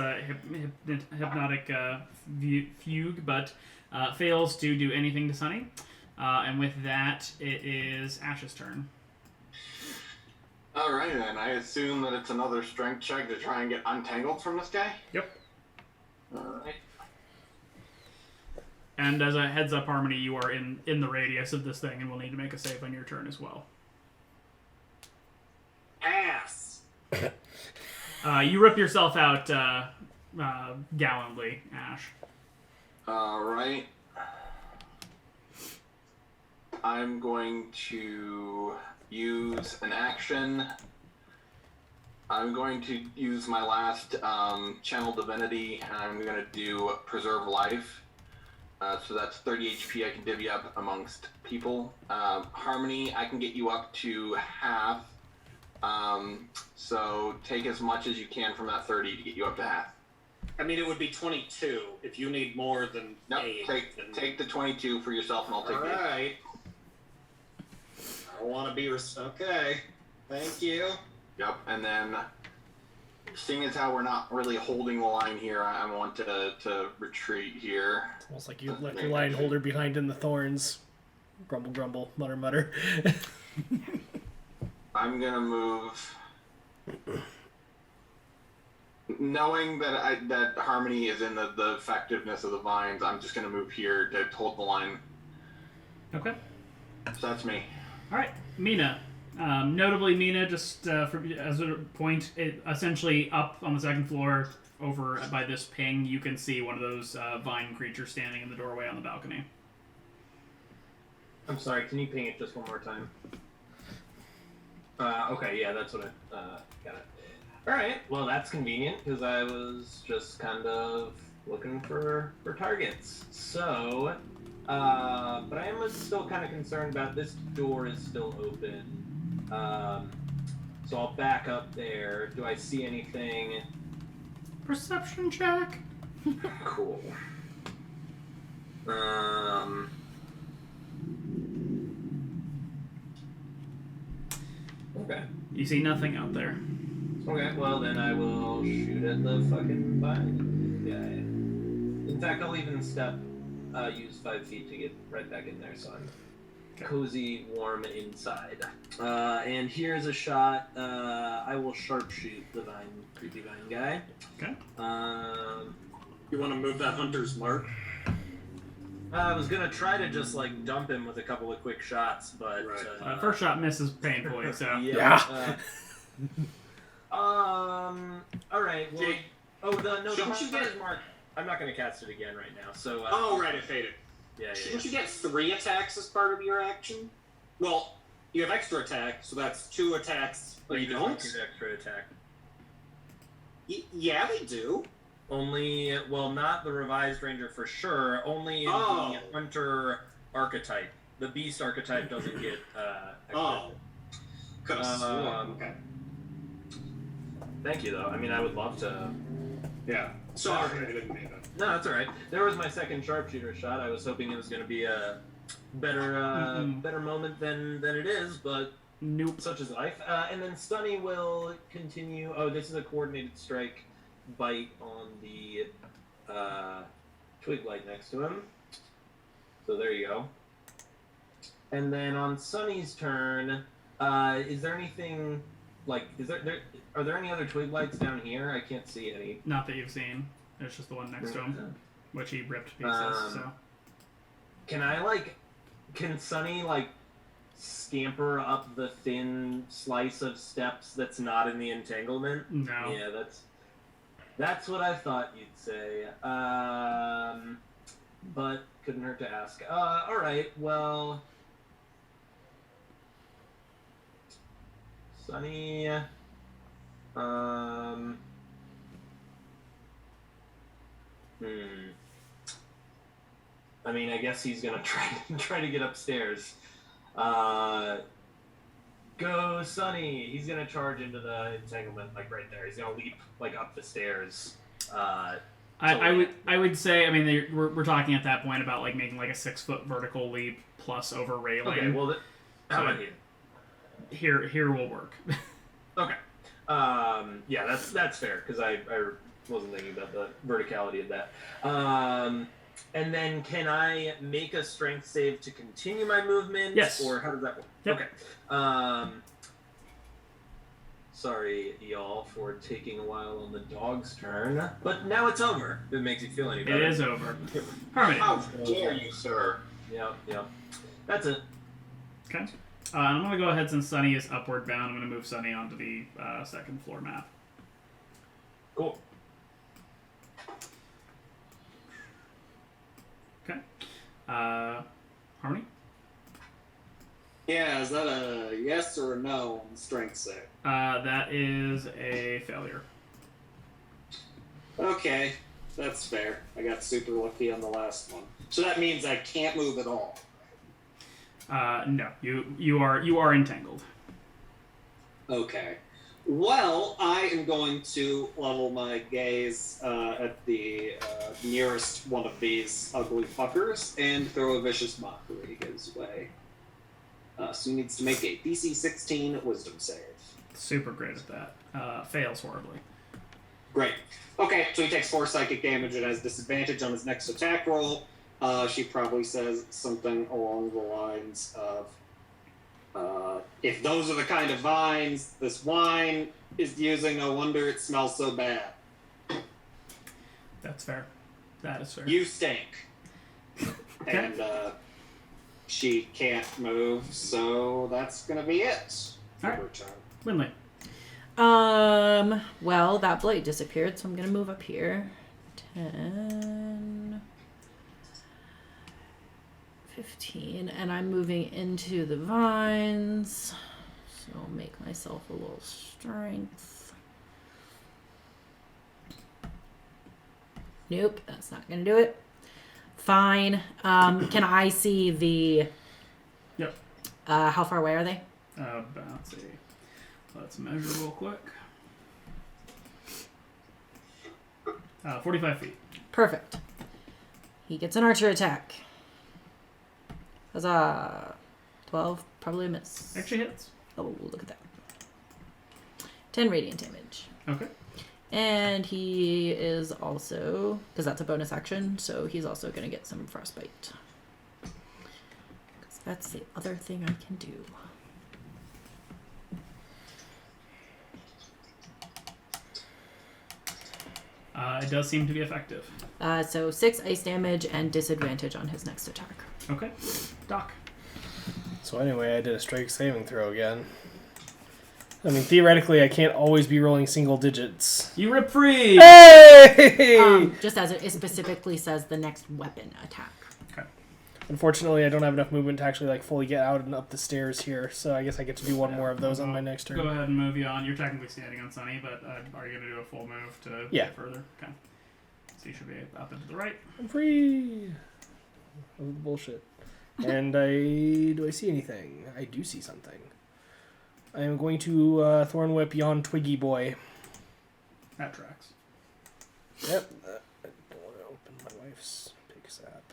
hypnotic fugue, but fails to do anything to Sunny. And with that, it is Ash's turn. Alright then, I assume that it's another strength check to try and get untangled from this guy? Yep. Alright. And as a heads up, Harmony, you are in the radius of this thing and will need to make a save on your turn as well. Ass. You rip yourself out gallantly, Ash. Alright. I'm going to use an action. I'm going to use my last Channel Divinity, and I'm going to do Preserve Life. So that's 30 HP I can divvy up amongst people. Harmony, I can get you up to half. So take as much as you can from that 30 to get you up to half. I mean, it would be 22 if you need more than 8. Take the 22 for yourself, and I'll take the 8. Alright. I want to be... Okay. Thank you. Yep, and then... Seeing as how we're not really holding the line here, I want to retreat here. It's almost like you left your line holder behind in the thorns. Grumble, grumble, mutter, mutter. I'm gonna move. Knowing that Harmony is in the effectiveness of the vines, I'm just gonna move here to hold the line. Okay. So that's me. All right, Mina. Notably, Mina, just as a point, essentially up on the second floor, over by this ping, you can see one of those vine creatures standing in the doorway on the balcony. I'm sorry, can you ping it just one more time? Okay, yeah, that's what I got it. Alright, well that's convenient, because I was just kind of looking for targets. So, but I am still kind of concerned about this door is still open. So I'll back up there. Do I see anything? Perception check. Cool. Okay. You see nothing out there. Okay, well then I will shoot at the fucking vine guy. In fact, I'll even use 5 feet to get right back in there, so I'm cozy, warm inside. And here's a shot. I will sharpshoot the creepy vine guy. Okay. You want to move that hunter's mark? I was gonna try to just like dump him with a couple of quick shots, but first shot misses painfully. So yeah. All right. Well, the hunter's mark. I'm not gonna cast it again right now. So. Right, it faded. Yeah. Shouldn't you get 3 attacks as part of your action? Well, you have extra attack, so that's 2 attacks. But you don't? Extra attack. Yeah, they do. Only, well, not the revised ranger for sure. Only in the hunter archetype. The beast archetype doesn't get extra. Could have sworn. Okay. Thank you, though. I mean, I would love to. Yeah. Sorry, I didn't mean that. No, that's all right. There was my second sharpshooter shot. I was hoping it was going to be a better moment than it is, but nope. Such is life. And then Stunny will continue. Oh, this is a coordinated strike bite on the twig light next to him. So there you go. And then on Sunny's turn, is there anything like are there any other twig lights down here? I can't see any. Not that you've seen. There's just the one next to him, which he ripped to pieces. So can Sunny scamper up the thin slice of steps that's not in the entanglement? No. Yeah, that's what I thought you'd say. But couldn't hurt to ask. All right. Well, Sunny. I mean, I guess he's gonna try to get upstairs. Go, Sunny! He's gonna charge into the entanglement, right there. He's gonna leap up the stairs. I would say, I mean, we're talking at that point about making a 6-foot vertical leap plus over railing. Okay, well, how about here? Here will work. Okay. Yeah, that's fair because I wasn't thinking about the verticality of that. And then can I make a strength save to continue my movement? Yes. Or how does that work? Yep. Okay. Sorry, y'all, for taking a while on the dog's turn. But now it's over. If it makes you feel any better. It is over. Harmony. How dare you, sir? Yep. That's it. Okay. I'm going to go ahead, since Sunny is upward bound, I'm going to move Sunny onto the second floor map. Cool. Okay. Harmony? Yeah, is that a yes or a no on the strength save? That is a failure. Okay, that's fair. I got super lucky on the last one. So that means I can't move at all. No, you are entangled. Okay. Well, I am going to level my gaze at the nearest one of these ugly fuckers and throw a vicious mockery his way. So he needs to make a DC 16 Wisdom save. Super great at that. Fails horribly. Great. Okay, so he takes 4 psychic damage and has disadvantage on his next attack roll. She probably says something along the lines of, if those are the kind of vines this wine is using, no wonder it smells so bad. That's fair. That is fair. You stink. Okay. And she can't move, so that's gonna be it. All right. For her turn. Winley. Well, that blight disappeared, so I'm gonna move up here. 10, 15, and I'm moving into the vines. So I'll make myself a little strength. Nope, that's not gonna do it. Fine. Can I see the... Yep. How far away are they? Let's see. Let's measure real quick. 45 feet. Perfect. He gets an archer attack. Huzzah. 12, probably a miss. Actually hits. Oh, look at that. 10 radiant damage. Okay. And he is also, because that's a bonus action, so he's also going to get some frostbite. Because that's the other thing I can do. It does seem to be effective. So 6 ice damage and disadvantage on his next attack. Okay. Doc. So anyway, I did a strength saving throw again. I mean, theoretically, I can't always be rolling single digits. You rip free! Hey! Just as it specifically says the next weapon attack. Okay. Unfortunately, I don't have enough movement to actually like fully get out and up the stairs here, so I guess I get to do one more of those on my next turn. Go ahead and move you on. You're technically standing on Sunny, but are you going to do a full move to get further? Okay. So you should be up and to the right. I'm free! Bullshit. And do I see anything? I do see something. I am going to Thorn Whip yon Twiggy boy. That tracks. Yep. I don't want to open my wife's pig sap.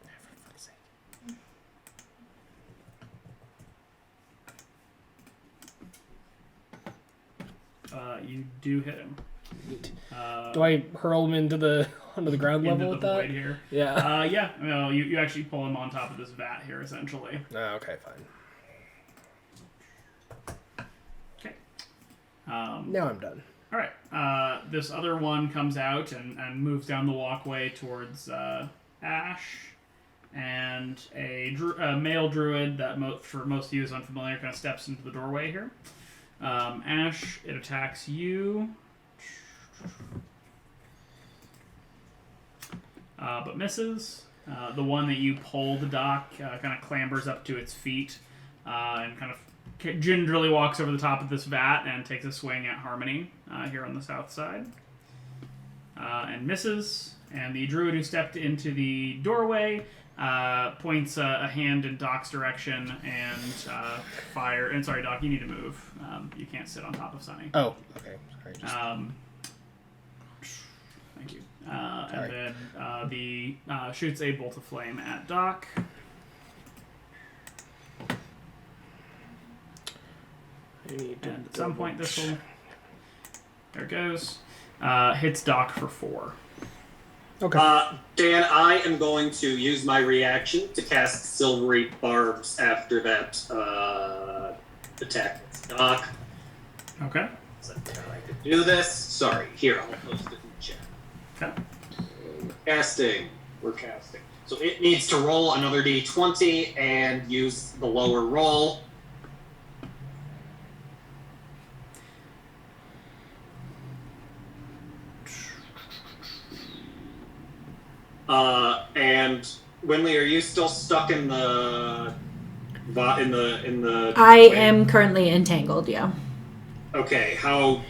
For fuck's sake. You do hit him. Do I hurl him into the onto the ground level with that? Void here. Yeah. Yeah. Well, you actually pull him on top of this vat here, essentially. Oh, okay, fine. Okay. Now I'm done. All right. This other one comes out and moves down the walkway towards Ash, and a male druid that for most of you is unfamiliar kind of steps into the doorway here. Ash, it attacks you. But misses. The one that you pulled, Doc, kind of clambers up to its feet and kind of gingerly walks over the top of this vat and takes a swing at Harmony here on the south side. And misses. And the druid who stepped into the doorway points a hand in Doc's direction and fire. And sorry, Doc, you need to move. You can't sit on top of Sunny. Oh, okay. Sorry. Thank you. And then the shoots a bolt of flame at Doc. And at some point this will... There it goes. Hits Doc for 4. Okay. Dan, I am going to use my reaction to cast Silvery Barbs after that attack this dock. Okay. So I could do this. Sorry, here, I'll post it in the chat. Okay. Casting. We're casting. So it needs to roll another d20 and use the lower roll. And Winley, are you still stuck in the I am currently entangled. Yeah. Okay. How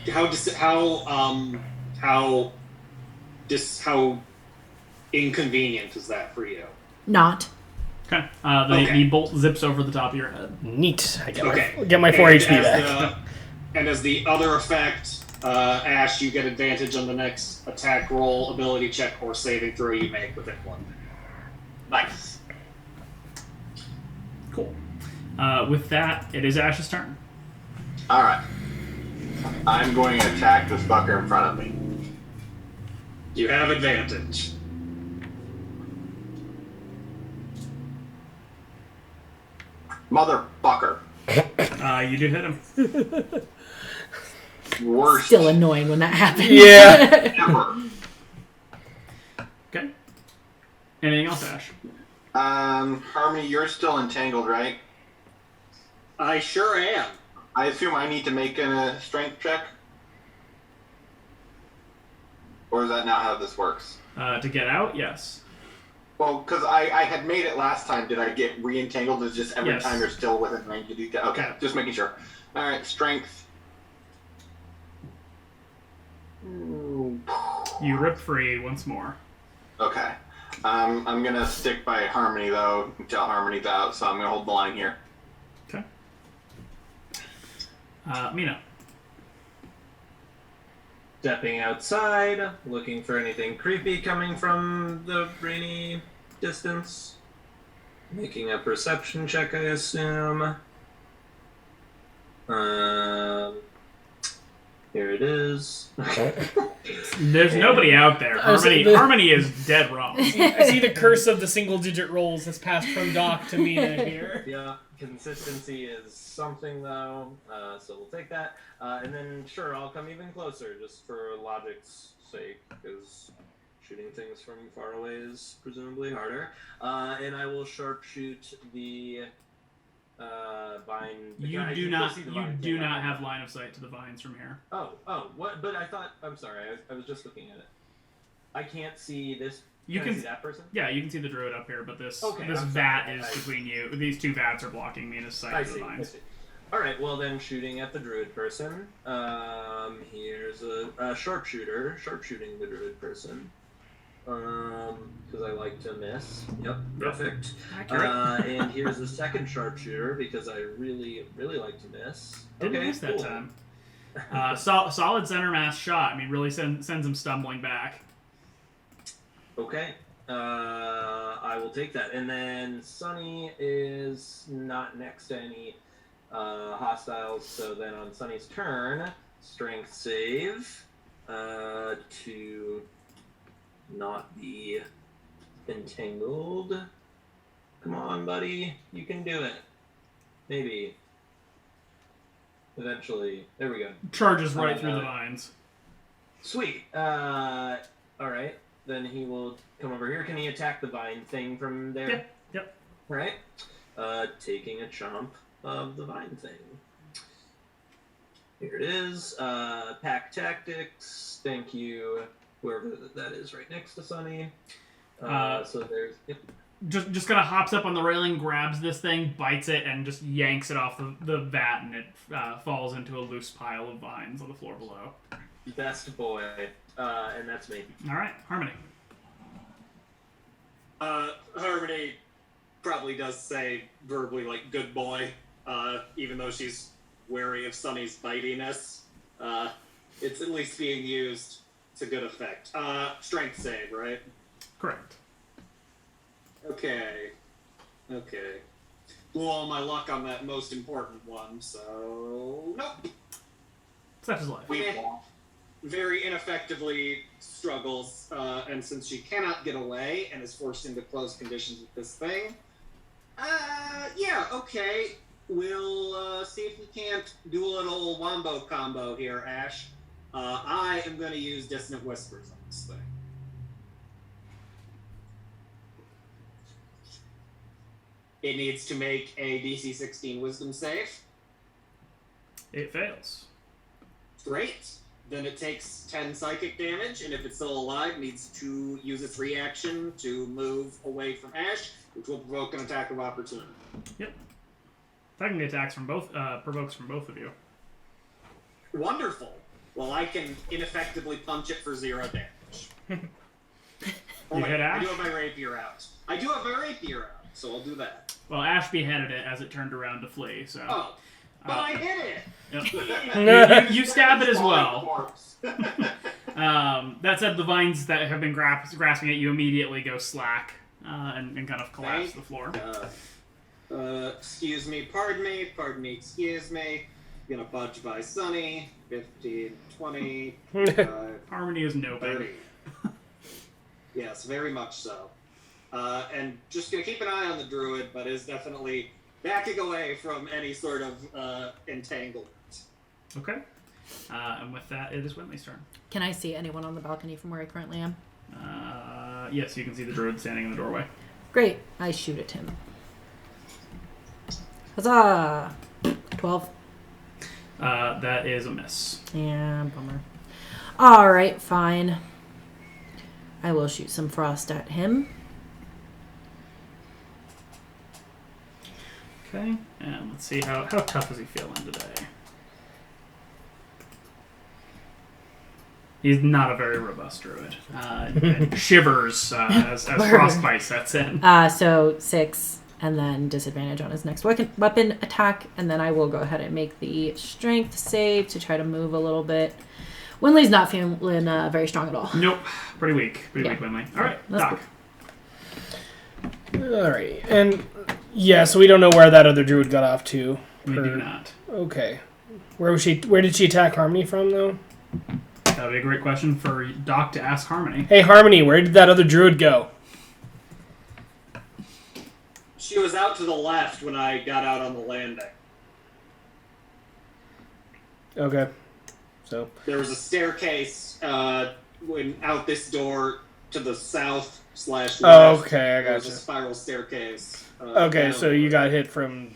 inconvenient is that for you? Not. Okay. The bolt zips over the top of your head. Neat. I Okay. get my 4 HP back. And as the other effect, Ash, you get advantage on the next attack roll, ability check, or saving throw you make within 1 minute. Nice. Cool. With that, it is Ash's turn. Alright. I'm going to attack this fucker in front of me. You have advantage. Motherfucker. You do hit him. Worst Still annoying when that happens. Yeah. ever. Okay. Anything else, Ash? Harmony, you're still entangled, right? I sure am. I assume I need to make a strength check? Or is that not how this works? To get out, yes. Well, because I had made it last time. Did I get re-entangled? Is just every Yes. time you're still within range you do that? Okay, just making sure. Alright, strength. You rip free once more. Okay. I'm gonna stick by Harmony, though, until Harmony's out, so I'm gonna hold the line here. Okay. Mina. Stepping outside, looking for anything creepy coming from the rainy distance. Making a perception check, I assume. Here it is. There's nobody out there. Harmony is dead wrong. I see the curse of the single-digit rolls has passed from Doc to Mina here. Yeah, consistency is something, though, so we'll take that. And then, sure, I'll come even closer, just for logic's sake, because shooting things from far away is presumably harder. And I will sharpshoot the vine. You do not have line of sight to the vines from here. Oh, what? But I thought, I'm sorry, I was just looking at it. I can't see this. You can I see that person? Yeah, you can see the druid up here, but this I'm vat sorry, is between you. These two vats are blocking Mina's sight to the vines. I see. All right, well then, shooting at the druid person. Here's a sharpshooter, sharpshooting the druid person. Because I like to miss. Yep, perfect. And here's the second sharpshooter because I really, really like to miss. Didn't miss that time. Solid center mass shot. I mean, really sends him stumbling back. Okay. I will take that. And then Sunny is not next to any hostiles, so then on Sunny's turn, strength save to not be entangled. Come on, buddy. You can do it. Maybe. Eventually. There we go. Charges right through the vines. Sweet. Alright. Then he will come over here. Can he attack the vine thing from there? Yep. Right. Taking a chomp of the vine thing. Here it is. Pack tactics. Thank you. Whoever that is right next to Sunny. So there's... Yep. Just kind of hops up on the railing, grabs this thing, bites it, and just yanks it off the vat, and it falls into a loose pile of vines on the floor below. Best boy. And that's me. All right, Harmony. Harmony probably does say verbally, like, good boy, even though she's wary of Sunny's bitiness. It's at least being used to good effect. Strength save, right? Correct. Okay. Blew all my luck on that most important one, so... Nope. Such is life. Very ineffectively struggles, and since she cannot get away and is forced into close conditions with this thing, yeah, okay. we'll see if we can't do a little wombo combo here, Ash. I am going to use Dissonant Whispers on this thing. It needs to make a DC 16 Wisdom save. It fails. Great. Then it takes 10 psychic damage, and if it's still alive, needs to use its reaction to move away from Ash, which will provoke an attack of opportunity. Yep. Attacking attacks from both provokes from both of you. Wonderful. Well, I can ineffectively punch it for 0 damage. Hit Ash? I do have my rapier out. So I'll do that. Well, Ash beheaded it as it turned around to flee, so... Oh, but I hit it! Yep. you stab it as well. That said, the vines that have been grasping at you immediately go slack and kind of collapse to the floor. Excuse me, pardon me, excuse me. Gonna budge by Sunny. 15, 20, 25, Harmony is no 30. Yes, very much so. And just gonna keep an eye on the Druid, but is definitely backing away from any sort of entanglement. Okay. And with that, it is Winley's turn. Can I see anyone on the balcony from where I currently am? Yes, you can see the Druid standing in the doorway. Great. I shoot at him. Huzzah! 12. That is a miss. Yeah, bummer. Alright, fine. I will shoot some frost at him. Okay, and let's see how tough is he feeling today. He's not a very robust druid. And shivers as frostbite sets in. So 6, and then disadvantage on his next weapon attack, and then I will go ahead and make the strength save to try to move a little bit. Winley's not feeling very strong at all. Nope, pretty weak. Pretty weak, Winley. All right, Doc. All right, and yeah, so we don't know where that other druid got off to. We do not. Okay, where did she attack Harmony from, though? That would be a great question for Doc to ask Harmony. Hey, Harmony, where did that other druid go? She was out to the left when I got out on the landing. Okay, so there was a staircase when out this door to the south / left. Okay, I got you. There's a spiral staircase. Okay, so you got hit from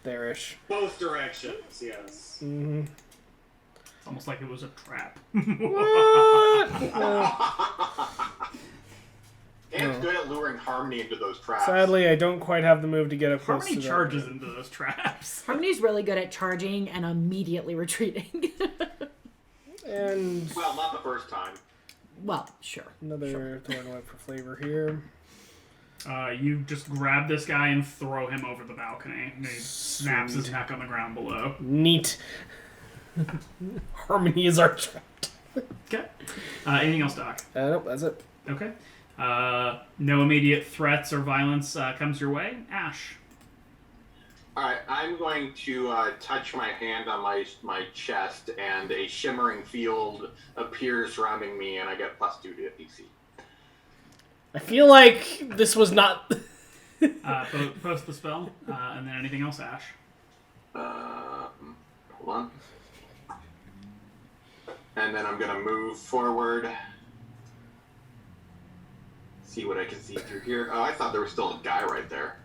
there-ish. Both directions, yes. Mm-hmm. It's almost like it was a trap. Dan's good at luring Harmony into those traps. Sadly, I don't quite have the move to get up close Harmony to charges into those traps. Harmony's really good at charging and immediately retreating. And well, not the first time. Well, sure. Another thorn whip for flavor here. You just grab this guy and throw him over the balcony. And he snaps his neck on the ground below. Neat. Harmony is our trap. Okay. Anything else, Doc? Nope, that's it. Okay. No immediate threats or violence comes your way. Ash. Alright, I'm going to touch my hand on my chest, and a shimmering field appears surrounding me, and I get +2 to DC. I feel like this was not... Post the spell, and then anything else, Ash? Hold on. And then I'm going to move forward. See what I can see through here. Oh, I thought there was still a guy right there.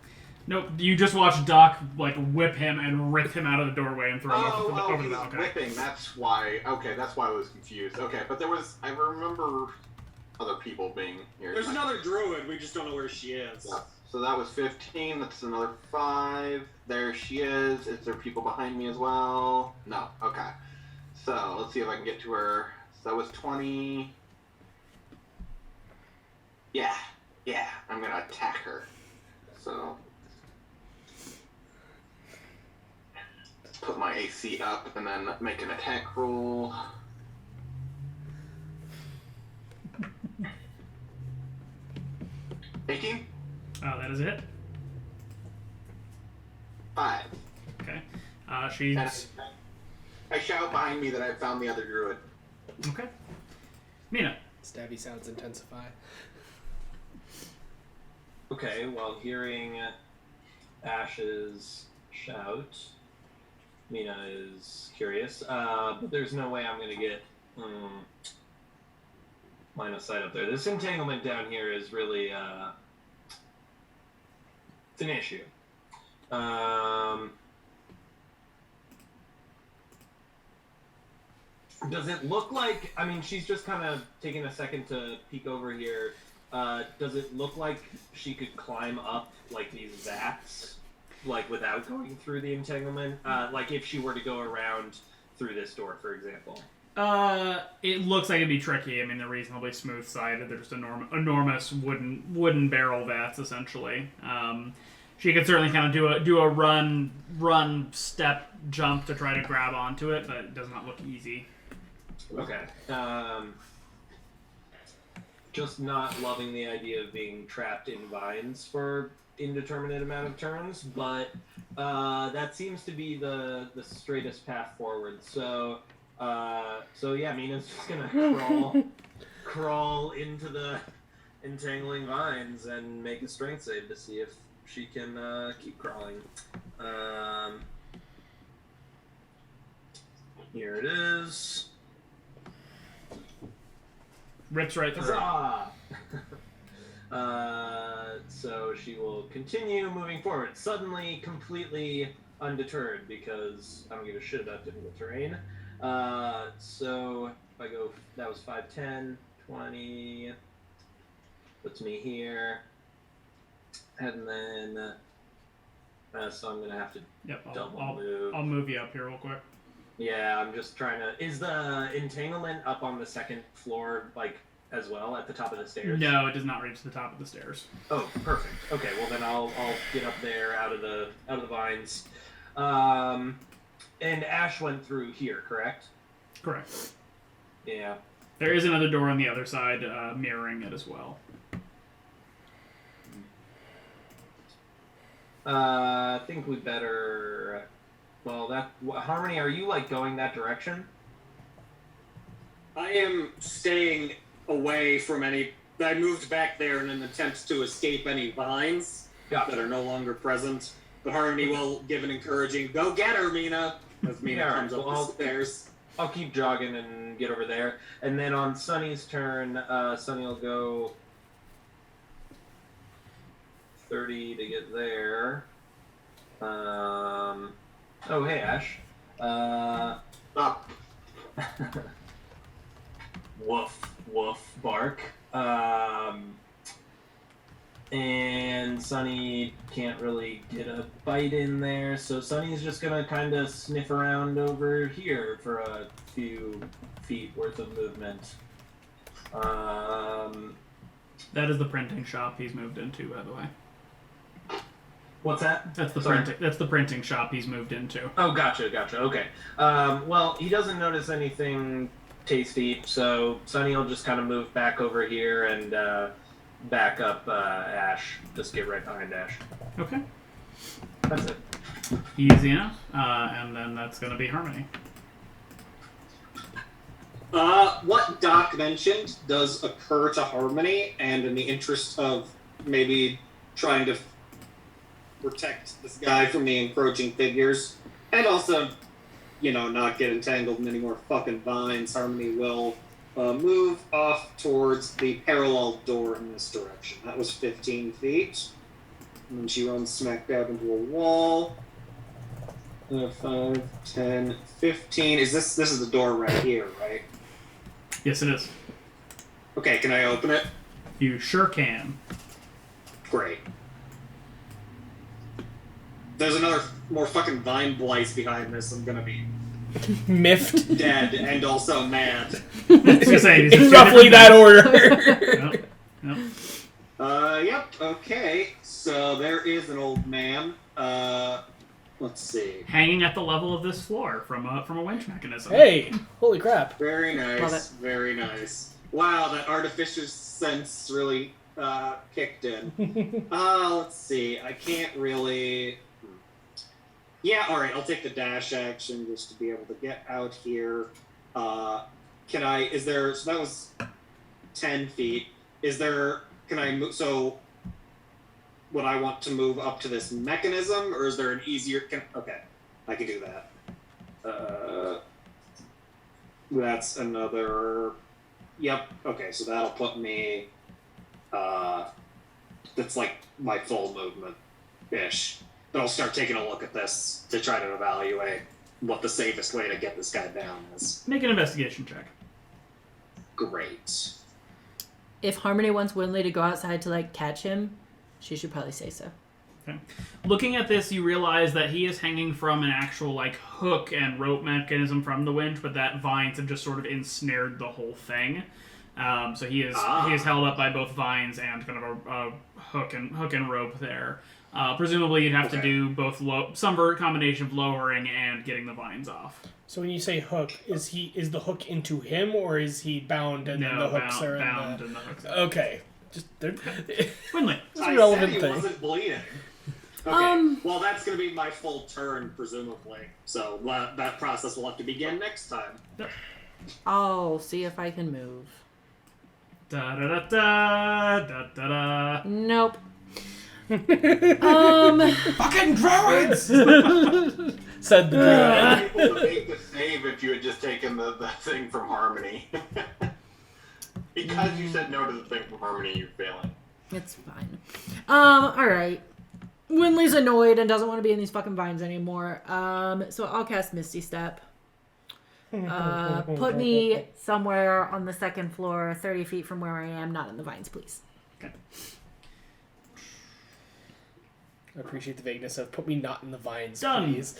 Nope, you just watched Doc whip him and rip him out of the doorway and throw him over the balcony. Whipping, that's why. Okay, that's why I was confused. Okay, but I remember other people being here. There's another druid, we just don't know where she is. Yeah. So that was 15, that's another 5. There she is. Is there people behind me as well? No, okay. So, let's see if I can get to her. So that was 20. Yeah, I'm gonna attack her. So, put my AC up and then make an attack roll. $18? Oh, that is it? 5. Okay. She's... I shout behind me that I found the other druid. Okay. Mina. Stabby sounds intensify. Okay, well, hearing Ash's shout. Mina is curious, but there's no way I'm going to get line of sight up there. This entanglement down here is really it's an issue. Does it look like, I mean, she's just kind of taking a second to peek over here. Does it look like she could climb up, like, these vats, like, without going through the entanglement? Like, if she were to go around through this door, for example. It looks like it'd be tricky. I mean, they're reasonably smooth-sided. They're just enormous wooden barrel vats, essentially. She could certainly kind of do a run, step, jump to try to grab onto it, but it does not look easy. Okay. Just not loving the idea of being trapped in vines for indeterminate amount of turns, but that seems to be the straightest path forward. So yeah, Mina's just gonna crawl into the entangling vines and make a strength save to see if she can keep crawling. Here it is. Rips right through. Huzzah! So she will continue moving forward, suddenly completely undeterred because I don't give a shit about difficult terrain. So if I go, that was 5, 10, 20, puts me here, and then so I'm gonna have to move. I'll move you up here real quick. Yeah, I'm just trying to. Is the entanglement up on the second floor, like, as well, at the top of the stairs? No, it does not reach the top of the stairs. Oh, perfect. Okay, well then I'll get up there out of the vines. And Ash went through here, correct? Correct. Yeah. There is another door on the other side, mirroring it as well. I think we better. Well, Harmony, are you, like, going that direction? I am staying away from any... I moved back there in an attempt to escape any vines that are no longer present. But Harmony will give an encouraging, "Go get her, Mina!" as Mina comes up the stairs. I'll keep jogging and get over there. And then on Sunny's turn, Sunny will go 30 to get there. Oh, hey, Ash. Woof, woof, bark. And Sunny can't really get a bite in there, so Sunny's just gonna kind of sniff around over here for a few feet worth of movement. That is the printing shop he's moved into, by the way. What's that? That's the printing shop he's moved into. Oh, gotcha. Okay. Well, he doesn't notice anything tasty, so Sunny will just kind of move back over here and back up Ash. Just get right behind Ash. Okay. That's it. Easy enough. And then that's going to be Harmony. What Doc mentioned does occur to Harmony, and in the interest of maybe trying to protect this guy from the encroaching figures, and also, not get entangled in any more fucking vines, Harmony will move off towards the parallel door in this direction. That was 15 feet. And then she runs smack dab into a wall. 5, 10, 15. This is the door right here, right? Yes, it is. Okay, can I open it? You sure can. Great. There's another more fucking vine blights behind this. I'm gonna be miffed, dead, and also mad. In roughly that order. Yep. Okay. So there is an old man. Let's see. Hanging at the level of this floor from a winch mechanism. Hey! Holy crap! Very nice. Very nice. Wow, that artificial sense really kicked in. Let's see. I can't really. Yeah, alright, I'll take the dash action just to be able to get out here. So that was 10 feet. Can I move, so would I want to move up to this mechanism, or is there an easier? Okay, I can do that. That's another. Yep. Okay, so that'll put me. That's like my full movement, ish. But I'll start taking a look at this to try to evaluate what the safest way to get this guy down is. Make an investigation check. Great. If Harmony wants Winley to go outside to like catch him, she should probably say so. Okay. Looking at this, you realize that he is hanging from an actual like hook and rope mechanism from the winch, but that vines have just sort of ensnared the whole thing. So he is held up by both vines and kind of a hook and rope there. Presumably, you'd have to do both some combination of lowering and getting the vines off. So when you say hook, is the hook into him, or is he bound and then the hooks are bound and the hooks. Okay, just Winley. It's a relevant he thing. wasn't bleeding. Okay. Well, that's going to be my full turn, presumably. So that process will have to begin next time. Yep. I'll see if I can move. Da da da da da da da. Nope. Fucking druids! Said the druid. Able to make the save if you had just taken the thing from Harmony. Because you said no to the thing from Harmony, you're failing. It's fine. Alright. Winley's annoyed and doesn't want to be in these fucking vines anymore. So I'll cast Misty Step. Put me somewhere on the second floor, 30 feet from where I am, not in the vines, please. Okay. I appreciate the vagueness of put me not in the vines, Done. please.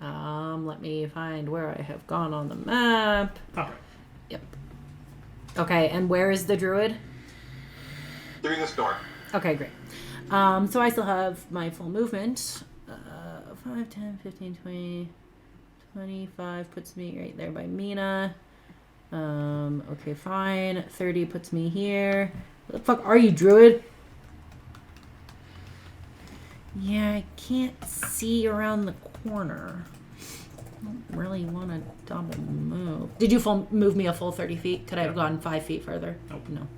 Let me find where I have gone on the map. Top right. Yep. Okay, and where is the druid? Through this door. Okay, great. So I still have my full movement. 5, 10, 15, 20, 25 puts me right there by Mina. Okay, fine. 30 puts me here. Where the fuck are you, druid? Yeah, I can't see around the corner. I don't really want to double move. Did you move me a full 30 feet? Could I have gone 5 feet further? Nope. No.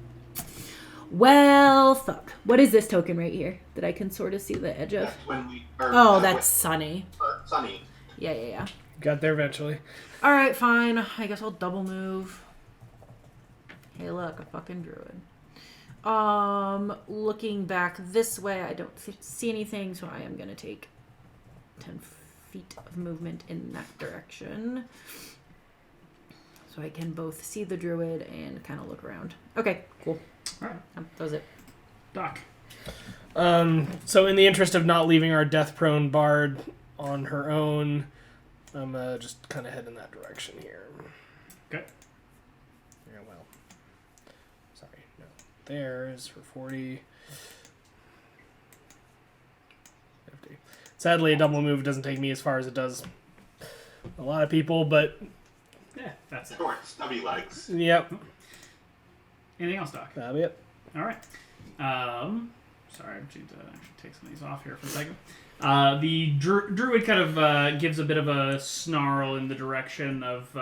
Well, fuck. What is this token right here that I can sort of see the edge of? That's when we. That's Sunny. Sunny. Yeah. Got there eventually. Alright, fine. I guess I'll double move. Hey, look, a fucking druid. Looking back this way, I don't see anything, so I am going to take 10 feet of movement in that direction. So I can both see the druid and kind of look around. Okay, cool. Alright. That was it. Doc. So in the interest of not leaving our death-prone bard on her own, I'm just kind of head in that direction here. Okay. Yeah, well. Sorry, no. There's for 40. 50. Sadly, a double move doesn't take me as far as it does a lot of people, but... Yeah, that's it. Short, stubby legs. Yep. Anything else, Doc? That'll be it. All right. Sorry, I need to actually take some of these off here for a second. The druid kind of gives a bit of a snarl in the direction of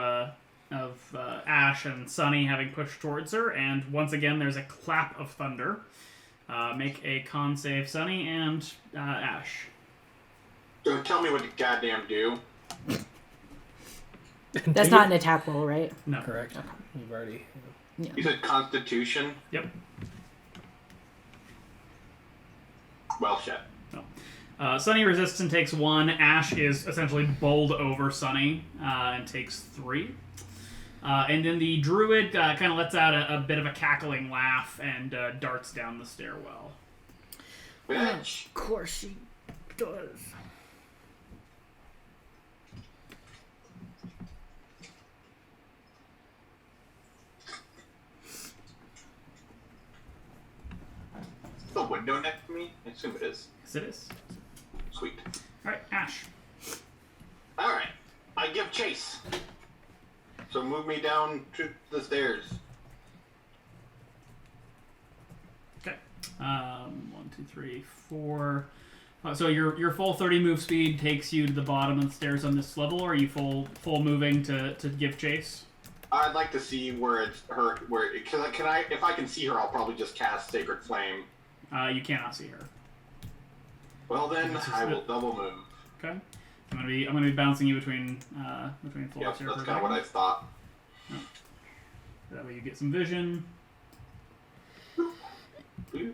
Ash and Sunny having pushed towards her, and once again there's a clap of thunder. Make a con save, Sunny and Ash. Don't tell me what to goddamn do. That's not an attack roll, right? No. Correct. Okay. You've already... Yeah. You said Constitution? Yep. Well, shit. No. Sunny resists and takes 1. Ash is essentially bowled over Sunny and takes 3. And then the druid kind of lets out a bit of a cackling laugh and darts down the stairwell. Bitch. Of course she does. The window next to me? I assume it is. Yes, it is. Sweet. All right, Ash. Alright. I give chase. So move me down to the stairs. Okay. 1, 2, 3, 4. So your full 30 move speed takes you to the bottom of the stairs on this level, or are you full moving to give chase? I'd like to see where it's her. Can I? If I can see her, I'll probably just cast Sacred Flame You cannot see her. Well then, I will double move. Okay. I'm gonna be bouncing you between floors Yep, here. that's for a kind of what I second. thought. That way you get some vision. Boop.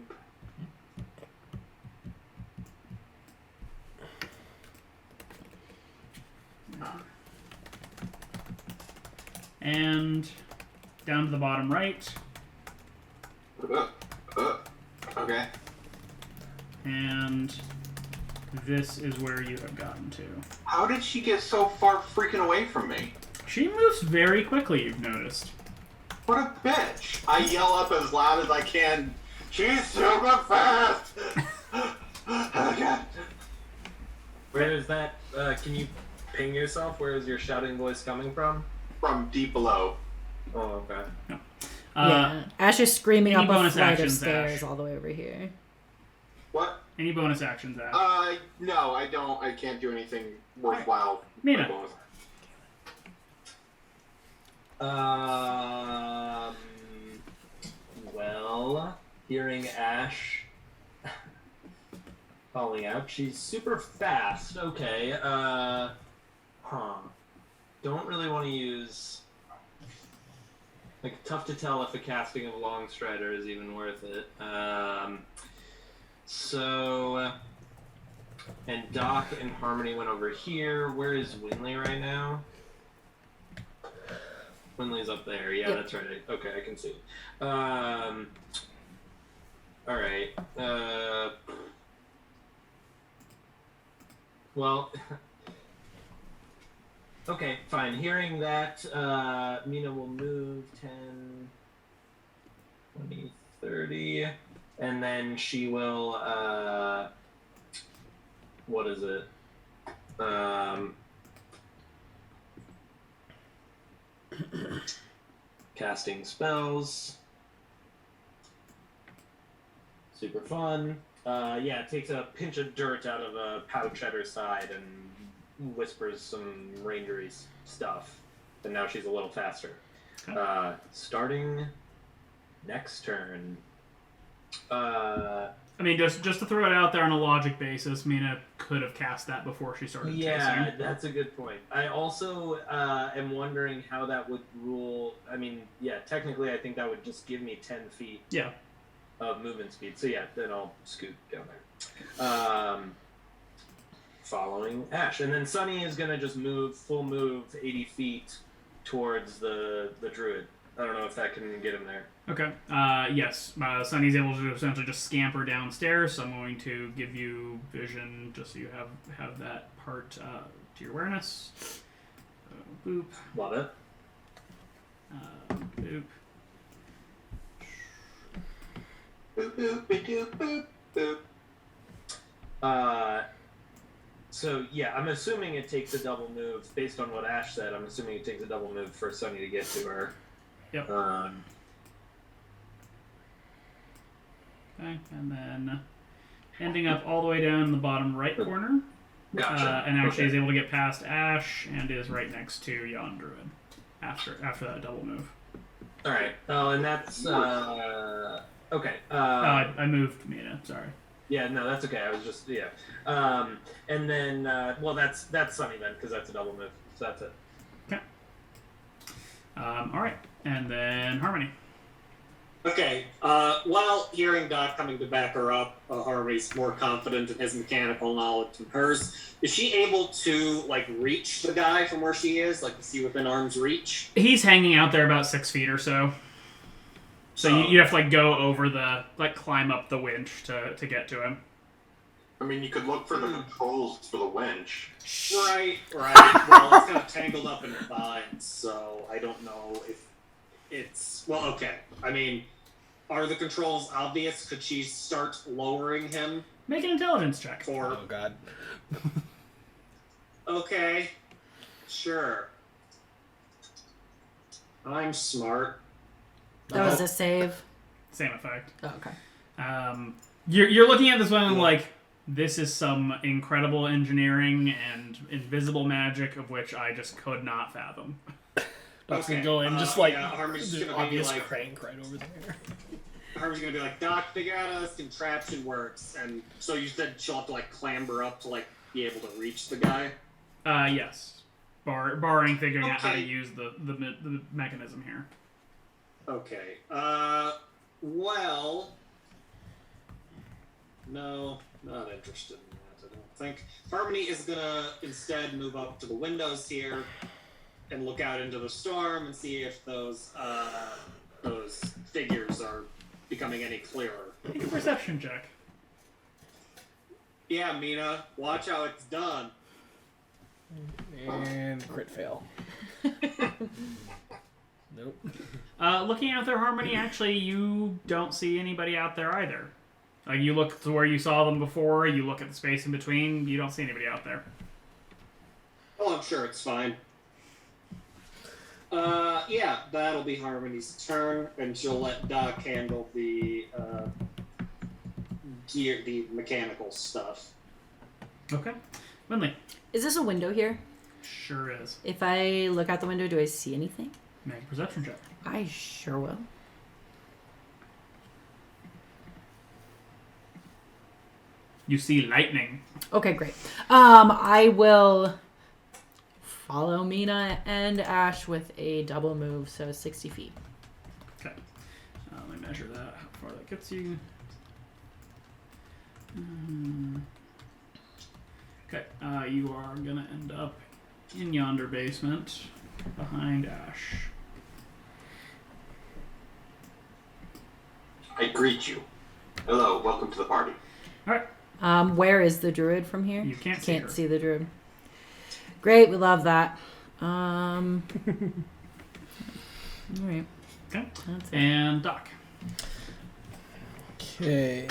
And down to the bottom right. Okay. And this is where you have gotten to. How did she get so far freaking away from me? She moves very quickly, you've noticed. What a bitch! I yell up as loud as I can. She's super fast! Oh god. Where is that? Can you ping yourself? Where is your shouting voice coming from? From deep below. Oh, okay. Yeah. Ash is screaming any up a bonus flight of actions, stairs Ash? all the way over here. What? Any bonus actions, Ash? No, I don't. I can't do anything worthwhile. Mina. Well, hearing Ash calling out, she's super fast. Okay, don't really want to use... Like, tough to tell if a casting of Longstrider is even worth it. And Doc and Harmony went over here. Where is Winley right now? Winley's up there. Yeah, Yep. that's right. Okay, I can see. Alright. Well... Okay, fine. Hearing that, Mina will move 10, 20, 30, and then she will, what is it? Casting spells. Super fun. Yeah, it takes a pinch of dirt out of a pouch at her side and whispers some rangery stuff, and now she's a little faster. Okay. Starting next turn. I mean, just to throw it out there on a logic basis, Mina could have cast that before she started Yeah, chasing. that's a good point. I also am wondering how that would rule. I mean, yeah, technically I think that would just give me 10 feet Yeah. of movement speed. So yeah, then I'll scoot down there. Following Ash. And then Sunny is going to just full move 80 feet towards the Druid. I don't know if that can get him there. Okay. Yes. Sunny's able to essentially just scamper downstairs, so I'm going to give you vision just so you have that part to your awareness. So, boop. Love it. Boop. Boop, boop, boop, boop, boop. So yeah, I'm assuming it takes a double move based on what Ash said. I'm assuming it takes a double move for Sunny to get to her. Yep. Okay, And then ending up all the way down in the bottom right corner. Gotcha. And actually is able to get past Ash and is right next to Yon Druid after that double move. All right. Oh, and that's okay. I moved Mina. Sorry. Yeah, no, that's okay. I was just and then well, that's Sunny then because that's a double move. So that's it. Okay. All right, and then Harmony. Okay, while hearing Doc coming to back her up, Harvey's more confident in his mechanical knowledge than hers. Is she able to, reach the guy from where she is? To see within arm's reach? He's hanging out there about 6 feet or so. So you have to, go over the, climb up the winch to get to him. I mean, you could look for the controls for the winch. Right. Well, it's kind of tangled up in vines, so I don't know if it's... Well, okay. I mean, are the controls obvious? Could she start lowering him? Make an intelligence check. Oh, God. Okay. Sure. I'm smart. That was a save. Same effect. Oh, okay. You're looking at this one this is some incredible engineering and invisible magic of which I just could not fathom. Doc's Okay, gonna go in, Harmony's there's gonna be obvious crank right over there. Harvey's gonna be like, Doc, figure out how this contraption works. And so you said she'll have to like clamber up to like be able to reach the guy. Yes. Barring figuring out how to Okay. use the mechanism here. Okay. Well. No, not interested in that, I don't think. Harmony is gonna instead move up to the windows here and look out into the storm and see if those figures are becoming any clearer. Make a perception check. Yeah, Mina, watch how it's done. And crit fail. Nope. Looking out there, Harmony, actually, you don't see anybody out there either. Like, you look to where you saw them before, you look at the space in between, you don't see anybody out there. Oh, I'm sure it's fine. Yeah, that'll be Harmony's turn, and she'll let Doc handle the gear, the mechanical stuff. Okay. Winley. Is this a window here? Sure is. If I look out the window, do I see anything? Make a perception check. I sure will. You see lightning. Okay, great. I will follow Mina and Ash with a double move, so 60 feet. Okay. Let me measure that, how far that gets you. Okay, you are going to end up in yonder basement behind Ash. I greet you. Hello, welcome to the party. Alright. Where is the druid from here? You can't see her. see the druid. Great, we love that. Alright. Okay. That's it. And Doc. Okay.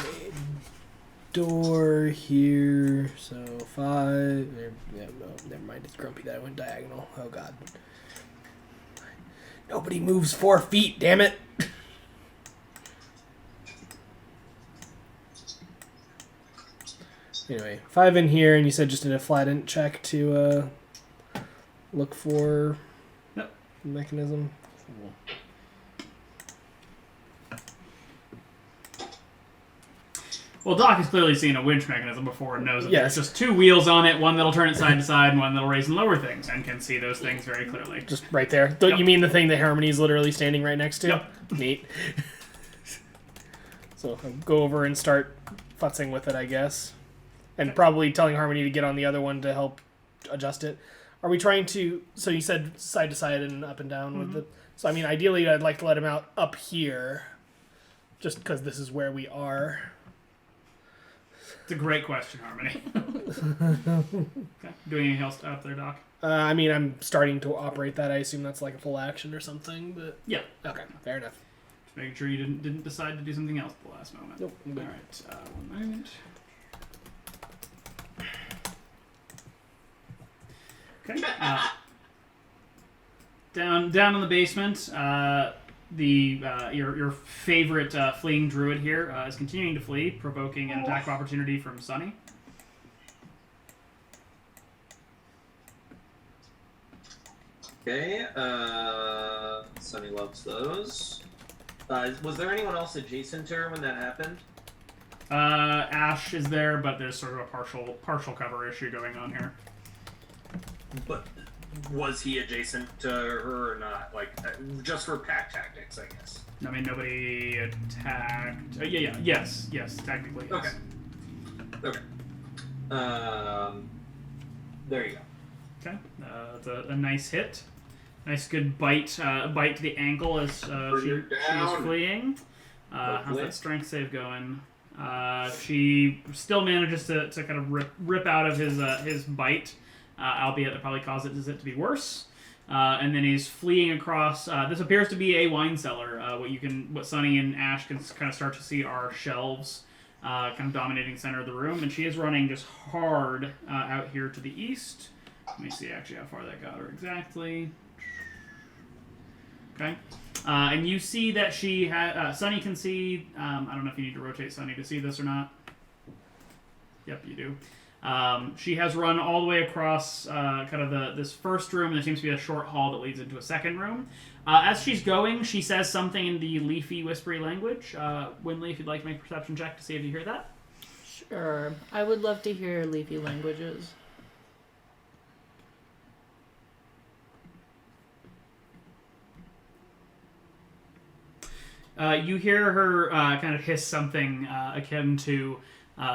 Door here. So 5. Yeah, no, never mind. It's grumpy that I went diagonal. Oh god. Nobody moves 4 feet. Damn it. Anyway, 5 in here, and you said just in a flat int check to look for Yep. mechanism. Well, Doc has clearly seen a winch mechanism before and knows that Yes. there's just 2 wheels on it, one that'll turn it side to side and one that'll raise and lower things, and can see those things very clearly. Just right there. Yep. You mean the thing that Harmony's literally standing right next to? Yep. Neat. So I'll go over and start futzing with it, I guess. And probably telling Harmony to get on the other one to help adjust it. Are we trying to... So you said side to side and up and down with it. So, I mean, ideally, I'd like to let him out up here. Just because this is where we are. It's a great question, Harmony. Okay. Doing anything else out there, Doc? I mean, I'm starting to operate that. I assume that's like a full action or something, but... Yeah. Okay, fair enough. Just making sure you didn't decide to do something else at the last moment. Nope. I'm good. Alright, one moment. Okay. Down in the basement, your favorite fleeing druid here is continuing to flee, provoking an attack of opportunity from Sunny. Okay, Sunny loves those. Was there anyone else adjacent to her when that happened? Ash is there, but there's sort of a partial cover issue going on here. But was he adjacent to her or not? Like, just for pack tactics, I guess. I mean, nobody attacked. Yes, technically. Yes. Okay. There you go. Okay, it's a nice hit. Nice good bite to the ankle as she is fleeing. How's that strength save going? She still manages to kind of rip out of his bite, albeit that probably causes it to be worse. And then he's fleeing across. This appears to be a wine cellar. What Sunny and Ash can kind of start to see are shelves, kind of dominating the center of the room, and she is running just hard out here to the east. Let me see actually how far that got her exactly. Okay. And you see that she has... Sunny can see... I don't know if you need to rotate Sunny to see this or not. Yep, you do. She has run all the way across kind of this first room. There seems to be a short hall that leads into a second room. As she's going, she says something in the leafy, whispery language. Winley, if you'd like to make a perception check to see if you hear that. Sure. I would love to hear leafy languages. You hear her kind of hiss something akin to,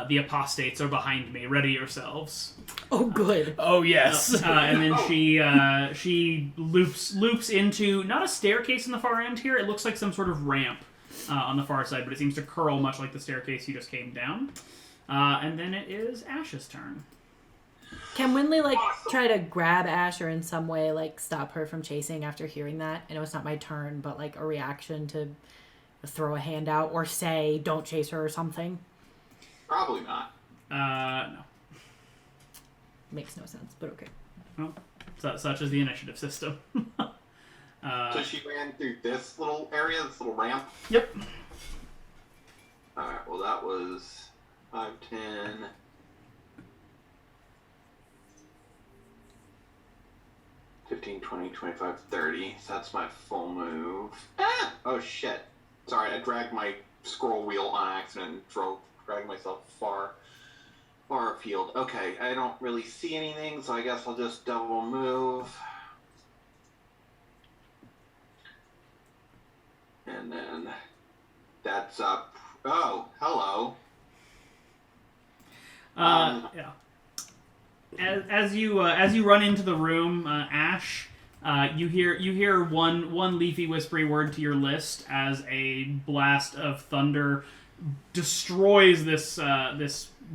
the apostates are behind me, ready yourselves. Oh, good. Oh, yes. And then she loops into, not a staircase in the far end here, it looks like some sort of ramp on the far side, but it seems to curl much like the staircase you just came down. And then it is Ash's turn. Can Winley, like, try to grab Ash or in some way, like, stop her from chasing after hearing that? I know it's not my turn, but, like, a reaction to throw a hand out or say, don't chase her or something? Probably not. No. Makes no sense, but okay. Well, such is the initiative system. So she ran through this little area, this little ramp? Yep. Alright, well that was 5, 10... 15, 20, 25, 30. So that's my full move. Ah! Oh shit. Sorry, I dragged my scroll wheel on accident and dragged myself far afield. Okay, I don't really see anything, so I guess I'll just double move. And then that's up. Oh, hello. Yeah. As you run into the room, Ash, you hear one leafy whispery word to your list as a blast of thunder destroys this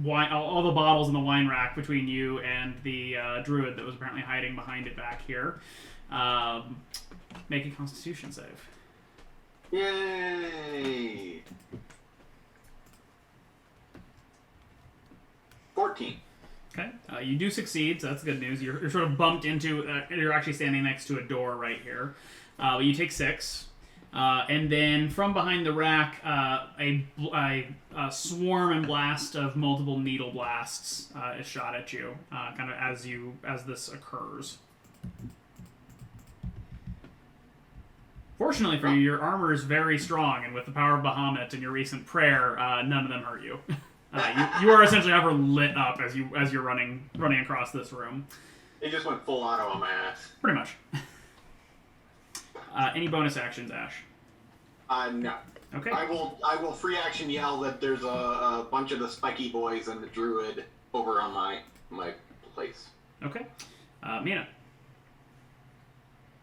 wine, all the bottles in the wine rack between you and the druid that was apparently hiding behind it back here. Make a Constitution save. Yay! 14. Okay, you do succeed, so that's good news. You're sort of bumped into, you're actually standing next to a door right here. But you take 6. And then from behind the rack, a swarm and blast of multiple needle blasts is shot at you, kind of as this occurs. Fortunately for you, your armor is very strong, and with the power of Bahamut and your recent prayer, none of them hurt you. You are essentially ever lit up as you're running across this room. It just went full auto on my ass. Pretty much. Any bonus actions, Ash? No. Okay. I will free action yell that there's a bunch of the spiky boys and the druid over on my place. Okay. Mina.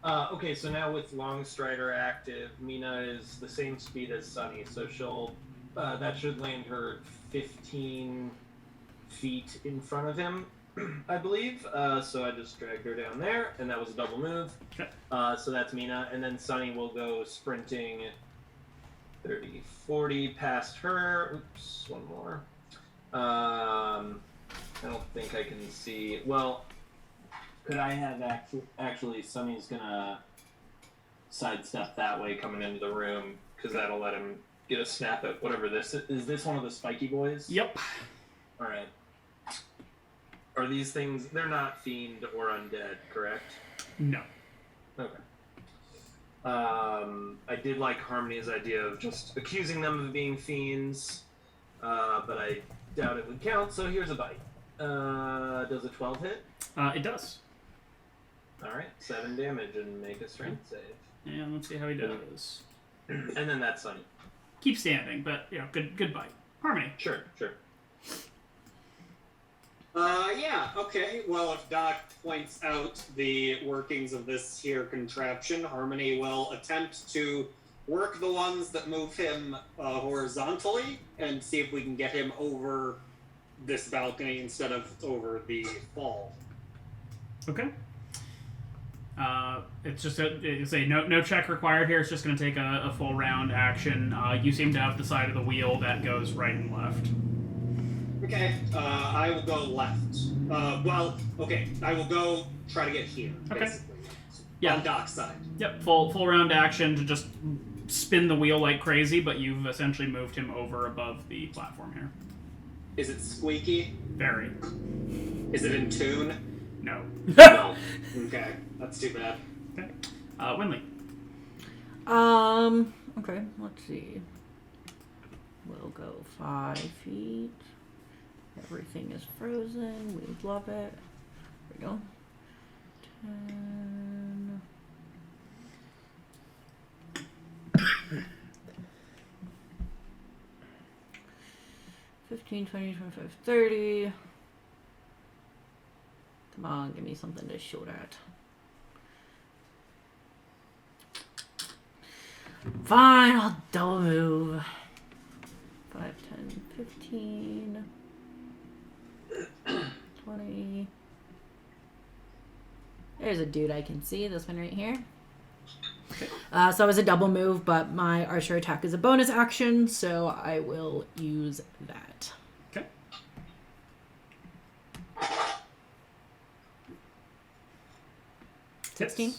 Okay, so now with Longstrider active, Mina is the same speed as Sunny, so she'll that should land her 15 feet in front of him, I believe. So I just dragged her down there, and that was a double move. Okay. So that's Mina, and then Sunny will go sprinting 30, 40 past her. Oops, one more. I don't think I can see. Well, could I have actually Sunny's gonna sidestep that way coming into the room, because that'll let him get a snap at whatever this is. Is this one of the spiky boys? Yep. Alright. Are these things, they're not fiend or undead, correct? No. Okay. I did like Harmony's idea of just accusing them of being fiends, but I doubt it would count, so here's a bite. Does a 12 hit? It does. Alright, 7 damage and make a strength save. And let's see how he does. And then that's Sunny. Keep standing, but good bite. Harmony. Sure. Yeah, okay. Well, if Doc points out the workings of this here contraption, Harmony will attempt to work the ones that move him horizontally and see if we can get him over this balcony instead of over the fall. Okay. It's just no check required here. It's just going to take a full round action. You seem to have the side of the wheel that goes right and left. Okay, I will go left. I will go try to get here, basically. Yeah. On Doc's side. Yep, full round action to just spin the wheel like crazy, but you've essentially moved him over above the platform here. Is it squeaky? Very. Is it in tune? No. No. Okay, that's too bad. Okay. Winley. Okay, let's see. We'll go 5 feet. Everything is frozen. We love it. There we go. 10. 15, 20, 25, 30. Come on, give me something to shoot at. Fine, I'll double move. 5, 10, 15, 20. There's a dude I can see, this one right here. So it was a double move, but my archer attack is a bonus action, so I will use that. Okay. Hits. 16.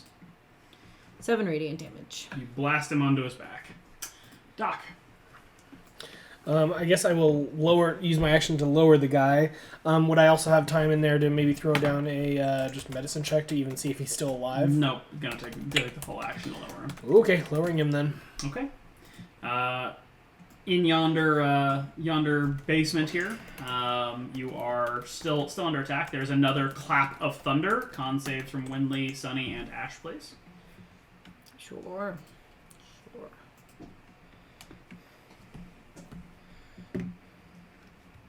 7 radiant damage. You blast him onto his back. Doc. I guess I will use my action to lower the guy. Would I also have time in there to maybe throw down a just medicine check to even see if he's still alive? No, gonna take the full action to lower him. Okay, lowering him then. Okay. In yonder basement here, you are still under attack. There's another clap of thunder. Con saves from Winley, Sunny, and Ash, please. Sure.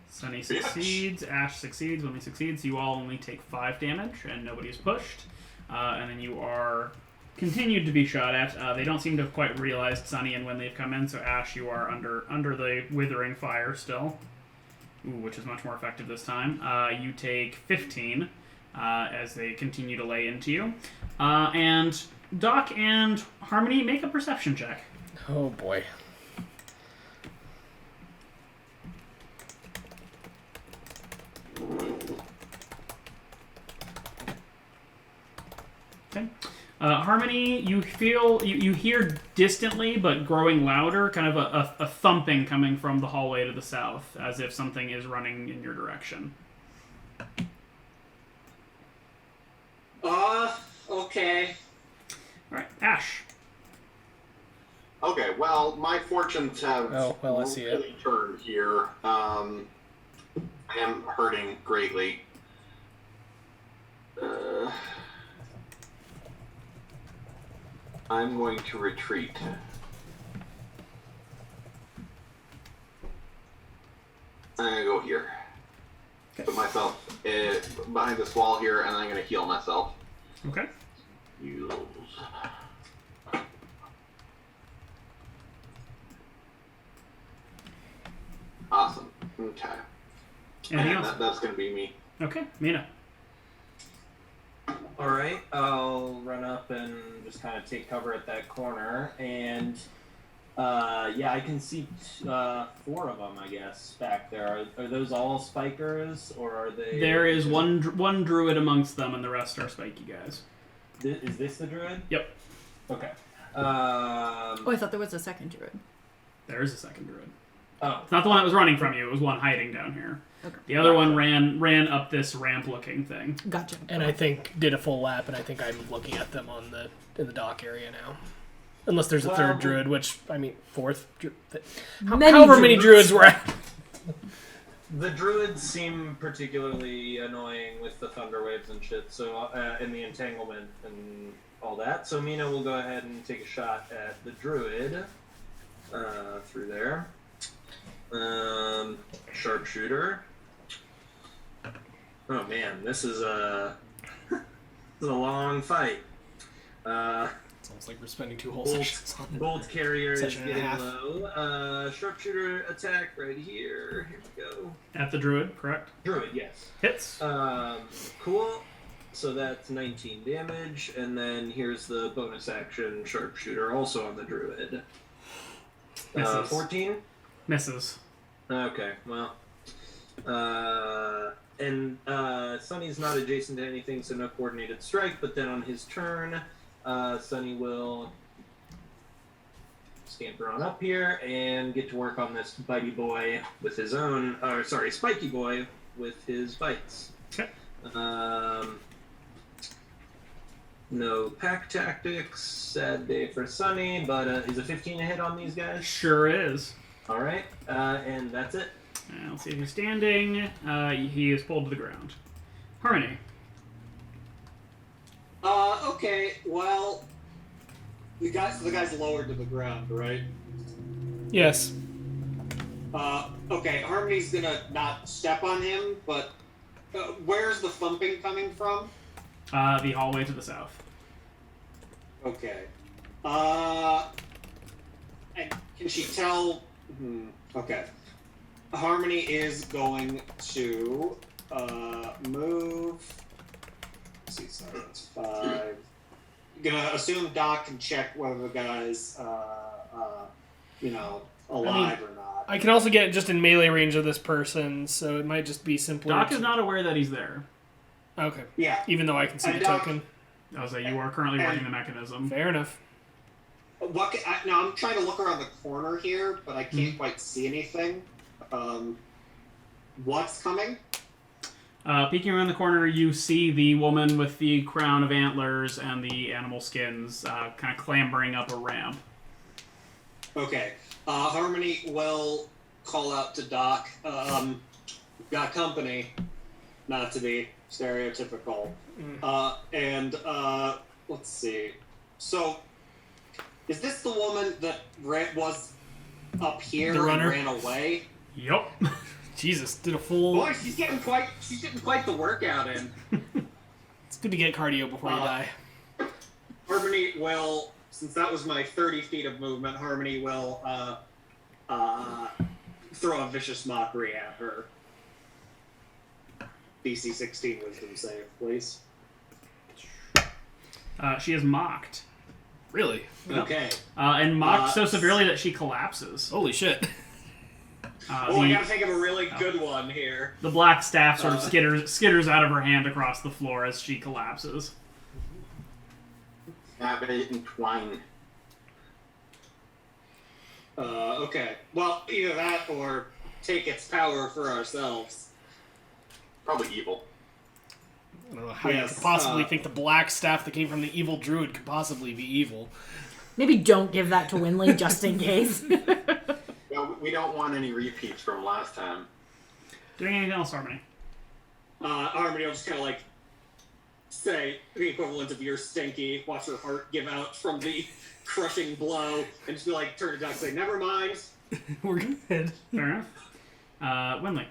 Sunny succeeds, Ash succeeds, Winley succeeds. You all only take 5 damage, and nobody is pushed. And then you are continued to be shot at. They don't seem to have quite realized Sunny and Winley have come in, so Ash, you are under the withering fire still. Ooh, which is much more effective this time. You take 15 as they continue to lay into you. And Doc and Harmony, make a perception check. Oh boy. Okay. Harmony, you hear distantly but growing louder, kind of a thumping coming from the hallway to the south, as if something is running in your direction. Okay. Alright, Ash. Okay, well, my fortunes have I see it. really turned here. I am hurting greatly. I'm going to retreat. I'm going to go here. Put myself behind this wall here, and I'm going to heal myself. Okay. Heals. Awesome. Okay. Anything And else? that's going to be me. Okay, Mina. Alright, I'll run up and just kind of take cover at that corner, and I can see 4 of them, I guess, back there. Are those all spikers, or are they... There is one druid amongst them, and the rest are spiky guys. Is this the druid? Yep. Okay. Oh, I thought there was a second druid. There is a second druid. Oh. It's not the one that was running from you, it was one hiding down here. Okay. The other one ran up this ramp-looking thing. Gotcha. And I think did a full lap, and I think I'm looking at them in the dock area now. Unless there's a third druid, which, I mean, fourth. However many druids were at. The druids seem particularly annoying with the thunder waves and shit, so and the entanglement and all that. So Mina will go ahead and take a shot at the druid through there. Sharpshooter. Oh man, this is a long fight. It's almost like we're spending 2 whole sessions on it. Bolt carrier is Session and a getting half. low. Sharpshooter attack right here. Here we go. At the druid, correct? Druid, yes. Hits. Cool. So that's 19 damage, and then here's the bonus action sharpshooter, also on the druid. Misses. 14. Misses. Okay, well. And Sunny's not adjacent to anything, so no coordinated strike, but then on his turn, Sunny will scamper on up here and get to work on this bitey boy with his own, spiky boy with his bites. Okay. No pack tactics. Sad day for Sunny, but is a 15 a hit on these guys? Sure is. All right, and that's it. Let's see if he's standing. He is pulled to the ground. Harmony. Okay, well, the guy's lowered to the ground, right? Yes. Okay, Harmony's gonna not step on him, but where's the thumping coming from? The hallway to the south. Okay. And can she tell? Okay. Harmony is going to move. Let's see, sorry, that's 5. Gonna assume Doc can check whether the guy's, alive or not. I can also get just in melee range of this person, so it might just be simpler. Doc is not aware that he's there. Okay. Yeah. Even though I can see And the Doc- token. I was like, you are currently running the mechanism. Fair enough. Now I'm trying to look around the corner here, but I can't quite see anything. What's coming? Peeking around the corner, you see the woman with the crown of antlers and the animal skins kind of clambering up a ramp. Okay. Harmony will call out to Doc. Got company, not to be stereotypical. Let's see. So, is this the woman that was up here The and runner? ran away? Yup. Jesus, did a full... Boy, she's getting quite the workout in. It's good to get cardio before you die. Harmony will, since that was my 30 feet of movement, Harmony will throw a vicious mockery at her. DC 16 wisdom save, please. She is mocked. Really? Okay. And mocked so severely that she collapses. Holy shit. I gotta think of a really good one here. The black staff sort of skitters out of her hand across the floor as she collapses. Have it entwine. Okay. Well, either that or take its power for ourselves. Probably evil. I don't know how you could possibly think the black staff that came from the evil druid could possibly be evil. Maybe don't give that to Winley just in case. Well, we don't want any repeats from last time. Doing anything else, Harmony? Harmony will just kind of like say the equivalent of "you're stinky." Watch her heart give out from the crushing blow, and just be like, turn to Doc and say, "Never mind." We're good. Fair enough. Winley.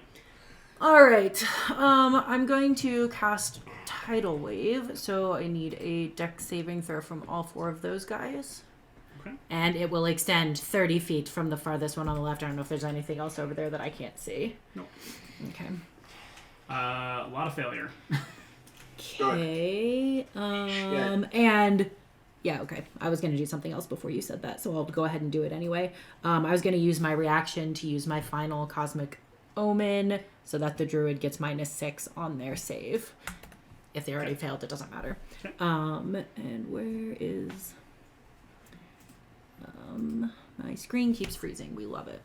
All right. I'm going to cast Tidal Wave, so I need a dex saving throw from all 4 of those guys. Okay. And it will extend 30 feet from the farthest one on the left. I don't know if there's anything else over there that I can't see. Nope. Okay. A lot of failure. Okay. And yeah, okay. I was going to do something else before you said that, so I'll go ahead and do it anyway. I was going to use my reaction to use my final Cosmic Omen so that the Druid gets -6 on their save. If they already failed, it doesn't matter. Okay. And where is... my screen keeps freezing. We love it.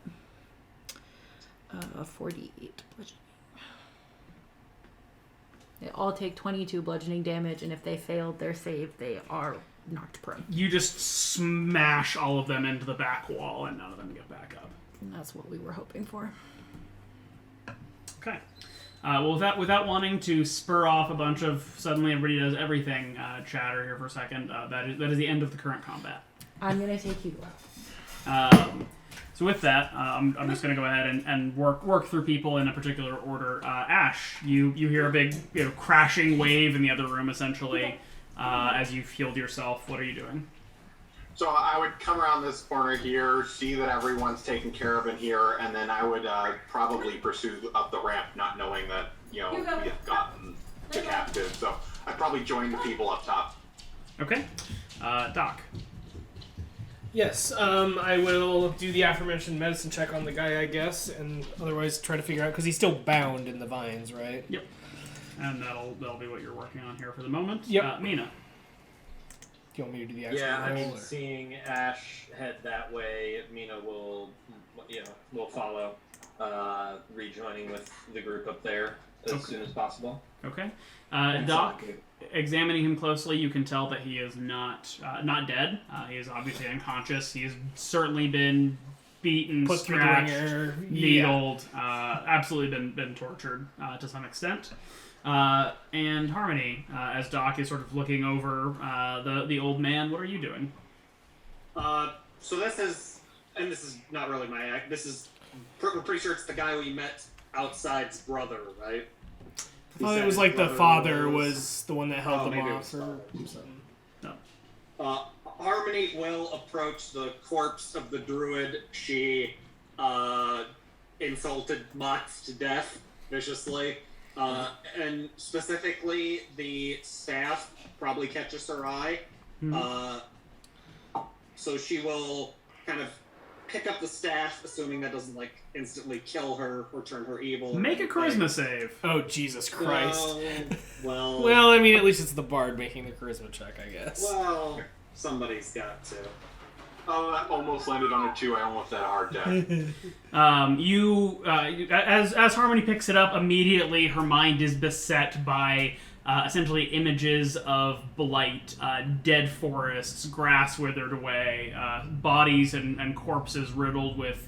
48 bludgeoning. They all take 22 bludgeoning damage, and if they failed their save, they are knocked prone. You just smash all of them into the back wall, and none of them get back up. And that's what we were hoping for. Okay. Well, without wanting to spur off a bunch of suddenly everybody does everything chatter here for a second, that is the end of the current combat. I'm going to take you out. So with that, I'm just going to go ahead and work through people in a particular order. Ash, you hear a big crashing wave in the other room, essentially, as you've healed yourself. What are you doing? So I would come around this corner here, see that everyone's taken care of in here, and then I would probably pursue up the ramp, not knowing that, we have gotten the captive. So I'd probably join the people up top. Okay. Doc. Yes, I will do the aforementioned medicine check on the guy, I guess, and otherwise try to figure out, because he's still bound in the vines, right? Yep. And that'll be what you're working on here for the moment. Yep. Mina. you want me to do the expert Yeah, I roll, mean, or- seeing Ash head that way, Mina will follow, rejoining with the group up there as soon as possible. Okay. Doc, examining him closely, you can tell that he is not dead. He is obviously unconscious. He has certainly been beaten, Put through the scratched, ringer. needled, absolutely been tortured to some extent. And Harmony, as Doc is sort of looking over the old man, what are you doing? So this is not really my act. We're pretty sure it's the guy we met outside's brother, right? I thought it was like the father was the one that held them maybe it off was or father. something. Harmony will approach the corpse of the druid she insulted Mox to death viciously. And specifically, the staff probably catches her eye. So she will kind of pick up the staff, assuming that doesn't instantly kill her or turn her evil. Make a charisma save. Oh, Jesus Christ. Well, Well, I mean, at least it's the bard making the charisma check, I guess. well, somebody's got to. Oh, that almost landed on a 2. I almost had a heart attack. As Harmony picks it up, immediately her mind is beset by essentially images of blight, dead forests, grass withered away, bodies and corpses riddled with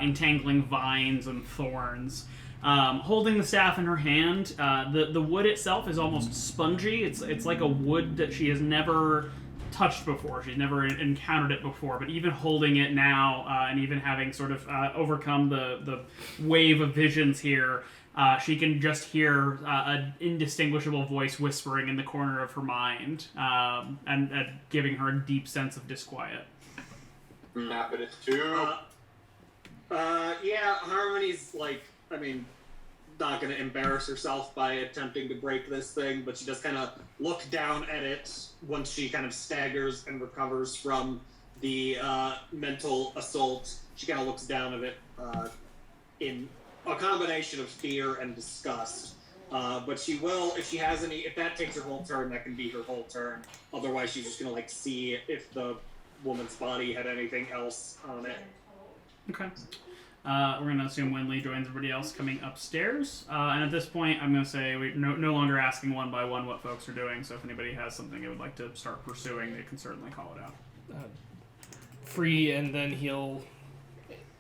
entangling vines and thorns. Holding the staff in her hand, the wood itself is almost spongy. It's like a wood that she has never touched before. She's never encountered it before, but even holding it now, and even having sort of overcome the wave of visions here, she can just hear an indistinguishable voice whispering in the corner of her mind, and giving her a deep sense of disquiet. Happen it too. Yeah, Harmony's not going to embarrass herself by attempting to break this thing, but she does kind of look down at it once she kind of staggers and recovers from the mental assault. She kind of looks down at it in a combination of fear and disgust. But she will, if that takes her whole turn, that can be her whole turn. Otherwise, she's just going to see if the woman's body had anything else on it. Okay. We're going to assume Winley joins everybody else coming upstairs. And at this point, I'm going to say we're no longer asking one by one what folks are doing, so if anybody has something they would like to start pursuing, they can certainly call it out. Free and then heal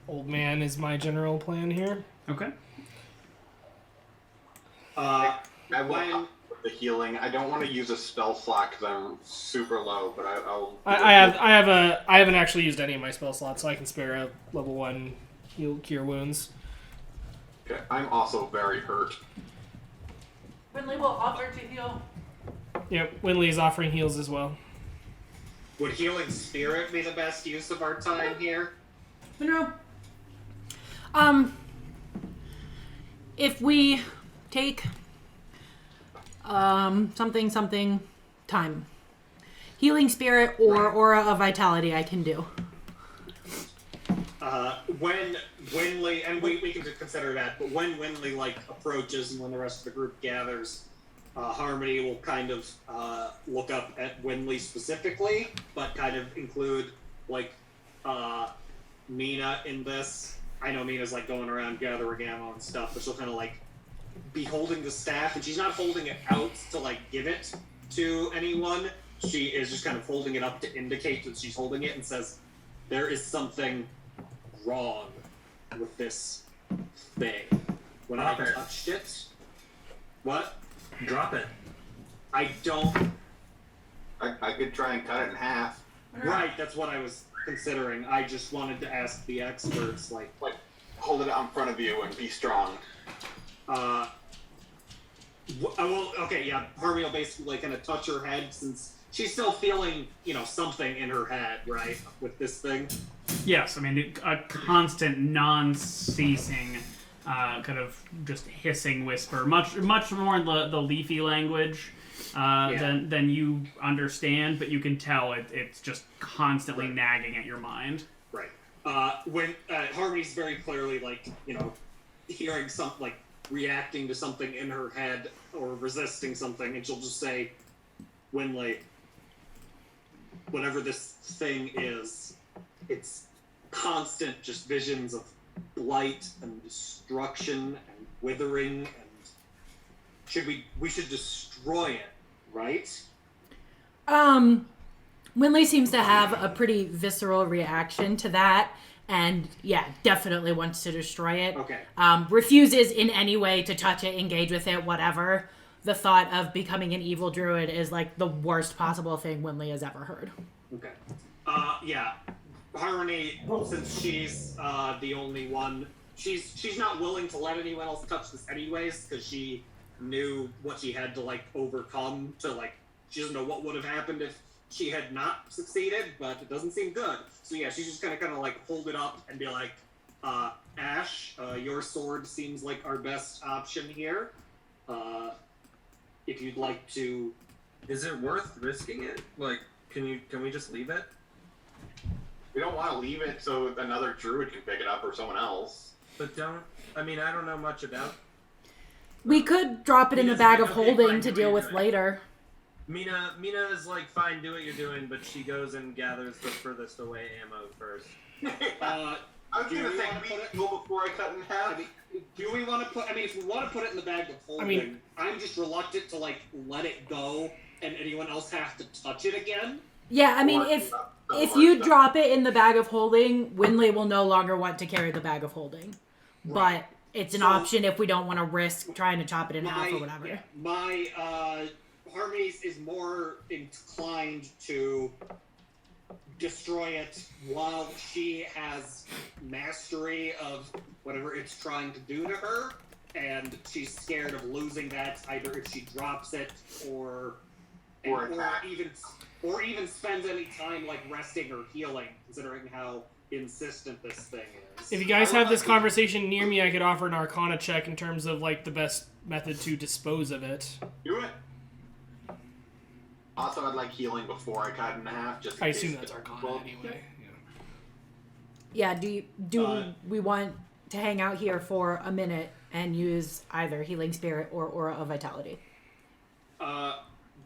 old man is my general plan here. Okay. I will the healing. I don't want to use a spell slot because I'm super low, but I'll. I haven't actually used any of my spell slots, so I can spare a level 1 cure wounds. Okay, I'm also very hurt. Winley will offer to heal. Yep, Winley is offering heals as well. Would Healing Spirit be the best use of our time here? No. If we take something time. Healing Spirit or Aura of Vitality I can do. When Winley, and we can consider that, but when Winley approaches and when the rest of the group gathers, Harmony will kind of look up at Winley specifically, but kind of include Mina in this. I know Mina's going around gathering ammo and stuff, but she'll kind of be holding the staff, and she's not holding it out to give it to anyone. She is just kind of holding it up to indicate that she's holding it, and says, "There is something wrong with this thing. When I touched it, what? Drop it. I don't. I could try and cut it in half. Right, that's what I was considering. I just wanted to ask the experts, hold it out in front of you and be strong." Okay, yeah. Harmony will basically kind of touch her head since she's still feeling, something in her head, right, with this thing. Yes, I mean, a constant, non-ceasing, kind of just hissing whisper, much more in the leafy language than you understand, but you can tell it's just constantly nagging at your mind. Right. When Harmony's very clearly, hearing something, reacting to something in her head or resisting something, and she'll just say, "Winley, whatever this thing is, it's constant just visions of blight and destruction and withering, and we should destroy it, right? Winley seems to have a pretty visceral reaction to that, and yeah, definitely wants to destroy it. Okay. Refuses in any way to touch it, engage with it, whatever. The thought of becoming an evil druid is like the worst possible thing Winley has ever heard. Okay. Yeah. Harmony, since she's the only one, she's not willing to let anyone else touch this anyways, because she knew what she had to like overcome to like. She doesn't know what would have happened if she had not succeeded, but it doesn't seem good. So yeah, she's just gonna kind of like hold it up and be like, Ash, your sword seems like our best option here. If you'd like to. Is it worth risking it? Like, can we just leave it? We don't want to leave it so another druid can pick it up or someone else. But I don't know much about. We could drop it in the bag of holding to deal with later. Mina is like, fine, do what you're doing, but she goes and gathers the furthest away ammo first. I was gonna say, can we go before I cut in half? Do we want to put? I mean, if we want to put it in the bag of holding, I'm just reluctant to like let it go, and anyone else have to touch it again. Yeah, I mean, if you drop it in the bag of holding, Winley will no longer want to carry the bag of holding. Right. But it's an option if we don't want to risk trying to chop it in half or whatever. Yeah, my Harmony is more inclined to destroy it while she has mastery of whatever it's trying to do to her, and she's scared of losing that either if she drops it or even spends any time like resting or healing, considering how insistent this thing is. If you guys have this conversation near me, I could offer an Arcana check in terms of like the best method to dispose of it. Do it. Also, I'd like healing before I cut it in half. Just I assume that's Arcana anyway. Yeah. Do we want to hang out here for a minute and use either Healing Spirit or Aura of Vitality?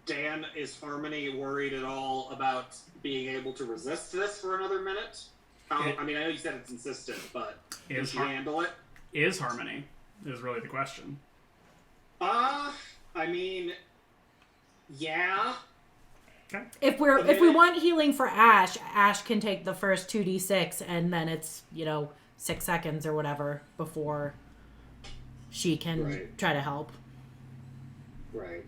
Dan, is Harmony worried at all about being able to resist this for another minute? I mean, I know you said it's insistent, but can she handle it? Is Harmony is really the question. I mean, yeah. Okay. If we want healing for Ash can take the first 2d6, and then it's 6 seconds or whatever before she can try to help. Right.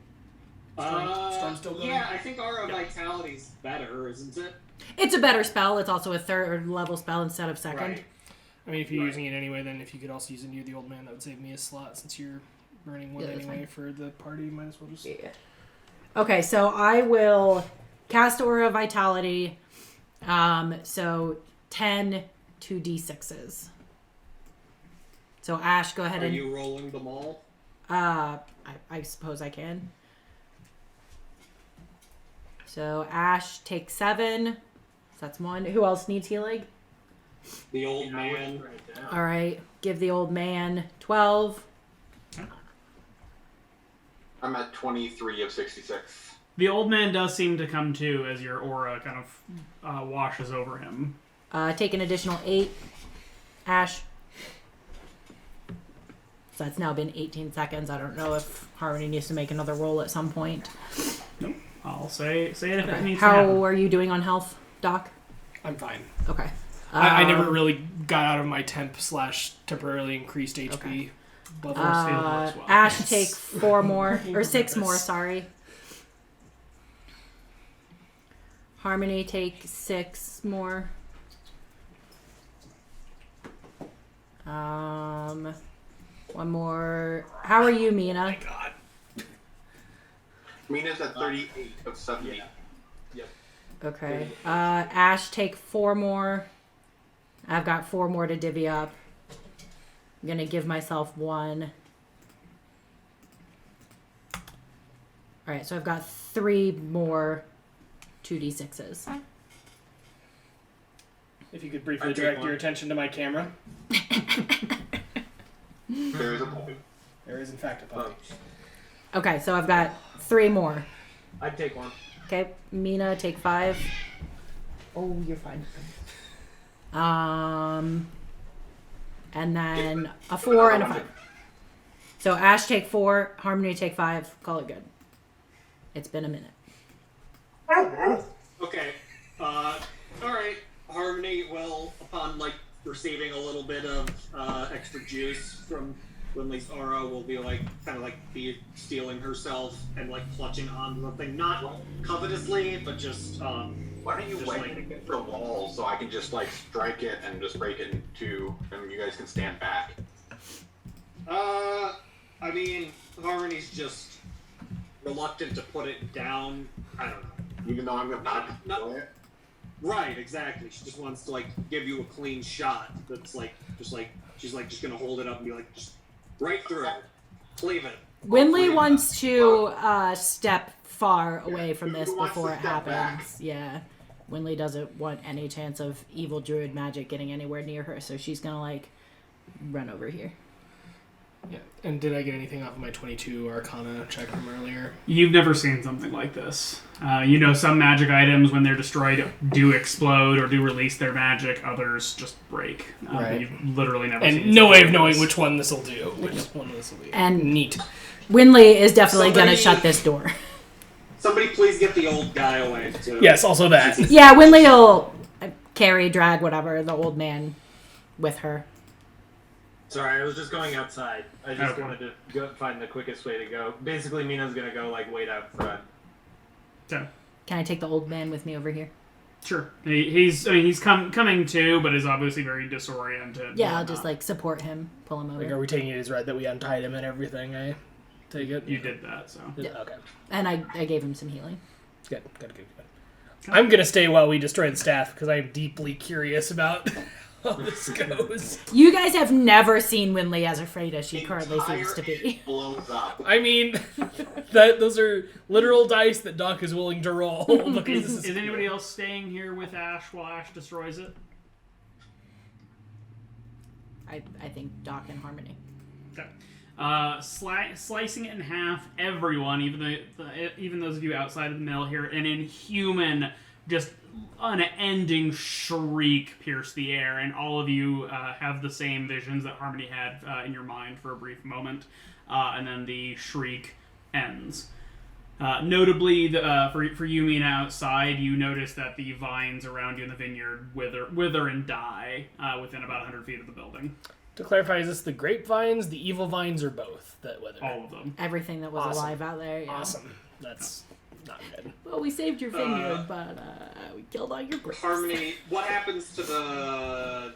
Storm's still going? Yeah, I think Aura Vitality's better, isn't it? It's a better spell. It's also a third level spell instead of second. Right. I mean, if you're using it anyway, then if you could also use it near the old man, that would save me a slot since you're burning one anyway for the party. You might as well just. Yeah. Okay, so I will cast Aura Vitality. So 10 2d6s. So Ash, go ahead Are and. you rolling them all? I suppose I can. So Ash takes 7. So that's 1. Who else needs healing? The old man. All right. Give the old man 12. I'm at 23 of 66. The old man does seem to come to as your aura kind of washes over him. Take an additional 8. Ash. So that's now been 18 seconds. I don't know if Harmony needs to make another roll at some point. Nope. I'll say it if it needs How to happen. are you doing on health, Doc? I'm fine. Okay. I never really got out of my temporarily increased HP. Okay. But well. Ash, take 4 more, or 6 more, sorry. Harmony, take 6 more. One more. How are you, Mina? Oh my god. Mina's at 38 of 70. Yep. Okay. Ash, take 4 more. I've got 4 more to divvy up. I'm going to give myself 1. Alright, so I've got 3 more 2d6s. If you could briefly direct your attention to my camera. There is a puppy. There is, in fact, a puppy. Okay, so I've got 3 more. I'd take one. Okay, Mina, take 5. Oh, you're fine. And then a 4 and a 5. So Ash take 4, Harmony take 5. Call it good. It's been a minute. Okay. Alright. Harmony will, upon, like, receiving a little bit of extra juice from Winley's aura, will be, like, kind of, like, be stealing herself and, like, clutching onto the thing. Not covetously, but just, Why don't you just, wait like, against the wall so I can just like strike it and just break it in 2, and you guys can stand back? I mean, Harmony's just reluctant to put it down. I don't know. Even though I'm gonna Not right, exactly. She just wants to like give you a clean shot. That's like she's just gonna hold it up and be like, just right through it. Cleave it. Winley wants to step far away from this Who wants before to it step happens. back? Yeah. Winley doesn't want any chance of evil druid magic getting anywhere near her, so she's gonna like run over here. Yeah. And did I get anything off of my 22 Arcana check from earlier? You've never seen something like this. You know, some magic items, when they're destroyed, do explode or do release their magic. Others just break. But Right. you've literally never seen And no way of something like knowing this. which one this will do. Which one this will be. And neat. Winley is definitely gonna Somebody- shut this door. Somebody please get the old guy away too. Yes, also that. Yeah, Winley will carry, drag, whatever, the old man with her. Sorry, I was just going outside. I just Okay. wanted to go find the quickest way to go. Basically, Mina's gonna go like wait out front. So, Can I take the old man with me over here? sure. He's coming to, but is obviously very disoriented. Yeah, I'll just like support him, pull him over. Like, are we taking it as right that we untied him and everything? I take it. You did that, so. Yeah. Okay. And I gave him some healing. Good. I'm gonna stay while we destroy the staff because I am deeply curious about how this goes. You guys have never seen Winley as afraid as she currently seems to be. Blows up. I mean, those are literal dice that Doc is willing to roll. Because this Is anybody else staying here with Ash while Ash destroys it? I think Doc and Harmony. Okay. Slicing it in half, everyone, even those of you outside of the mill, hear an inhuman, just unending shriek pierce the air, and all of you have the same visions that Harmony had in your mind for a brief moment, and then the shriek ends. Notably, for you, Mina, outside, you notice that the vines around you in the vineyard wither and die within about 100 feet of the building. To clarify, is this the grapevines, the evil vines, or both? That whether All of them. Everything that was Awesome. alive out there. Yeah. Awesome. That's not good. Well, we saved your vineyard, but we killed all your grapes. Harmony, what happens to the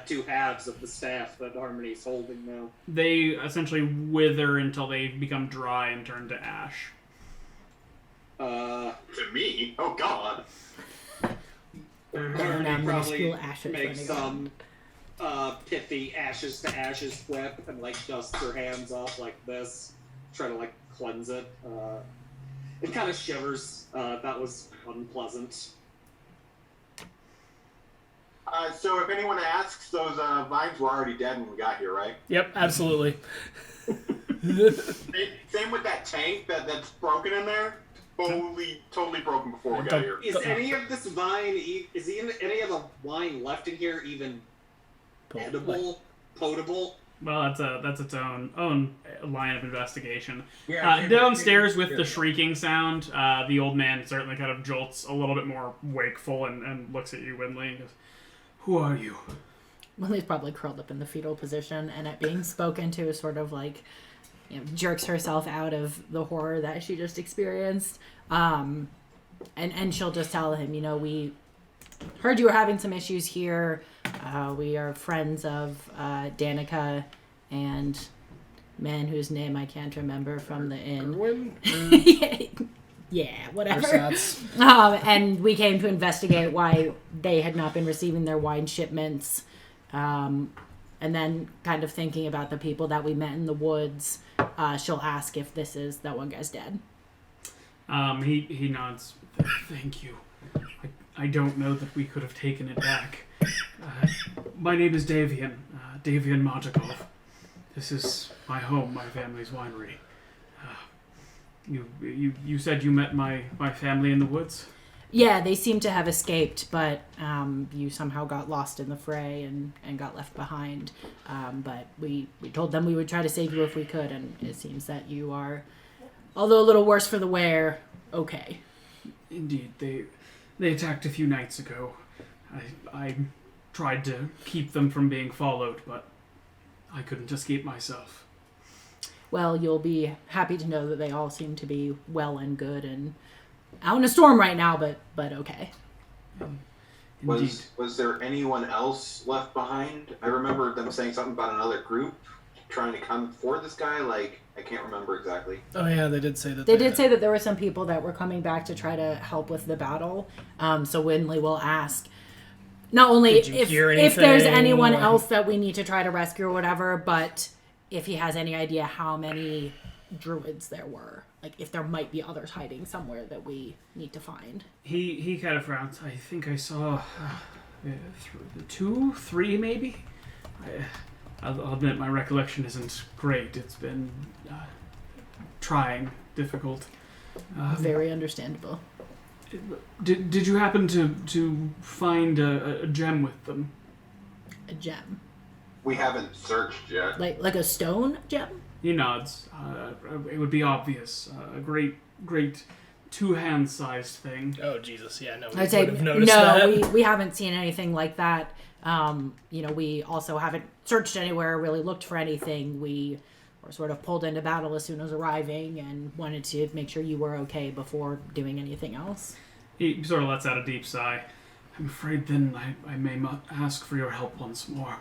2 halves of the staff that Harmony's holding now? They essentially wither until they become dry and turn to ash. To me? Oh God. Harmony Now probably minuscule ashes makes running some pithy ashes to ashes flip and like dusts her hands off like this, try to like cleanse it. It kind of shivers. That was unpleasant. So if anyone asks, those vines were already dead when we got here, right? Yep, absolutely. Same with that tank that's broken in there. Totally broken before we got here. Is any of this vine? Is any of the wine left in here even edible, potable? Well, that's its own line of investigation. Downstairs with the shrieking sound, the old man certainly kind of jolts a little bit more wakeful and looks at you, Winley, and goes, "Who are you?" Winley's probably curled up in the fetal position, and at being spoken to, sort of like, jerks herself out of the horror that she just experienced. And she'll just tell him, we heard you were having some issues here. We are friends of Danica and man whose name I can't remember from the inn. Erwin? Yeah, whatever. Ersatz. And we came to investigate why they had not been receiving their wine shipments. And then kind of thinking about the people that we met in the woods, she'll ask if this is that one guy's dad. He nods. Thank you. I don't know that we could have taken it back. My name is Davian Magikov. This is my home, my family's winery. You said you met my family in the woods? Yeah, they seem to have escaped, but you somehow got lost in the fray and got left behind. But we told them we would try to save you if we could, and it seems that you are, although a little worse for the wear, okay. Indeed, they attacked a few nights ago. I tried to keep them from being followed, but I couldn't escape myself. Well, you'll be happy to know that they all seem to be well and good and out in a storm right now, but okay. Indeed. Was there anyone else left behind? I remember them saying something about another group trying to come for this guy. Like, I can't remember exactly. Oh yeah, they did say that. They did say that there were some people that were coming back to try to help with the battle. So Winley will ask, not only if there's anyone else that we need to try to rescue or whatever, but if he has any idea how many druids there were. Like, if there might be others hiding somewhere that we need to find. He kind of frowns. I think I saw 2, 3 maybe? I'll admit my recollection isn't great. It's been trying, difficult. Very understandable. Did you happen to find a gem with them? A gem? We haven't searched yet. Like a stone gem? He nods. It would be obvious. A great 2-hand-sized thing. Oh Jesus, yeah, no. I'd say no. We haven't seen anything like that. We also haven't searched anywhere, really looked for anything. We were sort of pulled into battle as soon as arriving, and wanted to make sure you were okay before doing anything else. He sort of lets out a deep sigh. I'm afraid then I may ask for your help once more.